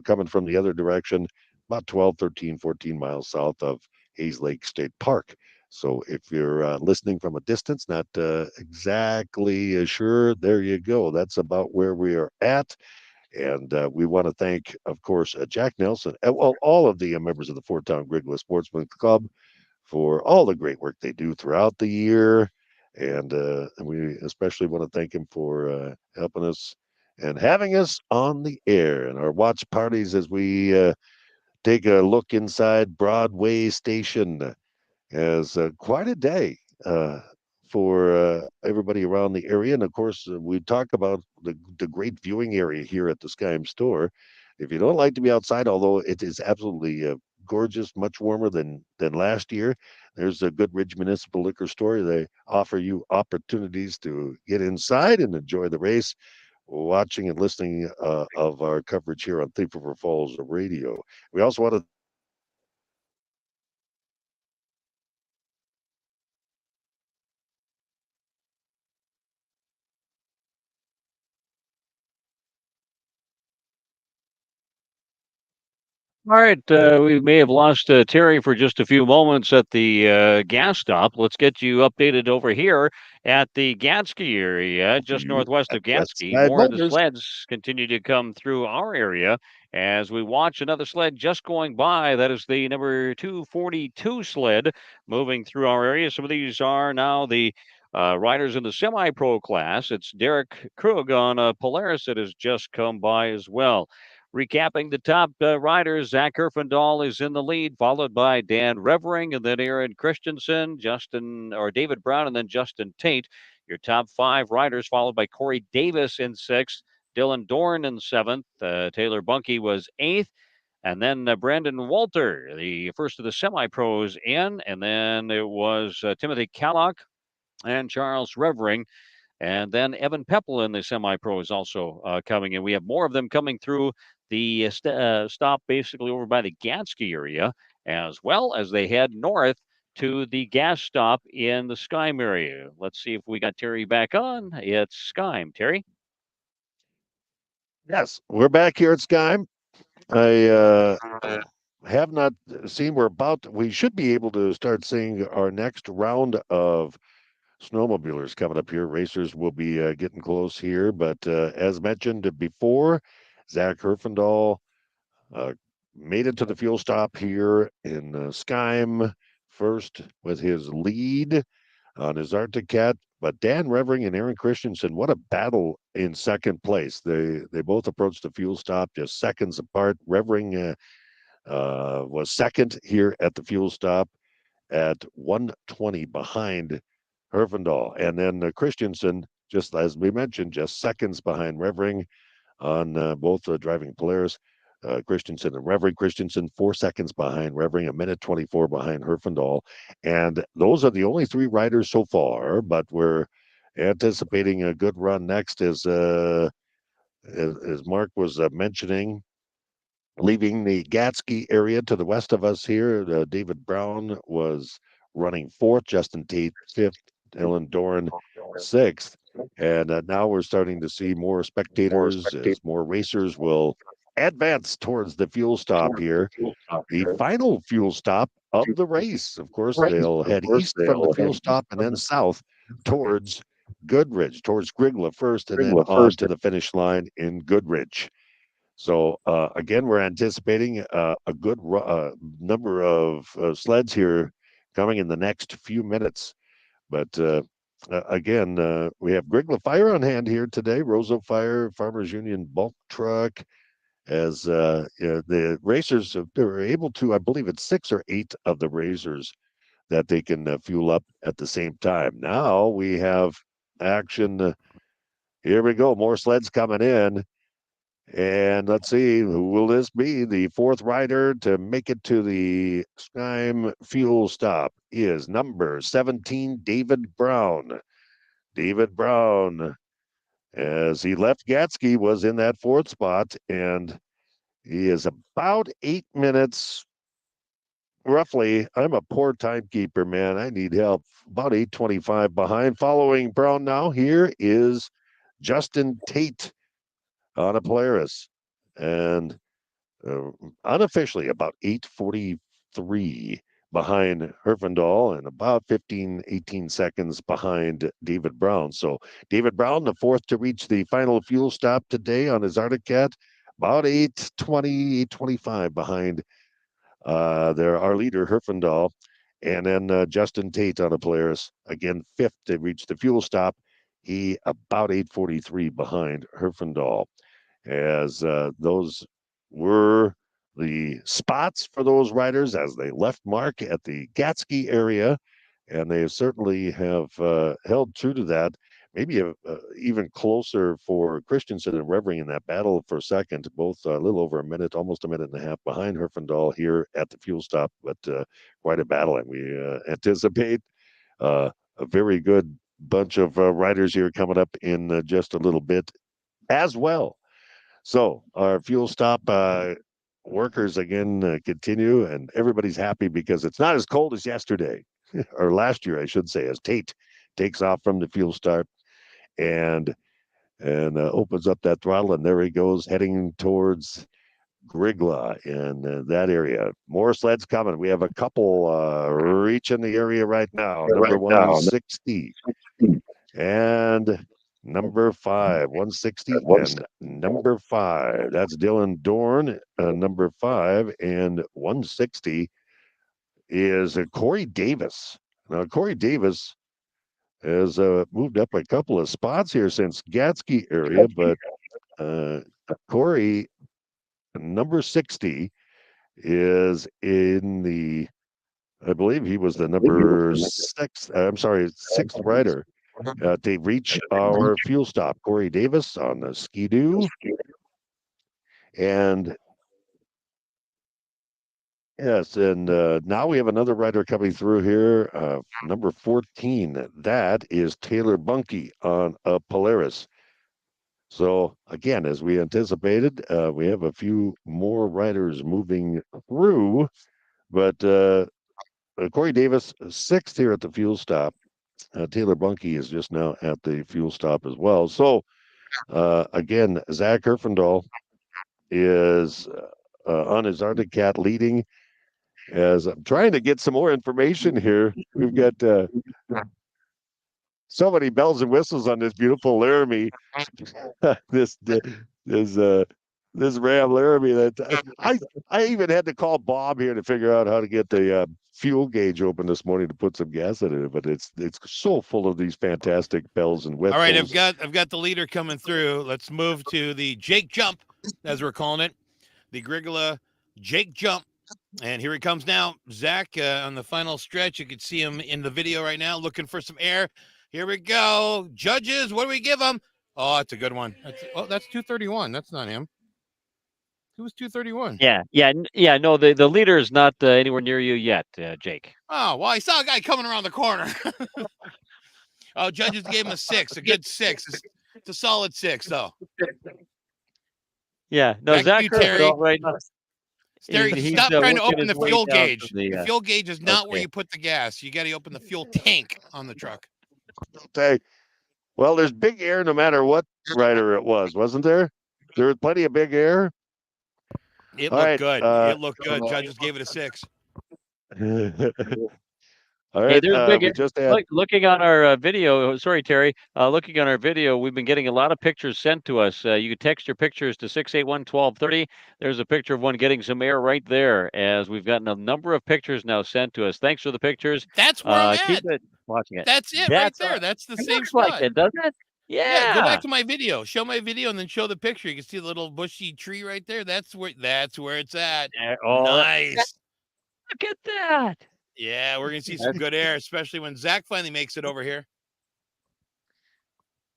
coming from the other direction, about 12, 13, 14 miles south of Hayes Lake State Park. So if you're listening from a distance, not exactly sure, there you go. That's about where we are at. And we want to thank, of course, Jack Nelson, well, all of the members of the Fort Town Grygla Sportsman Club for all the great work they do throughout the year. And we especially want to thank him for helping us and having us on the air and our watch parties as we take a look inside Broadway Station. As quite a day for everybody around the area. And of course, we talk about the great viewing area here at the Skyme store. If you don't like to be outside, although it is absolutely gorgeous, much warmer than last year, there's a Goodridge Municipal Liquor Store. They offer you opportunities to get inside and enjoy the race watching and listening of our coverage here on Thief River Falls Radio. We also want to All right, we may have lost Terry for just a few moments at the gas stop. Let's get you updated over here at the Gatsky area, just northwest of Gatsky. Sky More of the Motors. sleds continue to come through our area as we watch another sled just going by. That is the number 242 sled moving through our area. Some of these are now the riders in the semi-pro class. It's Derek Krug on a Polaris that has just come by as well. Recapping the top riders, Zach Herfindahl is in the lead, followed by Dan Revering, and then Aaron Christensen, David Brown, and then Justin Tate. Your top 5 riders, followed by Corey Davis in 6th, Dylan Dorn in 7th, Taylor Bunky was 8th, and then Brandon Walter, the first of the semi-pros in, and then it was Timothy Callock and Charles Revering. And then Evan Peppel in the semi-pro is also coming in. We have more of them coming through the stop basically over by the Gatsky area, as well as they head north to the gas stop in the Skyme area. Let's see if we got Terry back on. It's Skyme. Terry? Yes, we're back here at Sky. I have not seen. We should be able to start seeing our next round of snowmobilers coming up here. Racers will be getting close here, but as mentioned before, Zach Herfindahl made it to the fuel stop here in Skyme first with his lead on his Arctic Cat. But Dan Revering and Aaron Christensen, what a battle in second place. They both approached the fuel stop just seconds apart. Revering was second here at the fuel stop at 120 behind Herfindahl. And then Christensen, just as we mentioned, just seconds behind Revering on both driving Polaris. Christensen and Revering. Christensen 4 seconds behind Revering, 1:24 behind Herfindahl. And those are the only 3 riders so far, but we're anticipating a good run next as Mark was mentioning. Leaving the Gatsky area to the west of us here, David Brown was running 4th, Justin Tate 5th, Dylan Dorn 6th. And now we're starting to see more spectators as more racers will advance towards the fuel stop here. The final fuel stop of the race. Of course, they'll head east from the fuel stop and then south towards Goodridge, towards Grygla first, and then on to the finish line in Goodridge. So again, we're anticipating a good number of sleds here coming in the next few minutes. But again, we have Grygla Fire on hand here today. Roseau Fire, Farmers Union bulk truck. As the racers are able to, I believe it's 6 or 8 of the racers that they can fuel up at the same time. Now we have action. Here we go. More sleds coming in. And let's see, who will this be? The 4th rider to make it to the Skyme fuel stop is number 17, David Brown. David Brown, as he left Gatsky, was in that 4th spot, and he is about 8 minutes, roughly. I'm a poor timekeeper, man. I need help. About 8:25 behind. Following Brown now, here is Justin Tate on a Polaris. And unofficially about 8:43 behind Herfindahl and about 15, 18 seconds behind David Brown. So David Brown, the 4th to reach the final fuel stop today on his Arctic Cat, about 8:20, 8:25 behind our leader Herfindahl. And then Justin Tate on a Polaris, again, 5th to reach the fuel stop. He about 8:43 behind Herfindahl. As those were the spots for those riders as they left Mark at the Gatsky area, and they certainly have held true to that. Maybe even closer for Christensen and Revering in that battle for second, both a little over a minute, almost a minute and a half behind Herfindahl here at the fuel stop, but quite a battle. And we anticipate a very good bunch of riders here coming up in just a little bit. as well. So our fuel stop workers again continue, and everybody's happy because it's not as cold as yesterday or last year, I should say, as Tate takes off from the fuel start and opens up that throttle, and there he goes heading towards Grygla in that area. More sleds coming. We have a couple reaching the area right now. Number 160 and number 5, 160 and number 5. That's Dylan Dorn, number 5, and 160 is Corey Davis. Now, Corey Davis has moved up a couple of spots here since Gatsky area, but Corey, number 60, is in the, I believe he was the number 6, I'm sorry, 6th rider to reach our fuel stop. Corey Davis on the Ski-Doo. And yes, and now we have another rider coming through here, number 14. That is Taylor Bunky on a Polaris. So again, as we anticipated, we have a few more riders moving through, but Corey Davis, 6th here at the fuel stop. Taylor Bunky is just now at the fuel stop as well. So again, Zach Herfindahl is on his Arctic Cat leading. As I'm trying to get some more information here, we've got so many bells and whistles on this beautiful Laramie. this this this Ram Laramie that I even had to call Bob here to figure out how to get the fuel gauge open this morning to put some gas in it. But it's so full of these fantastic bells and whistles. All right, I've got the leader coming through. Let's move to the Jake Jump, as we're calling it, the Grygla Jake Jump. And here he comes now. Zach on the final stretch. You can see him in the video right now looking for some air. Here we go. Judges, what do we give him? Oh, that's a good one. That's 231. That's not him. Who was 231? Yeah. No, the leader is not anywhere near you yet, Jake. Oh, well, I saw a guy coming around the corner. Oh, judges gave him a 6, a good 6. It's a solid 6, though. Yeah, no, Back Zach to you, Terry. right now. Terry, He's, stop trying to working open his the way fuel down gauge. to the, The fuel gauge is not where you put the gas. You got to open the fuel tank on the truck. Okay. Well, there's big air no matter what rider it was, wasn't there? There was plenty of big air. It looked good. It looked good. Judges gave it a 6. All right, there's big we just had looking on our video. Sorry, Terry. Looking on our video, we've been getting a lot of pictures sent to us. You can text your pictures to 681-1230. There's a picture of one getting some air right there, as we've gotten a number of pictures now sent to us. Thanks for the pictures. That's where I'm Keep at. watching it. That's it right there. That's the same looks spot. like it, doesn't it? Yeah, go back to my video. Show my video and then show the picture. You can see the little bushy tree right there. That's where it's at. Nice. Look at that. Yeah, we're gonna see some good air, especially when Zach finally makes it over here.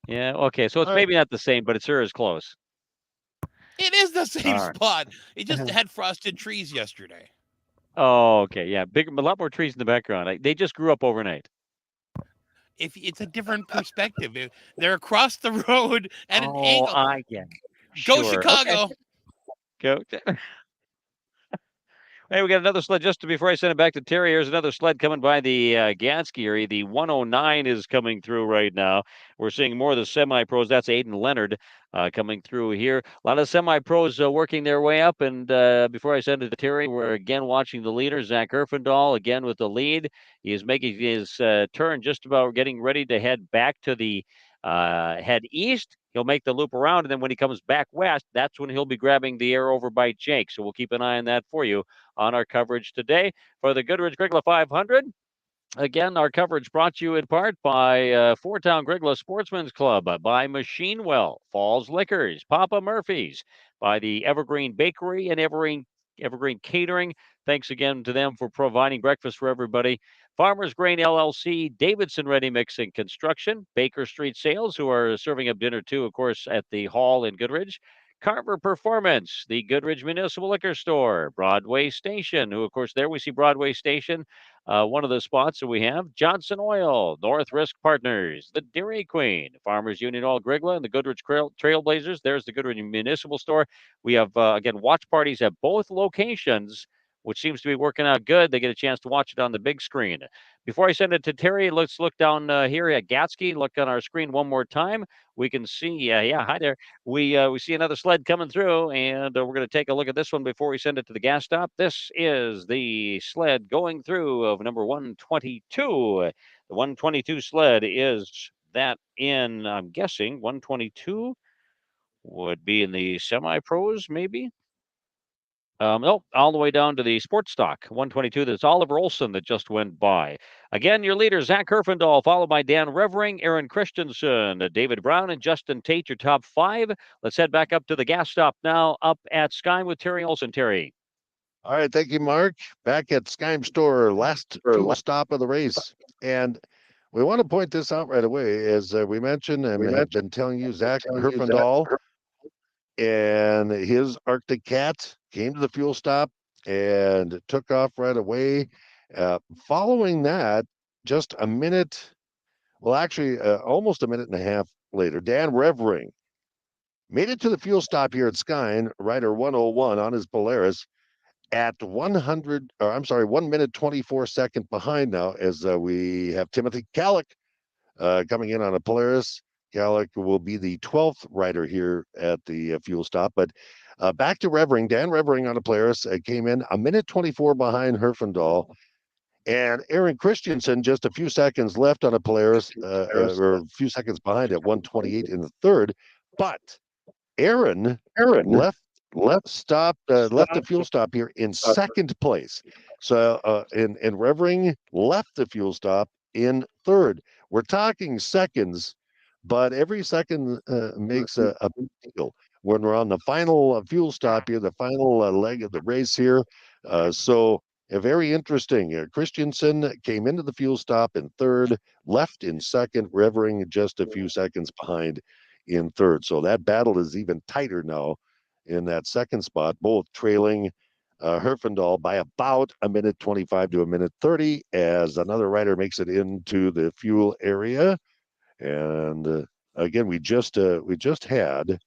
Yeah, okay. So it's maybe not the same, but it sure is close. It is the same spot. It just had frosted trees yesterday. Oh, okay. Yeah, a lot more trees in the background. They just grew up overnight. If it's a different perspective, they're across the road at an angle. I get it. Go Sure. Chicago. Okay. Go. Hey, we got another sled just before I send it back to Terry. Here's another sled coming by the Gansky area. The 109 is coming through right now. We're seeing more of the semi-pros. That's Aiden Leonard coming through here. A lot of semi-pros working their way up. And before I send it to Terry, we're again watching the leader, Zach Erfendahl, again with the lead. He is making his turn, just about getting ready to head back to the head east. He'll make the loop around, and then when he comes back west, that's when he'll be grabbing the air over by Jake. So we'll keep an eye on that for you on our coverage today for the Goodridge-Grygla 500. Again, our coverage brought to you in part by Four Town Grygla Sportsman's Club, by Machine Well, Falls Liquors, Papa Murphy's, by the Evergreen Bakery and Evergreen Catering. Thanks again to them for providing breakfast for everybody. Farmers Grain LLC, Davidson Ready Mix and Construction, Baker Street Sales, who are serving up dinner too, of course, at the Hall in Goodridge. Carver Performance, the Goodridge Municipal Liquor Store, Broadway Station, who, of course, there we see Broadway Station, one of the spots that we have, Johnson Oil, North Risk Partners, the Dairy Queen, Farmers Union Oil Grygla, and the Goodridge Trailblazers. There's the Goodridge Municipal Store. We have, again, watch parties at both locations, which seems to be working out good. They get a chance to watch it on the big screen. Before I send it to Terry, let's look down here at Gatsky. Look on our screen one more time. We can see, yeah, hi there. We see another sled coming through, and we're going to take a look at this one before we send it to the gas stop. This is the sled going through of number 122. The 122 sled is that in, I'm guessing, 122 would be in the semi-pros, maybe? Nope, all the way down to the sports stock 122. That's Oliver Olson that just went by. Again, your leader, Zach Herfindahl, followed by Dan Revering, Aaron Christensen, David Brown, and Justin Tate, your top five. Let's head back up to the gas stop now, up at Sky with Terry Olson. Terry. All right, thank you, Mark. Back at Skyme Store, last fuel stop of the race. And we want to point this out right away, as we mentioned and have been telling you, Zach Herfindahl and his Arctic Cat came to the fuel stop and took off right away. Following that, just a minute, well, actually, almost a minute and a half later, Dan Revering made it to the fuel stop here at Skyn, rider 101 on his Polaris at 100, or I'm sorry, 1 minute 24 second behind now, as we have Timothy Kallick coming in on a Polaris. Kallick will be the 12th rider here at the fuel stop. But back to Revering. Dan Revering on a Polaris came in a minute 24 behind Herfindahl. And Aaron Christensen just a few seconds left on a Polaris, or a few seconds behind at 128 in the third. But Aaron left the fuel stop here in second place. So and Revering left the fuel stop in third. We're talking seconds, but every second makes a big deal when we're on the final fuel stop here, the final leg of the race here. So very interesting. Christensen came into the fuel stop in third, left in second, Revering just a few seconds behind in third. So that battle is even tighter now in that second spot, both trailing Herfindahl by about a minute 25 to a minute 30 as another rider makes it into the fuel area. And again, we just had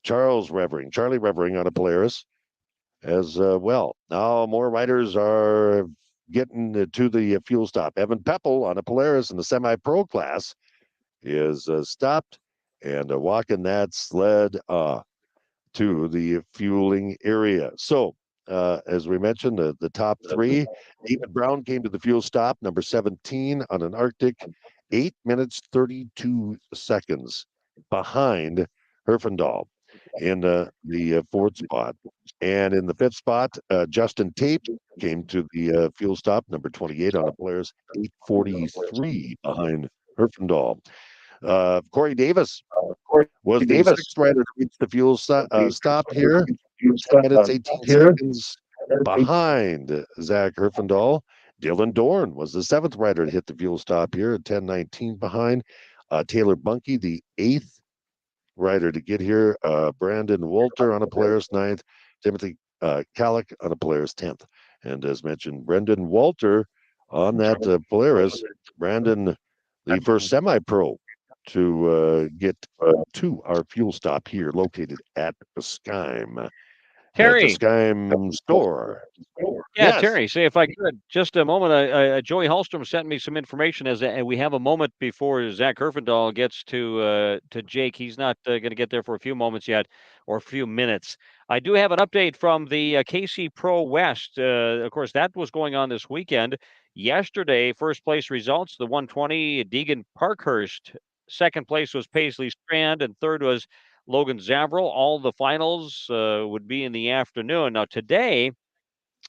Charlie Revering on a Polaris as well. Now more riders are getting to the fuel stop. Evan Peppel on a Polaris in the semi-pro class is stopped and walking that sled to the fueling area. So, as we mentioned, the top three, David Brown came to the fuel stop, number 17 on an Arctic, 8 minutes 32 seconds behind Herfindahl in the fourth spot. And in the fifth spot, Justin Tate came to the fuel stop, number 28 on a Polaris, 8:43 behind Herfindahl. Corey Davis was the sixth rider to reach the fuel stop here, 10 minutes 18 seconds behind Zach Herfindahl. Dylan Dorn was the seventh rider to hit the fuel stop here at 10:19 behind. Taylor Bunky, the eighth rider to get here. Brandon Walter on a Polaris ninth. Timothy Kallick on a Polaris 10th. And as mentioned, Brendan Walter on that Polaris. Brandon, the first semi-pro to get to our fuel stop here, located at the Skyme. Terry. At the Skyme store. Yeah, Yes. Terry, say if I could, just a moment. Joey Hallstrom sent me some information as we have a moment before Zach Herfindahl gets to Jake. He's not going to get there for a few moments yet, or a few minutes. I do have an update from the KC Pro West. Of course, that was going on this weekend. Yesterday, first place results, the 120, Deegan Parkhurst. Second place was Paisley Strand, and third was Logan Zavril. All the finals would be in the afternoon. Now, today,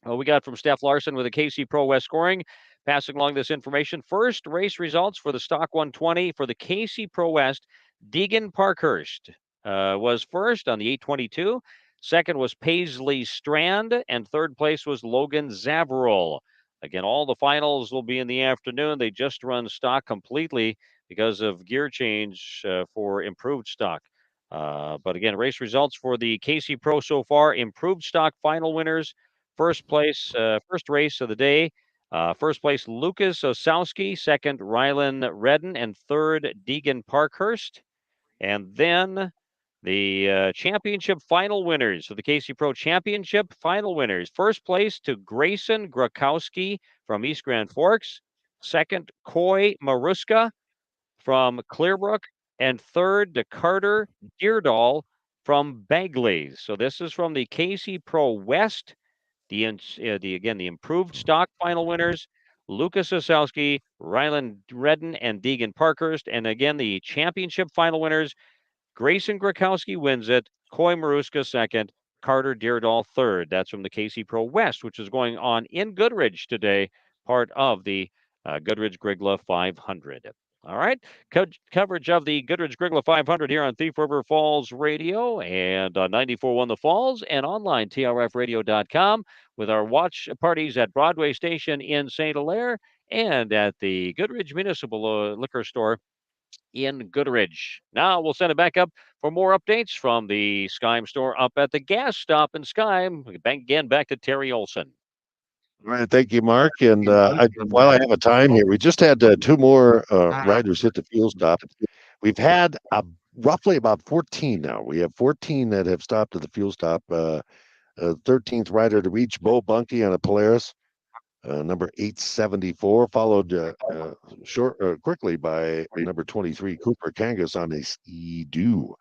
we got from Steph Larson with the KC Pro West scoring, passing along this information. First race results for the Stock 120 for the KC Pro West. Deegan Parkhurst was first on the 822. Second was Paisley Strand, and third place was Logan Zavril. Again, all the finals will be in the afternoon. They just run stock completely because of gear change for improved stock. But again, race results for the KC Pro so far: improved stock final winners. First place, first race of the day. First place, Lucas Osowski. Second, Rylan Redden. And third, Deegan Parkhurst. And then the championship final winners. So the KC Pro Championship final winners. First place to Grayson Grakowski from East Grand Forks. Second, Coy Maruska from Clearbrook. And third, to Carter Deerdahl from Bagley's. So this is from the KC Pro West. The improved stock final winners: Lucas Osowski, Rylan Redden, and Deegan Parkhurst. And again, the championship final winners: Grayson Grakowski wins it, Coy Maruska second, Carter Deerdahl third. That's from the KC Pro West, which is going on in Goodridge today, part of the Goodridge-Grygla 500. All right, coverage of the Goodridge-Grygla 500 here on Thief River Falls Radio and on 94.1 The Falls and online, trfradio.com, with our watch parties at Broadway Station in St. Hilaire and at the Goodridge Municipal Liquor Store in Goodridge. Now we'll send it back up for more updates from the Skyme store up at the gas stop in Skyme. Again, back to Terry Olson. All right, thank you, Mark. And while I have a time here, we just had two more riders hit the fuel stop. We've had roughly about 14 now. We have 14 that have stopped at the fuel stop. 13th rider to reach, Bo Bunky on a Polaris, number 874, followed quickly by number 23, Cooper Kangas on a Ski-Doo.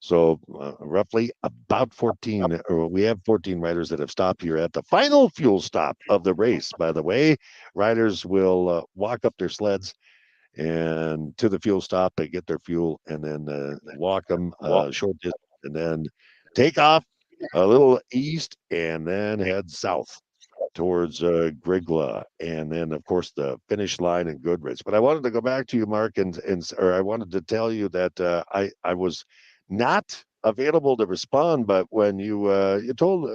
So roughly about 14, or we have 14 riders that have stopped here at the final fuel stop of the race. By the way, riders will walk up their sleds and to the fuel stop and get their fuel, and then walk them short distance, and then take off a little east and then head south towards Grygla, and then of course the finish line in Goodridge. But I wanted to go back to you, Mark, and I wanted to tell you that I was not available to respond, but when you told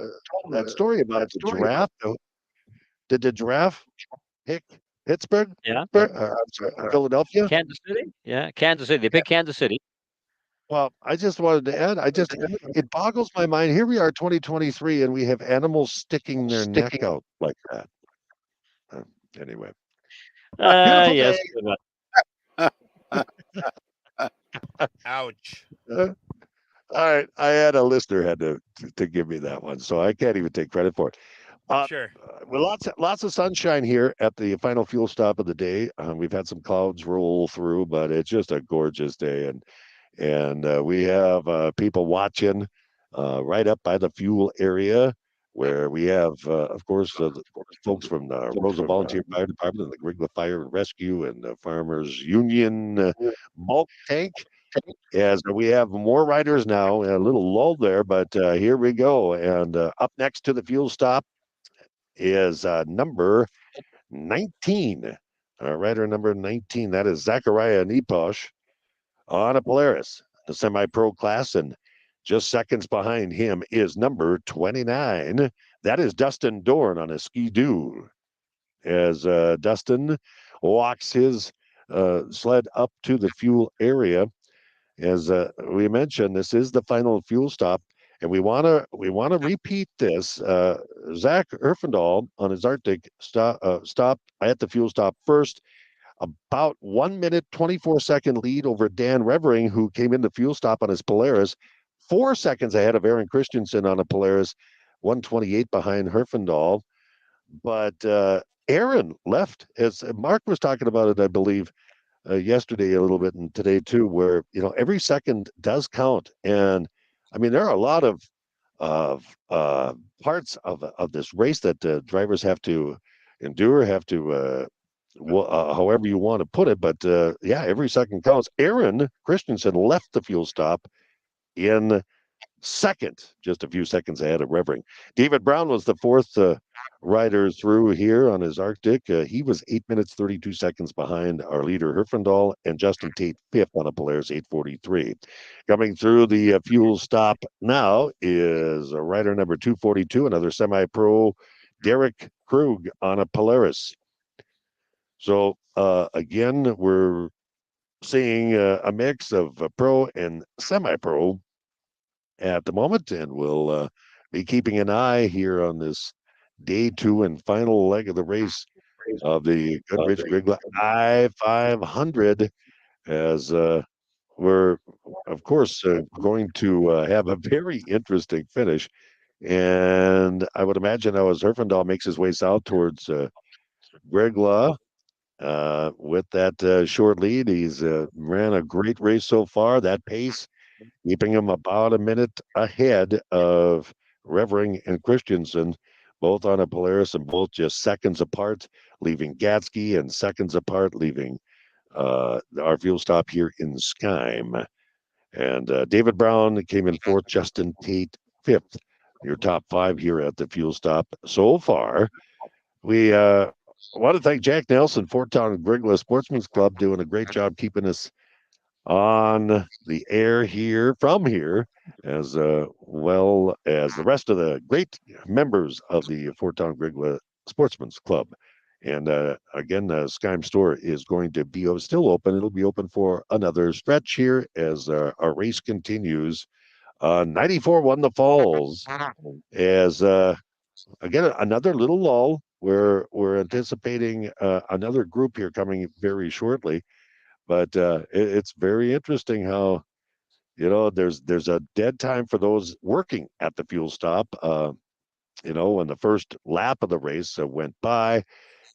that story about the giraffe, did the giraffe pick Pittsburgh? Yeah. I'm sorry, Philadelphia? Kansas City? Yeah, Kansas City. They picked Kansas City. Well, I just wanted to add, it boggles my mind. Here we are, 2023, and we have animals sticking their neck out like that. Anyway. Beautiful Yes. day. Ouch. All right, I had a listener had to give me that one, so I can't even take credit for it. Sure. Well, lots of sunshine here at the final fuel stop of the day. We've had some clouds roll through, but it's just a gorgeous day, and we have people watching right up by the fuel area, where we have, of course, the folks from the Rosa Volunteer Fire Department and the Grygla Fire and Rescue and the Farmers Union bulk tank. As we have more riders now, a little lull there, but here we go. And up next to the fuel stop is number 19. Rider number 19. That is Zachariah Neposh on a Polaris, the semi-pro class, and just seconds behind him is number 29. That is Dustin Dorn on a Ski-Doo. As Dustin walks his sled up to the fuel area. As we mentioned, this is the final fuel stop, and we want to repeat this. Zach Erfendahl on his Arctic stopped at the fuel stop first, about 1 minute 24-second lead over Dan Revering, who came in the fuel stop on his Polaris, 4 seconds ahead of Aaron Christensen on a Polaris, 128 behind Herfindahl. But Aaron left, as Mark was talking about it, I believe, yesterday a little bit and today too, where every second does count. And I mean, there are a lot of parts of this race that drivers have to endure, have to however you want to put it, but yeah, every second counts. Aaron Christensen left the fuel stop in second, just a few seconds ahead of Revering. David Brown was the fourth rider through here on his Arctic. He was 8 minutes 32 seconds behind our leader Herfindahl, and Justin Tate fifth on a Polaris 843. Coming through the fuel stop now is rider number 242, another semi-pro, Derek Krug on a Polaris. So again, we're seeing a mix of pro and semi-pro at the moment, and we'll be keeping an eye here on this day 2 and final leg of the race of the Goodridge-Grygla I-500 as we're, of course, going to have a very interesting finish. And I would imagine now as Herfindahl makes his way south towards Grygla with that short lead, he's ran a great race so far. That pace keeping him about a minute ahead of Revering and Christensen, both on a Polaris and both just seconds apart, leaving Gatsky and seconds apart, leaving our fuel stop here in Skyme. And David Brown came in fourth, Justin Tate fifth. Your top 5 here at the fuel stop so far. We want to thank Jack Nelson, Fort Town Grygla Sportsman's Club, doing a great job keeping us on the air here from here, as well as the rest of the great members of the Fort Town Grygla Sportsman's Club. And again, the Skyme store is going to be still open. It'll be open for another stretch here as our race continues. 94 won the Falls as again another little lull. We're anticipating another group here coming very shortly, but it's very interesting how there's a dead time for those working at the fuel stop. When the first lap of the race went by,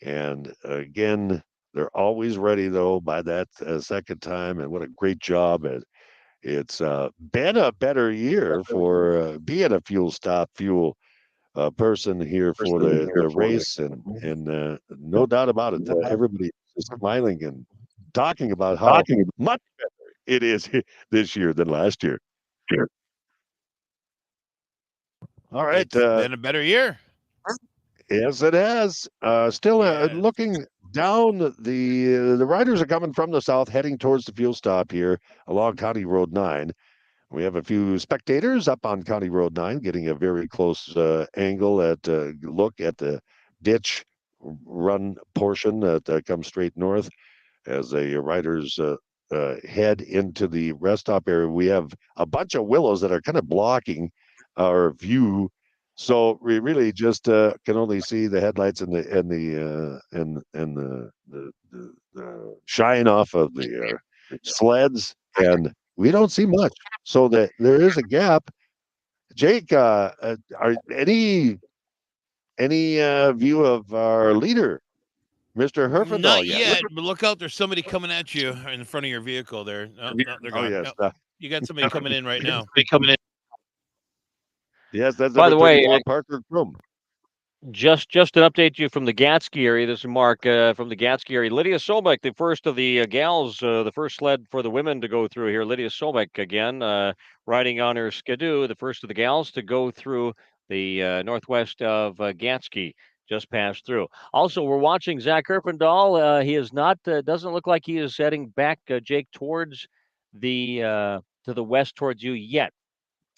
and again they're always ready though by that second time, and what a great job! It's been a better year for being a fuel stop fuel person here for the race, and no doubt about it that everybody is smiling and talking about how much better it is this year than last year. All right, It's been a better year. yes, it has. Still looking down the riders are coming from the south, heading towards the fuel stop here along County Road 9. We have a few spectators up on County Road 9 getting a very close angle at look at the ditch run portion that comes straight north as the riders head into the rest stop area. We have a bunch of willows that are kind of blocking our view, so we really just can only see the headlights and the shine off of the sleds, and we don't see much. So that there is a gap. Jake, are any view of our leader, Mr. Herfindahl, Not yet? yet, but look out! There's somebody coming at you in front of your vehicle. There, no, they're gone. Yes. No, you got somebody coming in right now. Yes, that's By number the way, 34, Parker Crum. Just to update you from the Gatsky area, this is Mark from the Gatsky area. Lydia Sobek, the first of the gals, the first sled for the women to go through here. Lydia Sobek again, riding on her skidoo, the first of the gals to go through the northwest of Gatsky, just passed through. Also, we're watching Zach Herfindahl. He is not, doesn't look like he is heading back, Jake, towards the to the west towards you yet.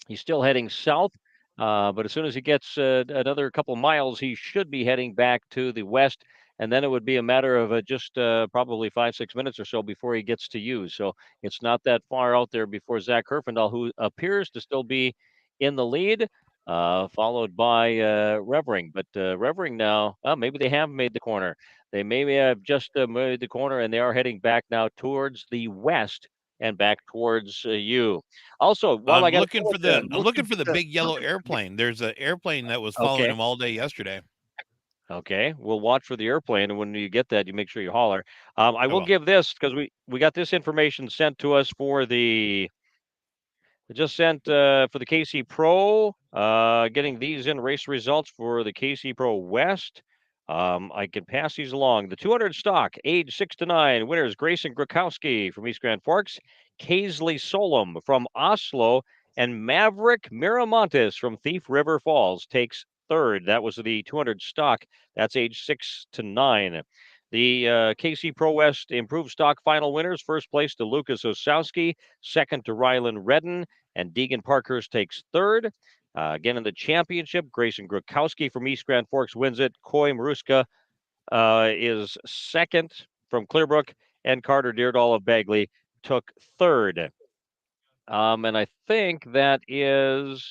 He's still heading south, but as soon as he gets another couple miles, he should be heading back to the west. And then it would be a matter of just probably 5-6 minutes or so before he gets to you. So it's not that far out there before Zach Herfindahl, who appears to still be in the lead, followed by Revering. But Revering now, maybe they have made the corner. They maybe have just made the corner, and they are heading back now towards the west and back towards you. Also, while I'm looking for the big yellow airplane. There's an airplane that was following him all day yesterday. Okay, we'll watch for the airplane, and when you get that, you make sure you holler. I will give this because we got this information sent to us for the just sent for the KC Pro. Getting these in race results for the KC Pro West. I can pass these along. The 200 stock, age 6 to 9, winners Grayson Grykowski from East Grand Forks, Kaisley Solom from Oslo, and Maverick Miramontes from Thief River Falls takes third. That was the 200 stock. That's age 6 to 9. The KC Pro West improved stock final winners. First place to Lucas Osowski, second to Rylan Redden, and Deegan Parkhurst takes third. Again, in the championship, Grayson Grykowski from East Grand Forks wins it. Coy Maruska is second from Clearbrook, and Carter Deardahl of Bagley took third. And I think that is,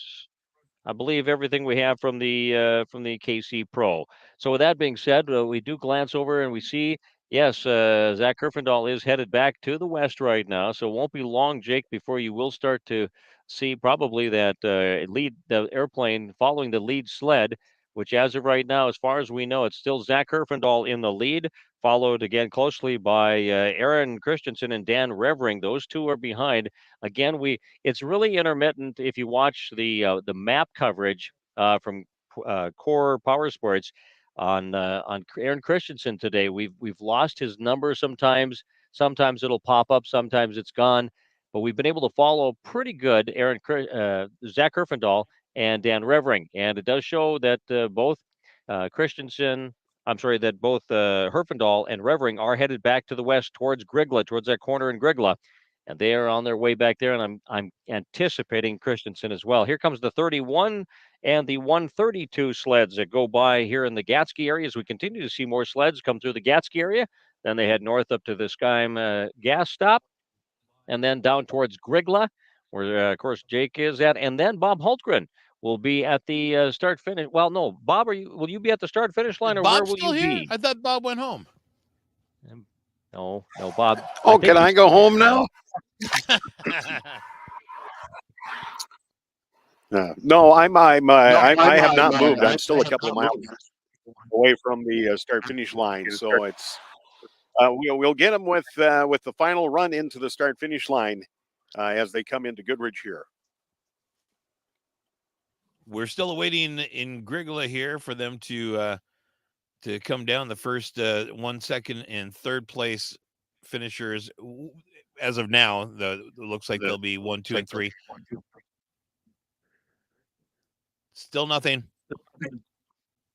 I believe, everything we have from the KC Pro. So with that being said, we do glance over and we see, yes, Zach Herfindahl is headed back to the west right now. So it won't be long, Jake, before you will start to see probably that the airplane following the lead sled, which as of right now, as far as we know, it's still Zach Herfindahl in the lead, followed again closely by Aaron Christensen and Dan Revering. Those two are behind. Again, it's really intermittent. If you watch the map coverage from Core Power Sports on Aaron Christensen today, we've lost his number sometimes. Sometimes it'll pop up, sometimes it's gone. But we've been able to follow pretty good Zach Herfindahl and Dan Revering, and it does show that both Christensen. I'm sorry, that both Herfindahl and Revering are headed back to the west towards Grygla, towards that corner in Grygla, and they are on their way back there. And I'm anticipating Christensen as well. Here comes the 31 and the 132 sleds that go by here in the Gatsky area. As we continue to see more sleds come through the Gatsky area, then they head north up to the Skyme gas stop, and then down towards Grygla, where of course Jake is at, and then Bob Hultgren will be at the start finish. Well, no, Bob, will you be at the start finish line, or where Bob's will still you here? be? I thought Bob went home. No, Bob. Oh, can I go home now? No, I have not moved. I'm still a couple of miles away from the start finish line, so it's we'll get them with the final run into the start finish line as they come into Goodridge here. We're still awaiting in Grygla here for them to come down. The first 1, 2nd, and 3rd place finishers. As of now, it looks like they'll be 1, 2, and 3. Still nothing.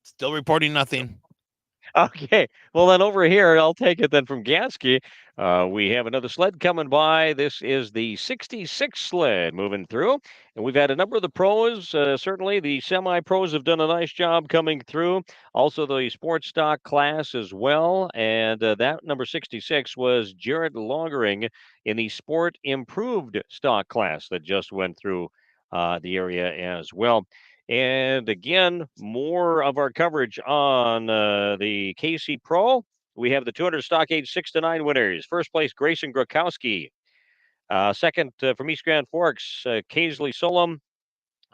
Still reporting nothing. Okay. Well, then over here, I'll take it then from Gatsky. We have another sled coming by. This is the 66 sled moving through. And we've had a number of the pros. Certainly, the semi-pros have done a nice job coming through. Also, the sports stock class as well. And that number 66 was Jared Longering in the sport improved stock class that just went through the area as well. And again, more of our coverage on the KC Pro. We have the 200 stock age 6 to 9 winners. First place, Grayson Grokowski. Second, from East Grand Forks, Kaisley Solom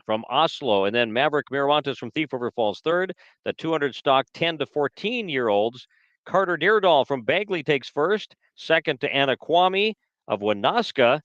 from Oslo. And then Maverick Miramontes from Thief River Falls. Third, the 200 stock 10 to 14-year-olds. Carter Deerdahl from Bagley takes first. Second to Anna Kwame of Wanaska.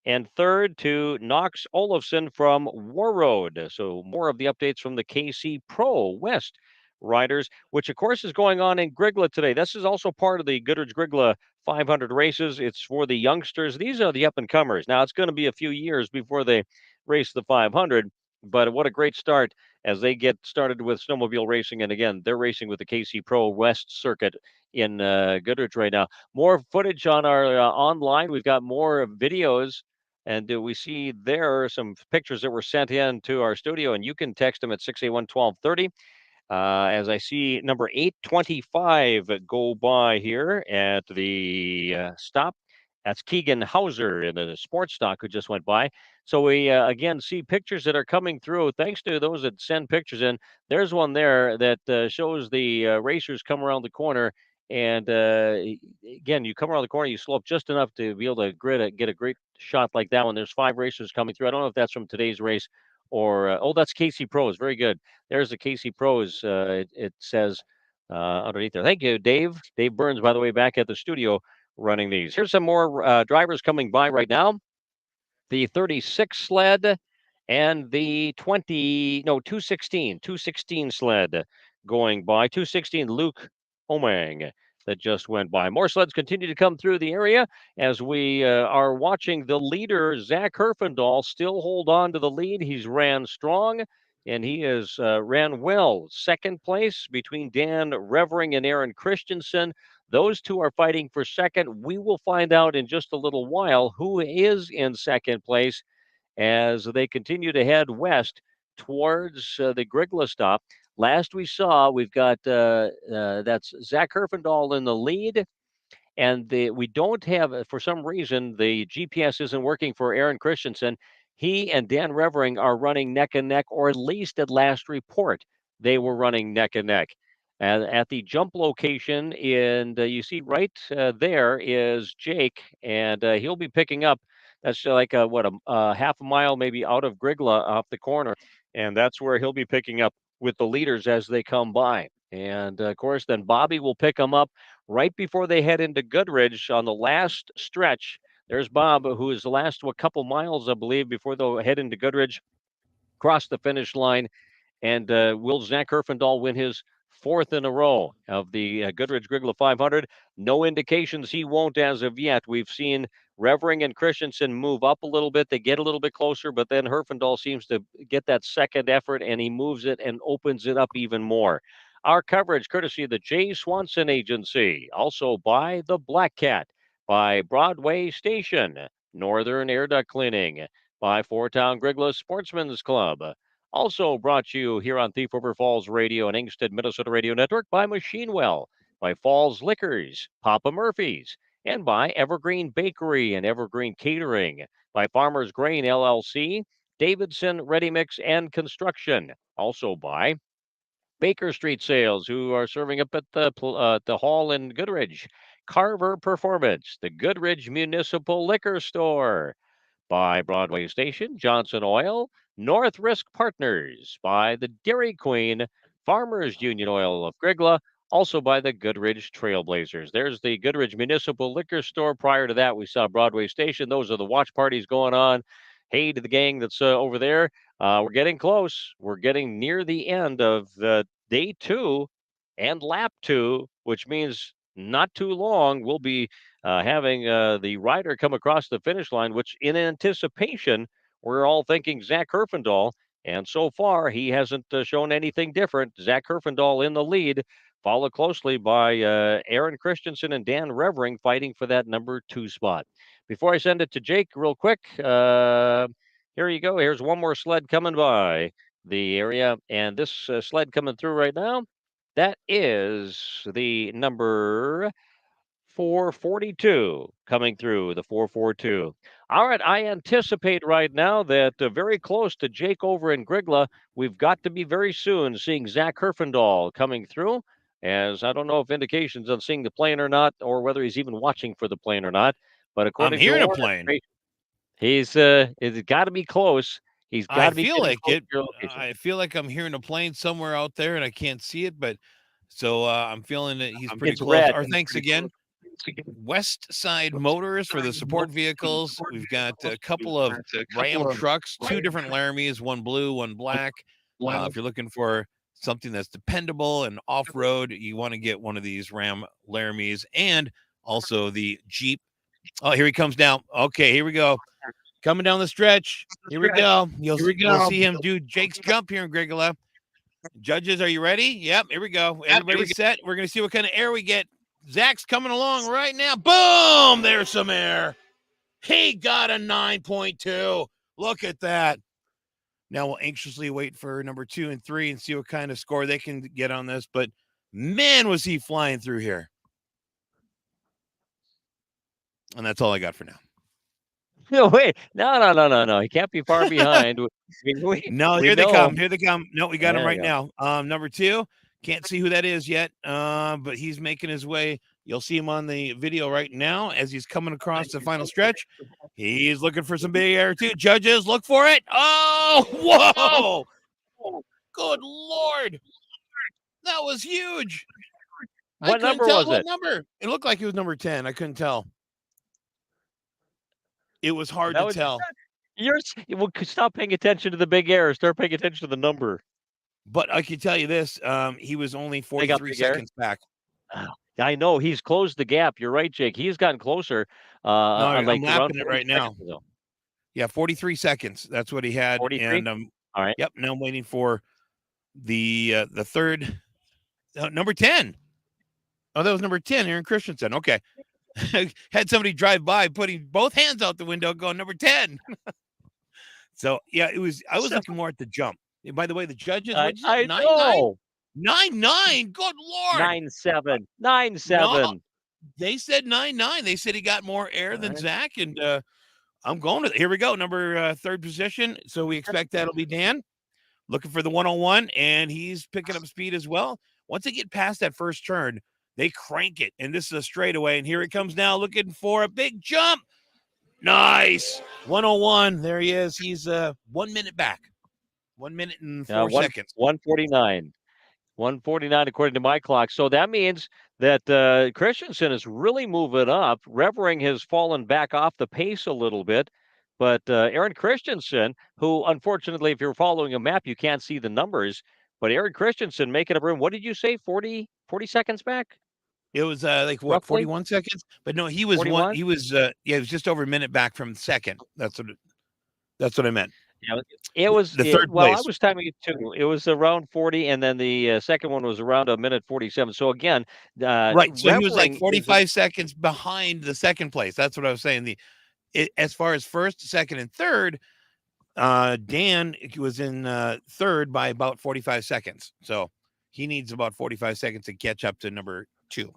And third to Knox Olafson from Warroad. So more of the updates from the KC Pro West riders, which of course is going on in Grygla today. This is also part of the Goodridge-Grygla 500 races. It's for the youngsters. These are the up-and-comers. Now, it's going to be a few years before they race the 500, but what a great start as they get started with snowmobile racing. And again, they're racing with the KC Pro West circuit in Goodridge right now. More footage on our online. We've got more videos. And we see there are some pictures that were sent in to our studio, and you can text them at 681-1230. As I see number 825 go by here at the stop. That's Keegan Hauser in the sports stock who just went by. So we again see pictures that are coming through. Thanks to those that send pictures in. There's one there that shows the racers come around the corner. And again, you come around the corner, you slow up just enough to be able to get a great shot like that one. There's 5 racers coming through. I don't know if that's from today's race or that's KC Pros. Very good. There's the KC Pros. It says underneath there. Thank you, Dave. Dave Burns, by the way, back at the studio running these. Here's some more drivers coming by right now. The 36 sled and the 216 sled going by. 216 Luke Omang that just went by. More sleds continue to come through the area as we are watching the leader, Zach Herfindahl, still hold on to the lead. He's ran strong and he has ran well. Second place between Dan Revering and Aaron Christensen. Those two are fighting for second. We will find out in just a little while who is in second place as they continue to head west towards the Grygla stop. Last we saw, we've got that's Zach Herfindahl in the lead, and we don't have, for some reason, the GPS isn't working for Aaron Christensen. He and Dan Revering are running neck and neck, or at least at last report, they were running neck and neck. And at the jump location, and you see right there is Jake, and he'll be picking up. That's like a half a mile maybe out of Grygla off the corner, and that's where he'll be picking up with the leaders as they come by. And of course, then Bobby will pick them up right before they head into Goodridge on the last stretch. There's Bob, who is the last to a couple miles, I believe, before they'll head into Goodridge, cross the finish line. And will Zach Herfindahl win his fourth in a row of the Goodridge-Grygla 500? No indications he won't as of yet. We've seen Revering and Christensen move up a little bit. They get a little bit closer, but then Herfindahl seems to get that second effort, and he moves it and opens it up even more. Our coverage courtesy of the Jay Swanson Agency, also by the Black Cat, by Broadway Station, Northern Air Duct Cleaning, by Four-Town Grygla Sportsman's Club. Also brought to you here on Thief River Falls Radio and Inkstead, Minnesota Radio Network by Machinewell, by Falls Liquors, Papa Murphy's, and by Evergreen Bakery and Evergreen Catering, by Farmers Grain LLC, Davidson Ready Mix and Construction, also by Baker Street Sales, who are serving up at the hall in Goodridge, Carver Performance, the Goodridge Municipal Liquor Store, by Broadway Station, Johnson Oil, North Risk Partners, by the Dairy Queen, Farmers Union Oil of Grygla, also by the Goodridge Trailblazers. There's the Goodridge Municipal Liquor Store. Prior to that, we saw Broadway Station. Those are the watch parties going on. Hey to the gang that's over there. We're getting close. We're getting near the end of day 2 and lap 2, which means not too long we'll be having the rider come across the finish line, which in anticipation, we're all thinking Zach Herfindahl. And so far, he hasn't shown anything different. Zach Herfindahl in the lead, followed closely by Aaron Christensen and Dan Revering fighting for that number 2 spot. Before I send it to Jake real quick, here you go. Here's one more sled coming by the area. And this sled coming through right now, that is the number 442 coming through, the 442. All right, I anticipate right now that very close to Jake over in Grygla, we've got to be very soon seeing Zach Herfindahl coming through, as I don't know if indications on seeing the plane or not, or whether he's even watching for the plane or not. But according I'm hearing to a plane. he's got to be close. He's got I to be feel like close it. to your location. I feel like I'm hearing a plane somewhere out there, and I can't see it, but so I'm feeling that he's pretty It's close. red. Our thanks again, West Side Motors for the support vehicles. We've got a couple of Ram trucks, 2 different Laramies, one blue, one black. If you're looking for something that's dependable and off-road, you want to get one of these Ram Laramies, and also the Jeep. Oh, here he comes down. Okay, here we go. Coming down the stretch. Here we go. You'll see him do Jake's jump here in Grygla. Judges, are you ready? Yep, here we go. Everybody's set. We're going to see what kind of air we get. Zach's coming along right now. Boom! There's some air. He got a 9.2. Look at that. Now we'll anxiously wait for number 2 and 3 and see what kind of score they can get on this. But man, was he flying through here. And that's all I got for now. No, wait. No. He can't be far behind. No, here they come. Here they come. No, we got him right now. Number 2. Can't see who that is yet, but he's making his way. You'll see him on the video right now as he's coming across the final stretch. He's looking for some big air too. Judges, look for it. Oh, whoa. Good Lord. That was huge. What number was it? Number? It looked like it was number 10. I couldn't tell. It was hard to tell. Stop paying attention to the big air. Start paying attention to the number. But I can tell you this, he was only 43 seconds back. I know. He's closed the gap. You're right, Jake. He's gotten closer. No, I'm lapping it right now. Yeah, 43 seconds. That's what he had. 43? And all right. Yep. Now I'm waiting for the third, number 10. Oh, that was number 10, Aaron Christensen. Okay. Had somebody drive by putting both hands out the window going number 10. So, yeah, I was looking more at the jump. And by the way, the judges, I know. 9-9. Good Lord. 9-7. 9-7. They said 9.9. They said he got more air All than right. Zach, and I'm going to. Here we go, number third position. So we expect that'll be Dan looking for the 101, and he's picking up speed as well. Once they get past that first turn, they crank it, and this is a straightaway. And here it comes now, looking for a big jump. Nice 101. There he is. He's 1 minute back. 1 minute and 4 seconds. 149. 149 according to my clock. So that means that Christensen is really moving up. Revering has fallen back off the pace a little bit. But Aaron Christensen, who unfortunately, if you're following a map, you can't see the numbers. But Aaron Christensen making up room. What did you say? 40 seconds back? It was like what, Roughly? 41 seconds? But no, he was 41? he was it was just over a minute back from second. That's what I meant. Yeah, it was the third well, place. I was timing it too. It was around 40, and then the second one was around a minute 47. So again, Right. So he was like Revering is 45 seconds behind the second place. That's what I was saying. As far as first, second, and third, Dan was in third by about 45 seconds. So he needs about 45 seconds to catch up to number 2.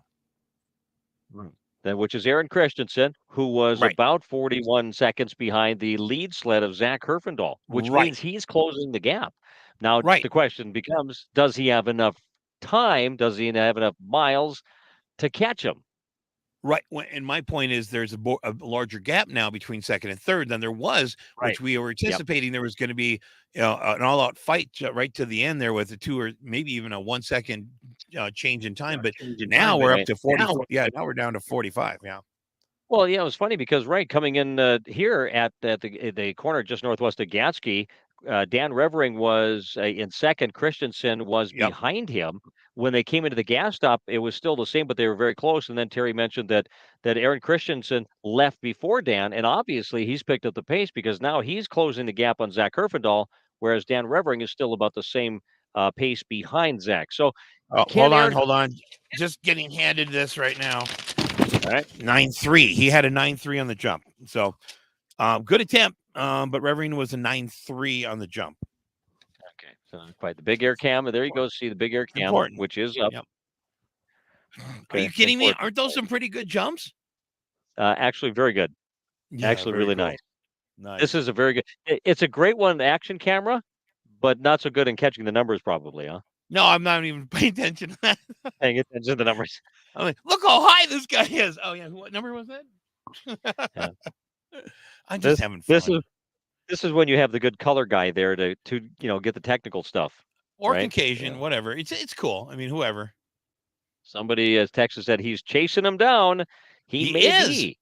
which is Aaron Christensen, who was Right. about 41 seconds behind the lead sled of Zach Herfindahl, which Right. means he's closing the gap. Now, Right. the question becomes, does he have enough time? Does he have enough miles to catch him? Right. And my point is there's a larger gap now between second and third than there was, which we were anticipating there was going to be an all-out fight right to the end there with a 2 or maybe even a 1 second change in time. But now we're up to 40. Now we're down to 45. Yeah. Well, yeah, it was funny because coming in here at the corner just northwest of Gatsky, Dan Revering was in second. Christensen was behind him. When they came into the gas stop, it was still the same, but they were very close. And then Terry mentioned that Aaron Christensen left before Dan, and obviously he's picked up the pace because now he's closing the gap on Zach Herfindahl, whereas Dan Revering is still about the same pace behind Zach. So, hold on. Just getting handed this right now. All right, 9.3. He had a 9.3 on the jump. So, good attempt. But Revering was a 9.3 on the jump. Okay, so quite the big air cam. There you go. See the big air cam, which is up. Yep. Okay, are you kidding me? Aren't those some pretty good jumps? Actually, very good. Yeah, actually, really cool. nice. Nice. This is a very good. It's a great one action camera, but not so good in catching the numbers, probably, huh? No, I'm not even paying attention to that. Paying attention to the numbers. I'm like, look how high this guy is. Oh yeah, what number was that? Yeah. I'm just having fun. This is when you have the good color guy there to get the technical stuff. Or right? Caucasian, whatever. It's cool. I mean, whoever. Somebody, as Texas said, he's chasing him down. He may is. be.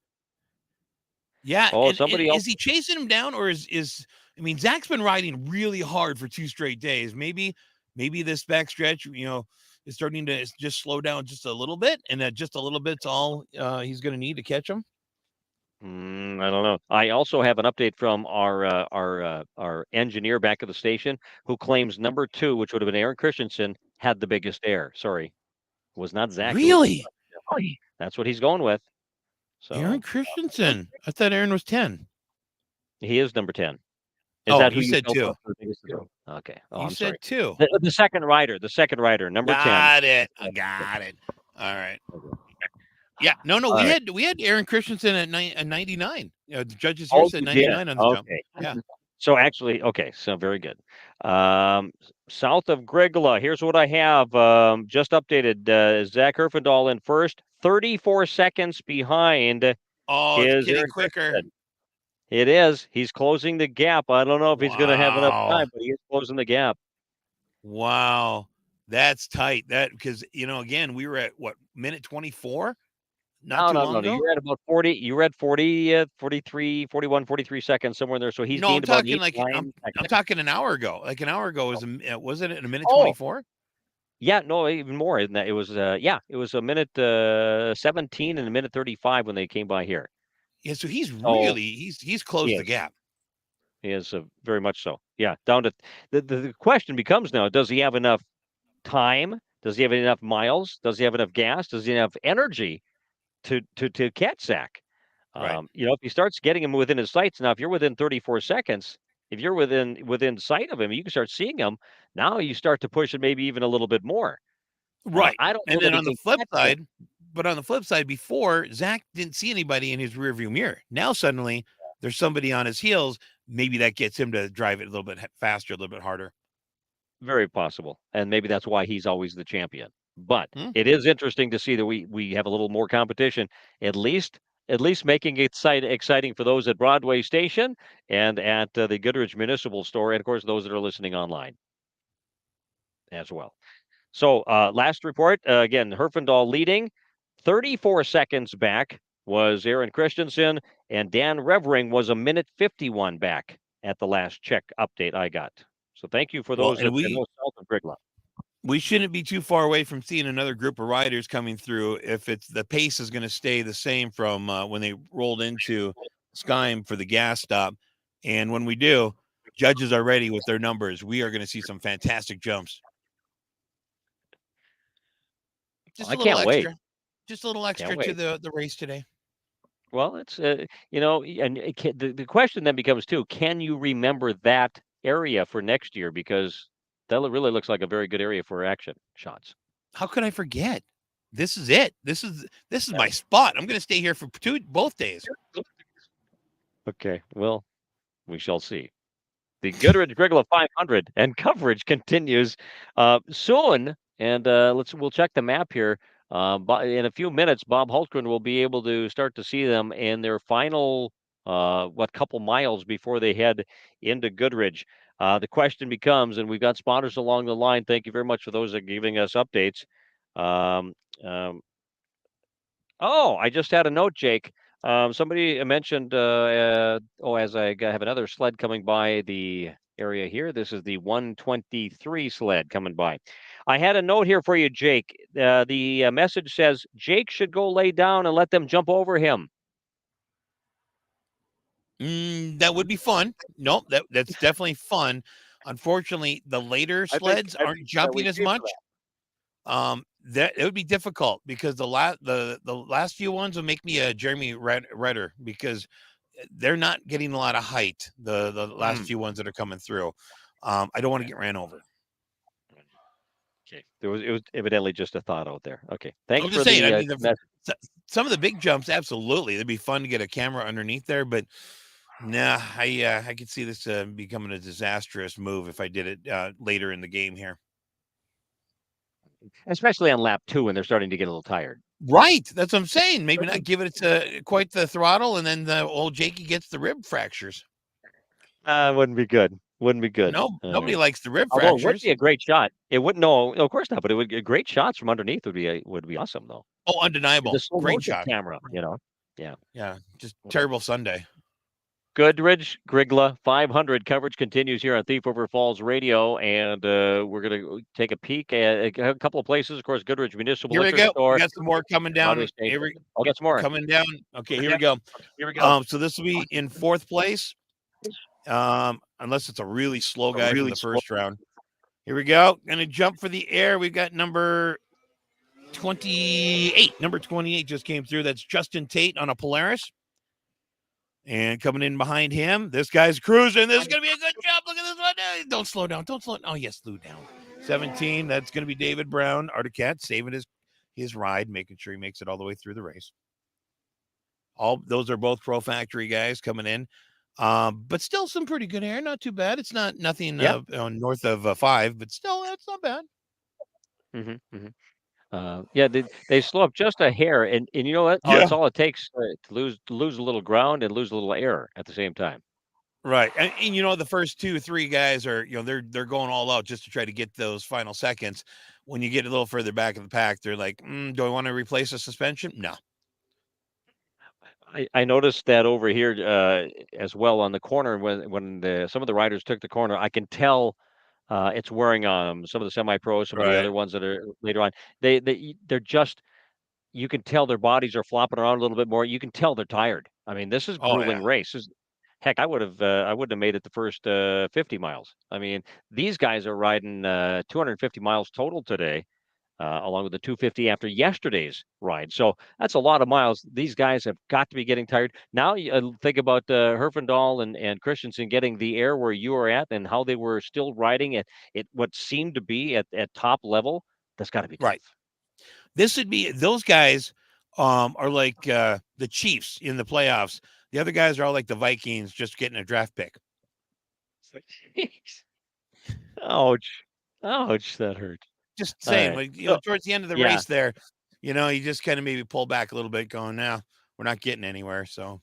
Yeah. Oh, and somebody else. Is he chasing him down, or is I mean, Zach's been riding really hard for 2 straight days. Maybe this back stretch, is starting to just slow down just a little bit, and that just a little bit's all he's going to need to catch him. I don't know. I also have an update from our engineer back at the station who claims number 2, which would have been Aaron Christensen, had the biggest air. Sorry, it was not Zach. Really? That's what he's going with. So Aaron Christensen. I thought Aaron was 10. He is number 10. Is that who you said 2? Okay. Oh, I'm sorry. Said 2. The second rider. The second rider. Number 10. Got it. I got it. All right. Yeah. No. We had Aaron Christensen at 99. The judges here said 99 on the jump. Yeah. So actually, okay. So very good. South of Grygla. Here's what I have. Just updated. Zach Herfindahl in first. 34 seconds behind. Oh, it's getting quicker. It is. He's closing the gap. I don't know if he's going to have enough time, but he is closing the gap. Wow. That's tight. That because again, we were at what, minute 24? Not too long ago? You were at about 40. You were at 40, 43, 41, 43 seconds, somewhere in there. So he's gained about 8, I'm talking an hour ago. Like an hour ago was it in a minute 24? Yeah, no, even more than that. It was it was a minute 17 and a minute 35 when they came by here. Yeah, so he's really he's closed the gap. He is very much so. Yeah, down to the question becomes now: does he have enough time? Does he have enough miles? Does he have enough gas? Does he have energy to catch Zach? Right. If he starts getting him within his sights, now if you're within 34 seconds, if you're within sight of him, you can start seeing him. Now you start to push it maybe even a little bit more. Right. I don't know. And then on the flip side, But on the flip side, before Zach didn't see anybody in his rearview mirror. Now suddenly there's somebody on his heels. Maybe that gets him to drive it a little bit faster, a little bit harder. Very possible, and maybe that's why he's always the champion. But Hmm. it is interesting to see that we have a little more competition, at least making it exciting for those at Broadway Station and at the Goodridge Municipal Store, and of course those that are listening online as well. So last report again, Herfindahl leading, 34 seconds back was Aaron Christensen, and Dan Revering was a minute 51 back at the last check update I got. So thank you for Well, those and that know south of Grygla. we shouldn't be too far away from seeing another group of riders coming through if it's the pace is going to stay the same from when they rolled into Skyme for the gas stop. And when we do, judges are ready with their numbers. We are going to see some fantastic jumps. Just a little extra. Just a little extra to the race today. Well, it's and the question then becomes too: can you remember that area for next year? Because that really looks like a very good area for action shots. How could I forget? This is it. This is my spot. I'm going to stay here for both days. Okay, well, we shall see. The Goodridge-Grygla 500 and coverage continues soon, and we'll check the map here. In a few minutes, Bob Hultgren will be able to start to see them in their final couple miles before they head into Goodridge. The question becomes, and we've got spotters along the line. Thank you very much for those that are giving us updates. Oh, I just had a note, Jake. Somebody mentioned, as I have another sled coming by the area here. This is the 123 sled coming by. I had a note here for you, Jake. The message says Jake should go lay down and let them jump over him. That would be fun. No, that's definitely fun. Unfortunately, the later sleds aren't jumping as much. That it would be difficult because the last few ones will make me a Jeremy Redder because they're not getting a lot of height. The last few ones that are coming through. I don't want to get ran over. Okay, it was evidently just a thought out there. Okay, thanks I'm for just saying. the. I mean, some of the big jumps, absolutely, it'd be fun to get a camera underneath there, but. Nah, I could see this becoming a disastrous move if I did it later in the game here. Especially on lap 2 when they're starting to get a little tired. Right. That's what I'm saying. Maybe not give it quite the throttle, and then the old Jakey gets the rib fractures. Wouldn't be good. Wouldn't be good. No, nobody likes the rib fractures. It would be a great shot. It wouldn't. No, of course not. But it would. Great shots from underneath would be awesome, though. Oh, undeniable. The slow great motion shot. Camera. Yeah. Yeah. Just terrible Sunday. Goodridge-Grygla 500 coverage continues here on Thief River Falls Radio, and we're going to take a peek at a couple of places. Of course, Goodridge Municipal Here we Liquor go. Store. We got some more coming down. I'll get some more coming down. Okay, here we go. Here we go. So this will be in 4th place, unless it's a really slow guy from the first round. Here we go. Going to jump for the air. We've got number 28. Number 28 just came through. That's Justin Tate on a Polaris. And coming in behind him, this guy's cruising. This is going to be a good jump. Look at this one. Don't slow down. Don't slow down. Oh, yes, slow down. 17. That's going to be David Brown, Articat, saving his ride, making sure he makes it all the way through the race. All those are both Pro Factory guys coming in. But still some pretty good air. Not too bad. It's nothing north of 5, but still, that's not bad. They slow up just a hair, and you know what? That's all it takes to lose a little ground and lose a little air at the same time. Right, and the first 2-3 guys are they're going all out just to try to get those final seconds. When you get a little further back in the pack, they're like, "Do I want to replace the suspension?" No. I noticed that over here as well on the corner when some of the riders took the corner. I can tell. It's wearing on them. Some of the semi-pros, some of the other ones that are later on. They're just. You can tell their bodies are flopping around a little bit more. You can tell they're tired. I mean, this is grueling race. Heck, I wouldn't have made it the first 50 miles. I mean, these guys are riding 250 miles total today, along with the 250 after yesterday's ride. So that's a lot of miles. These guys have got to be getting tired. Now think about Herfindahl and Christensen getting the air where you were at and how they were still riding at what seemed to be at top level. That's got to be tough. Right. This would be those guys are like the Chiefs in the playoffs. The other guys are all like the Vikings, just getting a draft pick. Jeez. Ouch. Ouch, that hurt. Just All saying, right. like, So, towards the end of the yeah. race there, you just kind of maybe pull back a little bit, going, now we're not getting anywhere. So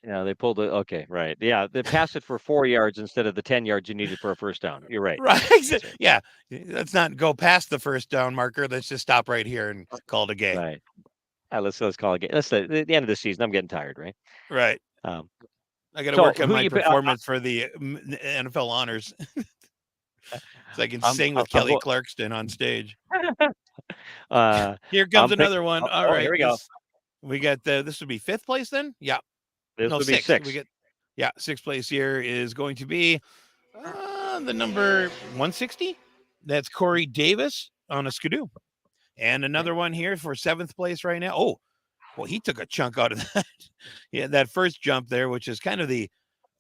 Yeah, they pulled it. Okay, right. Yeah, they passed it for 4 yards instead of the 10 yards you needed for a first down. You're right. right, That's right. yeah. Let's not go past the first down marker. Let's just stop right here and call it a game. Right. Let's call it game. That's the end of the season. I'm getting tired, right? Right. Um, I got to so work on who my you performance for the NFL honors, so I can sing with I'm Kelly Clarkson on stage. Here I'm comes another one. All right, here we go. We got this would be 5th place then. Yeah, This no, would be 6th. 6. We get 6th place here is going to be the number 160. That's Corey Davis on a Skidoo, and another one here for 7th place right now. Oh, well, he took a chunk out of that. Yeah, that first jump there, which is kind of the.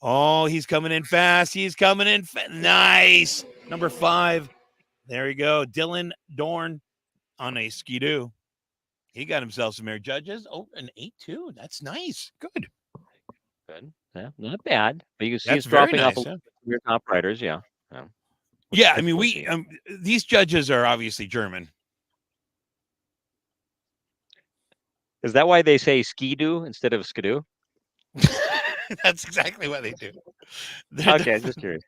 Oh, he's coming in fast. He's coming in nice. Number 5. There you go. Dylan Dorn on a Skidoo. He got himself some air judges. Oh, an 8-2. That's nice. Good. Good. Yeah, not bad. But you can see That's it's dropping very off nice, a your top riders. Yeah. Yeah, I mean, these judges are obviously German. Is that why they say skidoo instead of skidoo? That's exactly what they do. Okay, just curious.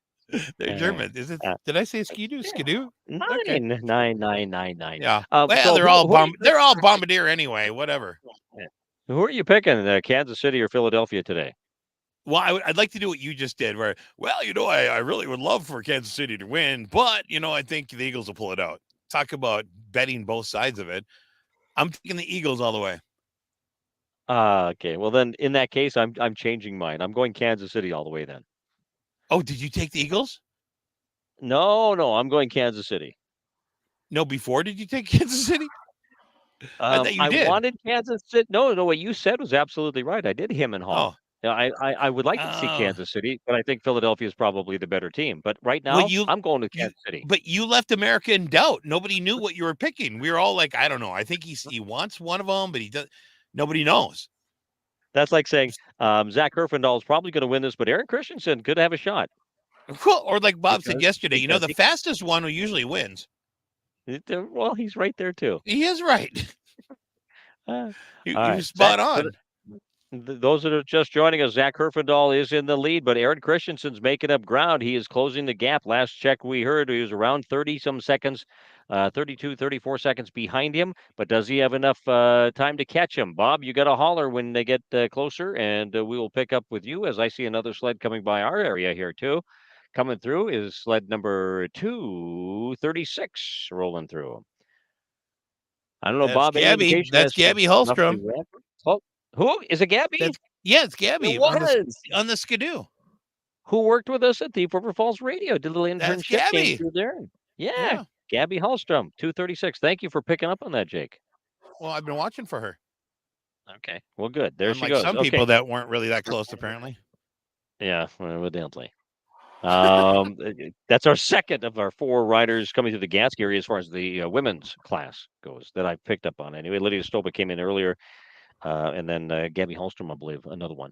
They're German. Is it? Did I say skidoo? Skidoo? Okay. 9. Yeah. So they're all they're all bombardier anyway. Whatever. Who are you picking, Kansas City or Philadelphia today? Well, I'd like to do what you just did, where, I really would love for Kansas City to win, but I think the Eagles will pull it out. Talk about betting both sides of it. I'm taking the Eagles all the way. Okay. Well, then in that case, I'm changing mine. I'm going Kansas City all the way then. Oh, did you take the Eagles? No, I'm going Kansas City. No, before did you take Kansas City? I thought you did. Wanted Kansas City. No, what you said was absolutely right. I did him and haw. Oh. Yeah, I would like to see Kansas City, but I think Philadelphia is probably the better team. But right now, I'm going to Kansas City. But you left America in doubt. Nobody knew what you were picking. We were all like, I don't know. I think he wants one of them, but he does. Nobody knows. That's like saying Zach Herfindahl is probably going to win this, but Aaron Christensen could have a shot. Well, or like Bob said yesterday, the fastest one who usually wins. Well, he's right there too. He is right. He was Zach, spot on. Those that are just joining us, Zach Herfindahl is in the lead, but Aaron Christensen's making up ground. He is closing the gap. Last check we heard, he was around 30-some seconds, 32, 34 seconds behind him. But does he have enough time to catch him? Bob, you got to holler when they get closer, and we will pick up with you as I see another sled coming by our area here, too. Coming through is sled number 236 rolling through. I don't know, Bob. Gabby. That's Gabby Hallstrom. Oh, who is it? Gabby? It's Gabby It on the Skidoo. Who worked with us at Thief River Falls Radio? Did a little internship came through there. Yeah, Gabby Hallstrom, 236. Thank you for picking up on that, Jake. Well, I've been watching for her. Okay, well, good. There Unlike she goes. Some people that weren't really that close, apparently. Yeah, evidently. That's our second of our 4 riders coming through the gas area as far as the women's class goes that I picked up on. Anyway, Lydia Stoba came in earlier, and then Gabby Hallstrom, I believe, another one.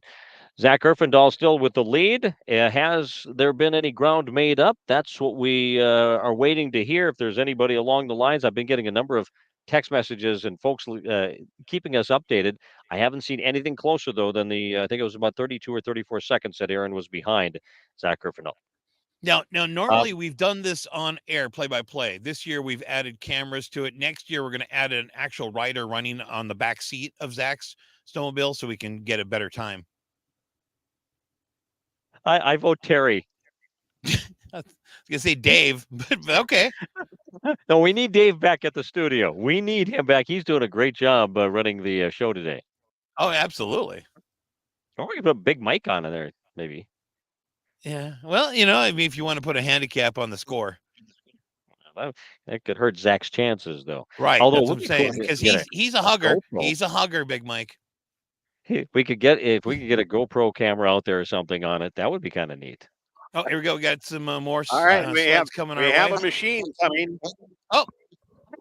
Zach Herfindahl still with the lead. Has there been any ground made up? That's what we are waiting to hear. If there's anybody along the lines, I've been getting a number of text messages and folks keeping us updated. I haven't seen anything closer, though, than I think it was about 32 or 34 seconds that Aaron was behind Zach Herfindahl. Now, normally we've done this on air, play-by-play. This year we've added cameras to it. Next year we're going to add an actual rider running on the back seat of Zach's snowmobile so we can get a better time. I vote Terry. I was going to say Dave, but okay. No, we need Dave back at the studio. We need him back. He's doing a great job running the show today. Oh, absolutely. Or we can put a big mic on in there, maybe. Yeah. Well, I mean, if you want to put a handicap on the score. That could hurt Zach's chances, though. Right. Although that's what I'm saying, because he's a hugger. He's a hugger, Big Mike. If we could get a GoPro camera out there or something on it, that would be kind of neat. Oh, here we go. We got some more. All right, we have a machine coming. Oh,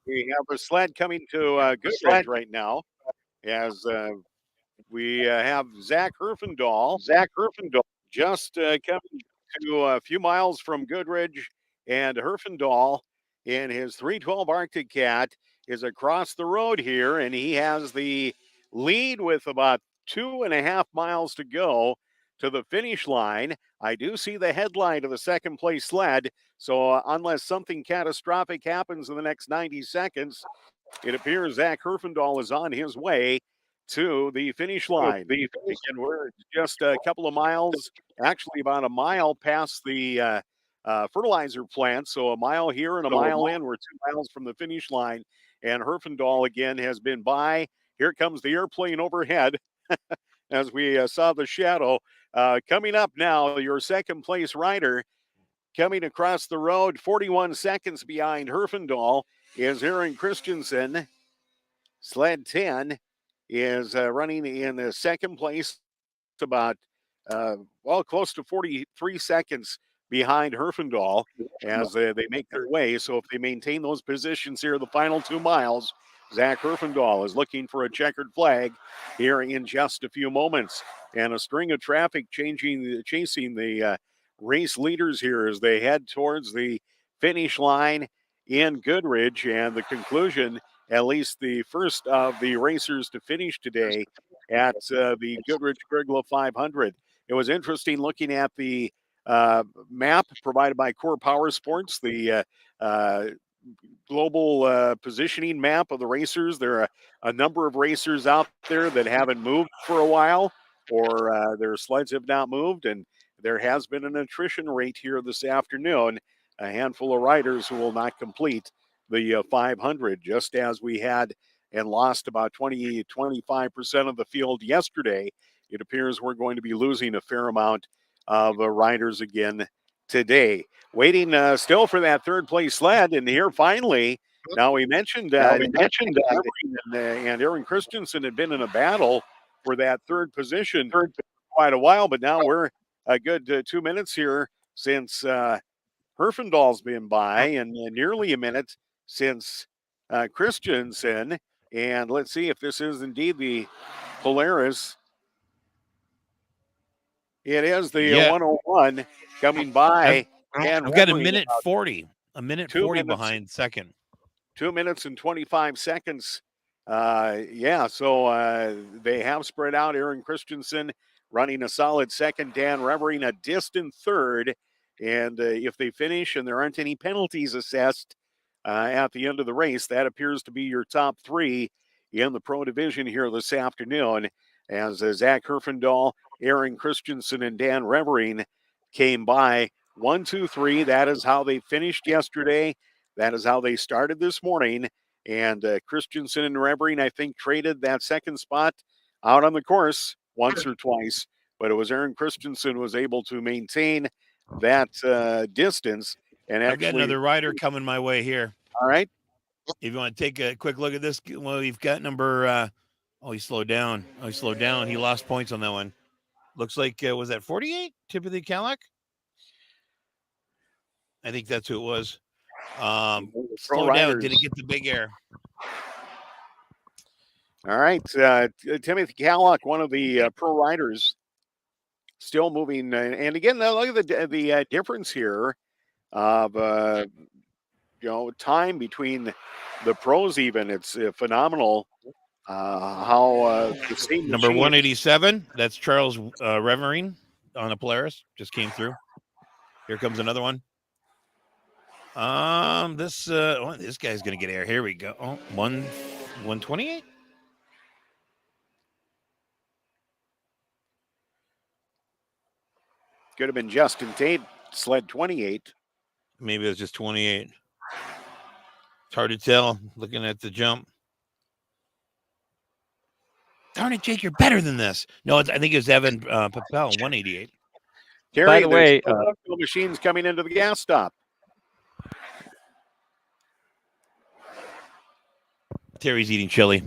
we have a sled coming to Goodridge right now, as we have Zach Herfindahl just coming to a few miles from Goodridge, and Herfindahl in his 312 Arctic Cat is across the road here, and he has the lead with about 2.5 miles to go to the finish line. I do see the headline of the second place sled, so unless something catastrophic happens in the next 90 seconds, it appears Zach Herfindahl is on his way to the finish line. Again, we're just a couple of miles, actually about a mile past the fertilizer plant. So a mile here and a mile in. We're 2 miles from the finish line. And Herfindahl again has been by. Here comes the airplane overhead as we saw the shadow. Coming up now, your second place rider coming across the road, 41 seconds behind Herfindahl is Aaron Christensen. Sled 10 is running in the second place, about close to 43 seconds behind Herfindahl as they make their way. So if they maintain those positions here the final 2 miles, Zach Herfindahl is looking for a checkered flag here in just a few moments. And a string of traffic chasing the race leaders here as they head towards the finish line in Goodridge. And the conclusion, at least the first of the racers to finish today at the Goodridge-Grygla 500. It was interesting looking at the map provided by Core Power Sports, the global positioning map of the racers. There are a number of racers out there that haven't moved for a while, or their sleds have not moved, and there has been an attrition rate here this afternoon. A handful of riders who will not complete the 500, just as we had and lost about 25% of the field yesterday. It appears we're going to be losing a fair amount of riders again today. Waiting still for that third place sled, and here finally, now we mentioned and Aaron Christensen had been in a battle for that third position for quite a while, but now we're a good 2 minutes here since Herfindahl's been by, and nearly a minute since Christensen. And let's see if this is indeed the Polaris. It is the 101 coming by. I've got a minute 40. A minute 40 behind second. 2 minutes and 25 seconds. So they have spread out. Aaron Christensen running a solid second. Dan Revering a distant third. And if they finish and there aren't any penalties assessed at the end of the race, that appears to be your top three in the pro division here this afternoon. As Zach Herfindahl, Aaron Christensen, and Dan Revering came by. 1, 2, 3. That is how they finished yesterday. That is how they started this morning. And Christensen and Revering, I think, traded that second spot out on the course once or twice. But it was Aaron Christensen who was able to maintain that distance. And I've actually, got another rider coming my way here. All right. If you want to take a quick look at this, well, we've got number. He slowed down. He slowed down. He lost points on that one. Looks like was that 48? Timothy Calic? I think that's who it was. Slow down. Did it get the big air? All right. Timothy Calic, one of the pro riders, still moving. And again, look at the difference here of time between the pros. Even it's phenomenal how the same number machine. 187. That's Charles Revering on a Polaris. Just came through. Here comes another one. This guy's gonna get air. Here we go. 128. Could have been Justin Tate, sled 28. Maybe it was just 28. It's hard to tell looking at the jump. Darn it, Jake, you're better than this. No, I think it was Evan Papel, 188. Terry, by the way, machines coming into the gas stop. Terry's eating chili.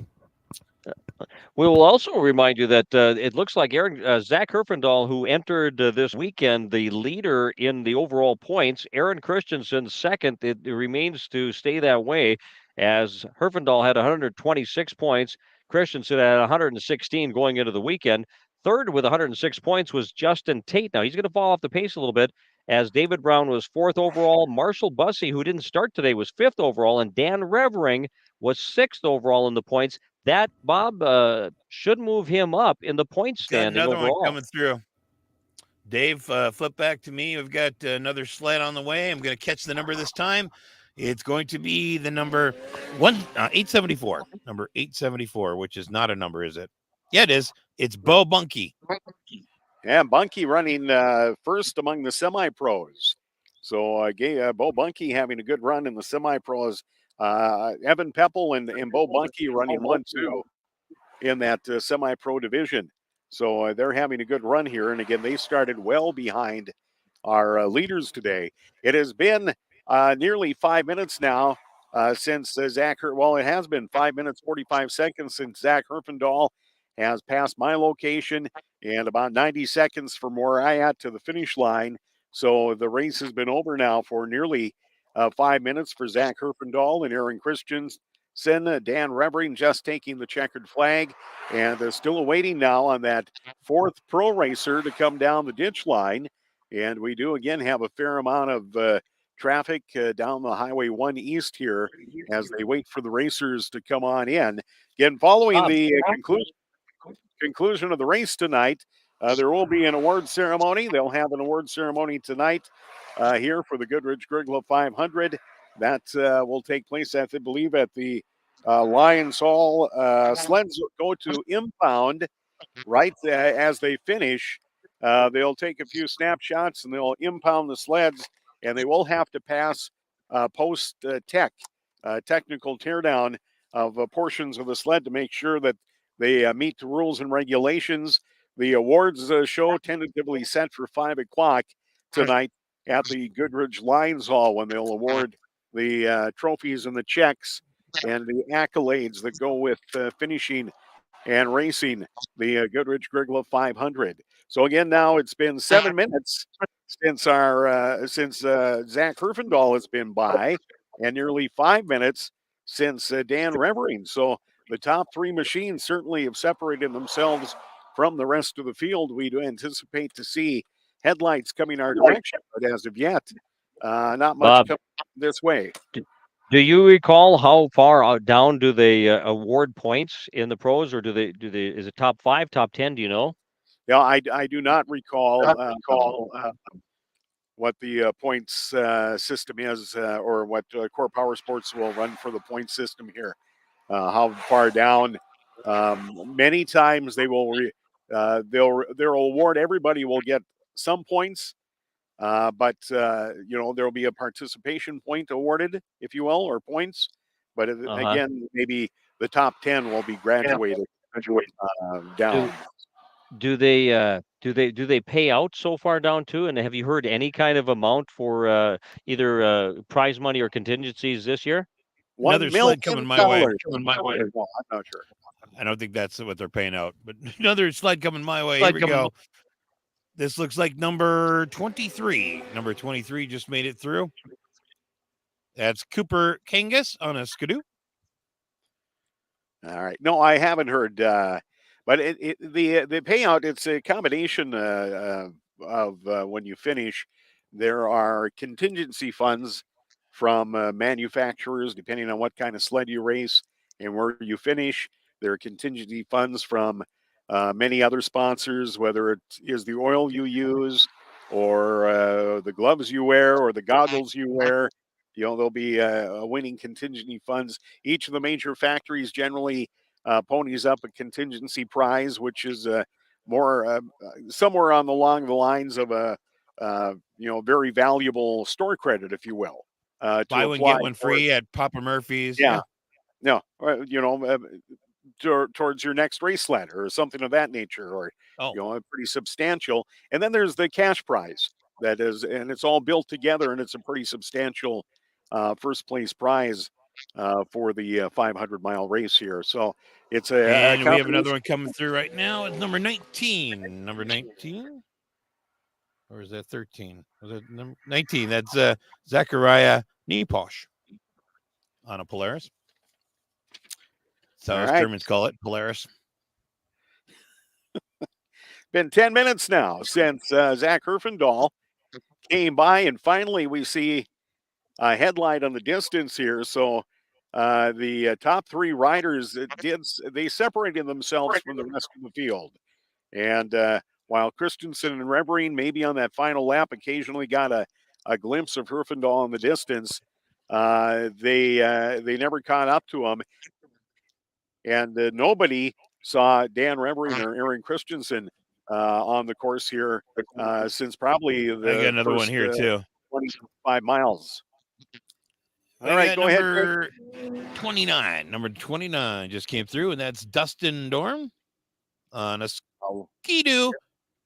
We will also remind you that it looks like Zach Herfindahl, who entered this weekend the leader in the overall points, Aaron Christensen second. It remains to stay that way as Herfindahl had 126 points. Christensen at 116 going into the weekend. Third with 106 points was Justin Tate. Now he's going to fall off the pace a little bit as David Brown was 4th overall. Marshall Bussey, who didn't start today, was 5th overall, and Dan Revering was 6th overall in the points. That, Bob, should move him up in the point Got standing another overall. one coming through. Dave, flip back to me. We've got another sled on the way. I'm going to catch the number this time. It's going to be the number 874. Number 874, which is not a number, is it? Yeah, it is. It's Bo Bunky. Yeah, Bunky running first among the semi-pros. So Bo Bunky having a good run in the semi-pros. Evan Peppel and Bo Bunky running 1-2 in that semi-pro division. So they're having a good run here. And again, they started well behind our leaders today. It has been nearly 5 minutes now since Zach, it has been 5 minutes, 45 seconds since Zach Herfindahl has passed my location and about 90 seconds from where I at to the finish line. So the race has been over now for nearly 5 minutes for Zach Herfindahl and Aaron Christensen. Dan Revering just taking the checkered flag, and they're still awaiting now on that 4th pro racer to come down the ditch line. And we do again have a fair amount of traffic down the Highway 1 East here as they wait for the racers to come on in. Again, following the conclusion of the race tonight, there will be an award ceremony. They'll have an award ceremony tonight here for the Goodridge-Grygla 500. That will take place, I believe, at the Lions Hall. Sleds go to impound right as they finish. They'll take a few snapshots and they'll impound the sleds, and they will have to pass technical teardown of portions of the sled to make sure that they meet the rules and regulations. The awards show tentatively set for 5 o'clock tonight at the Goodridge Lions Hall when they'll award the trophies and the checks and the accolades that go with finishing and racing the Goodridge-Grygla 500. So again, now it's been 7 minutes since Zach Herfindahl has been by, and nearly 5 minutes since Dan Revering. So the top 3 machines certainly have separated themselves from the rest of the field. We do anticipate to see headlights coming our direction, but as of yet, not much coming this way. Do you recall how far down do they award points in the pros, or is it top 5, top 10? Do you know? Yeah, I do not recall what the points system is, or what Core Power Sports will run for the point system here. How far down? Many times they will they'll award, everybody will get some points, but there'll be a participation point awarded, if you will, or points. But again, maybe the top 10 will be graduated down. Do they pay out so far down too? And have you heard any kind of amount for either prize money or contingencies this year? Another sled coming my way. I'm not sure. I don't think that's what they're paying out, but another sled coming my way. Here we go. This looks like number 23. Number 23 just made it through. That's Cooper Kangas on a Skidoo. All right. No, I haven't heard. But the payout, it's a combination of when you finish. There are contingency funds from manufacturers, depending on what kind of sled you race and where you finish. There are contingency funds from many other sponsors, whether it is the oil you use or the gloves you wear or the goggles you wear. There'll be winning contingency funds. Each of the major factories generally ponies up a contingency prize, which is more somewhere along the lines of a very valuable store credit, if you will. Buy one, get one free at Papa Murphy's. Yeah. No, towards your next race sled or something of that nature, or pretty substantial. And then there's the cash prize that is, and it's all built together, and it's a pretty substantial first place prize for the 500-mile race here. So it's and we have another one coming through right now. It's number 19. Number 19? Or is that 13? Was it number 19? That's Zachariah Neposh on a Polaris. So All us right. Germans call it Polaris. Been 10 minutes now since Zach Herfindahl came by, and finally we see a headlight on the distance here. So the top three riders they separated themselves from the rest of the field. And while Christensen and Reverine maybe on that final lap occasionally got a glimpse of Herfindahl in the distance, they never caught up to him. And nobody saw Dan Reverine or Aaron Christensen on the course here since probably I got the another one first here too. 25 miles. All I right, got go ahead. number 29. Number 29 just came through, and that's Dustin Dorm on a skidoo.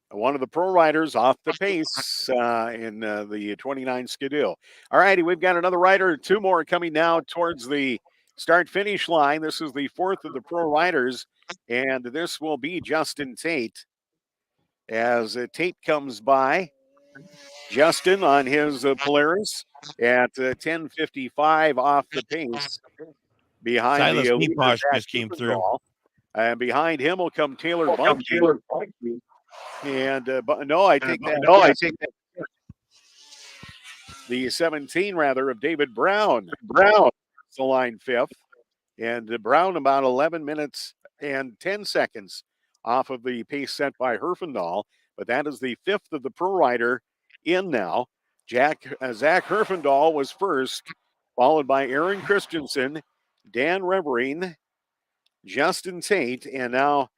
One of the pro riders off the pace in the 29 Skidoo. All righty, we've got another rider, two more coming now towards the start-finish line. This is the fourth of the pro riders, and this will be Justin Tate. As Tate comes by, Justin on his Polaris at 10:55 off the pace. Behind Silas the leader, Neposh Zach just came through. Herfindahl. And behind him will come Taylor Bunke. And but no, I take that. No, I take that. The 17 rather of David Brown. The line fifth, and Brown about 11 minutes and 10 seconds off of the pace set by Herfindahl. But that is the fifth of the pro rider in now. Zach Herfindahl was first, followed by Aaron Christensen, Dan Reverine, Justin Tate, and now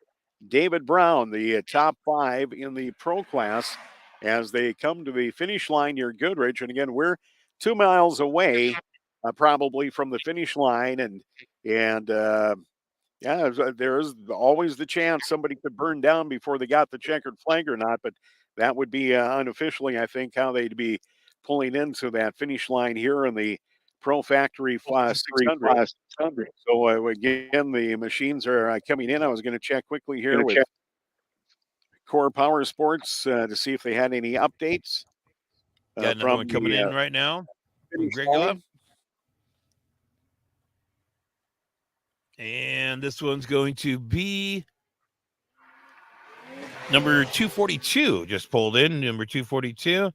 David Brown, the top five in the pro class as they come to the finish line near Goodridge. And again, we're 2 miles away probably from the finish line. And yeah, there's always the chance somebody could burn down before they got the checkered flag or not. But that would be unofficially, I think, how they'd be pulling into that finish line here in the Pro Factory 600. So again, the machines are coming in. I was going to check quickly here with Core Power Sports to see if they had any updates. Got another one coming in right now from Grygla. And this one's going to be number 242, just pulled in, number 242.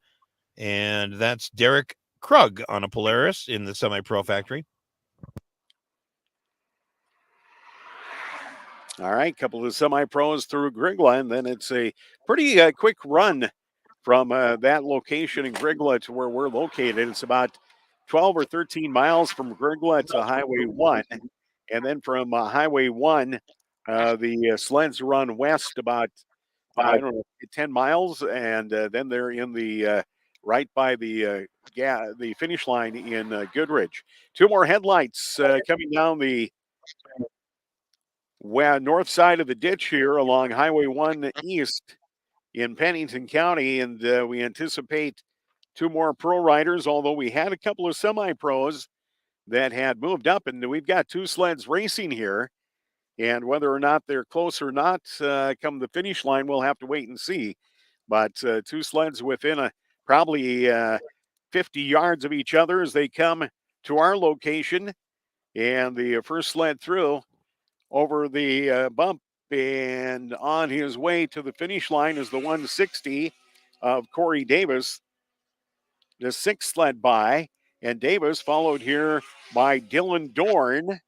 And that's Derek Krug on a Polaris in the Semi-Pro Factory. All right, couple of semi-pros through Grygla, and then it's a pretty quick run from that location in Grygla to where we're located. It's about 12 or 13 miles from Grygla to Highway 1. And then from Highway 1, the sleds run west about, 10 miles. And then they're in the right by the finish line in Goodridge. Two more headlights coming down the north side of the ditch here along Highway 1 East in Pennington County. And we anticipate two more pro riders, although we had a couple of semi-pros that had moved up, and we've got two sleds racing here. And whether or not they're close or not come the finish line, we'll have to wait and see. But two sleds within probably 50 yards of each other as they come to our location. And the first sled through over the bump and on his way to the finish line is the 160 of Corey Davis. The sixth sled by, and Davis followed here by Dylan Dorn.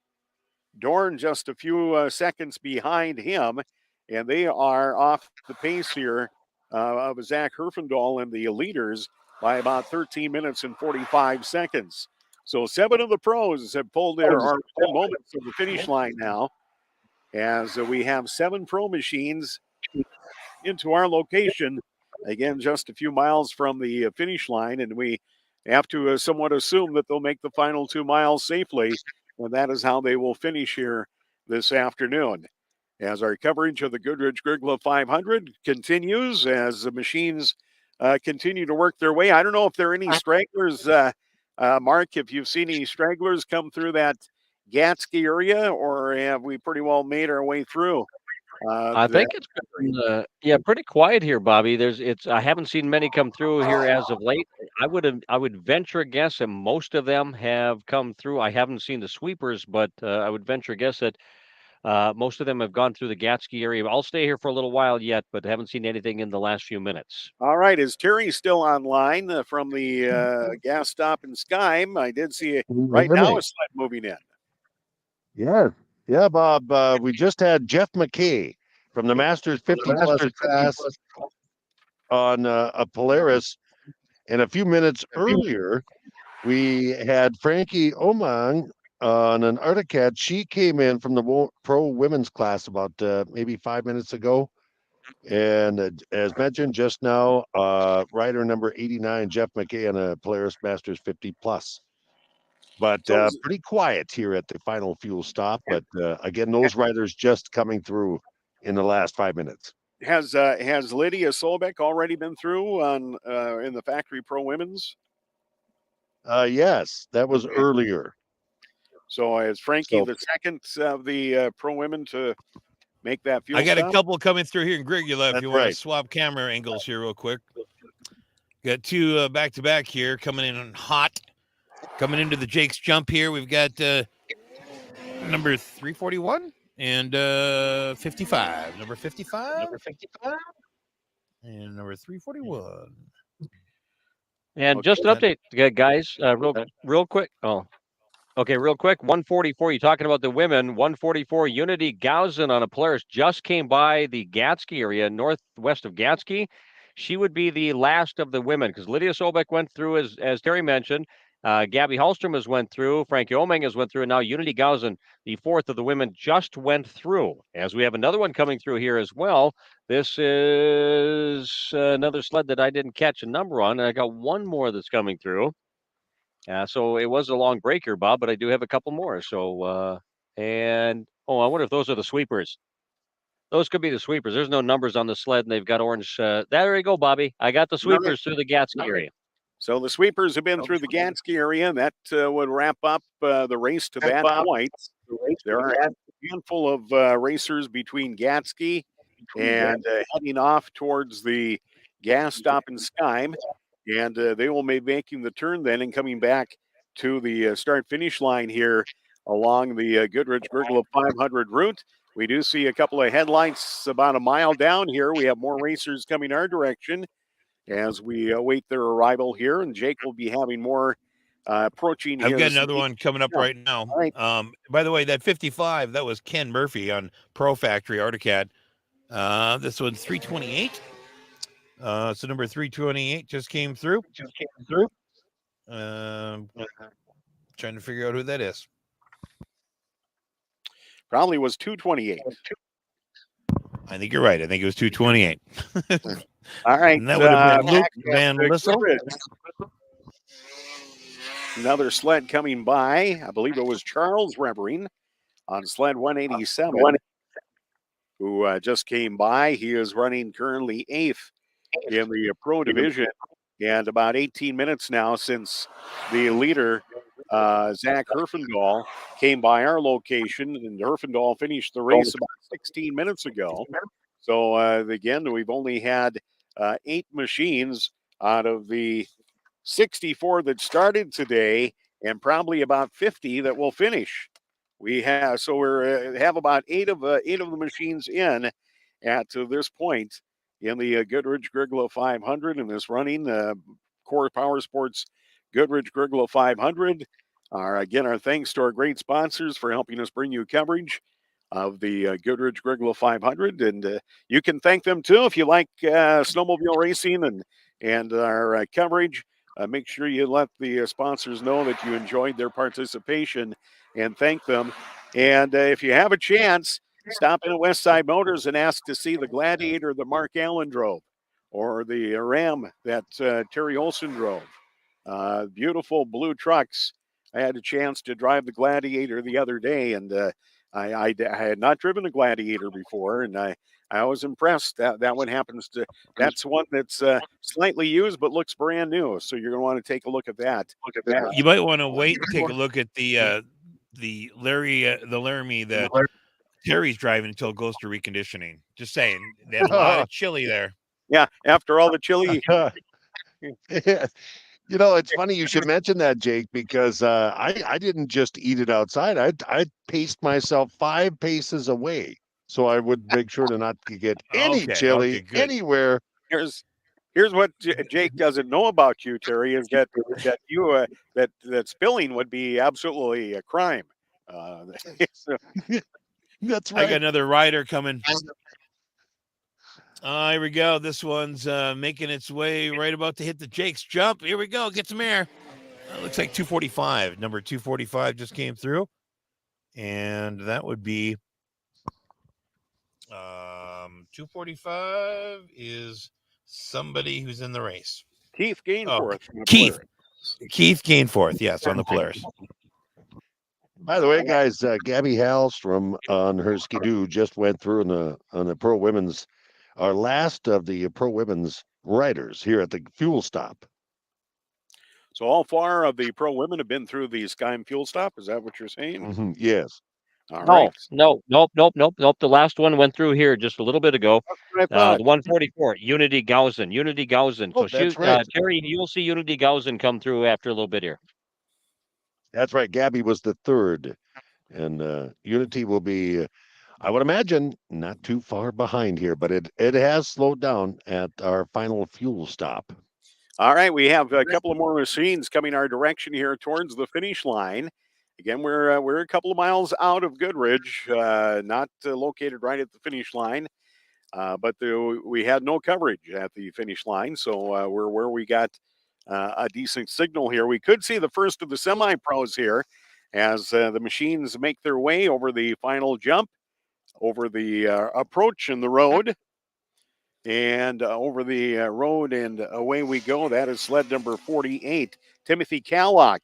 Dorn just a few seconds behind him, and they are off the pace here of Zach Herfindahl and the leaders by about 13 minutes and 45 seconds. So 7 of the pros have pulled their moments of the finish line now, as we have 7 pro machines into our location. Again, just a few miles from the finish line, and we have to somewhat assume that they'll make the final 2 miles safely, and that is how they will finish here this afternoon. As our coverage of the Goodridge-Grygla 500 continues, as the machines continue to work their way. I don't know if there are any stragglers, Mark, if you've seen any stragglers come through that Gatsky area, or have we pretty well made our way through? I think it's been, pretty quiet here, Bobby. I haven't seen many come through here as of late. I would venture a guess that most of them have come through. I haven't seen the sweepers, but I would venture a guess that Most of them have gone through the Gatsky area. I'll stay here for a little while yet, but haven't seen anything in the last few minutes. All right, is Terry still online from the gas stop in Skyme? I did see right now a sled moving in. Yes. Yeah, Bob. We just had Jeff McKay from the Masters 50 plus class on a Polaris. And a few minutes earlier, we had Frankie Omang on an Arctic. She came in from the pro women's class about maybe 5 minutes ago. And as mentioned just now, rider number 89, Jeff McKay on a Polaris Masters 50 plus. But pretty quiet here at the final fuel stop. But again, those riders just coming through in the last 5 minutes. Has Lydia Solbeck already been through on in the Factory Pro Women's? Yes, that was earlier. So is Frankie the second of the pro women to make that fuel I got stop? a couple coming through here in Grygla. If you want right. to swap camera angles here real quick. Got two back-to-back here coming in hot. Coming into the Jake's Jump here, we've got number 341 and 55. Number 55? And number 341. And just an update, guys, real quick. Oh, okay, real quick. 144. You're talking about the women. 144 Unity Gausen on a Polaris just came by the Gatsky area, northwest of Gatsky. She would be the last of the women because Lydia Solbeck went through, as Terry mentioned. Gabby Hallstrom has went through. Frankie Omeng has went through. And now Unity Gausen, the fourth of the women, just went through. As we have another one coming through here as well. This is another sled that I didn't catch a number on. And I got one more that's coming through. So it was a long break here, Bob, but I do have a couple more. So, I wonder if those are the sweepers. Those could be the sweepers. There's no numbers on the sled, and they've got orange. There you go, Bobby. I got the sweepers through the Gatsky area. So the sweepers have been through the Gatsky area, and that would wrap up the race to that point. There are a handful of racers between Gatsky and heading off towards the gas stop in Skyme, and they will be making the turn then and coming back to the start-finish line here along the Goodridge-Grygla 500 route. We do see a couple of headlights about a mile down here. We have more racers coming our direction as we await their arrival here, and Jake will be having more approaching. I've got another one coming up right now. Right. By the way, that 55, that was Ken Murphy on Pro Factory Arctic. This one's 328. So number 328 just came through. Trying to figure out who that is. Probably was 228. I think you're right. I think it was 228. All right. And that would have been Luke Van Lissel. Another sled coming by. I believe it was Charles Revering on sled 187, who just came by. He is running currently 8th in the pro division. And about 18 minutes now since the leader, Zach Herfindahl, came by our location, and Herfindahl finished the race about 16 minutes ago. So, again, we've only had 8 machines out of the 64 that started today, and probably about 50 that will finish. We have have about 8 of the machines in at this point in the Goodridge-Grygla 500 in this running Core Power Sports Goodridge-Grygla 500. Our thanks to our great sponsors for helping us bring you coverage of the Goodridge-Grygla 500, and you can thank them too if you like snowmobile racing and our coverage. Make sure you let the sponsors know that you enjoyed their participation and thank them. And if you have a chance, stop in at Westside Motors and ask to see the Gladiator that Mark Allen drove, or the Ram that Terry Olson drove. Beautiful blue trucks. I had a chance to drive the Gladiator the other day, and I had not driven a Gladiator before, and I was impressed. That one happens to, that's one that's slightly used but looks brand new. So you're going to want to take a look at that. You might want to wait and take a look at the Laramie that Terry's driving until it goes to reconditioning. Just saying, there's a lot of chili there. Yeah, after all the chili. You know, it's funny you should mention that, Jake, because I didn't just eat it outside. I paced myself 5 paces away, so I would make sure to not to get any Okay, chili good. anywhere. Here's what Jake doesn't know about you, Terry, is that you that spilling would be absolutely a crime. So, That's I got right. another rider coming. Here we go. This one's making its way right about to hit the Jake's jump. Here we go. Get some air. Looks like 245. Number 245 just came through. And that would be 245 is somebody who's in the race. Keith Gainforth. Keith Gainforth, yes, on the Polaris. By the way, guys, Gabby Hallstrom on her skidoo just went through on the pro women's, our last of the pro women's riders here at the fuel stop. So all 4 of the pro women have been through the Skyme fuel stop. Is that what you're saying? Yes. All right. Nope. The last one went through here just a little bit ago. That's what I thought. The 144, Unity Gausen. Oh, So shoot, right. Terry, you'll see Unity Gausen come through after a little bit here. That's right. Gabby was the third, and Unity will be, I would imagine, not too far behind here, but it has slowed down at our final fuel stop. All right, we have a couple of more machines coming our direction here towards the finish line. Again, we're a couple of miles out of Goodridge, not located right at the finish line, but we had no coverage at the finish line, so we're where we got a decent signal here. We could see the first of the semi-pros here as the machines make their way over the final jump, over the approach in the road. And over the road, and away we go. That is sled number 48, Timothy Callock,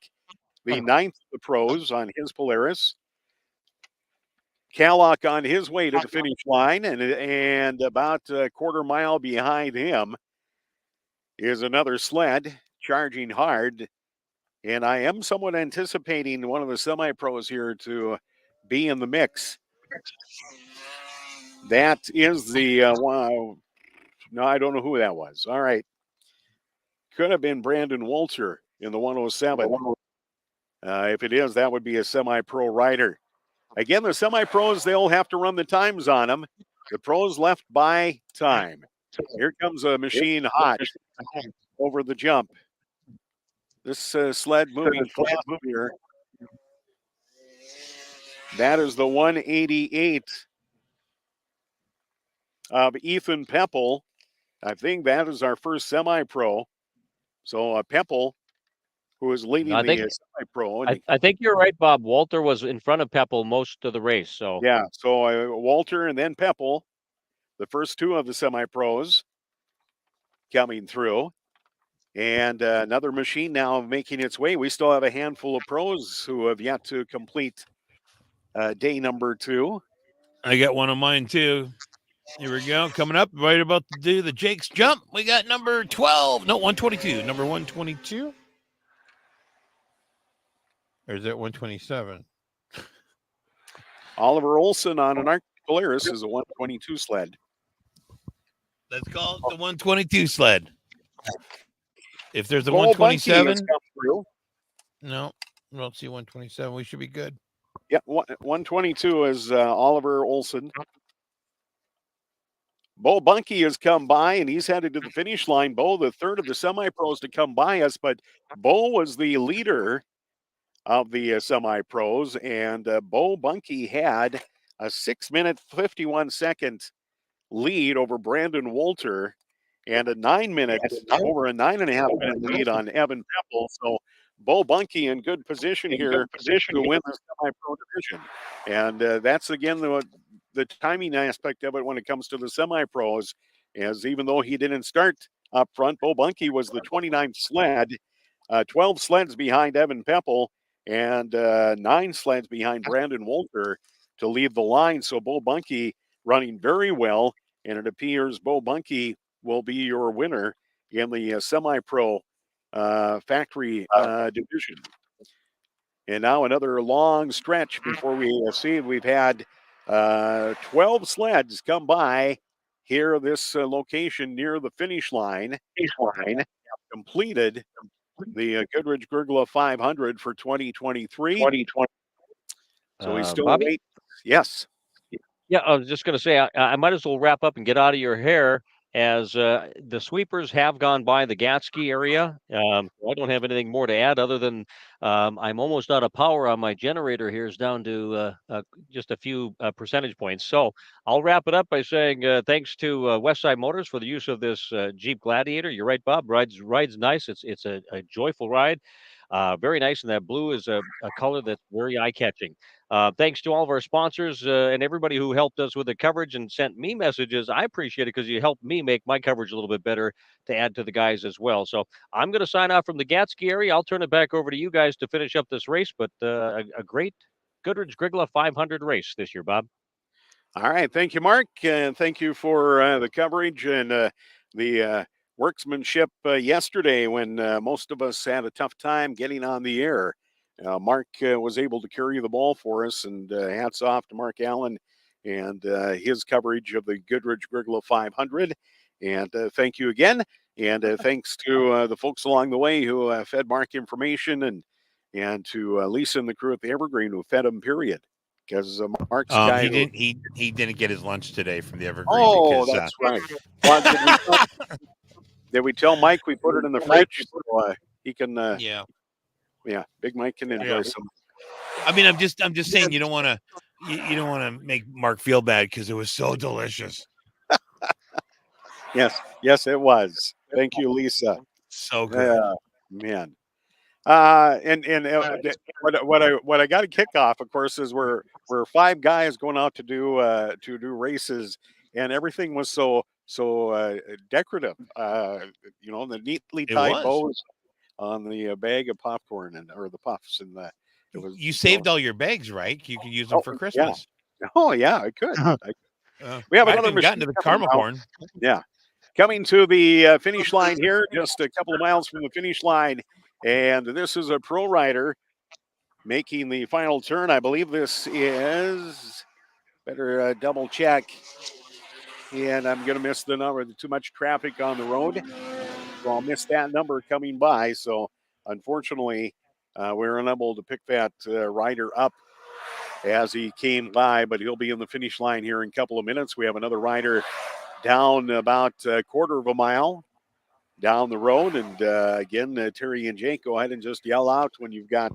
the 9th of the pros on his Polaris. Callock on his way to the finish line, and about a quarter mile behind him is another sled charging hard. And I am somewhat anticipating one of the semi-pros here to be in the mix. That is the no, I don't know who that was. All right. Could have been Brandon Walter in the 107. If it is, that would be a semi-pro rider. Again, the semi-pros, they'll have to run the times on them. The pros left by time. Here comes a machine hot over the jump. This sled moving fast here. That is the 188 of Ethan Pepple. I think that is our first semi-pro. So Pepple, who is leading the semi-pro. I think you're right, Bob. Walter was in front of Pepple most of the race. So yeah, so Walter and then Pepple, the first 2 of the semi-pros coming through. And another machine now making its way. We still have a handful of pros who have yet to complete day number 2. I got one of mine too. Here we go. Coming up, right about to do the Jake's jump. We got number 12. No, 122. Number 122. Or is that 127? Oliver Olson on an Arctic Polaris is a 122 sled. Let's call it the 122 sled. If there's a Cole 127, no, we don't see 127. We should be good. Yeah, 122 is Oliver Olson. Bo Bunky has come by, and he's headed to the finish line. Bo, the third of the semi-pros to come by us, but Bo was the leader of the semi-pros, and Bo Bunky had a 6-minute, 51-second lead over Brandon Walter and a 9-minute, over a 9.5-minute lead on Evan Pepple. So Bo Bunky in good position here to win the semi-pro division. And that's, again, the timing aspect of it when it comes to the semi-pros, as even though he didn't start up front, Bo Bunky was the 29th sled, 12 sleds behind Evan Pepple, and 9 sleds behind Brandon Walter to lead the line. So Bo Bunky running very well, and it appears Bo Bunky will be your winner in the semi-pro factory division. And now another long stretch before we see we've had 12 sleds come by here, this location near the finish line. Completed the Goodridge-Grygla 500 for 2023. 2020. So we still Bobby? wait. Yes. Yeah, I was just going to say, I might as well wrap up and get out of your hair as the sweepers have gone by the Gatsky area. I don't have anything more to add other than I'm almost out of power on my generator here. Is down to just a few percentage points. So I'll wrap it up by saying thanks to Westside Motors for the use of this Jeep Gladiator. You're right, Bob. Rides nice. It's a joyful ride. Very nice, and that blue is a color that's very eye-catching. Thanks to all of our sponsors and everybody who helped us with the coverage and sent me messages. I appreciate it because you helped me make my coverage a little bit better to add to the guys as well. So I'm going to sign off from the Gatsky area. I'll turn it back over to you guys to finish up this race, but a great Goodridge-Grygla 500 race this year, Bob. All right. Thank you, Mark. And thank you for the coverage and the workmanship yesterday when most of us had a tough time getting on the air. Mark was able to carry the ball for us, and hats off to Mark Allen and his coverage of the Goodridge-Grygla 500. And thank you again. And thanks to the folks along the way who fed Mark information and to Lisa and the crew at the Evergreen who fed him, period. Because Mark's guy he didn't get his lunch today from the Evergreen. Oh, because, that's right. Well, did we tell Mike we put it in the fridge so he can? yeah. Big Mike can enjoy some. I mean, I'm just saying you don't want to make Mark feel bad because it was so delicious. Yes, it was. Thank you, Lisa. So good, man. What I got to kick off, of course, is we're five guys going out to do races, and everything was so decorative. The neatly tied bows on the bag of popcorn or the puffs, and it was. You saved all your bags, right? You could use them for Christmas. Yeah. Oh yeah, I could. We have another machine gotten to the caramel corn. Yeah. Coming to the finish line here, just a couple of miles from the finish line. And this is a pro rider making the final turn. I believe this is, better double check. And I'm going to miss the number. Too much traffic on the road. So I'll miss that number coming by. So unfortunately, we're unable to pick that rider up as he came by, but he'll be in the finish line here in a couple of minutes. We have another rider down about a quarter of a mile down the road. And again, Terry and Jake, go ahead and just yell out when you've got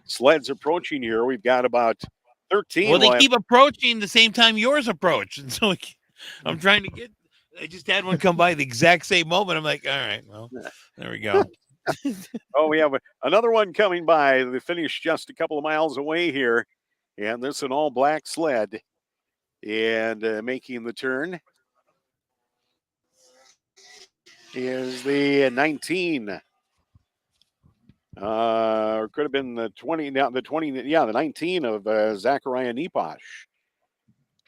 sleds approaching here. We've got about 13. Well, they keep approaching the same time yours approach. And so I'm trying to get, I just had one come by the exact same moment. I'm like, all right, well, there we go. We have another one coming by. The finish just a couple of miles away here. And this is an all black sled. And making the turn is the 19. Or could have been the 20. Now the 20. Yeah, the 19 of Zachariah Neposh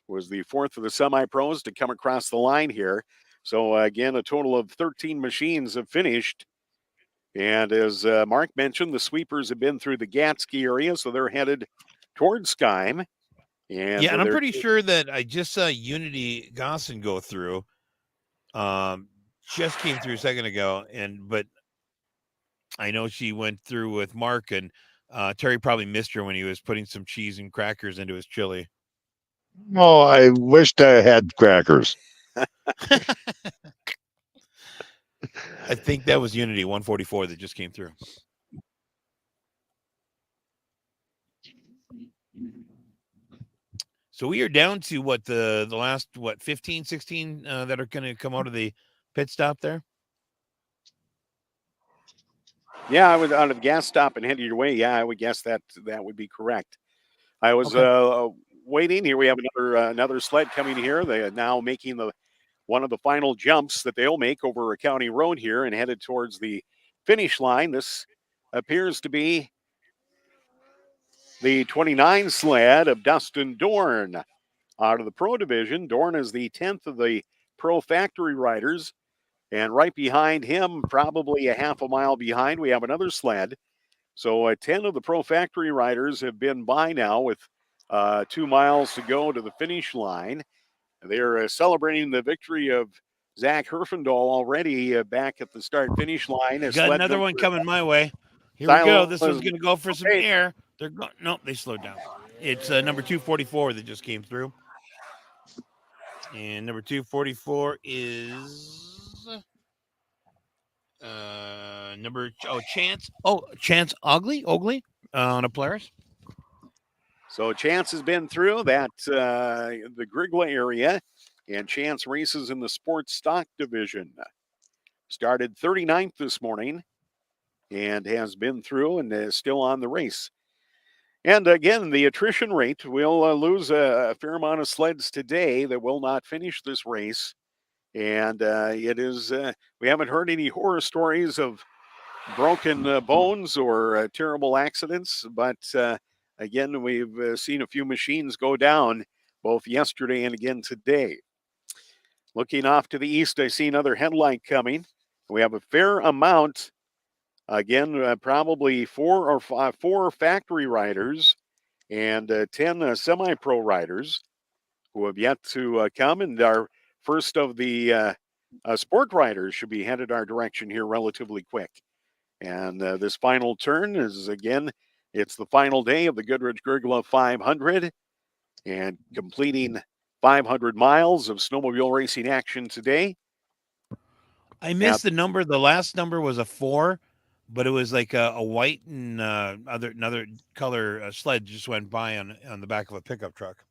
was the fourth of the semi-pros to come across the line here. So again, a total of 13 machines have finished. And as Mark mentioned, the sweepers have been through the Gatsky area, so they're headed towards Skyme. And I'm pretty sure that I just saw Unity Gosson go through. Just came through a second ago, but I know she went through with Mark, and Terry probably missed her when he was putting some cheese and crackers into his chili. Oh, I wished I had crackers. I think that was Unity 144 that just came through. So we are down to the last 15, 16 that are going to come out of the pit stop there. Yeah, I was out of the gas stop and headed your way. Yeah, I would guess that would be correct. I was waiting here. We have another sled coming here. They are now making one of the final jumps that they'll make over a county road here and headed towards the finish line. This appears to be the 29 sled of Dustin Dorn out of the pro division. Dorn is the 10th of the pro factory riders. And right behind him, probably a half a mile behind, we have another sled. So 10 of the pro factory riders have been by now with 2 miles to go to the finish line. They're celebrating the victory of Zach Herfindahl already back at the start-finish line. Got another one coming my way. Here we go. This one's going to go for some air. They're going. Nope, they slowed down. It's number 244 that just came through. And number 244 is Chance Ogley on a Polaris. So Chance has been through that the Grygla area, and Chance races in the sports stock division. Started 39th this morning and has been through and is still on the race. And again, the attrition rate will lose a fair amount of sleds today that will not finish this race. And it is, we haven't heard any horror stories of broken bones or terrible accidents, but again, we've seen a few machines go down both yesterday and again today. Looking off to the east, I see another headlight coming. We have a fair amount, again, probably four factory riders and 10 semi-pro riders who have yet to come, and our first of the sport riders should be headed our direction here relatively quick. And this final turn is, again, it's the final day of the Goodridge-Grygla 500 and completing 500 miles of snowmobile racing action today. I missed the number. The last number was a 4, but it was like a white and another color sled just went by on the back of a pickup truck.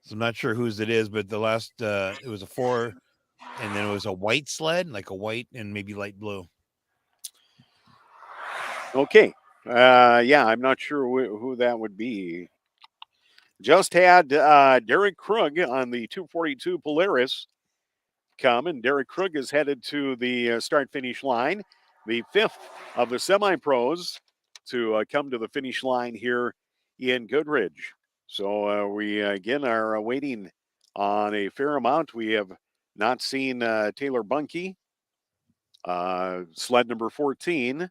So I'm not sure whose it is, but the last it was a 4, and then it was a white sled, like a white and maybe light blue. Okay. Yeah, I'm not sure who that would be. Just had Derek Krug on the 242 Polaris come, and Derek Krug is headed to the start-finish line, the 5th of the semi-pros to come to the finish line here in Goodridge. So we, again, are waiting on a fair amount. We have not seen Taylor Bunke, sled number 14.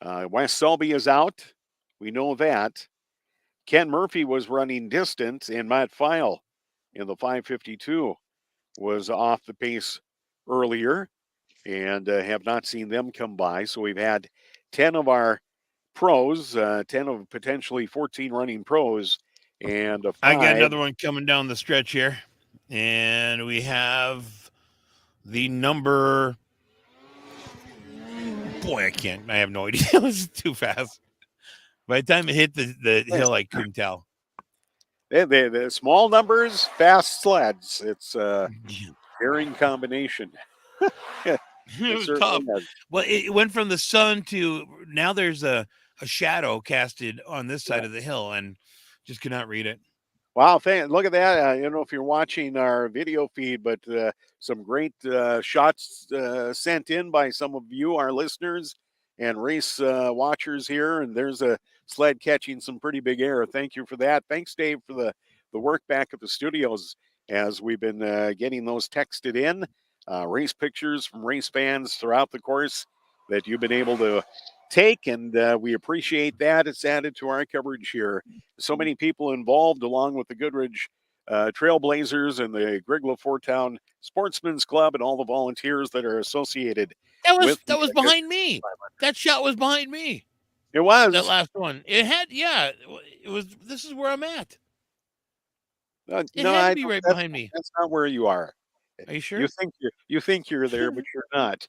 Wes Selby is out. We know that. Ken Murphy was running distance, and Matt Feil in the 552 was off the pace earlier, and have not seen them come by. So we've had 10 of our pros, 10 of potentially 14 running pros, and 5. I got another one coming down the stretch here, and we have the number. Boy, I have no idea. It was too fast. By the time it hit the hill, I couldn't tell. The small numbers, fast sleds. It's a pairing combination. It was tough. Well, it went from the sun to now there's a shadow casted on this side of the hill, and just could not read it. Wow, look at that. I don't know if you're watching our video feed, but some great shots sent in by some of you, our listeners and race watchers here. And there's a sled catching some pretty big air. Thank you for that. Thanks, Dave, for the work back at the studios as we've been getting those texted in. Race pictures from race fans throughout the course that you've been able to take, and we appreciate that. It's added to our coverage here. So many people involved, along with the Goodridge Trailblazers and the Grygla Four-Town Sportsman's Club and all the volunteers that are associated. That was behind me. That shot was behind me. It was that last one. It had, yeah. It was. This is where I'm at. It had to be right behind me. That's not where you are. Are you sure? You think you're there, but you're not.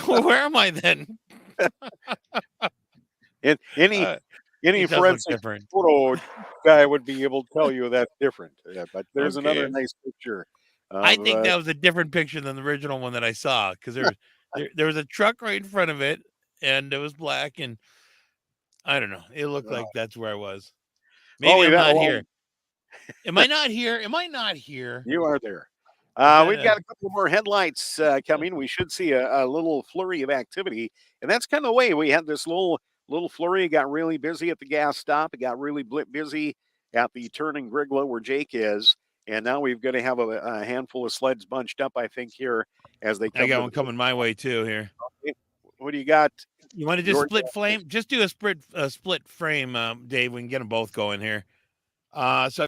Where am I then? Any forensic photo guy would be able to tell you that's different. Yeah, but there's another nice picture. I think that was a different picture than the original one that I saw, because there was a truck right in front of it, and it was black, and I don't know. It looked like that's where I was. Maybe I'm not here. Am I not here? Am I not here? You are there. We've got a couple more headlights coming. We should see a little flurry of activity, and that's kind of the way we had this little flurry. It got really busy at the gas stop. It got really busy at the turn in Grygla where Jake is, and now we're going to have a handful of sleds bunched up, I think, here as they come. I got one coming my way too here. Okay. What do you got? You want to just split flame? Just do a split frame, Dave. We can get them both going here. So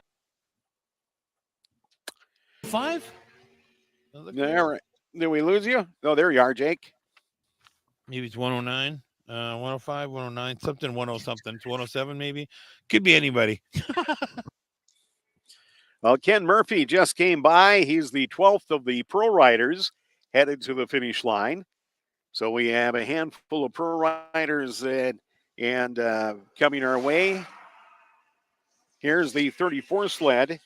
105? All right. Did we lose you? Oh, there you are, Jake. Maybe it's 109, 105, 109, something 10 something. It's 107 maybe. Could be anybody. Well, Ken Murphy just came by. He's the 12th of the pro riders headed to the finish line. So we have a handful of pro riders and coming our way. Here's the 34 sled.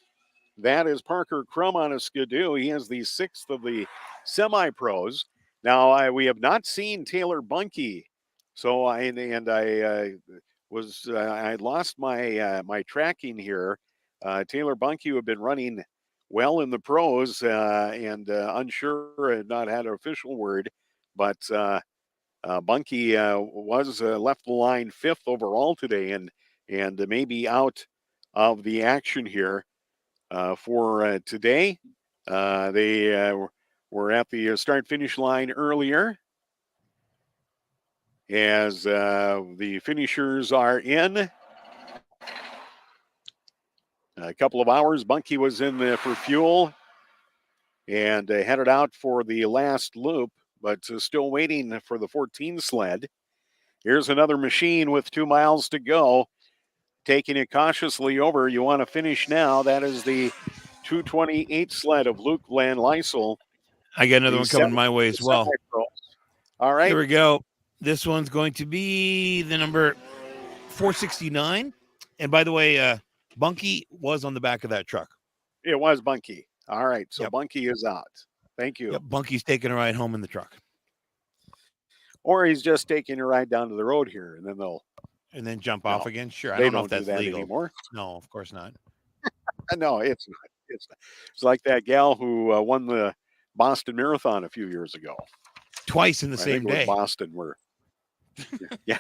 That is Parker Crum on a skidoo. He is the 6th of the semi-pros. Now, we have not seen Taylor Bunky. So I lost my tracking here. Taylor Bunky, who had been running well in the pros and unsure, had not had an official word, but Bunky was left the line 5th overall today and maybe out of the action here for today. They were at the start-finish line earlier as the finishers are in. A couple of hours, Bunky was in for fuel and headed out for the last loop, but still waiting for the 14 sled. Here's another machine with 2 miles to go, taking it cautiously over. You want to finish now. That is the 228 sled of Luke Van Lysel. I got another one coming my way as well. All right. Here we go. This one's going to be the number 469. And by the way, Bunky was on the back of that truck. It was Bunky. All right. So Bunky is out. Thank you. Yep, Bunky's taking a ride home in the truck. Or he's just taking a ride down to the road here, and then they'll jump off again. Sure, I they don't know if do that's that legal anymore. No, of course not. No, it's not. It's not. It's like that gal who won the Boston Marathon a few years ago. Twice in the same day. Boston were. Yeah.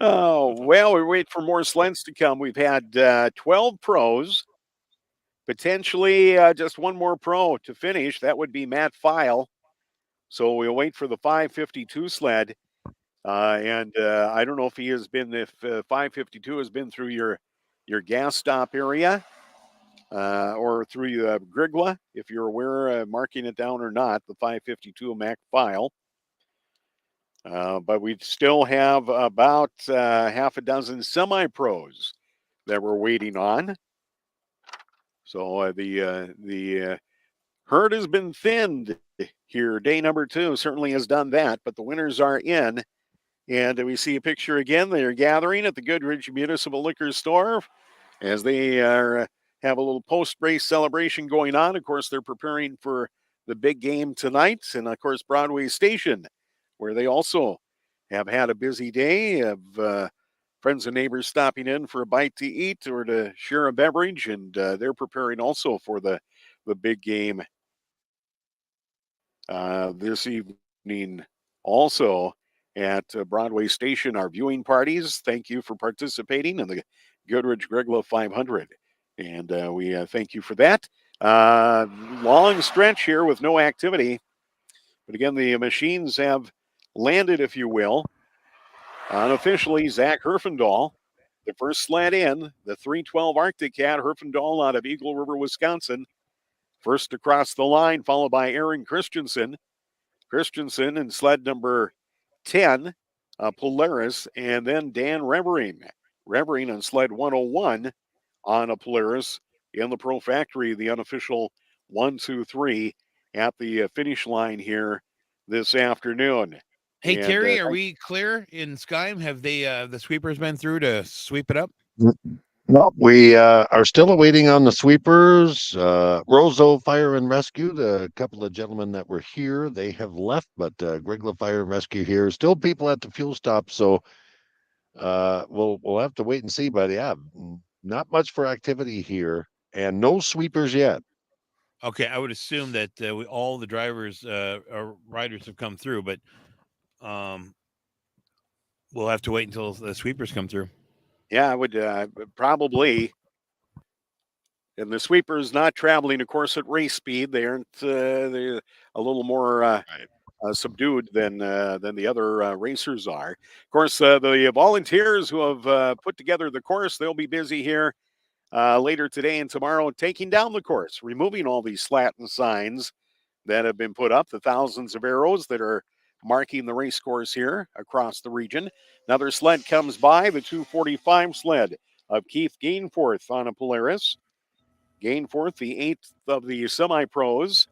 Oh, well, we wait for more sleds to come. We've had 12 pros, potentially just one more pro to finish. That would be Matt File. So we'll wait for the 552 sled. And I don't know if 552 has been through your gas stop area or through Grygla, if you're aware, marking it down or not, the 552 Mac File. But we still have about half a dozen semi-pros that we're waiting on. So the herd has been thinned here. Day number 2 certainly has done that, but the winners are in. And we see a picture again. They're gathering at the Goodridge Municipal Liquor Store as they have a little post-race celebration going on. Of course, they're preparing for the big game tonight. And, of course, Broadway Station, where they also have had a busy day of friends and neighbors stopping in for a bite to eat or to share a beverage. And they're preparing also for the big game this evening also. At Broadway Station, our viewing parties. Thank you for participating in the Goodridge-Grygla 500. And we thank you for that. Long stretch here with no activity. But again, the machines have landed, if you will. Unofficially, Zach Herfindahl, the first sled in, the 312 Arctic Cat, Herfindahl out of Eagle River, Wisconsin. First across the line, followed by Aaron Christensen. Christensen in sled number 10, Polaris, and then Dan Revering. Revering on sled 101 on a Polaris in the Pro Factory, the unofficial 1, 2, 3 at the finish line here this afternoon. Hey, Terry, are we clear in Skyme? Have they the sweepers been through to sweep it up? No, we are still awaiting on the sweepers. Roseau Fire and Rescue, the couple of gentlemen that were here, they have left, but Grygla Fire and Rescue here. Still people at the fuel stop, so we'll have to wait and see. But yeah, not much for activity here, and no sweepers yet. Okay, I would assume that all the drivers or riders have come through, but we'll have to wait until the sweepers come through. Yeah, I would probably. And the sweepers not traveling, of course, at race speed. They aren't. They're a little more subdued than the other racers are. Of course, the volunteers who have put together the course, they'll be busy here later today and tomorrow, taking down the course, removing all these slatting signs that have been put up, the thousands of arrows that are marking the race course here across the region. Another sled comes by, the 245 sled of Keith Gainforth on a Polaris. Gainforth, the 8th of the semi-pros,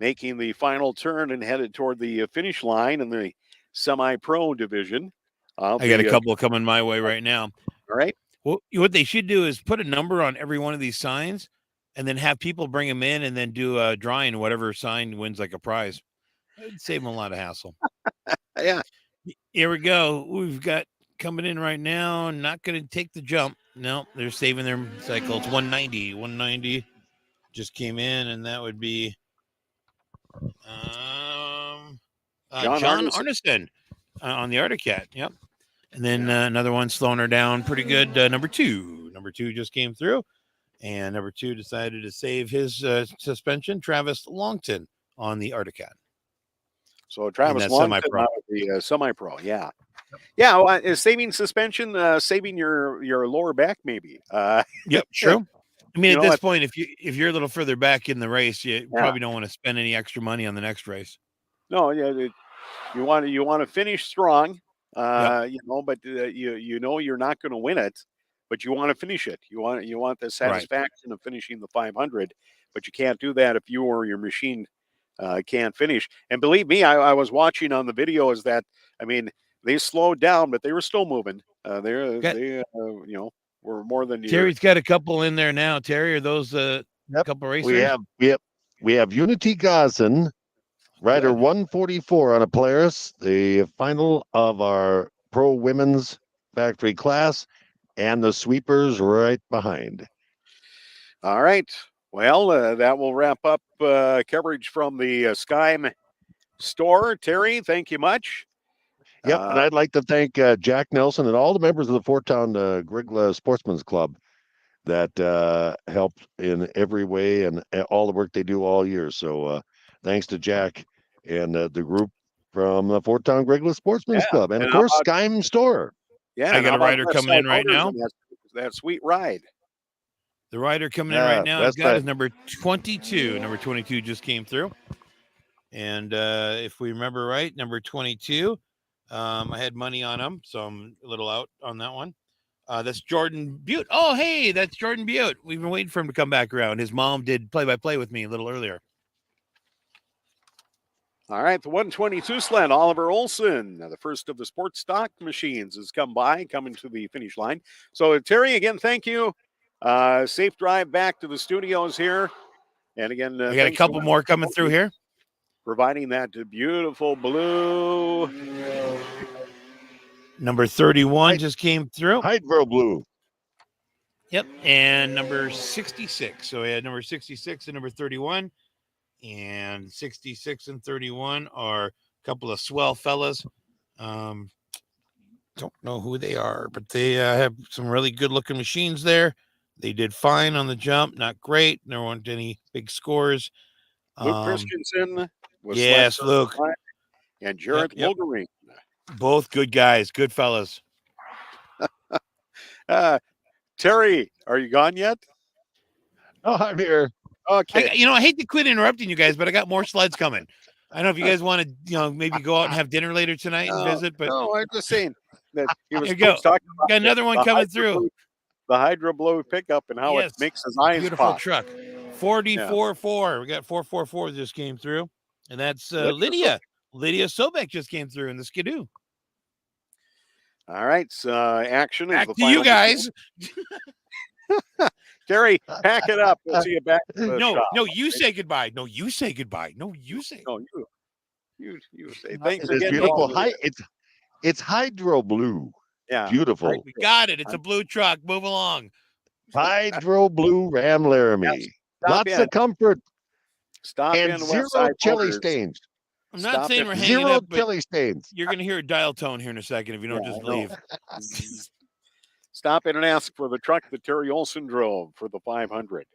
making the final turn and headed toward the finish line in the semi-pro division. I got a couple coming my way right now. All right. Well, what they should do is put a number on every one of these signs and then have people bring them in and then do a drawing. Whatever sign wins like a prize. It'd save them a lot of hassle. Yeah. Here we go. We've got coming in right now. Not going to take the jump. No, they're saving their cycle. It's 190. 190 just came in, and that would be John Arneson on the Articat. Yep. And then another one slowing her down pretty good. Number two. Number two just came through. And number two decided to save his suspension. Travis Longton on the Articat. So Travis Longton out of the semi-pro. Yeah. Yeah. Well, is saving suspension, saving your lower back maybe? Yep. True. I mean, at this point, if you're a little further back in the race, you probably don't want to spend any extra money on the next race. No. Yeah. You want to finish strong. But you're not going to win it, but you want to finish it. You want the satisfaction of finishing the 500, but you can't do that if you or your machine can't finish. And believe me, I was watching on the videos that, I mean, they slowed down, but they were still moving. They were more than Terry's got a couple in there now. Terry, are those couple racers? We have Unity Gazin, rider 144 on a Polaris, the final of our pro women's factory class, and the sweepers right behind. All right. Well, that will wrap up coverage from the Sky store. Terry, thank you much. Yep, and I'd like to thank Jack Nelson and all the members of the Fort Town Grygla Sportsman's Club that helped in every way and all the work they do all year. So thanks to Jack and the group from the Fort Town Grygla Sportsman's Club. And of course, Sky store. Yeah, I got a rider coming in right now. That sweet ride. The rider coming in right now I've got is number 22. Number 22 just came through. And if we remember right, number 22, I had money on him, so I'm a little out on that one. That's Jordan Butte. Oh, hey, that's Jordan Butte. We've been waiting for him to come back around. His mom did play-by-play with me a little earlier. All right, the 122 sled, Oliver Olson, the first of the sports stock machines, has coming to the finish line. So, Terry, again, thank you. Safe drive back to the studios here. And again, we got a couple more coming through here. Providing that beautiful blue. Number 31 just came through. Hydro blue. Yep. And number 66. So we had number 66 and number 31. And 66 and 31 are a couple of swell fellas. Don't know who they are, but they have some really good looking machines there. They did fine on the jump. Not great. There weren't any big scores. Luke Christensen. Yes, Luke. And Jarrett Wolverine. Both good guys, good fellas. Terry, are you gone yet? Oh, I'm here. Okay. I hate to quit interrupting you guys, but I got more sleds coming. I don't know if you guys want to, maybe go out and have dinner later tonight and visit. But no, I'm just saying that he was talking about got another one coming through. The Hydro Blow pickup and how it makes his eyes beautiful pop. Truck. 44.4. We got 444 just came through. And that's Lydia. Lydia Sobek just came through in the Skidoo. All right. Action back is the to you guys. Terry, pack it up. We'll see you back. No, you say goodbye. No, you say goodbye. No, you say. No, you say. Thanks again. Beautiful. It's hydro blue. Yeah, beautiful. We got it. It's a blue truck. Move along. Hydro blue Ram Laramie. Lots of comfort. Stop and in zero chili stains. I'm not saying we're hanging up, but chili stains. You're going to hear a dial tone here in a second if you don't just leave. Stop in and ask for the truck that Terry Olson drove for the 500.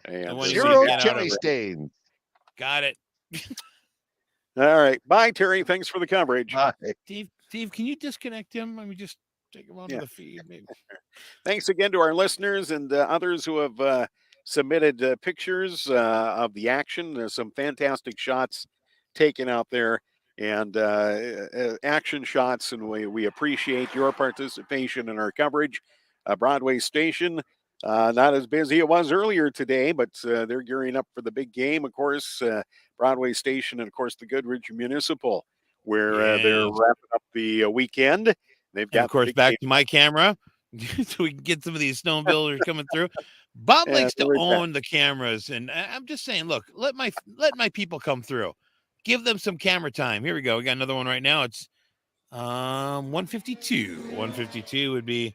And zero chili stains. Got it. All right. Bye, Terry. Thanks for the coverage. Bye. Steve, can you disconnect him? I mean, just take them onto the feed. Maybe. Thanks again to our listeners and others who have submitted pictures of the action. There's some fantastic shots taken out there and action shots, and we appreciate your participation in our coverage. Broadway Station, not as busy it was earlier today, but they're gearing up for the big game, of course. Broadway Station and, of course, the Goodridge Municipal, where they're wrapping up the weekend. They've got, and of course, the big back game. to my camera so we can get some of these snowmobilers coming through. Bob likes to own the cameras, and I'm just saying, look, let my people come through. Give them some camera time. Here we go. We got another one right now. It's 152. 152 would be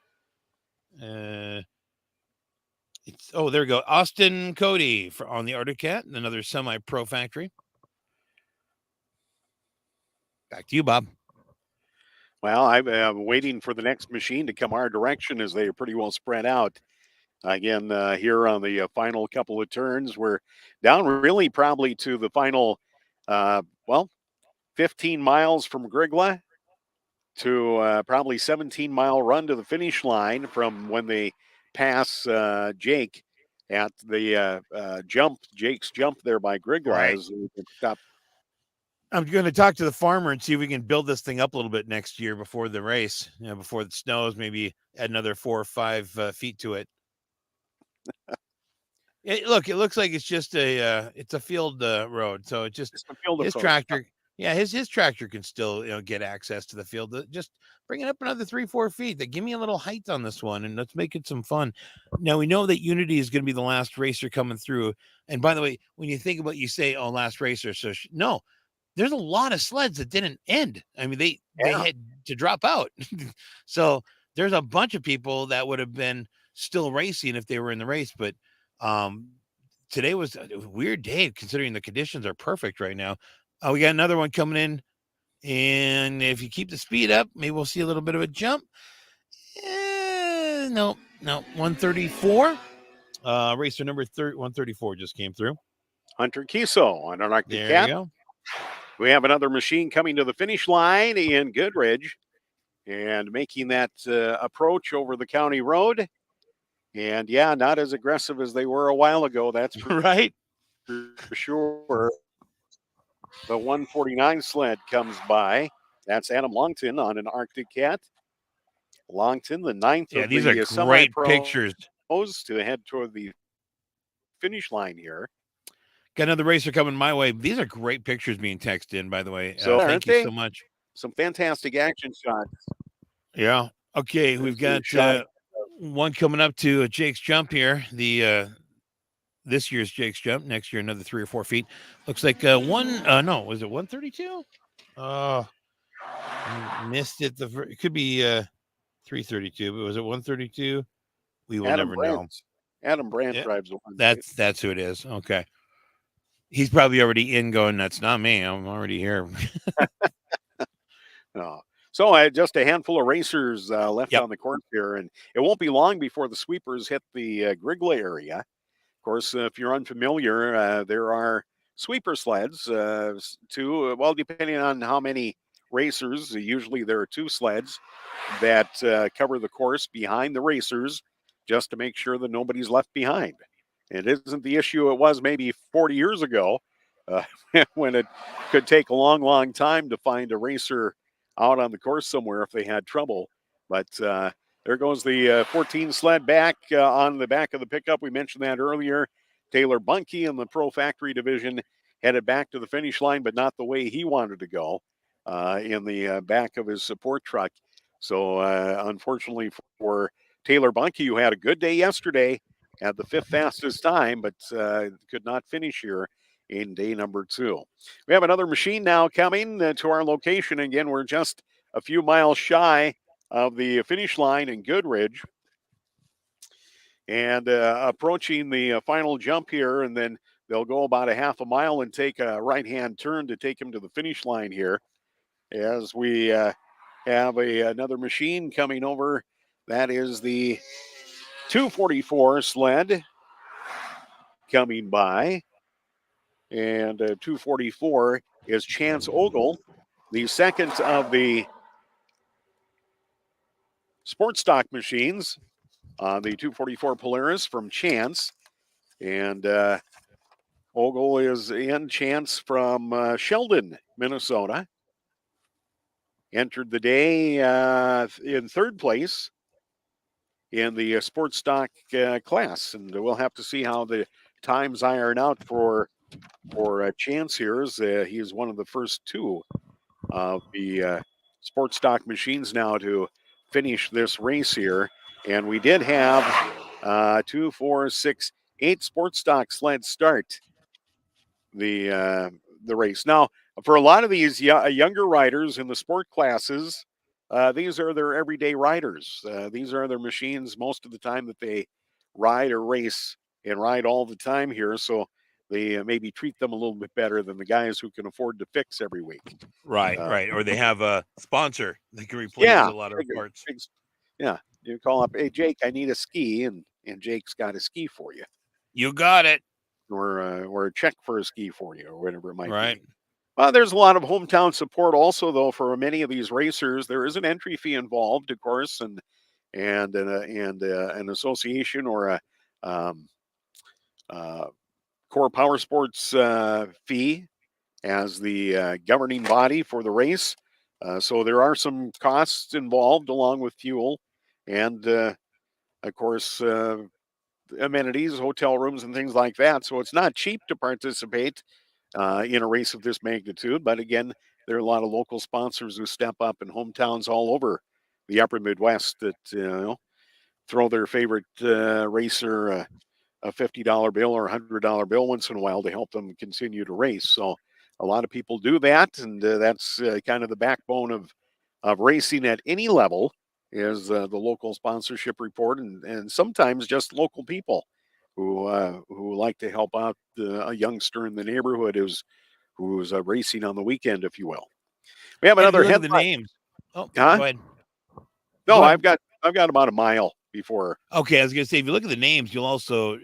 there we go. Austin Cody on the Arctic Cat, another semi-pro factory. Back to you, Bob. Well, I'm waiting for the next machine to come our direction as they are pretty well spread out. Again, here on the final couple of turns, we're down really probably to the final, 15 miles from Grygla to probably 17-mile run to the finish line from when they pass Jake at the Jake's jump there by Grygla. Right. As we stop. I'm going to talk to the farmer and see if we can build this thing up a little bit next year before the race, before it snows, maybe add another 4 or 5 feet to it. It looks like it's just it's a field road. So it just his tractor. Yeah, his tractor can still, get access to the field. Just bring it up another 3-4 feet. Give me a little height on this one, and let's make it some fun. Now we know that Unity is going to be the last racer coming through. And by the way, when you think about, you say, "Oh, last racer," so no. There's a lot of sleds that didn't end. I mean, they had to drop out. So there's a bunch of people that would have been still racing if they were in the race. But today was a weird day considering the conditions are perfect right now. We got another one coming in. And if you keep the speed up, maybe we'll see a little bit of a jump. No, 134. Racer number 134 just came through. Hunter Kiso on an Arctic Cat. There you go. We have another machine coming to the finish line in Goodridge and making that approach over the county road. And yeah, not as aggressive as they were a while ago. That's right. For sure. The 149 sled comes by. That's Adam Longton on an Arctic Cat. Longton, the 9th of these the are great pictures to head toward the finish line here. Got another racer coming my way. These are great pictures being texted in, by the way. So thank you so much. Some fantastic action shots. Yeah. Okay, we've got one coming up to Jake's jump here. The this year's Jake's jump. Next year, another 3 or 4 feet. Looks like no, was it 132? Missed it. It could be 332, but was it 132? We will never know. Adam Brandt drives the one. That's who it is. Okay. He's probably already in going, that's not me. I'm already here. So just a handful of racers left on the course here, and it won't be long before the sweepers hit the Grygla area. Of course, if you're unfamiliar, there are sweeper sleds, depending on how many racers, usually there are 2 sleds that cover the course behind the racers just to make sure that nobody's left behind. It isn't the issue it was maybe 40 years ago when it could take a long, long time to find a racer out on the course somewhere if they had trouble. But there goes the 14 sled back on the back of the pickup. We mentioned that earlier. Taylor Bunke in the Pro Factory division headed back to the finish line, but not the way he wanted to go in the back of his support truck. So unfortunately for Taylor Bunke, who had a good day yesterday, had the 5th fastest time, but could not finish here in day number 2. We have another machine now coming to our location. Again, we're just a few miles shy of the finish line in Goodridge. And approaching the final jump here, and then they'll go about a half a mile and take a right-hand turn to take him to the finish line here. As we have another machine coming over. That is the 244 sled coming by. And 244 is Chance Ogle, the second of the sports stock machines. The 244 Polaris from Chance. And Ogle is in. Chance from Sheldon, Minnesota. Entered the day in third place in the sports stock class. And we'll have to see how the times iron out for Chance here. As he is one of the first two of the sports stock machines now to finish this race here. And we did have 2, 4, 6, 8 sports stock sleds start the race. Now, for a lot of these younger riders in the sport classes, these are their everyday riders. These are their machines most of the time that they ride or race and ride all the time here. So they maybe treat them a little bit better than the guys who can afford to fix every week. Right, right. Or they have a sponsor that can replace a lot of parts. Yeah. You call up, hey, Jake, I need a ski, and Jake's got a ski for you. You got it. Or a check for a ski for you, or whatever it might right. be. There's a lot of hometown support also, though, for many of these racers. There is an entry fee involved, of course, and an association or a Core Power Sports fee as the governing body for the race. So there are some costs involved along with fuel and, of course, amenities, hotel rooms, and things like that. So it's not cheap to participate in a race of this magnitude. But again, there are a lot of local sponsors who step up in hometowns all over the upper Midwest that throw their favorite racer a $50 bill or $100 bill once in a while to help them continue to race. So a lot of people do that, and that's kind of the backbone of racing at any level is the local sponsorship report, and sometimes just local people who like to help out a youngster in the neighborhood who's racing on the weekend, if you will. We have another headline. The names. Oh, huh? Go ahead. No, Go ahead. ahead. I've got about a mile before. Okay, I was going to say, if you look at the names, you'll also,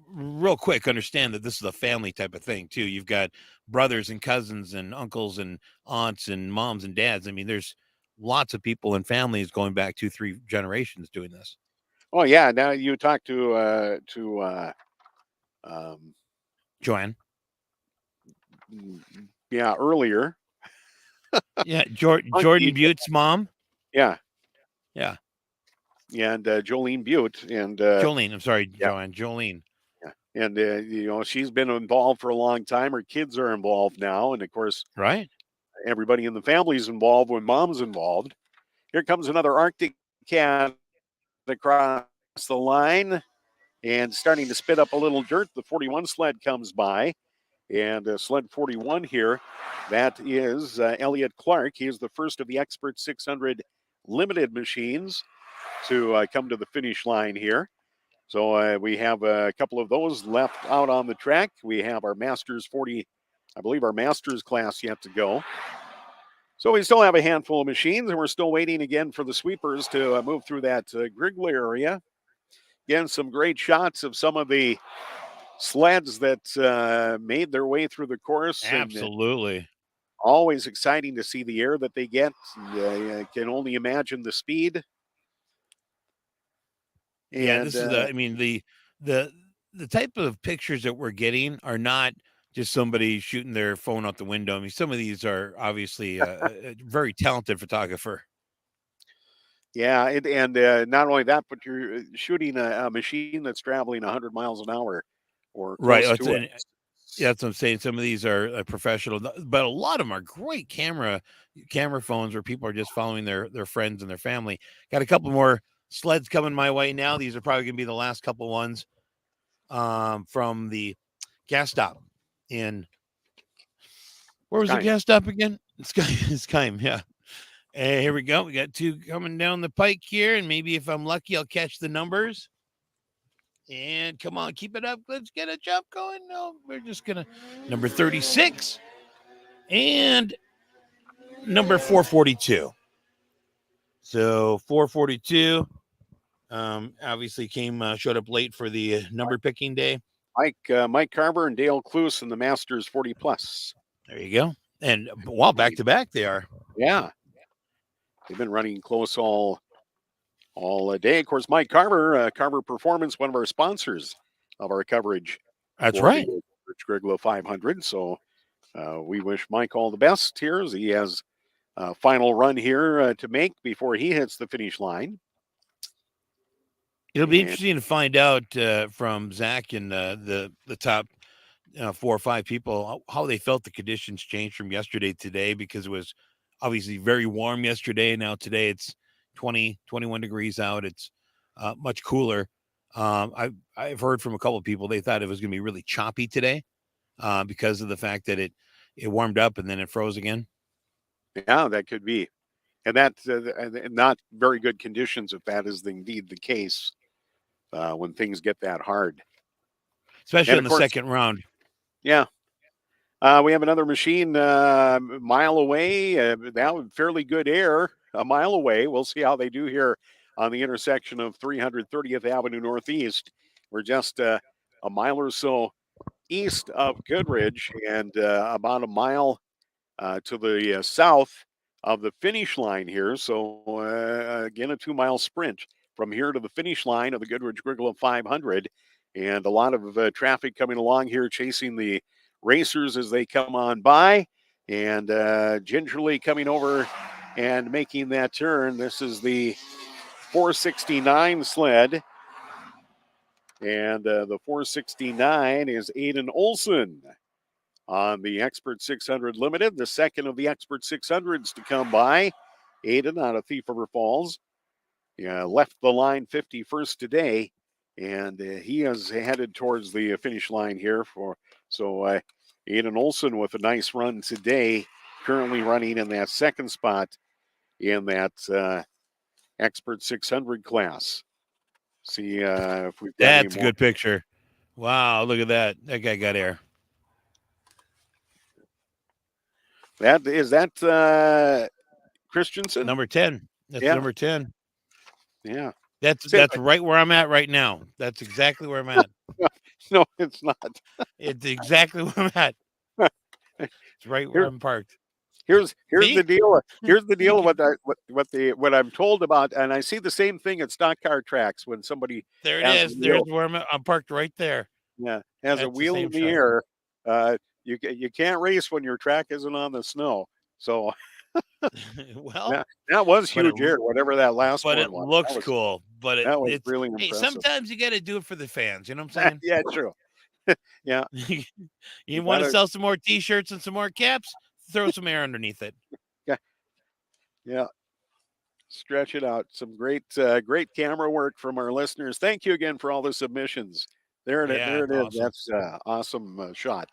real quick, understand that this is a family type of thing too. You've got brothers and cousins and uncles and aunts and moms and dads. I mean, there's lots of people and families going back 2-3 generations doing this. Oh yeah, now you talk to Joanne. Yeah, earlier. Yeah, Jordan Butte's mom. Yeah. Yeah. And Jolene Butte and Jolene. I'm sorry, yeah. Joanne. Jolene. Yeah. And she's been involved for a long time. Her kids are involved now, and of course, right. Everybody in the family is involved when mom's involved. Here comes another Arctic cat across the line and starting to spit up a little dirt. The 41 sled comes by, and sled 41 here, that is Elliot Clark. He is the first of the Expert 600 limited machines to come to the finish line here. So we have a couple of those left out on the track. We have our Masters 40, I believe our Masters class yet to go. So we still have a handful of machines, and we're still waiting again for the sweepers to move through that Grygla area. Again, some great shots of some of the sleds that made their way through the course. Absolutely. And, always exciting to see the air that they get. I can only imagine the speed. And, yeah, this is the type of pictures that we're getting are not just somebody shooting their phone out the window. I mean, some of these are obviously a very talented photographer. Yeah, and not only that, but you're shooting a machine that's traveling 100 miles an hour or close to it. Yeah, that's what I'm saying. Some of these are professional, but a lot of them are great camera phones where people are just following their friends and their family. Got a couple more sleds coming my way now. These are probably going to be the last couple ones from the gas stop in. Where was the gas stop again? Skyme, yeah. And here we go. We got 2 coming down the pike here, and maybe if I'm lucky, I'll catch the numbers. And come on, keep it up. Let's get a jump going. No, we're just going to number 36 and number 442. So 442 obviously showed up late for the number picking day. Mike Carver and Dale Cluse in the Masters 40 plus. There you go. And back to back they are. Yeah. They've been running close all all day. Of course, Mike Carver, Carver Performance, one of our sponsors of our coverage. That's for right. the Goodridge-Grygla 500. So we wish Mike all the best here as he has a final run here to make before he hits the finish line. It'll be And interesting to find out from Zach and the top 4 or 5 people how they felt the conditions changed from yesterday to today, because it was obviously very warm yesterday. Now today it's 20, 21 degrees out. It's much cooler. I've heard from a couple of people they thought it was going to be really choppy today because of the fact that it warmed up and then it froze again. yeah, that could be. And that's not very good conditions if that is indeed the case when things get that hard. Especially And in of the course, second round. yeah. We have another machine a mile away. Now, fairly good air a mile away. We'll see how they do here on the intersection of 330th Avenue Northeast. We're just a mile or so east of Goodridge and about a mile to the south of the finish line here. So, again, a 2-mile sprint from here to the finish line of the Goodridge-Grygla 500. And a lot of traffic coming along here, chasing the racers as they come on by, and gingerly coming over and making that turn. This is the 469 sled. And the 469 is Aiden Olson on the Expert 600 Limited, the second of the Expert 600s to come by. Aiden out of Thief River Falls. Left the line 51st today, and he is headed towards the finish line here. So Aiden Olson with a nice run today, currently running in that second spot in that Expert 600 class. See if we've got That's any a more. good picture. Wow, look at that. That guy got air. That Christensen? Number 10. That's Yeah. number 10. Yeah. That's right where I'm at right now. That's exactly where I'm at. No, it's not. It's exactly where I'm at. It's right where I'm parked. Here's See? the deal. Here's the deal. What I'm told about, and I see the same thing at stock car tracks when somebody There it has is. a There's wheel, where I'm parked right there. has That's a the wheel same in the shot. air. You can't race when your track isn't on the snow. So Well, that was but it- huge air, whatever that last but one it was. looks cool. But That was it's really hey, impressive. sometimes you got to do it for the fans. You know what I'm saying? Yeah, true. Yeah, You want to sell some more T-shirts and some more caps? Throw some air underneath it. yeah. Stretch it out. Some great camera work from our listeners. Thank you again for all the submissions. There it is. Awesome. That's awesome shot.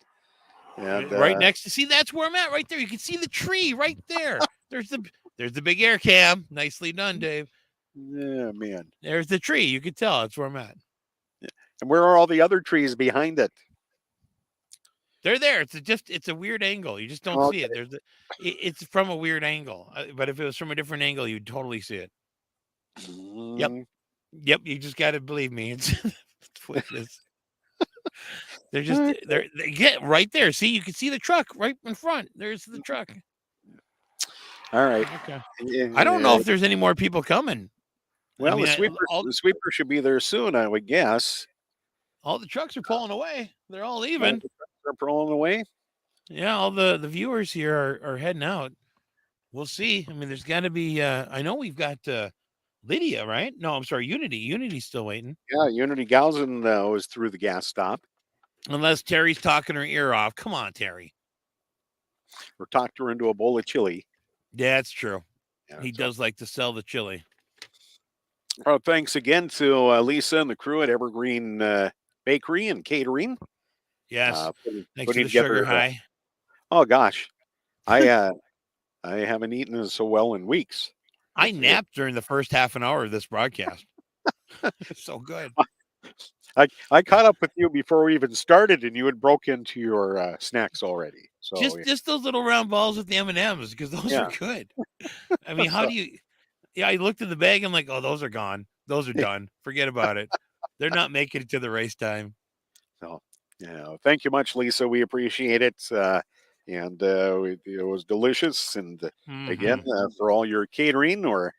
And Right next to see, that's where I'm at right there. You can see the tree right there. There's the big air cam. Nicely done, Dave. Yeah, man. There's the tree. You can tell that's where I'm at. And where are all the other trees behind it? They're there. It's a weird angle. You just don't see it. It's from a weird angle. But if it was from a different angle, you'd totally see it. Yep. You just got to believe me. It's what it is. They get right there. See, you can see the truck right in front. There's the truck. All right. Okay. I don't know if there's any more people coming. Well, the sweeper should be there soon, I would guess. All the trucks are pulling away. They're all leaving. They're pulling away. Yeah, all the viewers here are heading out. We'll see. I mean, there's got to be. I know we've got Lydia, right? No, I'm sorry, Unity. Unity's still waiting. Yeah, Unity Gausen was through the gas stop. Unless Terry's talking her ear off. Come on, Terry. Or talked her into a bowl of chili. Yeah, that's true. Yeah, he does like to sell the chili. Thanks again to Lisa and the crew at Evergreen Bakery and Catering. Yes. Thanks for the sugar high. Oh gosh, I haven't eaten so well in weeks. I napped during the first half an hour of this broadcast. It's so good. I caught up with you before we even started, and you had broke into your snacks already. So just those little round balls with the M&Ms, because those are good. I mean, how do you? Yeah, I looked at the bag. I'm like, oh, those are gone. Those are done. Forget about it. They're not making it to the race time. So, thank you much, Lisa. We appreciate it. And it was delicious. And again, for all your catering or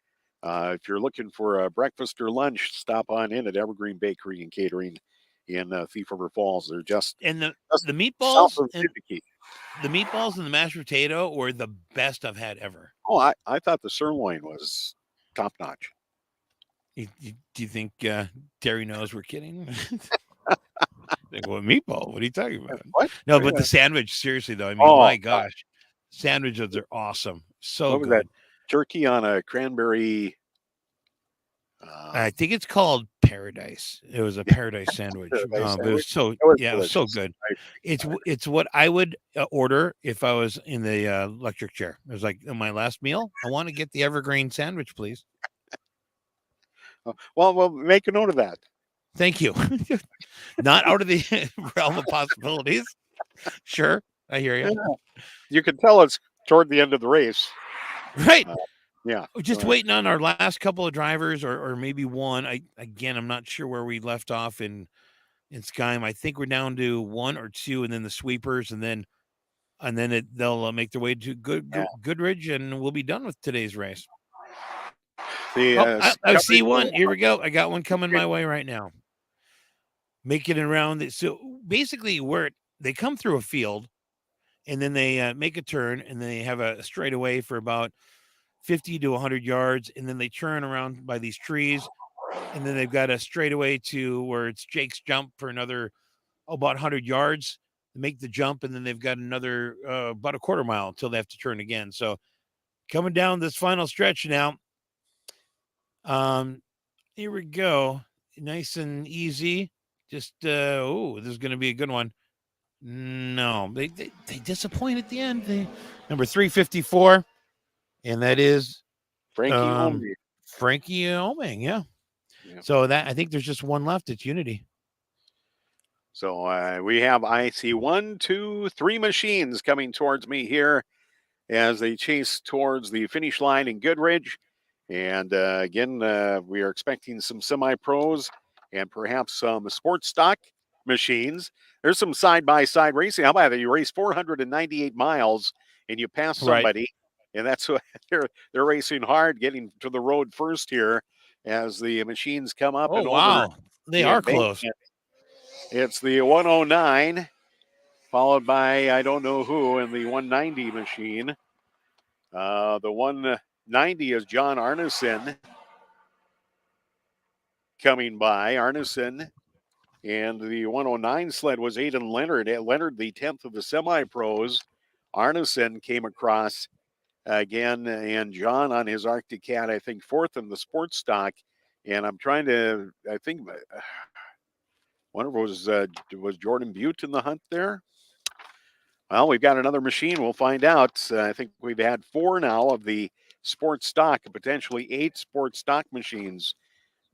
If you're looking for a breakfast or lunch, stop on in at Evergreen Bakery and Catering in Thief River Falls. They're just the south meatballs of and Siddiqui. the meatballs and the mashed potato were the best I've had ever. Oh, I thought the sirloin was top notch. Do you think Terry knows we're kidding? Like, what meatball? What are you talking about? What? No, but the sandwich, seriously though, I mean, Oh, my gosh, sandwiches are awesome, so what was that? good. Turkey on a cranberry. I think it's called Paradise. It was a Paradise sandwich. Paradise But it was sandwich. so It was yeah, it was so delicious. good. It's what I would order if I was in the electric chair. It was like my last meal. I want to get the evergreen sandwich, please. Well, make a note of that. Thank you. Not out of the realm of possibilities. Sure, I hear you. Yeah. You can tell it's toward the end of the race. Right. Yeah. Just waiting on our last couple of drivers, or maybe one. I'm not sure where we left off in Skyrim. I think we're down to one or two, and then the sweepers, and then they'll make their way to Goodridge, and we'll be done with today's race. I see one. Here we go. I got one coming my way right now. Making it around. So basically, where they come through a field, and then they make a turn, and then they have a straightaway for about 50 to 100 yards, and then they turn around by these trees, and then they've got a straightaway to where it's Jake's jump for another about 100 yards to make the jump, and then they've got another about a quarter mile until they have to turn again. So coming down this final stretch now. Here we go. Nice and easy. Just this is going to be a good one. No, they disappoint at the end. Number 354, and that is Frankie Oming. Frankie Oming, yeah. So that I think there's just one left. It's Unity. So we have, I see 1, 2, 3 machines coming towards me here as they chase towards the finish line in Goodridge. And again, we are expecting some semi-pros and perhaps some sports stock machines. There's some side-by-side racing. How about that? You race 498 miles and you pass somebody, right. And that's what they're racing hard, getting to the road first here as the machines come up. Oh, wow. Over they are close. It's the 109, followed by I don't know who in the 190 machine. The 190 is John Arneson coming by. Arneson. And the 109 sled was Aiden Leonard. Leonard, the 10th of the semi-pros. Arneson came across again, and John on his Arctic Cat, I think, 4th in the sports stock. And I'm trying to, I think, one of was Jordan Butte in the hunt there? Well, we've got another machine. We'll find out. I think we've had 4 now of the sports stock, potentially 8 sports stock machines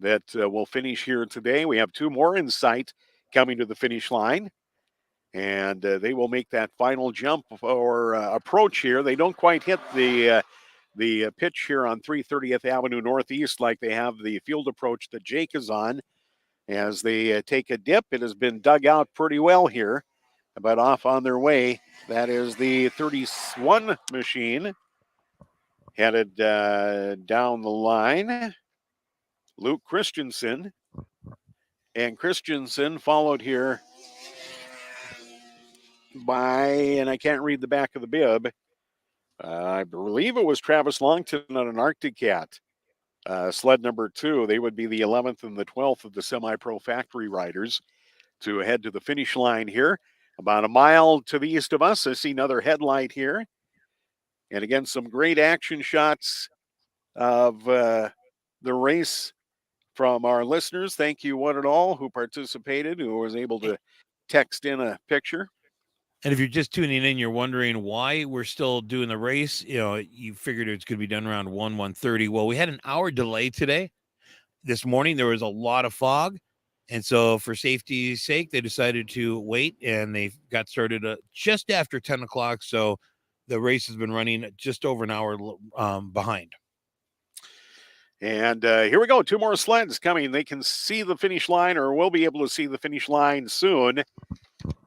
that will finish here today. We have 2 more in sight coming to the finish line, and they will make that final jump or approach here. They don't quite hit the pitch here on 330th Avenue Northeast like they have the field approach that Jake is on. As they take a dip, it has been dug out pretty well here, but off on their way. That is the 31 machine headed down the line. Luke Christensen. And Christensen followed here by, and I can't read the back of the bib, I believe it was Travis Longton on an Arctic Cat. Sled number 2, they would be the 11th and the 12th of the semi-pro factory riders to head to the finish line here. About a mile to the east of us, I see another headlight here. And again, some great action shots of the race from our listeners. Thank you one and all who participated, who was able to text in a picture. And if you're just tuning in, you're wondering why we're still doing the race. You figured it's going to be done around 1:30. Well, we had an hour delay today. This morning, there was a lot of fog. And so for safety's sake, they decided to wait, and they got started just after 10 o'clock. So the race has been running just over an hour behind. And here we go. 2 more sleds coming. They can see the finish line, or will be able to see the finish line soon,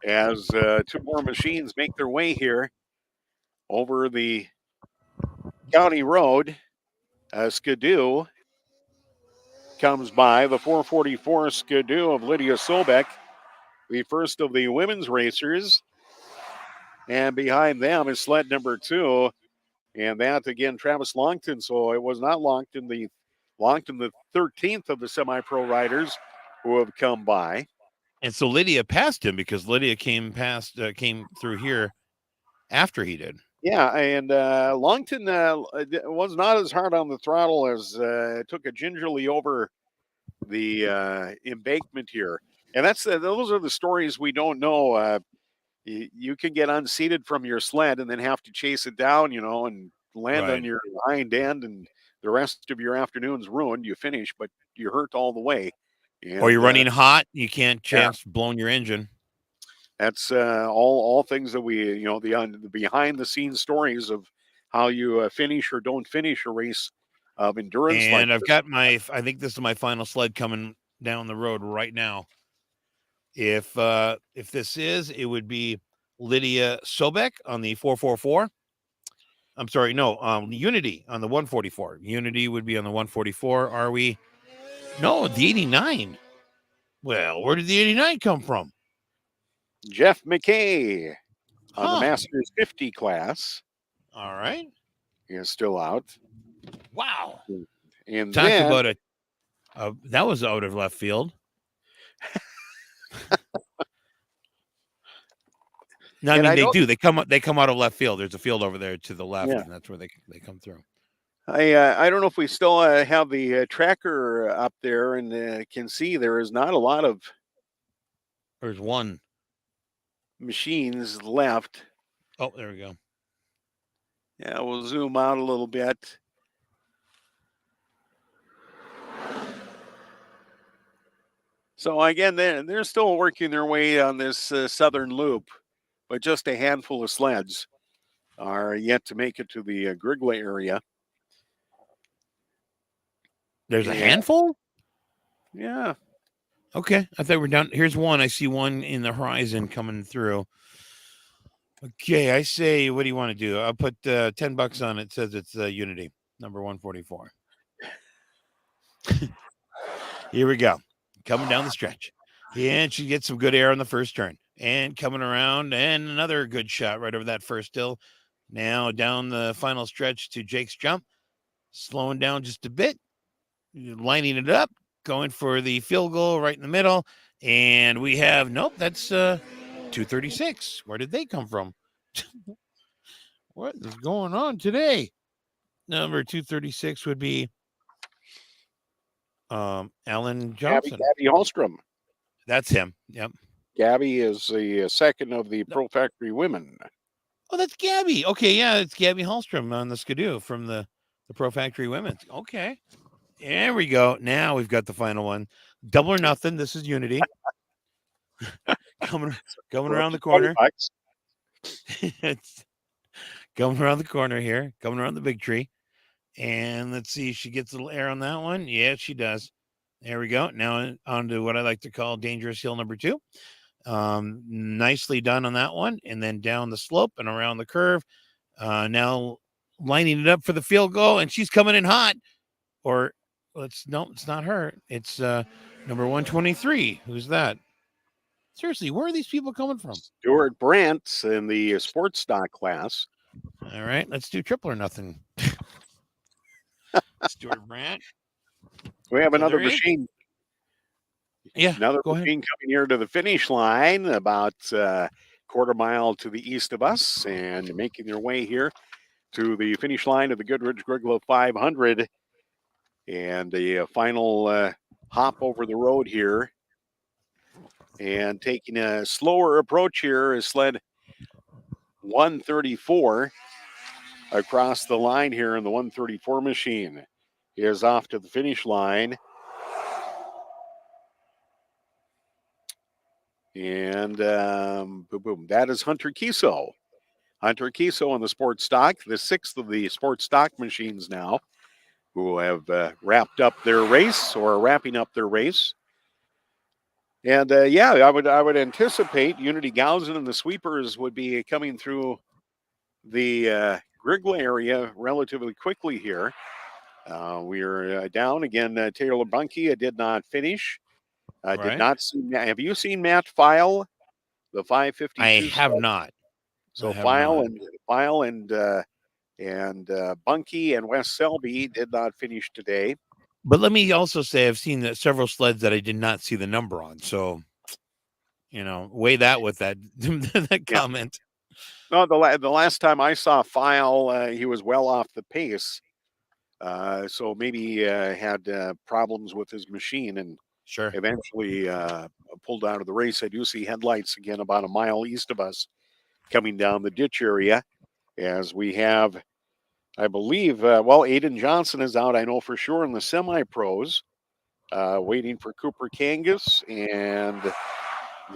as 2 more machines make their way here over the county road. Skidoo comes by. The 444 Skidoo of Lydia Sobek, the first of the women's racers. And behind them is sled number 2. And that, again, Travis Longton. So it was not Longton, the 13th of the semi-pro riders who have come by. And so Lydia passed him because Lydia came through here after he did. Yeah, and Longton was not as hard on the throttle as took it gingerly over the embankment here. And those are the stories we don't know. You can get unseated from your sled and then have to chase it down, and land on your hind end, and the rest of your afternoon's ruined. You finish, but you're hurt all the way. And, or you're running hot, you can't chance blowing your engine. That's all things that we, the behind the scenes stories of how you finish or don't finish a race of endurance. And I've got I think this is my final sled coming down the road right now. If this is, it would be Lydia Sobek on the 444. I'm sorry, no, Unity on the 144. Unity would be on the 144. Are we? No, the 89. Well, where did the 89 come from? Jeff McKay on the Masters 50 class. All right. He is still out. Wow. And talk about it. That was out of left field. No, I mean, they do. They come out of left field. There's a field over there to the left, and that's where they come through. I don't know if we still have the tracker up there and can see there is not a lot of. There's one machines left. Oh, there we go. Yeah, we'll zoom out a little bit. So again, they're still working their way on this southern loop, but just a handful of sleds are yet to make it to the Grygla area. There's a handful? Yeah. Okay. I thought we're down. Here's one. I see one in the horizon coming through. Okay. I say, what do you want to do? I'll put $10 on it. It says it's Unity, number 144. Here we go. Coming down the stretch. And she gets some good air on the first turn. And coming around, and another good shot right over that first hill. Now down the final stretch to Jake's jump. Slowing down just a bit. Lining it up. Going for the field goal right in the middle. And we have, nope, that's 236. Where did they come from? What is going on today? Number 236 would be Alan Johnson. Gabby Hallstrom. That's him. Yep. Gabby is the second of the Pro Factory women. Oh, that's Gabby. Okay, yeah, it's Gabby Hallstrom on the Skidoo from the Pro Factory women. Okay. There we go. Now we've got the final one. Double or nothing. This is Unity. coming around the corner. It's coming around the corner here. Coming around the big tree. And let's see. She gets a little air on that one. Yeah, she does. There we go. Now on to what I like to call dangerous hill number 2. Nicely done on that one. And then down the slope and around the curve. Now lining it up for the field goal. And she's coming in hot. Or it's not her. It's number 123. Who's that? Seriously, where are these people coming from? Stuart Brandt in the sports stock class. All right, let's do triple or nothing. Stuart Brandt. We have another machine. Yeah, another machine coming here to the finish line, about quarter mile to the east of us, and making their way here to the finish line of the Goodridge-Grygla 500. And a final hop over the road here. And taking a slower approach here is sled 134 across the line here in the 134 machine. Is off to the finish line. And boom, boom. That is Hunter Kiso. Hunter Kiso on the sports stock, the 6th of the sports stock machines now, who have wrapped up their race or are wrapping up their race. And I would anticipate Unity Gausen and the sweepers would be coming through the Grygla area relatively quickly here. We're down again. Taylor Bunky did not finish. I did Right. not see. Have you seen Matt File, the I 552? have not. So I have File not. and Bunky and Wes Selby did not finish today. But let me also say I've seen several sleds that I did not see the number on. So, weigh that with that, that Yeah. comment. No, the last time I saw File, he was well off the pace. So maybe he had problems with his machine and Sure. eventually pulled out of the race. I do see headlights again about a mile east of us coming down the ditch area as we have, I believe, Aiden Johnson is out, I know for sure, in the semi-pros, waiting for Cooper Kangas, and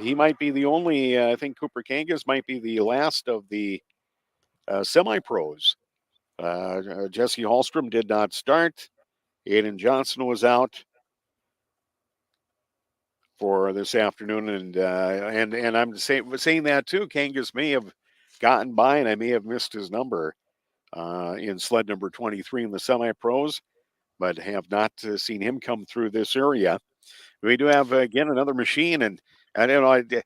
he might be the only, I think Cooper Kangas might be the last of the semi-pros. Jesse Hallstrom did not start. Aiden Johnson was out for this afternoon, and I'm saying that too. Kangas may have gotten by, and I may have missed his number in sled number 23 in the semi-pros, but have not seen him come through this area. We do have again another machine, and I don't know.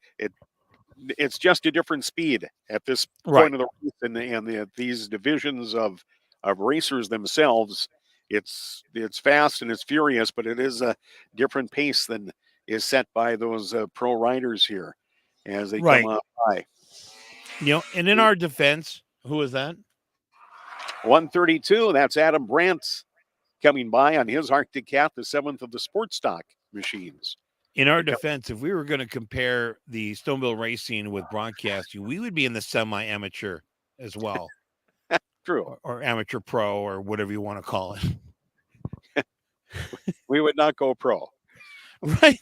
It's just a different speed at this Right. point of the race, and these divisions of racers themselves. It's fast and it's furious, but it is a different pace than is set by those pro riders here as they come Right. up by. And in our defense, who was that? 132. That's Adam Brandt coming by on his Arctic Cat, the 7th of the Sport Stock machines. In our defense, if we were going to compare the Stoneville racing with broadcasting, we would be in the semi-amateur as well. True. Or amateur pro or whatever you want to call it. We would not go pro. Right.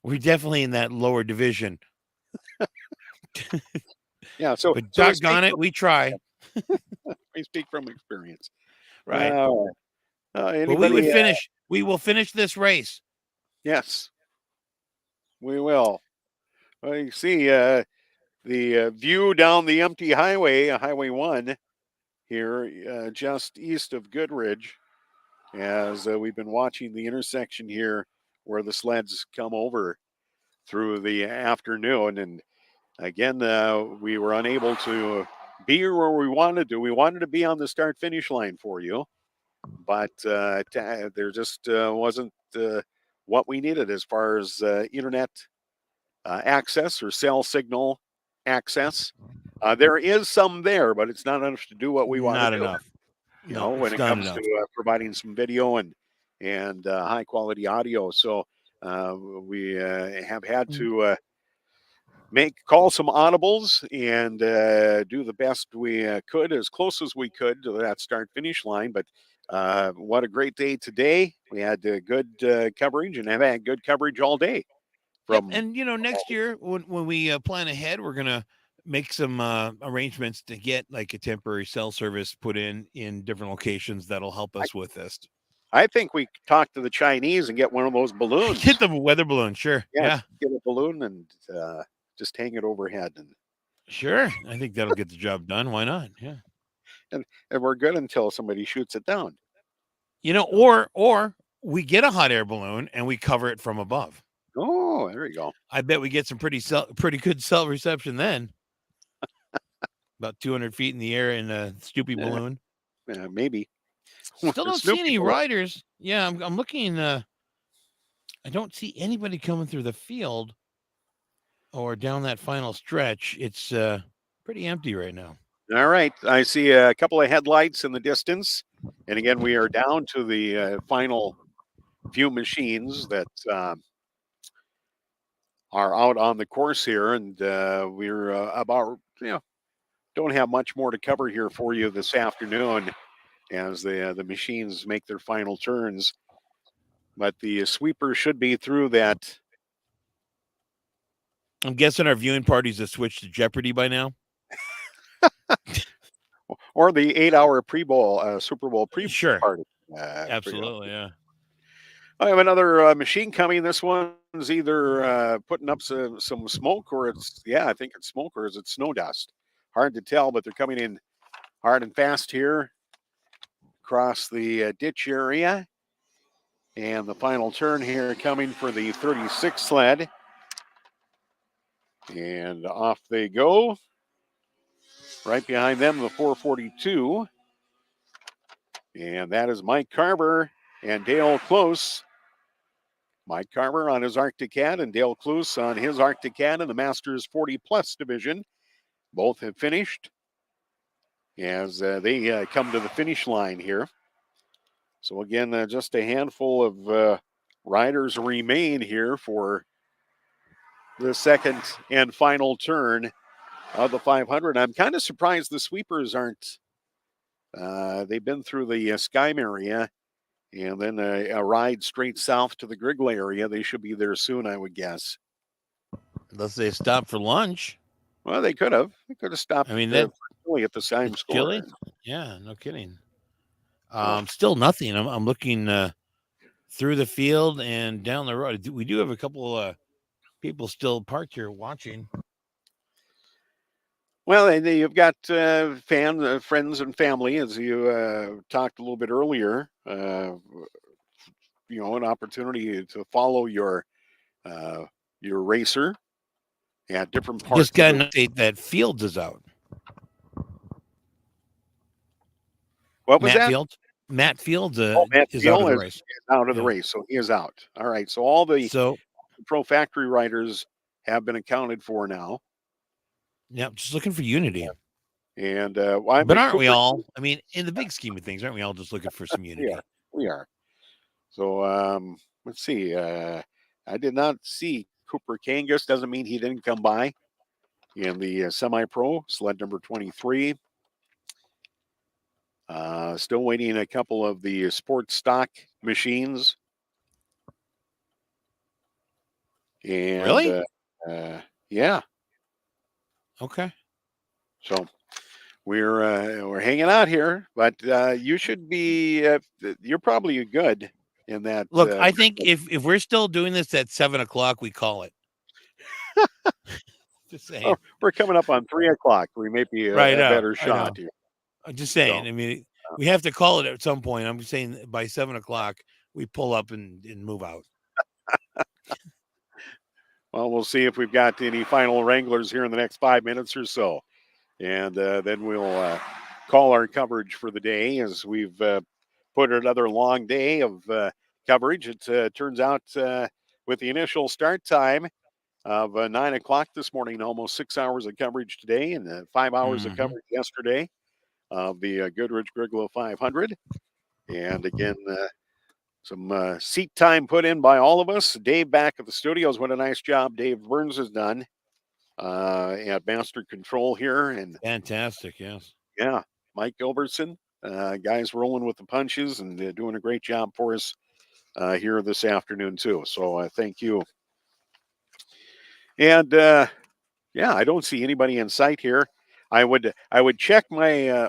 We're definitely in that lower division. Yeah, so but doggone it, we try. We speak from experience. Right. Anybody, but we would finish. We will finish this race. Yes, we will. Well, you see the view down the empty highway, Highway 1 here, just east of Goodridge, as we've been watching the intersection here where the sleds come over through the afternoon. And again, we were unable to be where we wanted to. We wanted to be on the start-finish line for you, but there just wasn't what we needed as far as internet access or cell signal access. There is some there, but it's not enough to do what we want to do. Not enough. When it comes to providing some video and high quality audio. So we have had to call some audibles and do the best we could, as close as we could to that start finish line. But what a great day today. We had good coverage and have had good coverage all day. And next year when we plan ahead, we're gonna make some arrangements to get like a temporary cell service put in different locations that'll help us with this. I think we talk to the Chinese and get one of those balloons. Get the weather balloon, sure. Yeah. Get a balloon and just hang it overhead. And sure, I think that'll get the job done. Why not? Yeah. And we're good until somebody shoots it down. Or we get a hot air balloon and we cover it from above. Oh, there you go. I bet we get some pretty good cell reception then. About 200 feet in the air in a Snoopy balloon. Maybe. Still don't see any riders. Yeah, I'm looking. I don't see anybody coming through the field or down that final stretch. It's pretty empty right now. All right. I see a couple of headlights in the distance. And again, we are down to the final few machines that are out on the course here. And we're about, don't have much more to cover here for you this afternoon as the machines make their final turns. But the sweeper should be through that. I'm guessing our viewing parties have switched to Jeopardy by now. Or the 8-hour pre-bowl, Super Bowl pre-bowl party. Absolutely, yeah. I have another machine coming. This one's either putting up some smoke or I think it's smoke or is it snow dust? Hard to tell, but they're coming in hard and fast here. across the ditch area. And the final turn here coming for the 36 sled. And off they go. Right behind them, the 442. And that is Mike Carver and Dale Close. Mike Carver on his Arctic Cat and Dale Close on his Arctic Cat in the Masters 40 Plus division. Both have finished as they come to the finish line here. So again, just a handful of riders remain here for the second and final turn of the 500. I'm kind of surprised the sweepers aren't. They've been through the Skyme area and then a ride straight south to the Grygla area. They should be there soon, I would guess. Unless they stop for lunch. Well, they could have. They could have stopped. I mean, that really at the Skyme store. Chili? Yeah, no kidding. Still nothing. I'm looking through the field and down the road. We do have a couple people still parked here watching. Well, and you've got friends and family, as you talked a little bit earlier. An opportunity to follow your racer at different parts. Just got an update that Fields is out. What was that? Matt Fields Matt is Field out of the race. Is out of the race, so he is out. All right, so all the Pro Factory riders have been accounted for now. Yeah, just looking for unity. And but aren't we all? I mean, in the big scheme of things, aren't we all just looking for some unity? We are. So let's see. I did not see Cooper Kangas. Doesn't mean he didn't come by in the semi-pro sled number 23. Still waiting a couple of the sports stock machines. And, really? Yeah. Okay. So we're hanging out here, but you should be. You're probably good in that. Look, I think if we're still doing this at 7:00, we call it. Just saying. Oh, we're coming up on 3:00. We may be a better shot here. I'm just saying. So, I mean, we have to call it at some point. I'm just saying by 7:00 we pull up and move out. Well, we'll see if we've got any final wranglers here in the next 5 minutes or so. And then we'll call our coverage for the day as we've put another long day of coverage. It turns out with the initial start time of 9:00 this morning, almost 6 hours of coverage today and 5 hours of coverage yesterday of the Goodridge-Grygla 500. And again, some seat time put in by all of us. Dave back at the studios. What a nice job Dave Burns has done at Master Control here. And fantastic, yes. Yeah, Mike Gilbertson, guys rolling with the punches and doing a great job for us here this afternoon too. So thank you. And I don't see anybody in sight here. I would check my.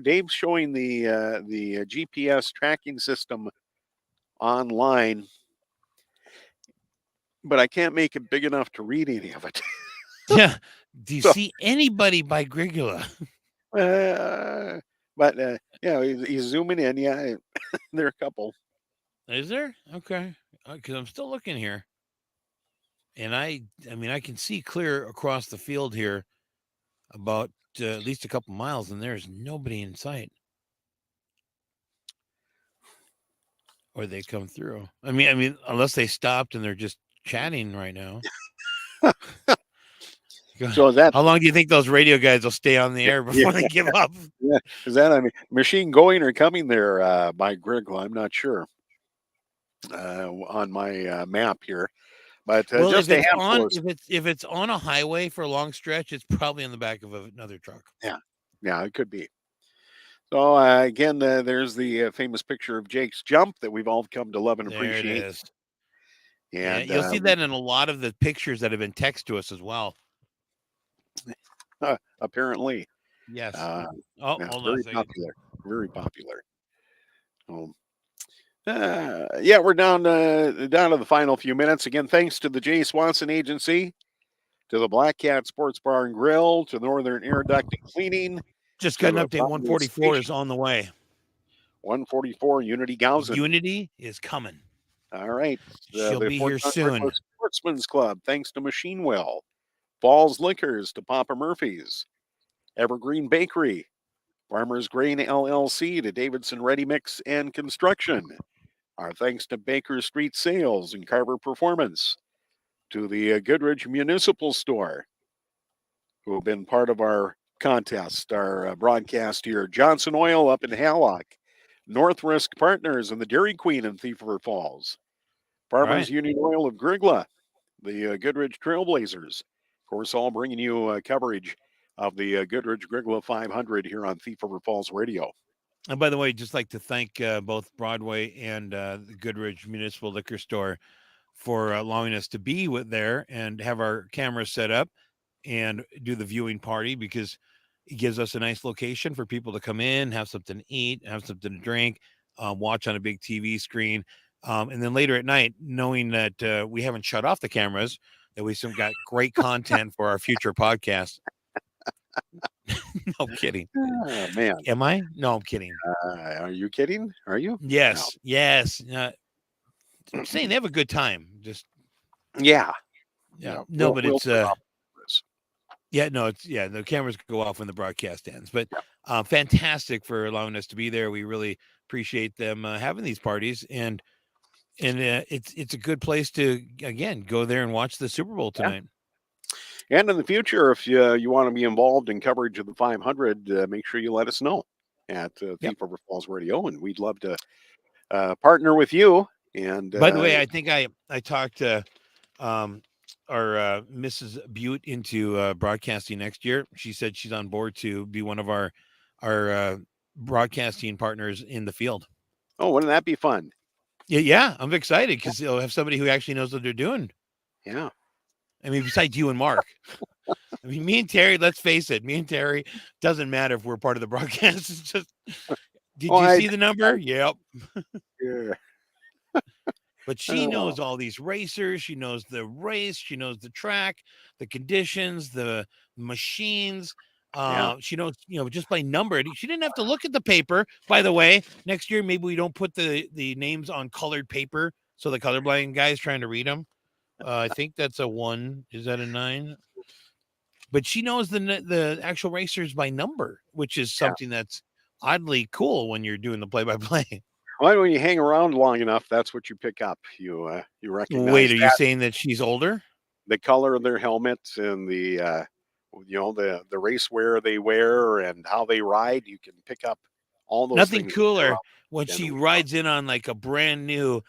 Dave's showing the GPS tracking system online, but I can't make it big enough to read any of it. Yeah. Do you see anybody by Grygla? But he's zooming in. Yeah, there are a couple. Is there? Okay, because I'm still looking here, and I mean I can see clear across the field here, about at least a couple miles, and there's nobody in sight. Or they come through. I mean, unless they stopped and they're just chatting right now. So is that how long do you think those radio guys will stay on the air before they give up? Yeah, is that machine going or coming there by Grygla? I'm not sure on my map here, but just if it's on a highway for a long stretch, it's probably in the back of another truck. Yeah, it could be. So again, there's the famous picture of Jake's jump that we've all come to love and appreciate. There it is. And you'll see that in a lot of the pictures that have been texted to us as well. Apparently, yes. Hold on, very popular. We're down to the final few minutes. Again, thanks to the J. Swanson Agency, to the Black Cat Sports Bar and Grill, to Northern Air Duct and Cleaning. Just got an update. 144 is on the way. 144 Unity Gausen. Unity is coming. All right. She'll The be Fort here John soon. Grygla Sportsman's Club, thanks to Machine Well. Falls Liquors to Papa Murphy's. Evergreen Bakery. Farmers Grain LLC to Davidson Ready Mix and Construction. Our thanks to Baker Street Sales and Carver Performance. To the Goodridge Municipal Store, who have been part of our contest, our broadcast here. Johnson Oil up in Hallock. North Risk Partners and the Dairy Queen in Thief River Falls. Farmers Union Oil of Grygla, the Goodridge Trailblazers. Of course, all bringing you coverage of the Goodridge-Grygla 500 here on Thief River Falls Radio. And by the way, just like to thank both Broadway and the Goodridge Municipal Liquor Store for allowing us to be there and have our cameras set up and do the viewing party, because it gives us a nice location for people to come in, have something to eat, have something to drink, watch on a big TV screen. And then later at night, knowing that we haven't shut off the cameras, that we still got great content for our future podcast. No kidding. Oh, man. Am I? No, I'm kidding. Are you kidding? Are you? Yes. No. Yes. I'm saying they have a good time. Just yeah. No, but it's the cameras go off when the broadcast ends. But fantastic for allowing us to be there. We really appreciate them having these parties, and it's a good place to again go there and watch the Super Bowl tonight. And in the future, if you want to be involved in coverage of the 500, make sure you let us know at Thief River Falls Radio, and we'd love to partner with you. And by the way, I think I talked to our Mrs. Butte into broadcasting next year. She said she's on board to be one of our broadcasting partners in the field. Oh, wouldn't that be fun? Yeah, I'm excited because they'll have somebody who actually knows what they're doing. Yeah. I mean, besides you and Mark. I mean, me and Terry, let's face it, me and Terry, doesn't matter if we're part of the broadcast. It's just, did you see the number? Yep. Yeah. But she knows all these racers. She knows the race. She knows the track, the conditions, the machines. She knows, just by number. She didn't have to look at the paper. By the way, next year, maybe we don't put the names on colored paper so the colorblind guy's trying to read them. I think that's a 1. Is that a 9? But she knows the actual racers by number, which is something that's oddly cool when you're doing the play-by-play. Well, when you hang around long enough, that's what you pick up. You recognize. Wait, are you saying that she's older? The color of their helmets and the race wear they wear and how they ride, you can pick up all those Nothing things cooler when she rides in on like a brand new,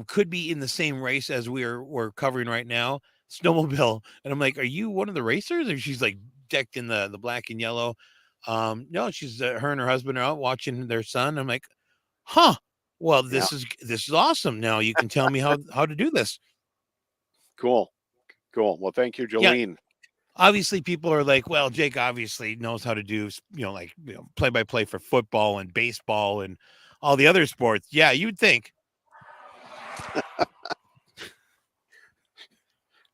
could be in the same race as we're covering right now, snowmobile. And I'm like, are you one of the racers? And she's like decked in the black and yellow. No, she's her and her husband are out watching their son. I'm like, huh. Well, this is awesome. Now you can tell me how to do this. Cool. Well, thank you, Jolene. Yeah. Obviously, people are like, well, Jake obviously knows how to do, play-by-play for football and baseball and all the other sports. Yeah, you'd think.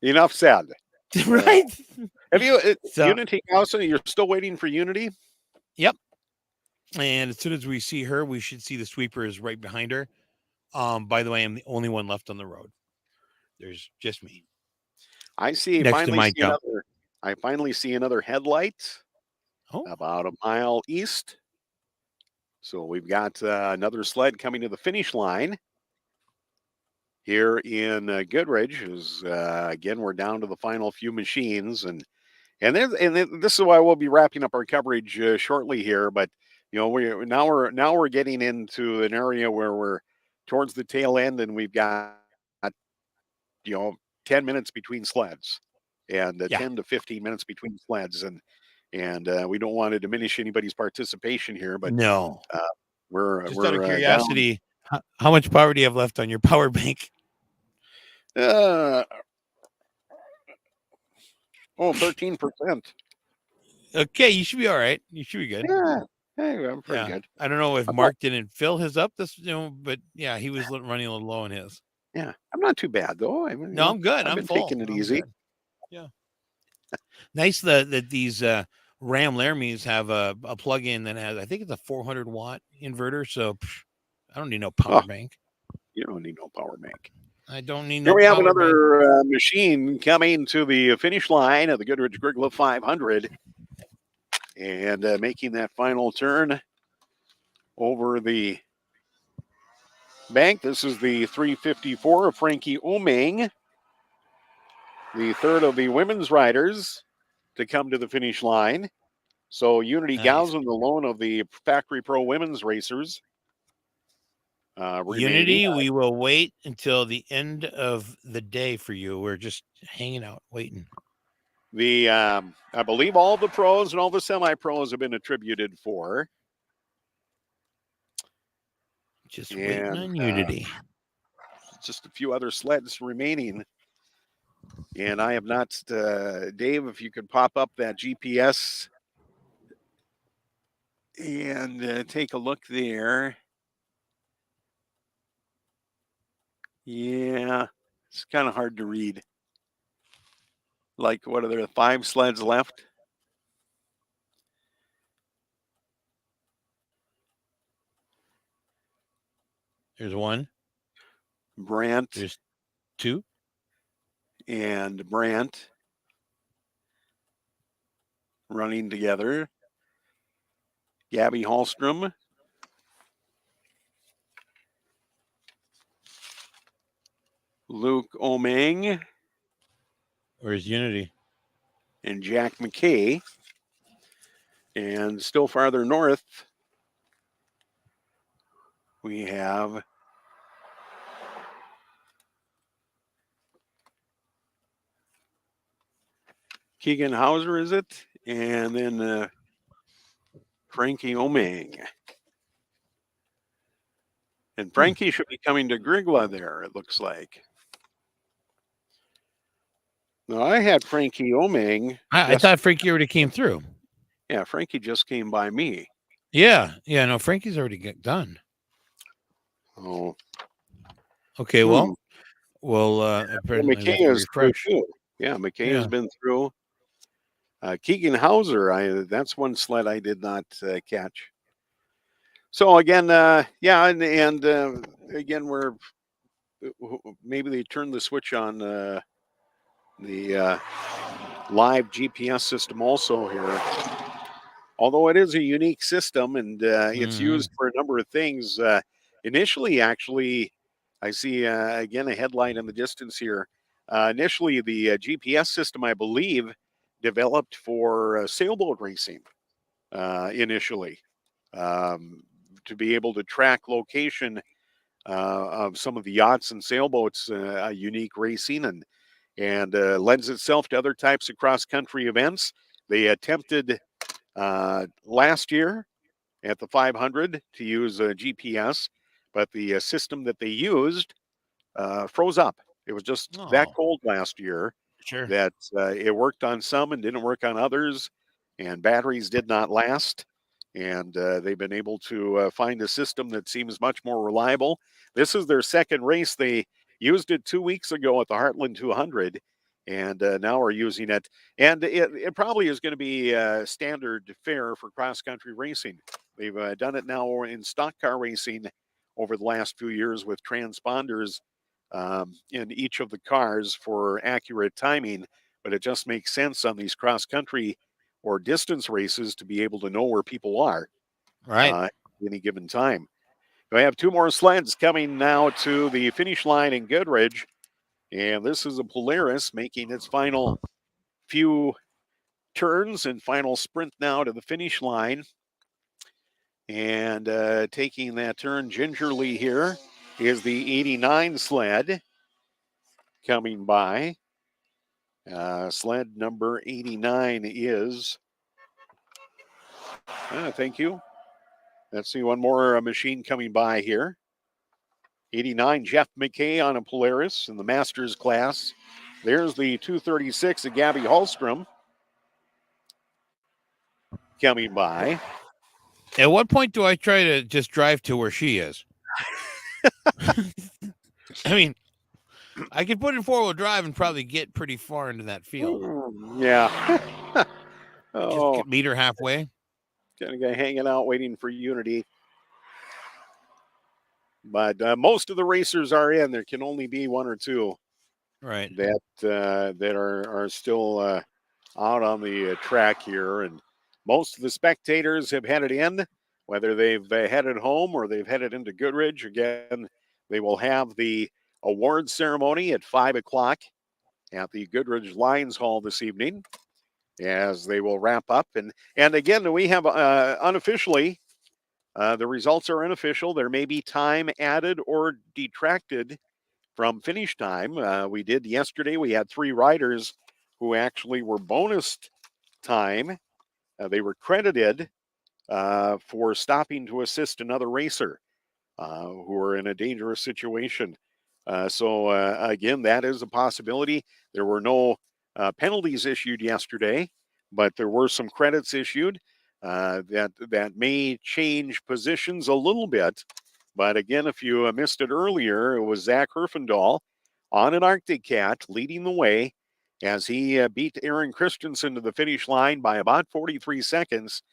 Enough said. Right? Have you Unity Gausen? You're still waiting for Unity? Yep. And as soon as we see her, we should see the sweepers right behind her. By the way, I'm the only one left on the road. There's just me. I finally see another headlight about a mile east. So we've got another sled coming to the finish line here in Goodridge. Again, we're down to the final few machines, and this is why we'll be wrapping up our coverage shortly here. But we're getting into an area where we're towards the tail end, and we've got 10 minutes between sleds, and 10 to 15 minutes between sleds, and we don't want to diminish anybody's participation here. But no, we're just out of curiosity, how much power do you have left on your power bank? 13%. Okay, you should be all right. You should be good. Yeah, hey, I'm pretty good. I don't know if Mark didn't fill his up but yeah, he was running a little low on his. Yeah, I'm not too bad though. I'm good. I'm been full. taking it easy. Good. Yeah. Nice that these Ram Laramie's have a plug-in that has, I think it's a 400 watt inverter. So I don't need no power bank. You don't need no power bank. I don't need Here no we have power bank. another machine coming to the finish line of the Goodridge-Grygla 500 and making that final turn over the bank. This is the 354 of Frankie Omeng, the third of the women's riders to come to the finish line. So Unity Nice. Gals in the loan of the Factory Pro women's racers. Unity, we will wait until the end of the day for you. We're just hanging out, waiting. The I believe all the pros and all the semi-pros have been attributed for. Just waiting on Unity. Just a few other sleds remaining. And I have not, Dave, if you could pop up that GPS and take a look there. Yeah, it's kind of hard to read. Like, what are there, 5 sleds left? There's one. Brandt. There's 2. And Brandt running together. Gabby Hallstrom. Luke Omeng. Where's Unity? And Jack McKay. And still farther north, we have Keegan Hauser, is it? And then Frankie Omeng. And Frankie should be coming to Grygla there, it looks like. No, I had Frankie Omeng. I thought Frankie already came through. Yeah, Frankie just came by me. Yeah. No, Frankie's already done. Oh. Okay, well, apparently McKay is through too. Yeah, McKay has Yeah. been through. Keegan Hauser, that's one sled I did not catch. So again, and again, we're maybe they turned the switch on the live GPS system also here. Although it is a unique system and it's used for a number of things. Initially, actually, I see again a headline in the distance here. Initially, the GPS system, I believe, developed for sailboat racing. Initially, to be able to track location of some of the yachts and sailboats, unique racing, and lends itself to other types of cross-country events. They attempted last year at the 500 to use GPS, but the system that they used froze up. It was just that cold last year that it worked on some and didn't work on others, and batteries did not last. And they've been able to find a system that seems much more reliable. This is their second race. They used it 2 weeks ago at the Heartland 200, and now are using it. And it probably is going to be standard fare for cross-country racing. They've done it now in stock car racing over the last few years with transponders in each of the cars for accurate timing, but it just makes sense on these cross-country or distance races to be able to know where people are at any given time. We have 2 more sleds coming now to the finish line in Goodridge. And this is a Polaris making its final few turns and final sprint now to the finish line. And taking that turn gingerly here is the 89 sled coming by. Sled number 89 is, thank you. Let's see, one more machine coming by here. 89, Jeff McKay on a Polaris in the Masters class. There's the 236 of Gabby Hallstrom coming by. At what point do I try to just drive to where she is? I mean, I could put in 4-wheel drive and probably get pretty far into that field. Yeah. Oh, meet her halfway. kind of guy hanging out waiting for Unity. But most of the racers are in. There can only be one or two Right. that are still out on the track here, and most of the spectators have headed in, whether they've headed home or they've headed into Goodridge. Again, they will have the award ceremony at 5:00 at the Goodridge Lions Hall this evening, as they will wrap up. And again, we have unofficially. The results are unofficial. There may be time added or detracted from finish time. We did yesterday. We had 3 riders who actually were bonused time. They were credited for stopping to assist another racer who are in a dangerous situation. Again, that is a possibility. There were no penalties issued yesterday, but there were some credits issued that may change positions a little bit. But again, if you missed it earlier, it was Zach Herfindahl on an Arctic Cat leading the way as he beat Aaron Christensen to the finish line by about 43 seconds.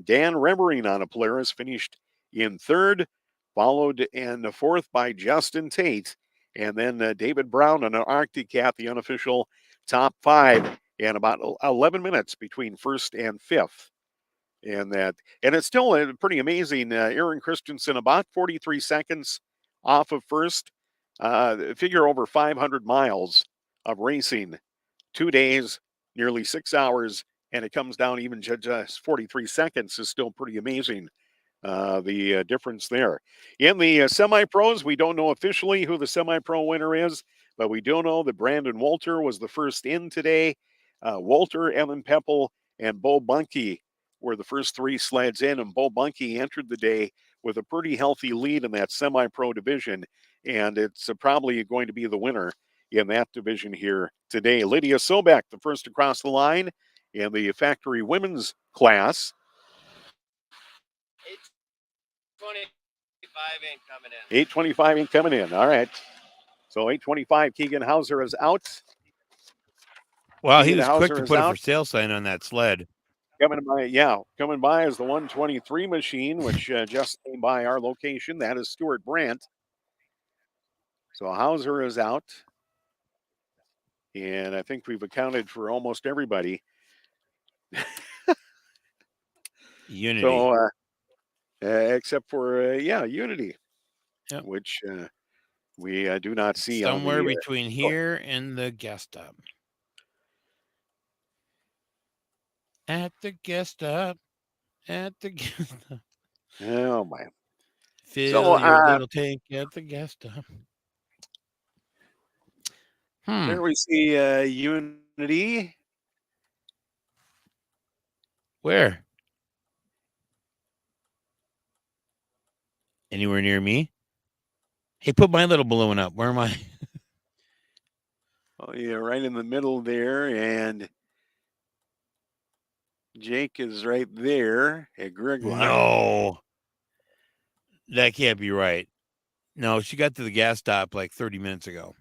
Dan Remmering on a Polaris finished in third, followed in the fourth by Justin Tate, and then David Brown on an Arctic Cat, the unofficial top 5, and about 11 minutes between first and fifth. And it's still pretty amazing. Aaron Christensen about 43 seconds off of first. Figure over 500 miles of racing, 2 days, nearly 6 hours, and it comes down even to just 43 seconds is still pretty amazing. The difference there. In the semi-pros, we don't know officially who the semi-pro winner is, but we do know that Brandon Walter was the first in today. Walter, Ellen Peppel, and Bo Bunke were the first 3 sleds in, and Bo Bunke entered the day with a pretty healthy lead in that semi-pro division, and it's probably going to be the winner in that division here today. Lydia Sobek, the first across the line in the factory women's class. 825 ain't coming in. All right. So 825, Keegan Hauser is out. Wow, he Keegan was Hauser quick to is put a out. for sale sign on that sled. Coming by is the 123 machine, which just came by our location. That is Stuart Brandt. So Hauser is out. And I think we've accounted for almost everybody. Unity. So, except for, Unity, Yep. which we do not see somewhere on the, between here and the gas stop. At the gas stop. At the gas stop. Oh, my. Fill your little tank at the gas stop. There we see Unity. Where? Anywhere near me? Hey, put my little balloon up. Where am I? Oh, yeah, right in the middle there. And Jake is right there at Grygla. No. That can't be right. No, she got to the gas stop like 30 minutes ago.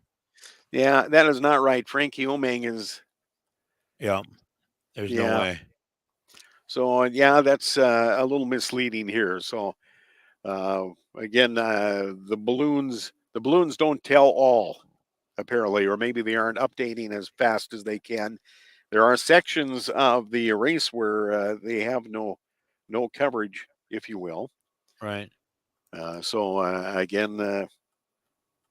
Yeah, that is not right. Frankie Omang is. Yeah. There's no way. So, that's a little misleading here. So, again, the balloons don't tell all, apparently, or maybe they aren't updating as fast as they can. There are sections of the race where they have no coverage, if you will. Right. Again,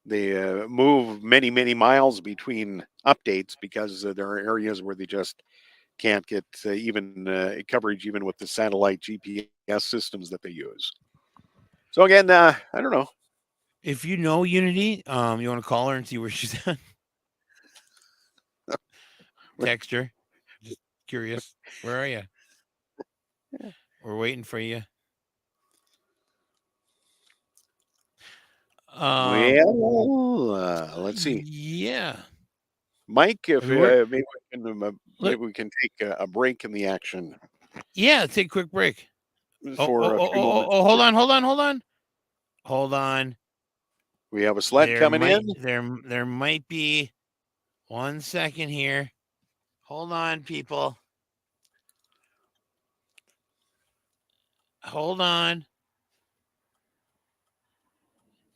they move many, many miles between updates because there are areas where they just can't get even coverage, even with the satellite GPS systems that they use. So again, I don't know. If you know Unity, you want to call her and see where she's at? Text her. Just curious. Where are you? We're waiting for you. Let's see. Yeah. Mike, if maybe we can take a break in the action. Yeah, take a quick break. For a few moments. Hold on. We have a sled coming in. There might be 1 second here. Hold on, people. Hold on.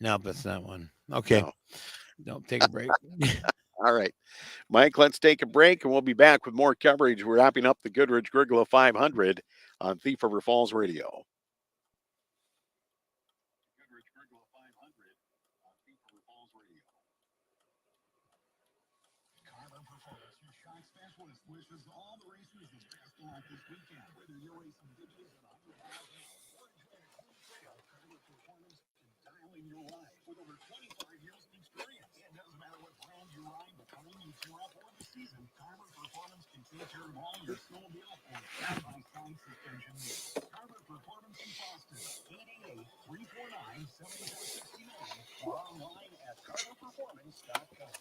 Nope, that's not one. Okay. No. Nope, take a break. All right. Mike, let's take a break and we'll be back with more coverage. We're wrapping up the Goodridge-Grygla 500 on Thief River Falls Radio. Goodridge-Grygla 500 on Thief River Falls Radio. Carver Performance, your shock specialist, wishes all the racers the best of luck this weekend. Whether you're racing digits at 100 miles an hour or enjoying a clean trail, Carver Performance can dial in your ride. With over 25 years of experience, it doesn't matter what brand you ride, the time you tear up, or the season, Carver Performance can take care of all your snowmobile and side-by-side suspension needs. Carver Performance in Boston, 888-349-7469, or online at carverperformance.com.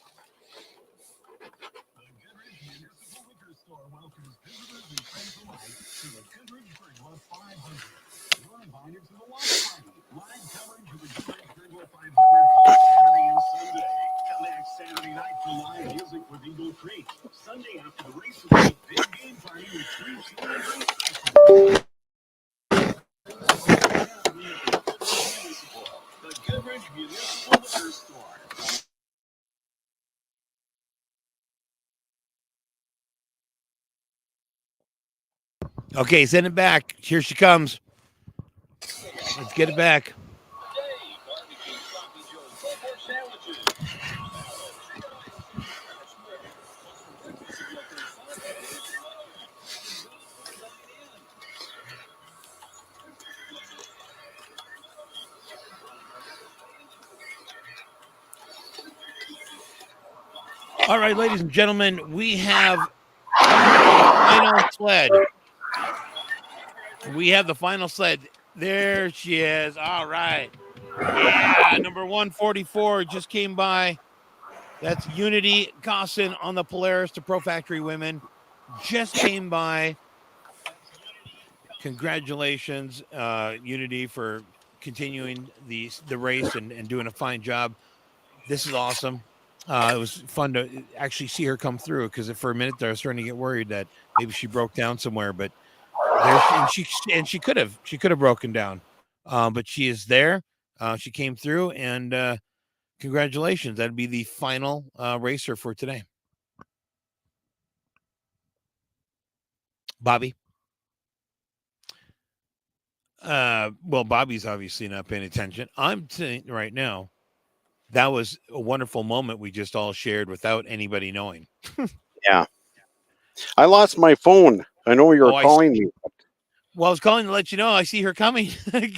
The Goodridge Municipal Liquor Store welcomes visitors and friends alike to the Goodridge-Grygla 500. You're invited to the watch party. Live coverage of the Goodridge-Grygla 500 both Saturday and Sunday. Come back Saturday night for live music with Eagle Creek. Sunday after the race, will be a big game party with 3 food and drink specials. The Goodridge Municipal Liquor Store. Okay, send it back. Here she comes. Let's get it back. All right, ladies and gentlemen, we have the final sled. We have the final sled. There she is. All right. Yeah, number 144 just came by. That's Unity Gosson on the Polaris to Pro Factory Women. Just came by. Congratulations, Unity, for continuing the race and doing a fine job. This is awesome. It was fun to actually see her come through because for a minute there I was starting to get worried that maybe she broke down somewhere, but she could have broken down, but she is there. She came through, and congratulations. That'd be the final racer for today. Bobby. Well, Bobby's obviously not paying attention. I'm saying right now, that was a wonderful moment we just all shared without anybody knowing. Yeah. I lost my phone. I know you were calling me. Well, I was calling to let you know I see her coming. I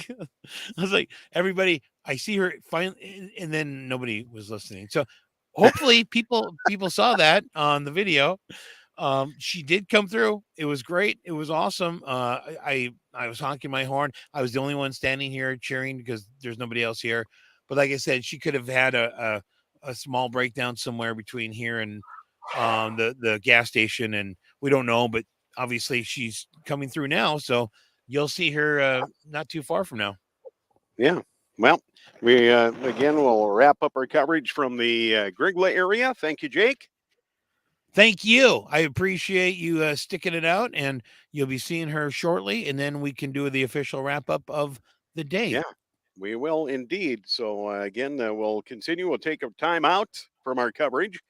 was like, everybody, I see her finally, and then nobody was listening. So hopefully people saw that on the video. She did come through. It was great. It was awesome. I was honking my horn. I was the only one standing here cheering because there's nobody else here. But like I said, she could have had a small breakdown somewhere between here and the gas station, and we don't know. But obviously, she's coming through now, so you'll see her not too far from now. Yeah. Well, we again will wrap up our coverage from the Grygla area. Thank you, Jake. Thank you. I appreciate you sticking it out, and you'll be seeing her shortly, and then we can do the official wrap up of the day. Yeah, we will indeed. So again, we'll continue. We'll take a time out from our coverage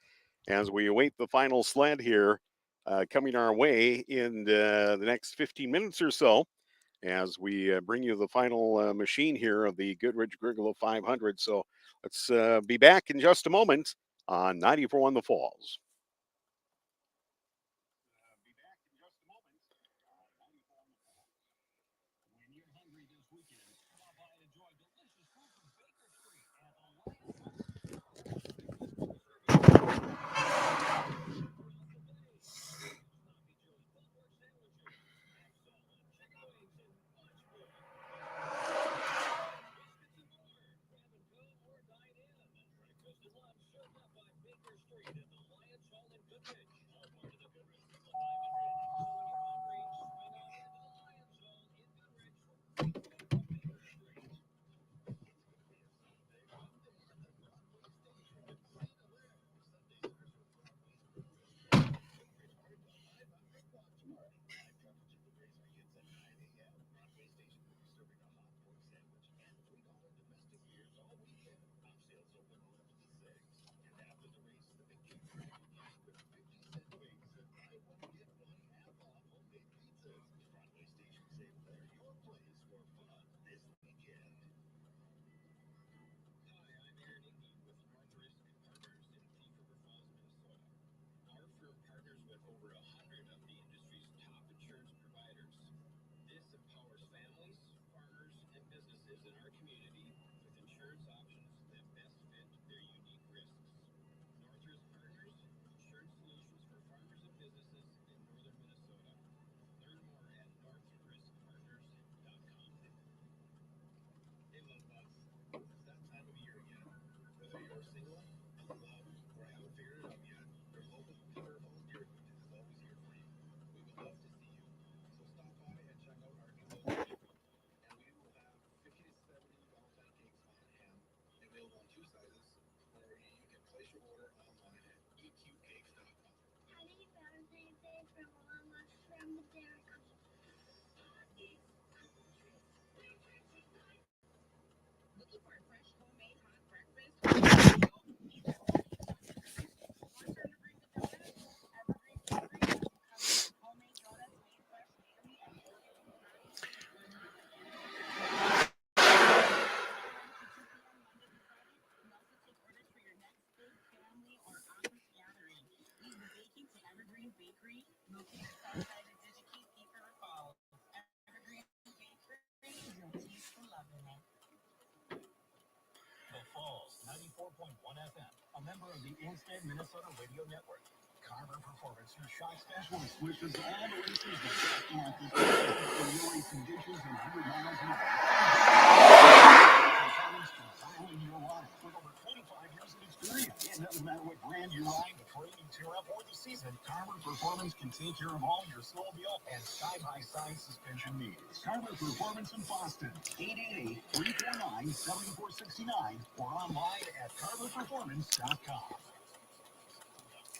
as we await the final sled here coming our way in the next 15 minutes or so as we bring you the final machine here of the Goodridge-Grygla 500. So let's be back in just a moment on 94 on the Falls. in our community with insurance options that best fit their unique risks. Northrisk Partners, insurance solutions for farmers and businesses in northern Minnesota. Learn more at northriskpartners.com. Hey, love bugs. It's that time of year again. Whether you're single, in love, or haven't figured it out yet, your local Peter Falls Deer Food is always here for you. We would love to see you. So stop by and check out our new location. And we will have 50 to 70 Valentine cakes on hand, available in 2 sizes, or you can place your order online at eqcakes.com. Happy Valentine's Day from Mama from the Dairy Queen. Looking for a fresh homemade hot breakfast? Want time to bring the donuts? Evergreen Bakery comes with homemade donuts made fresh daily and located in Monday to 2 p.m. Monday through Friday. We also take orders for your next big family or office gathering. Leave the baking to Evergreen Bakery, located outside of Digikey, Thief River Falls. Evergreen Bakery is your taste for loving it. The Falls, 94.1 FM, a member of the Instead Minnesota Radio Network. Carver Performance, your shock specialist, wishes all the racers the best month this season. For your racing ditches and 100 miles an hour. Performance can dial in your line with over 25 years of experience. It doesn't matter what brand you ride, the training, tear-up, or the season, Carver Performance can take care of all your snowmobile and side-by-side suspension needs. Carver Performance in Boston, 888-349-7469, or online at carverperformance.com.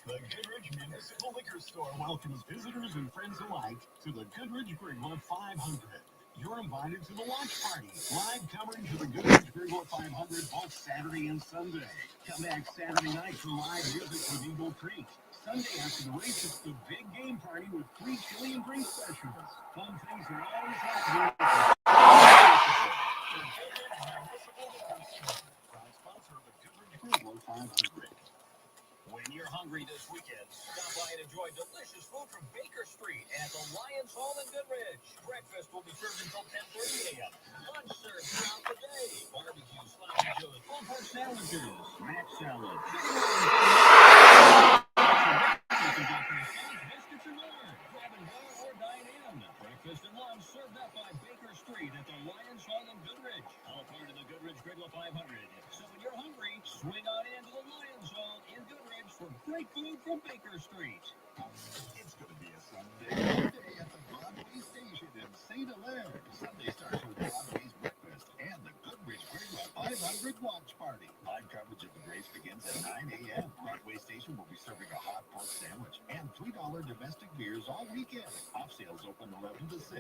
The Goodridge Municipal Liquor Store welcomes visitors and friends alike to the Goodridge-Grygla 500. You're invited to the watch party. Live coverage of the Goodridge-Grygla 500 both Saturday and Sunday. Come back Saturday night for live music with Eagle Creek. Sunday after the race, it's the big game party with free chili and drink specials. Fun things are always happening at the Goodridge Municipal Liquor Store. Proud sponsor of the Goodridge-Grygla 500. When you're hungry this weekend, stop by and enjoy delicious food from Baker Street at the Lions Hall in Goodridge. Breakfast will be served until 10:30 a.m. Lunch served throughout the day. Barbecue, sloppy joes, pulled pork sandwiches, mac salad, chicken wings, biscuits and more. Grab and go or dine in. Breakfast and lunch served up by Baker Street at the Lions Hall in Goodridge. All part of the Goodridge-Grygla 500. So when you're hungry, swing on into the Lions Hall in Goodridge for great food from Baker Street. It's going to be a Sunday day at the Broadway Station in St. Hilaire. Sunday starts with Broadway's breakfast and the Goodridge-Grygla 500 watch party. Live coverage of the race begins at 9 a.m. Broadway Station will be serving a hot pork sandwich and $3 domestic beers all weekend. Off sales open 11 to 6.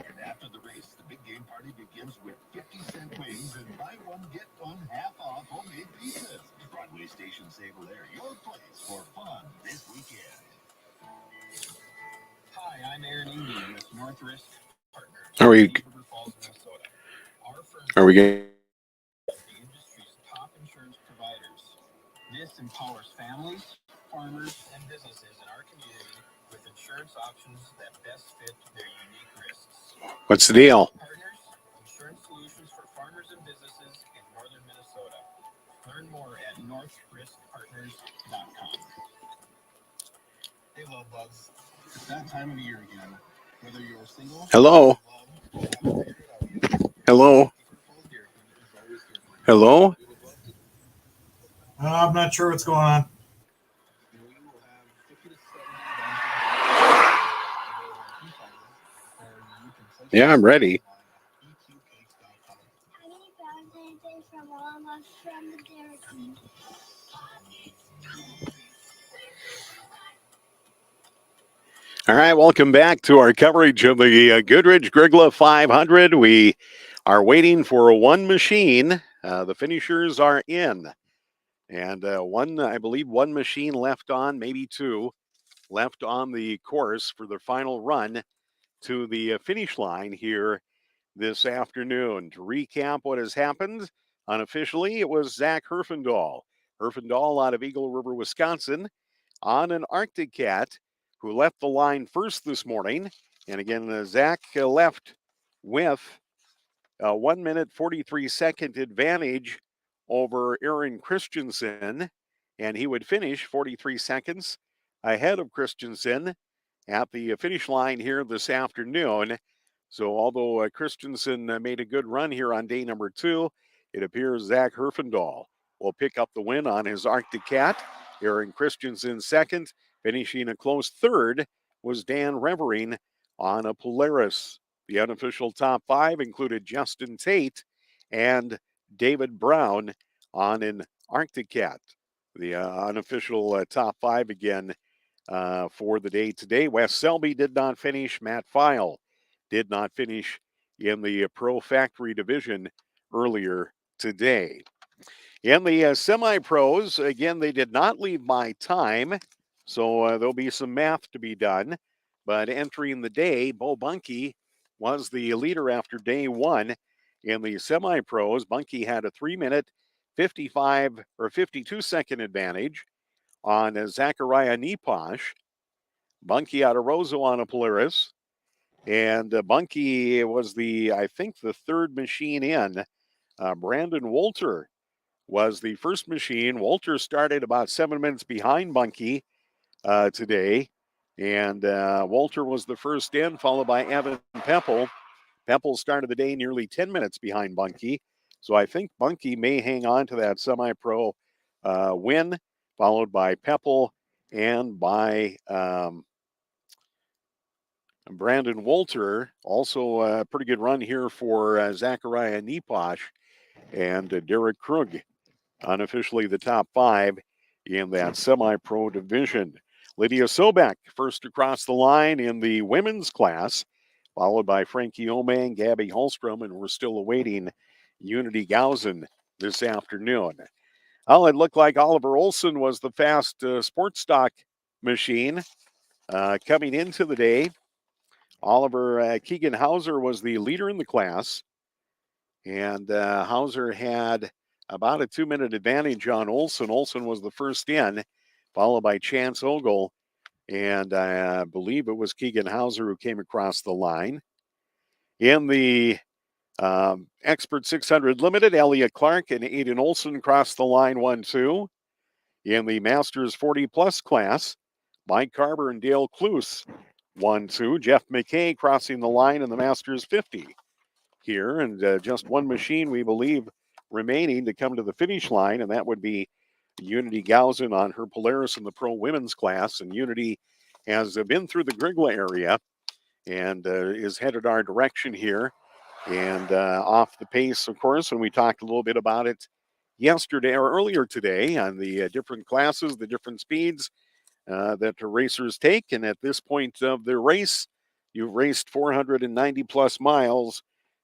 And after the race, the big game party begins with 50-cent wings and buy one, get one half off homemade pizzas. Broadway Station St. Hilaire, your place for fun this weekend. Hi, I'm Aaron Eby with Northrisk Partners. Are we- Thief River Falls, Minnesota. Our firm Are we getting? the industry's top insurance providers. This empowers families, farmers, and businesses in our community with insurance options that best fit their unique risks. What's the deal? Partners, insurance solutions for farmers and businesses in northern Minnesota. Learn more at northriskpartners.com. Hey, love bugs. It's that time of the year again. Whether you're single, Hello? in love, or haven't figured it out yet, Hello? Hello? I'm not sure what's going on. we will have 50 to 70 Yeah, I'm ready. eqcakes.com. Happy Valentine's Day from Mama from the Dairy Queen. All right, welcome back to our coverage of the Goodridge-Grygla 500. We are waiting for one machine. The finishers are in. And I believe one machine left on, maybe two, left on the course for the final run to the finish line here this afternoon. To recap what has happened, unofficially, it was Zach Herfindahl. Herfindahl out of Eagle River, Wisconsin, on an Arctic Cat, who left the line first this morning. And again, Zach left with a 1 minute 43-second advantage over Aaron Christensen, and he would finish 43 seconds ahead of Christensen at the finish line here this afternoon. So although Christensen made a good run here on day number 2, it appears Zach Herfindahl will pick up the win on his Arctic Cat. Aaron Christensen second, finishing a close third was Dan Revering on a Polaris. The unofficial top 5 included Justin Tate and David Brown on an Arctic Cat. The unofficial top 5 again for the day today. Wes Selby did not finish. Matt Feil did not finish in the Pro Factory division earlier today. In the semi-pros, again, they did not leave my time, so there'll be some math to be done. But entering the day, Bo Bunkie was the leader after day 1 in the semi-pros. Bunkie had a 3-minute 55 or 52-second advantage on Zachariah Neposh. Bunkie out of Roseau on a Polaris. And Bunkie was I think the third machine in. Brandon Wolter was the first machine. Wolter started about 7 minutes behind Bunkie today. And Wolter was the first in, followed by Evan Pepple. Pepple started the day nearly 10 minutes behind Bunkie. So I think Bunkie may hang on to that semi-pro win, followed by Pepple and by Brandon Wolter. Also a pretty good run here for Zachariah Neposh and Derek Krug, unofficially the top 5 in that semi-pro division. Lydia Sobek first across the line in the women's class, followed by Frankie Omang, Gabby Holstrom, and we're still awaiting Unity Gausen this afternoon. Well, it looked like Oliver Olson was the fast sports stock machine coming into the day. Oliver Keegan Hauser was the leader in the class, and Hauser had about a 2-minute advantage on Olson. Olson was the first in, followed by Chance Ogle, and I believe it was Keegan Hauser who came across the line. In the Expert 600 Limited, Elliott Clark and Aiden Olson crossed the line 1-2. In the Masters 40 Plus class, Mike Carver and Dale Kloos 1-2. Jeff McKay crossing the line in the Masters 50 here, and just one machine, we believe, remaining to come to the finish line, and that would be Unity Gausen on her Polaris in the Pro Women's class. And Unity has been through the Grygla area and is headed our direction here, and off the pace, of course, and we talked a little bit about it yesterday or earlier today on the different classes, the different speeds that the racers take. And at this point of the race, you've raced 490 plus miles,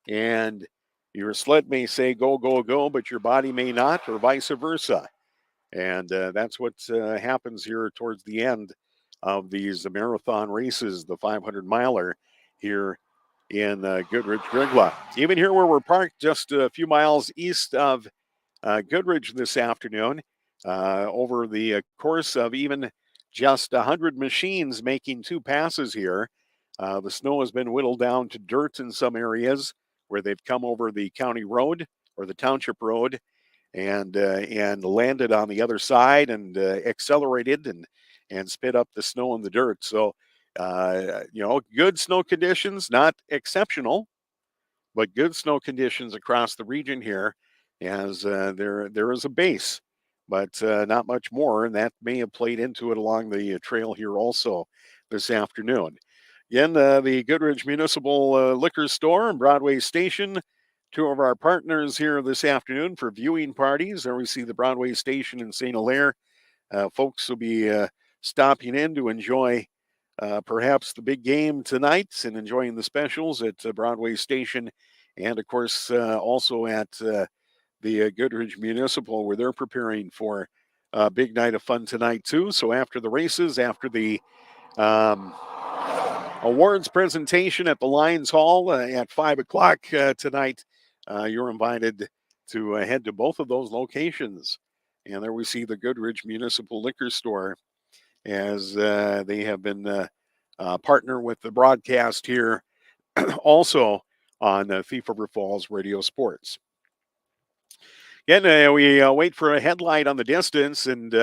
and your sled may say go, go, go, but your body may not, or vice versa. And that's what happens here towards the end of these marathon races, the 500 miler here in Goodridge-Grygla. Even here where we're parked just a few miles east of Goodridge this afternoon, over the course of even just 100 machines making 2 passes here. The snow has been whittled down to dirt in some areas where they've come over the county road or the township road and landed on the other side and accelerated and spit up the snow and the dirt. So, good snow conditions, not exceptional, but good snow conditions across the region here, as there is a base, but not much more, and that may have played into it along the trail here also this afternoon. Again, the Goodridge Municipal Liquor Store and Broadway Station, 2 of our partners here this afternoon for viewing parties. There we see the Broadway Station in St. Hilaire. Folks will be stopping in to enjoy perhaps the big game tonight and enjoying the specials at Broadway Station, and of course also at the Goodridge Municipal, where they're preparing for a big night of fun tonight too. So after the races, after the awards presentation at the Lions Hall at 5 o'clock tonight, you're invited to head to both of those locations. And there we see the Goodridge Municipal Liquor Store, as they have been partner with the broadcast here also on Thief River Falls Radio Sports. Again, we wait for a headlight on the distance, and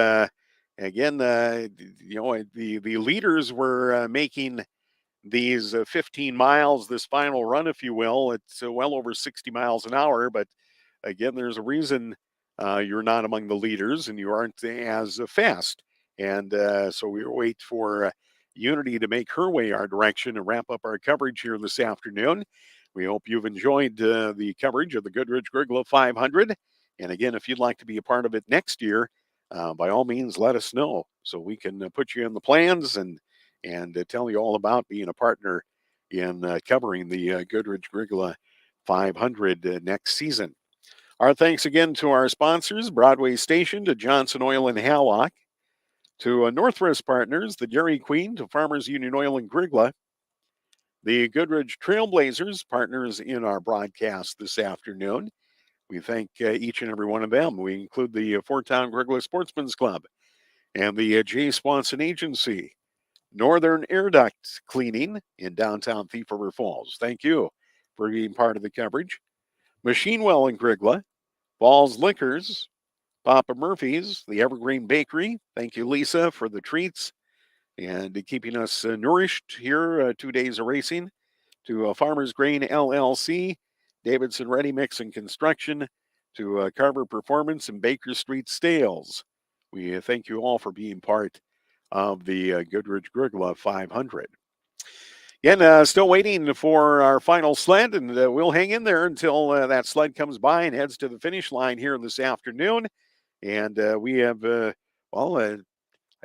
again, the leaders were making these 15 miles, this final run, if you will. It's well over 60 miles an hour, but again, there's a reason you're not among the leaders and you aren't as fast. And so we wait for Unity to make her way our direction and wrap up our coverage here this afternoon. We hope you've enjoyed the coverage of the Goodridge-Grygla 500. And again, if you'd like to be a part of it next year, by all means, let us know so we can put you in the plans and tell you all about being a partner in covering the Goodridge-Grygla 500 next season. Our thanks again to our sponsors, Broadway Station, to Johnson Oil and Hallock, to Northwest Partners, the Dairy Queen, to Farmers Union Oil and Grygla, the Goodridge Trailblazers, partners in our broadcast this afternoon. We thank each and every one of them. We include the Fort Town Grygla Sportsman's Club and the J. Swanson Agency, Northern Air Duct Cleaning in downtown Thief River Falls. Thank you for being part of the coverage. Machine Well in Grygla, Falls Liquors, Papa Murphy's, the Evergreen Bakery. Thank you, Lisa, for the treats and keeping us nourished here 2 days of racing. To Farmers Grain LLC, Davidson Ready Mix and Construction, to Carver Performance and Baker Street Stales. We thank you all for being part of the Goodridge-Grygla 500. Again, still waiting for our final sled, and we'll hang in there until that sled comes by and heads to the finish line here this afternoon. And we have, I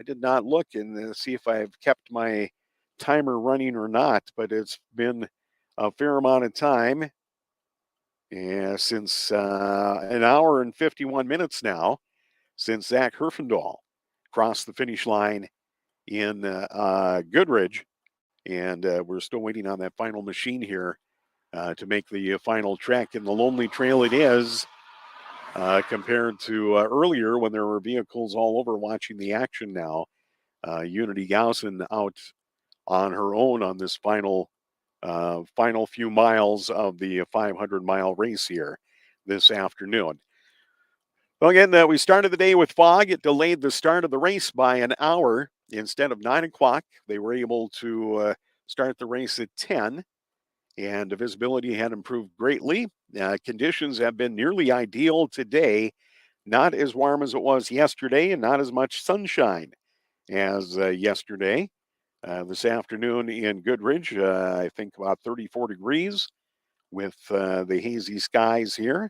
did not look and see if I've kept my timer running or not, but it's been a fair amount of time since an hour and 51 minutes now since Zach Herfindahl crossed the finish line in Goodridge. And we're still waiting on that final machine here to make the final trek. And the lonely trail it is compared to earlier when there were vehicles all over watching the action now. Unity Gausen out on her own on this final few miles of the 500-mile race here this afternoon. Well, again, we started the day with fog. It delayed the start of the race by an hour. Instead of 9 o'clock, they were able to start the race at 10, and the visibility had improved greatly. Conditions have been nearly ideal today, not as warm as it was yesterday and not as much sunshine as yesterday. This afternoon in Goodridge, I think about 34 degrees with the hazy skies here.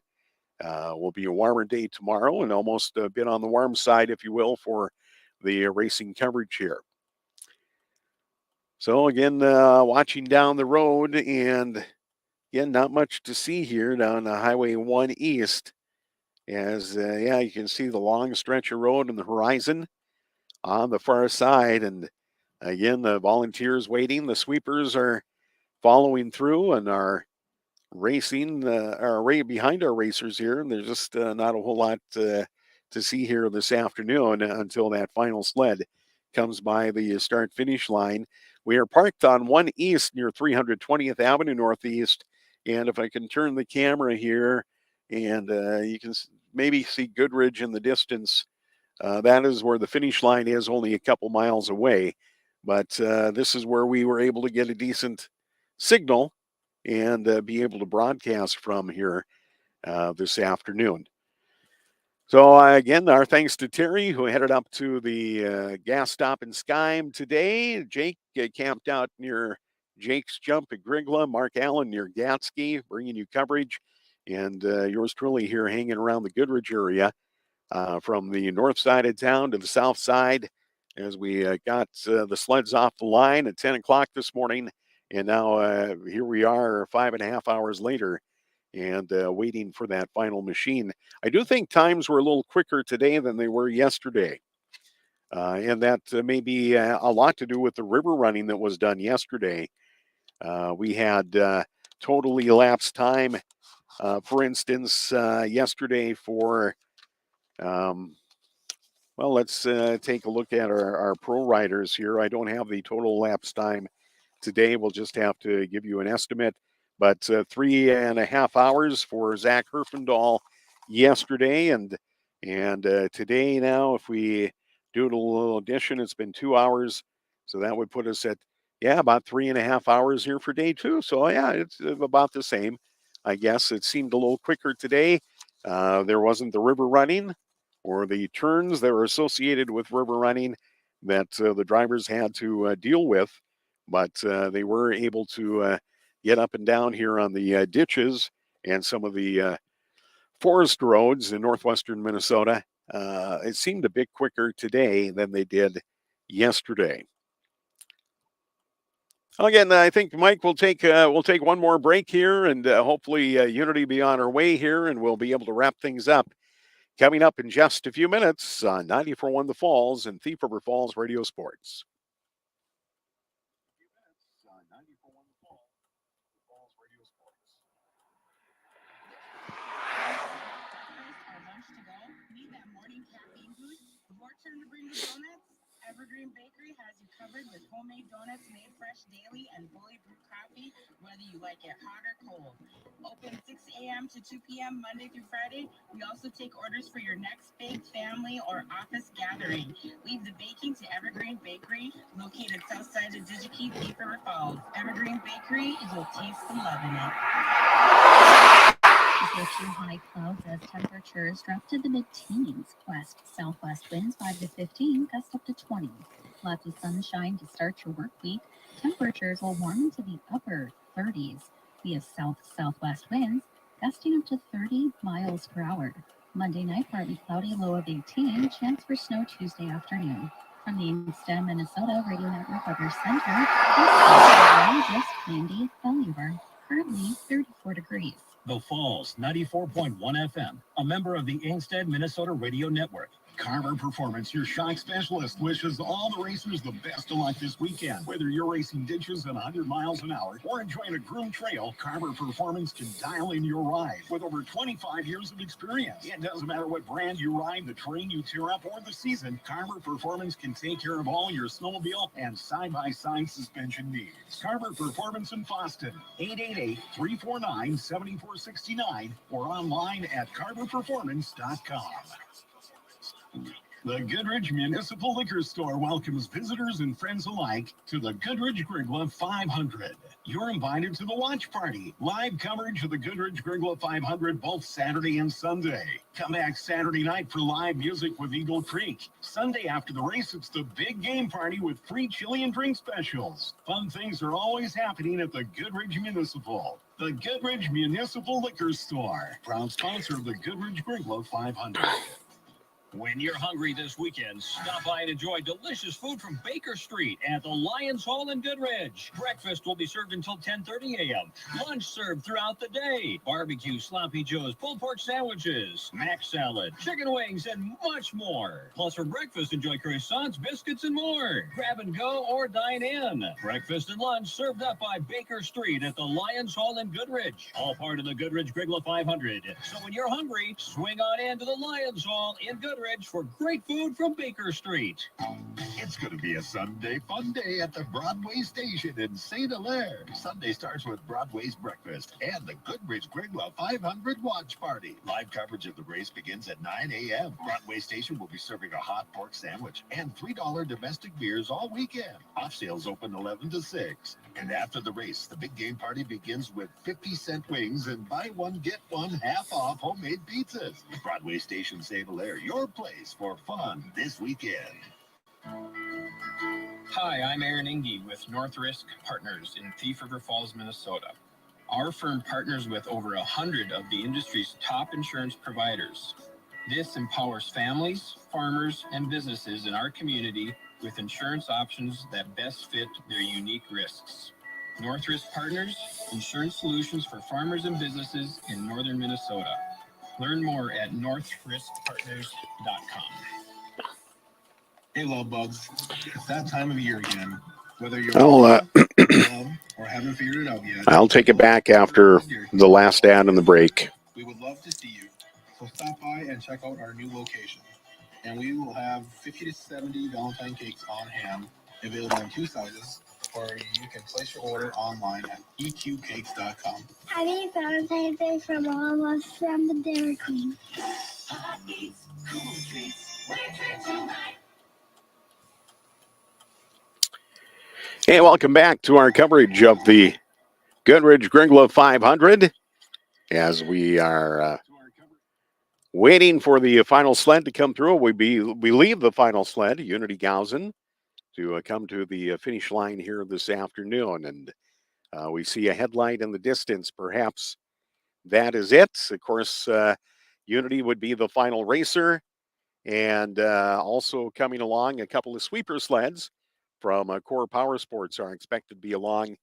Will be a warmer day tomorrow and almost a bit on the warm side, if you will, for the racing coverage here. So again, watching down the road, and again, not much to see here down Highway 1 East. As you can see the long stretch of road on the horizon on the far side, and again, the volunteers waiting. The sweepers are following through and are racing, are right behind our racers here, and there's just not a whole lot to see here this afternoon until that final sled comes by the start-finish line. We are parked on 1 East near 320th Avenue Northeast, and if I can turn the camera here, and you can maybe see Goodridge in the distance. That is where the finish line is, only a couple miles away. But this is where we were able to get a decent signal and be able to broadcast from here this afternoon. So again, our thanks to Terry, who headed up to the gas stop in Skyme today. Jake camped out near Jake's Jump at Grygla. Mark Allen near Gatsky, bringing you coverage. And yours truly here hanging around the Goodridge area from the north side of town to the south side as we got the sleds off the line at 10 o'clock this morning. And now here we are 5.5 hours later and waiting for that final machine. I do think times were a little quicker today than they were yesterday. And that may be a lot to do with the river running that was done yesterday. We had total elapsed time, for instance, yesterday for, let's take a look at our pro riders here. I don't have the total elapsed time today. We'll just have to give you an estimate. but 3.5 hours for Zach Herfindahl yesterday, and today now, if we do a little addition, it's been 2 hours, so that would put us at about 3.5 hours here for day 2. So it's about the same. I guess it seemed a little quicker today. There wasn't the river running or the turns that were associated with river running that the drivers had to deal with, but they were able to get up and down here on the ditches and some of the forest roads in northwestern Minnesota. It seemed a bit quicker today than they did yesterday. Again, I think Mike will take one more break here, and hopefully Unity be on our way here, and we'll be able to wrap things up. Coming up in just a few minutes on 94.1 The Falls and Thief River Falls Radio Sports. Evergreen Bakery has you covered with homemade donuts made fresh daily and fully brewed coffee, whether you like it hot or cold. Open 6 a.m. to 2 p.m. Monday through Friday. We also take orders for your next big family or office gathering. Leave the baking to Evergreen Bakery, located south side of DigiKey, Thief River Falls. Evergreen Bakery, you'll taste the love in it. Too high clouds as temperatures drop to the mid-teens. West-southwest winds 5 to 15, gusts up to 20. Lots of sunshine to start your work week. Temperatures will warm into the upper 30s. We have south-southwest winds gusting up to 30 miles per hour. Monday night, partly cloudy, low of 18. Chance for snow Tuesday afternoon. From the Inkster, Minnesota Radio Network Weather Center, just windy, Believer. Currently 34 degrees. The Falls, 94.1 FM, a member of the Inkster, Minnesota Radio Network. Carver Performance, your shock specialist, wishes all the racers the best of luck this weekend. Whether you're racing ditches at 100 miles an hour or enjoying a groomed trail, Carver Performance can dial in your ride. With over 25 years of experience, it doesn't matter what brand you ride, the terrain you tear up, or the season, Carver Performance can take care of all your snowmobile and side-by-side suspension needs. Carver Performance in Boston, 888-349-7469 or online at carverperformance.com. The Goodridge Municipal Liquor Store welcomes visitors and friends alike to the Goodridge-Grygla 500. You're invited to the watch party. Live coverage of the Goodridge-Grygla 500 both Saturday and Sunday. Come back Saturday night for live music with Eagle Creek. Sunday after the race, it's the big game party with free chili and drink specials. Fun things are always happening at the Goodridge Municipal. The Goodridge Municipal Liquor Store, proud sponsor of the Goodridge-Grygla 500. When you're hungry this weekend, stop by and enjoy delicious food from Baker Street at the Lions Hall in Goodridge. Breakfast will be served until 10:30 a.m. Lunch served throughout the day. Barbecue, sloppy joes, pulled pork sandwiches, mac salad, chicken wings, and much more. Plus for breakfast, enjoy croissants, biscuits, and more. Grab and go or dine in. Breakfast and lunch served up by Baker Street at the Lions Hall in Goodridge. All part of the Goodridge-Grygla 500. So when you're hungry, swing on in to the Lions Hall in Goodridge for great food from Baker Street. It's going to be a Sunday fun day at the Broadway Station in St. Hilaire. Sunday starts with Broadway's breakfast and the Goodridge-Grygla 500 watch party. Live coverage of the race begins at 9 a.m. Broadway Station will be serving a hot pork sandwich and $3 domestic beers all weekend. Off sales open 11 to 6. And after the race, the big game party begins with 50-cent wings and buy one, get one half off homemade pizzas. Broadway Station St. Hilaire, your place for fun this weekend. Hi, I'm Aaron Inge with North Risk Partners in Thief River Falls, Minnesota. Our firm partners with over 100 of the industry's top insurance providers. This empowers families, farmers, and businesses in our community with insurance options that best fit their unique risks. North Risk Partners, insurance solutions for farmers and businesses in northern Minnesota. Learn more at northriskpartners.com. Hey, love bugs. It's that time of year again. Whether you're or haven't figured it out yet. I'll take it back after the last ad and the break. We would love to see you. So stop by and check out our new location. And we will have 50 to 70 Valentine cakes on hand, available in 2 sizes, or you can place your order online at eqcakes.com. Happy Valentine's Day from all of us from the Dairy Queen. Hey, welcome back to our coverage of the Goodridge-Grygla 500 as we are waiting for the final sled to come through. We leave the final sled, Unity Gausen, to come to the finish line here this afternoon. And we see a headlight in the distance. Perhaps that is it. Of course, Unity would be the final racer. And also coming along, a couple of sweeper sleds from Core Power Sports are expected to be along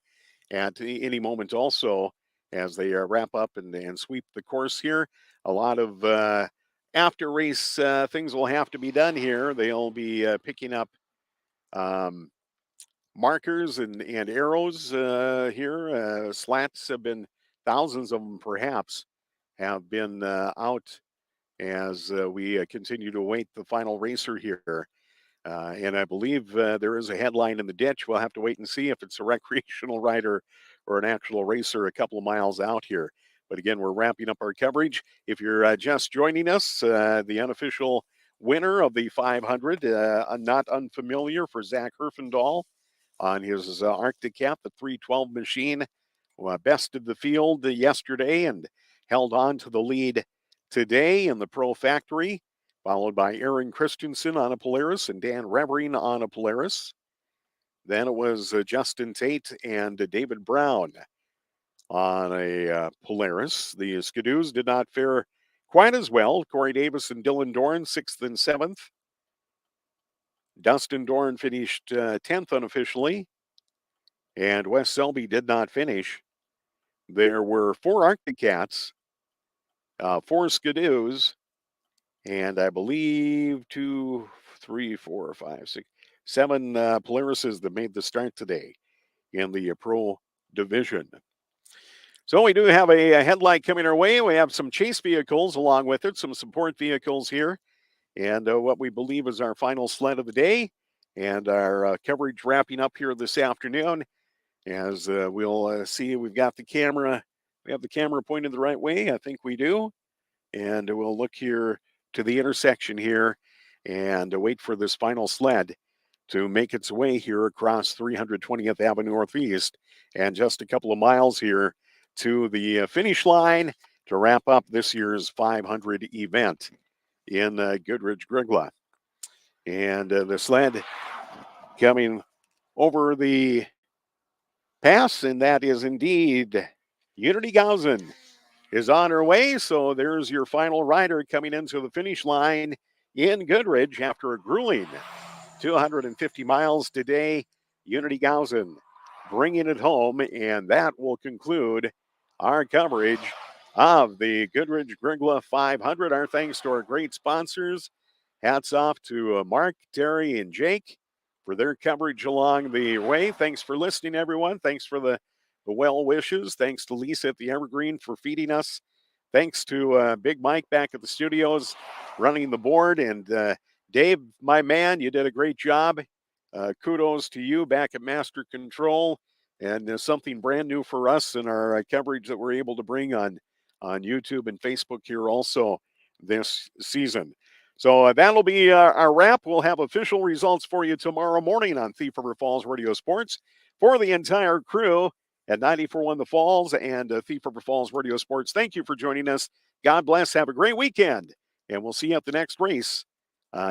at any moment also as they wrap up and sweep the course here. A lot of after race things will have to be done here. They'll be picking up markers and arrows here. Slats have been, thousands of them perhaps, have been out as we continue to await the final racer here. And I believe there is a headline in the ditch. We'll have to wait and see if it's a recreational rider or an actual racer a couple of miles out here. But again, we're wrapping up our coverage. If you're just joining us, the unofficial winner of the 500, not unfamiliar for Zach Herfindahl on his Arctic Cat, the 312 machine, bested the field yesterday and held on to the lead today in the Pro Factory, followed by Aaron Christensen on a Polaris and Dan Revering on a Polaris. Then it was Justin Tate and David Brown on a Polaris. The Skidoos did not fare quite as well. Corey Davis and Dylan Dorn, 6th and 7th. Dustin Dorn finished 10th unofficially, and Wes Selby did not finish. There were 4 Arctic Cats, 4 Skidoos, and I believe 2, 3, 4, 5, 6, 7 Polarises that made the start today in the Pro Division. So we do have a headlight coming our way. We have some chase vehicles along with it, some support vehicles here, and what we believe is our final sled of the day, and our coverage wrapping up here this afternoon. As we'll see, we've got the camera. We have the camera pointed the right way. I think we do. And we'll look here to the intersection here and wait for this final sled to make its way here across 320th Avenue Northeast and just a couple of miles here to the finish line to wrap up this year's 500 event in Goodridge-Grygla. And the sled coming over the pass, and that is indeed Unity Gausen is on her way. So there's your final rider coming into the finish line in Goodridge after a grueling 250 miles today. Unity Gausen bringing it home, and that will conclude our coverage of the Goodridge-Grygla 500. Our thanks to our great sponsors. Hats off to Mark, Terry, and Jake for their coverage along the way. Thanks for listening, everyone. Thanks for the well wishes. Thanks to Lisa at the Evergreen for feeding us. Thanks to Big Mike back at the studios running the board. And Dave, my man, you did a great job. Kudos to you back at Master Control. And something brand new for us in our coverage that we're able to bring on YouTube and Facebook here also this season. So that'll be our wrap. We'll have official results for you tomorrow morning on Thief River Falls Radio Sports. For the entire crew at 94.1 The Falls and Thief River Falls Radio Sports, thank you for joining us. God bless. Have a great weekend. And we'll see you at the next race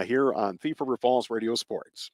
here on Thief River Falls Radio Sports.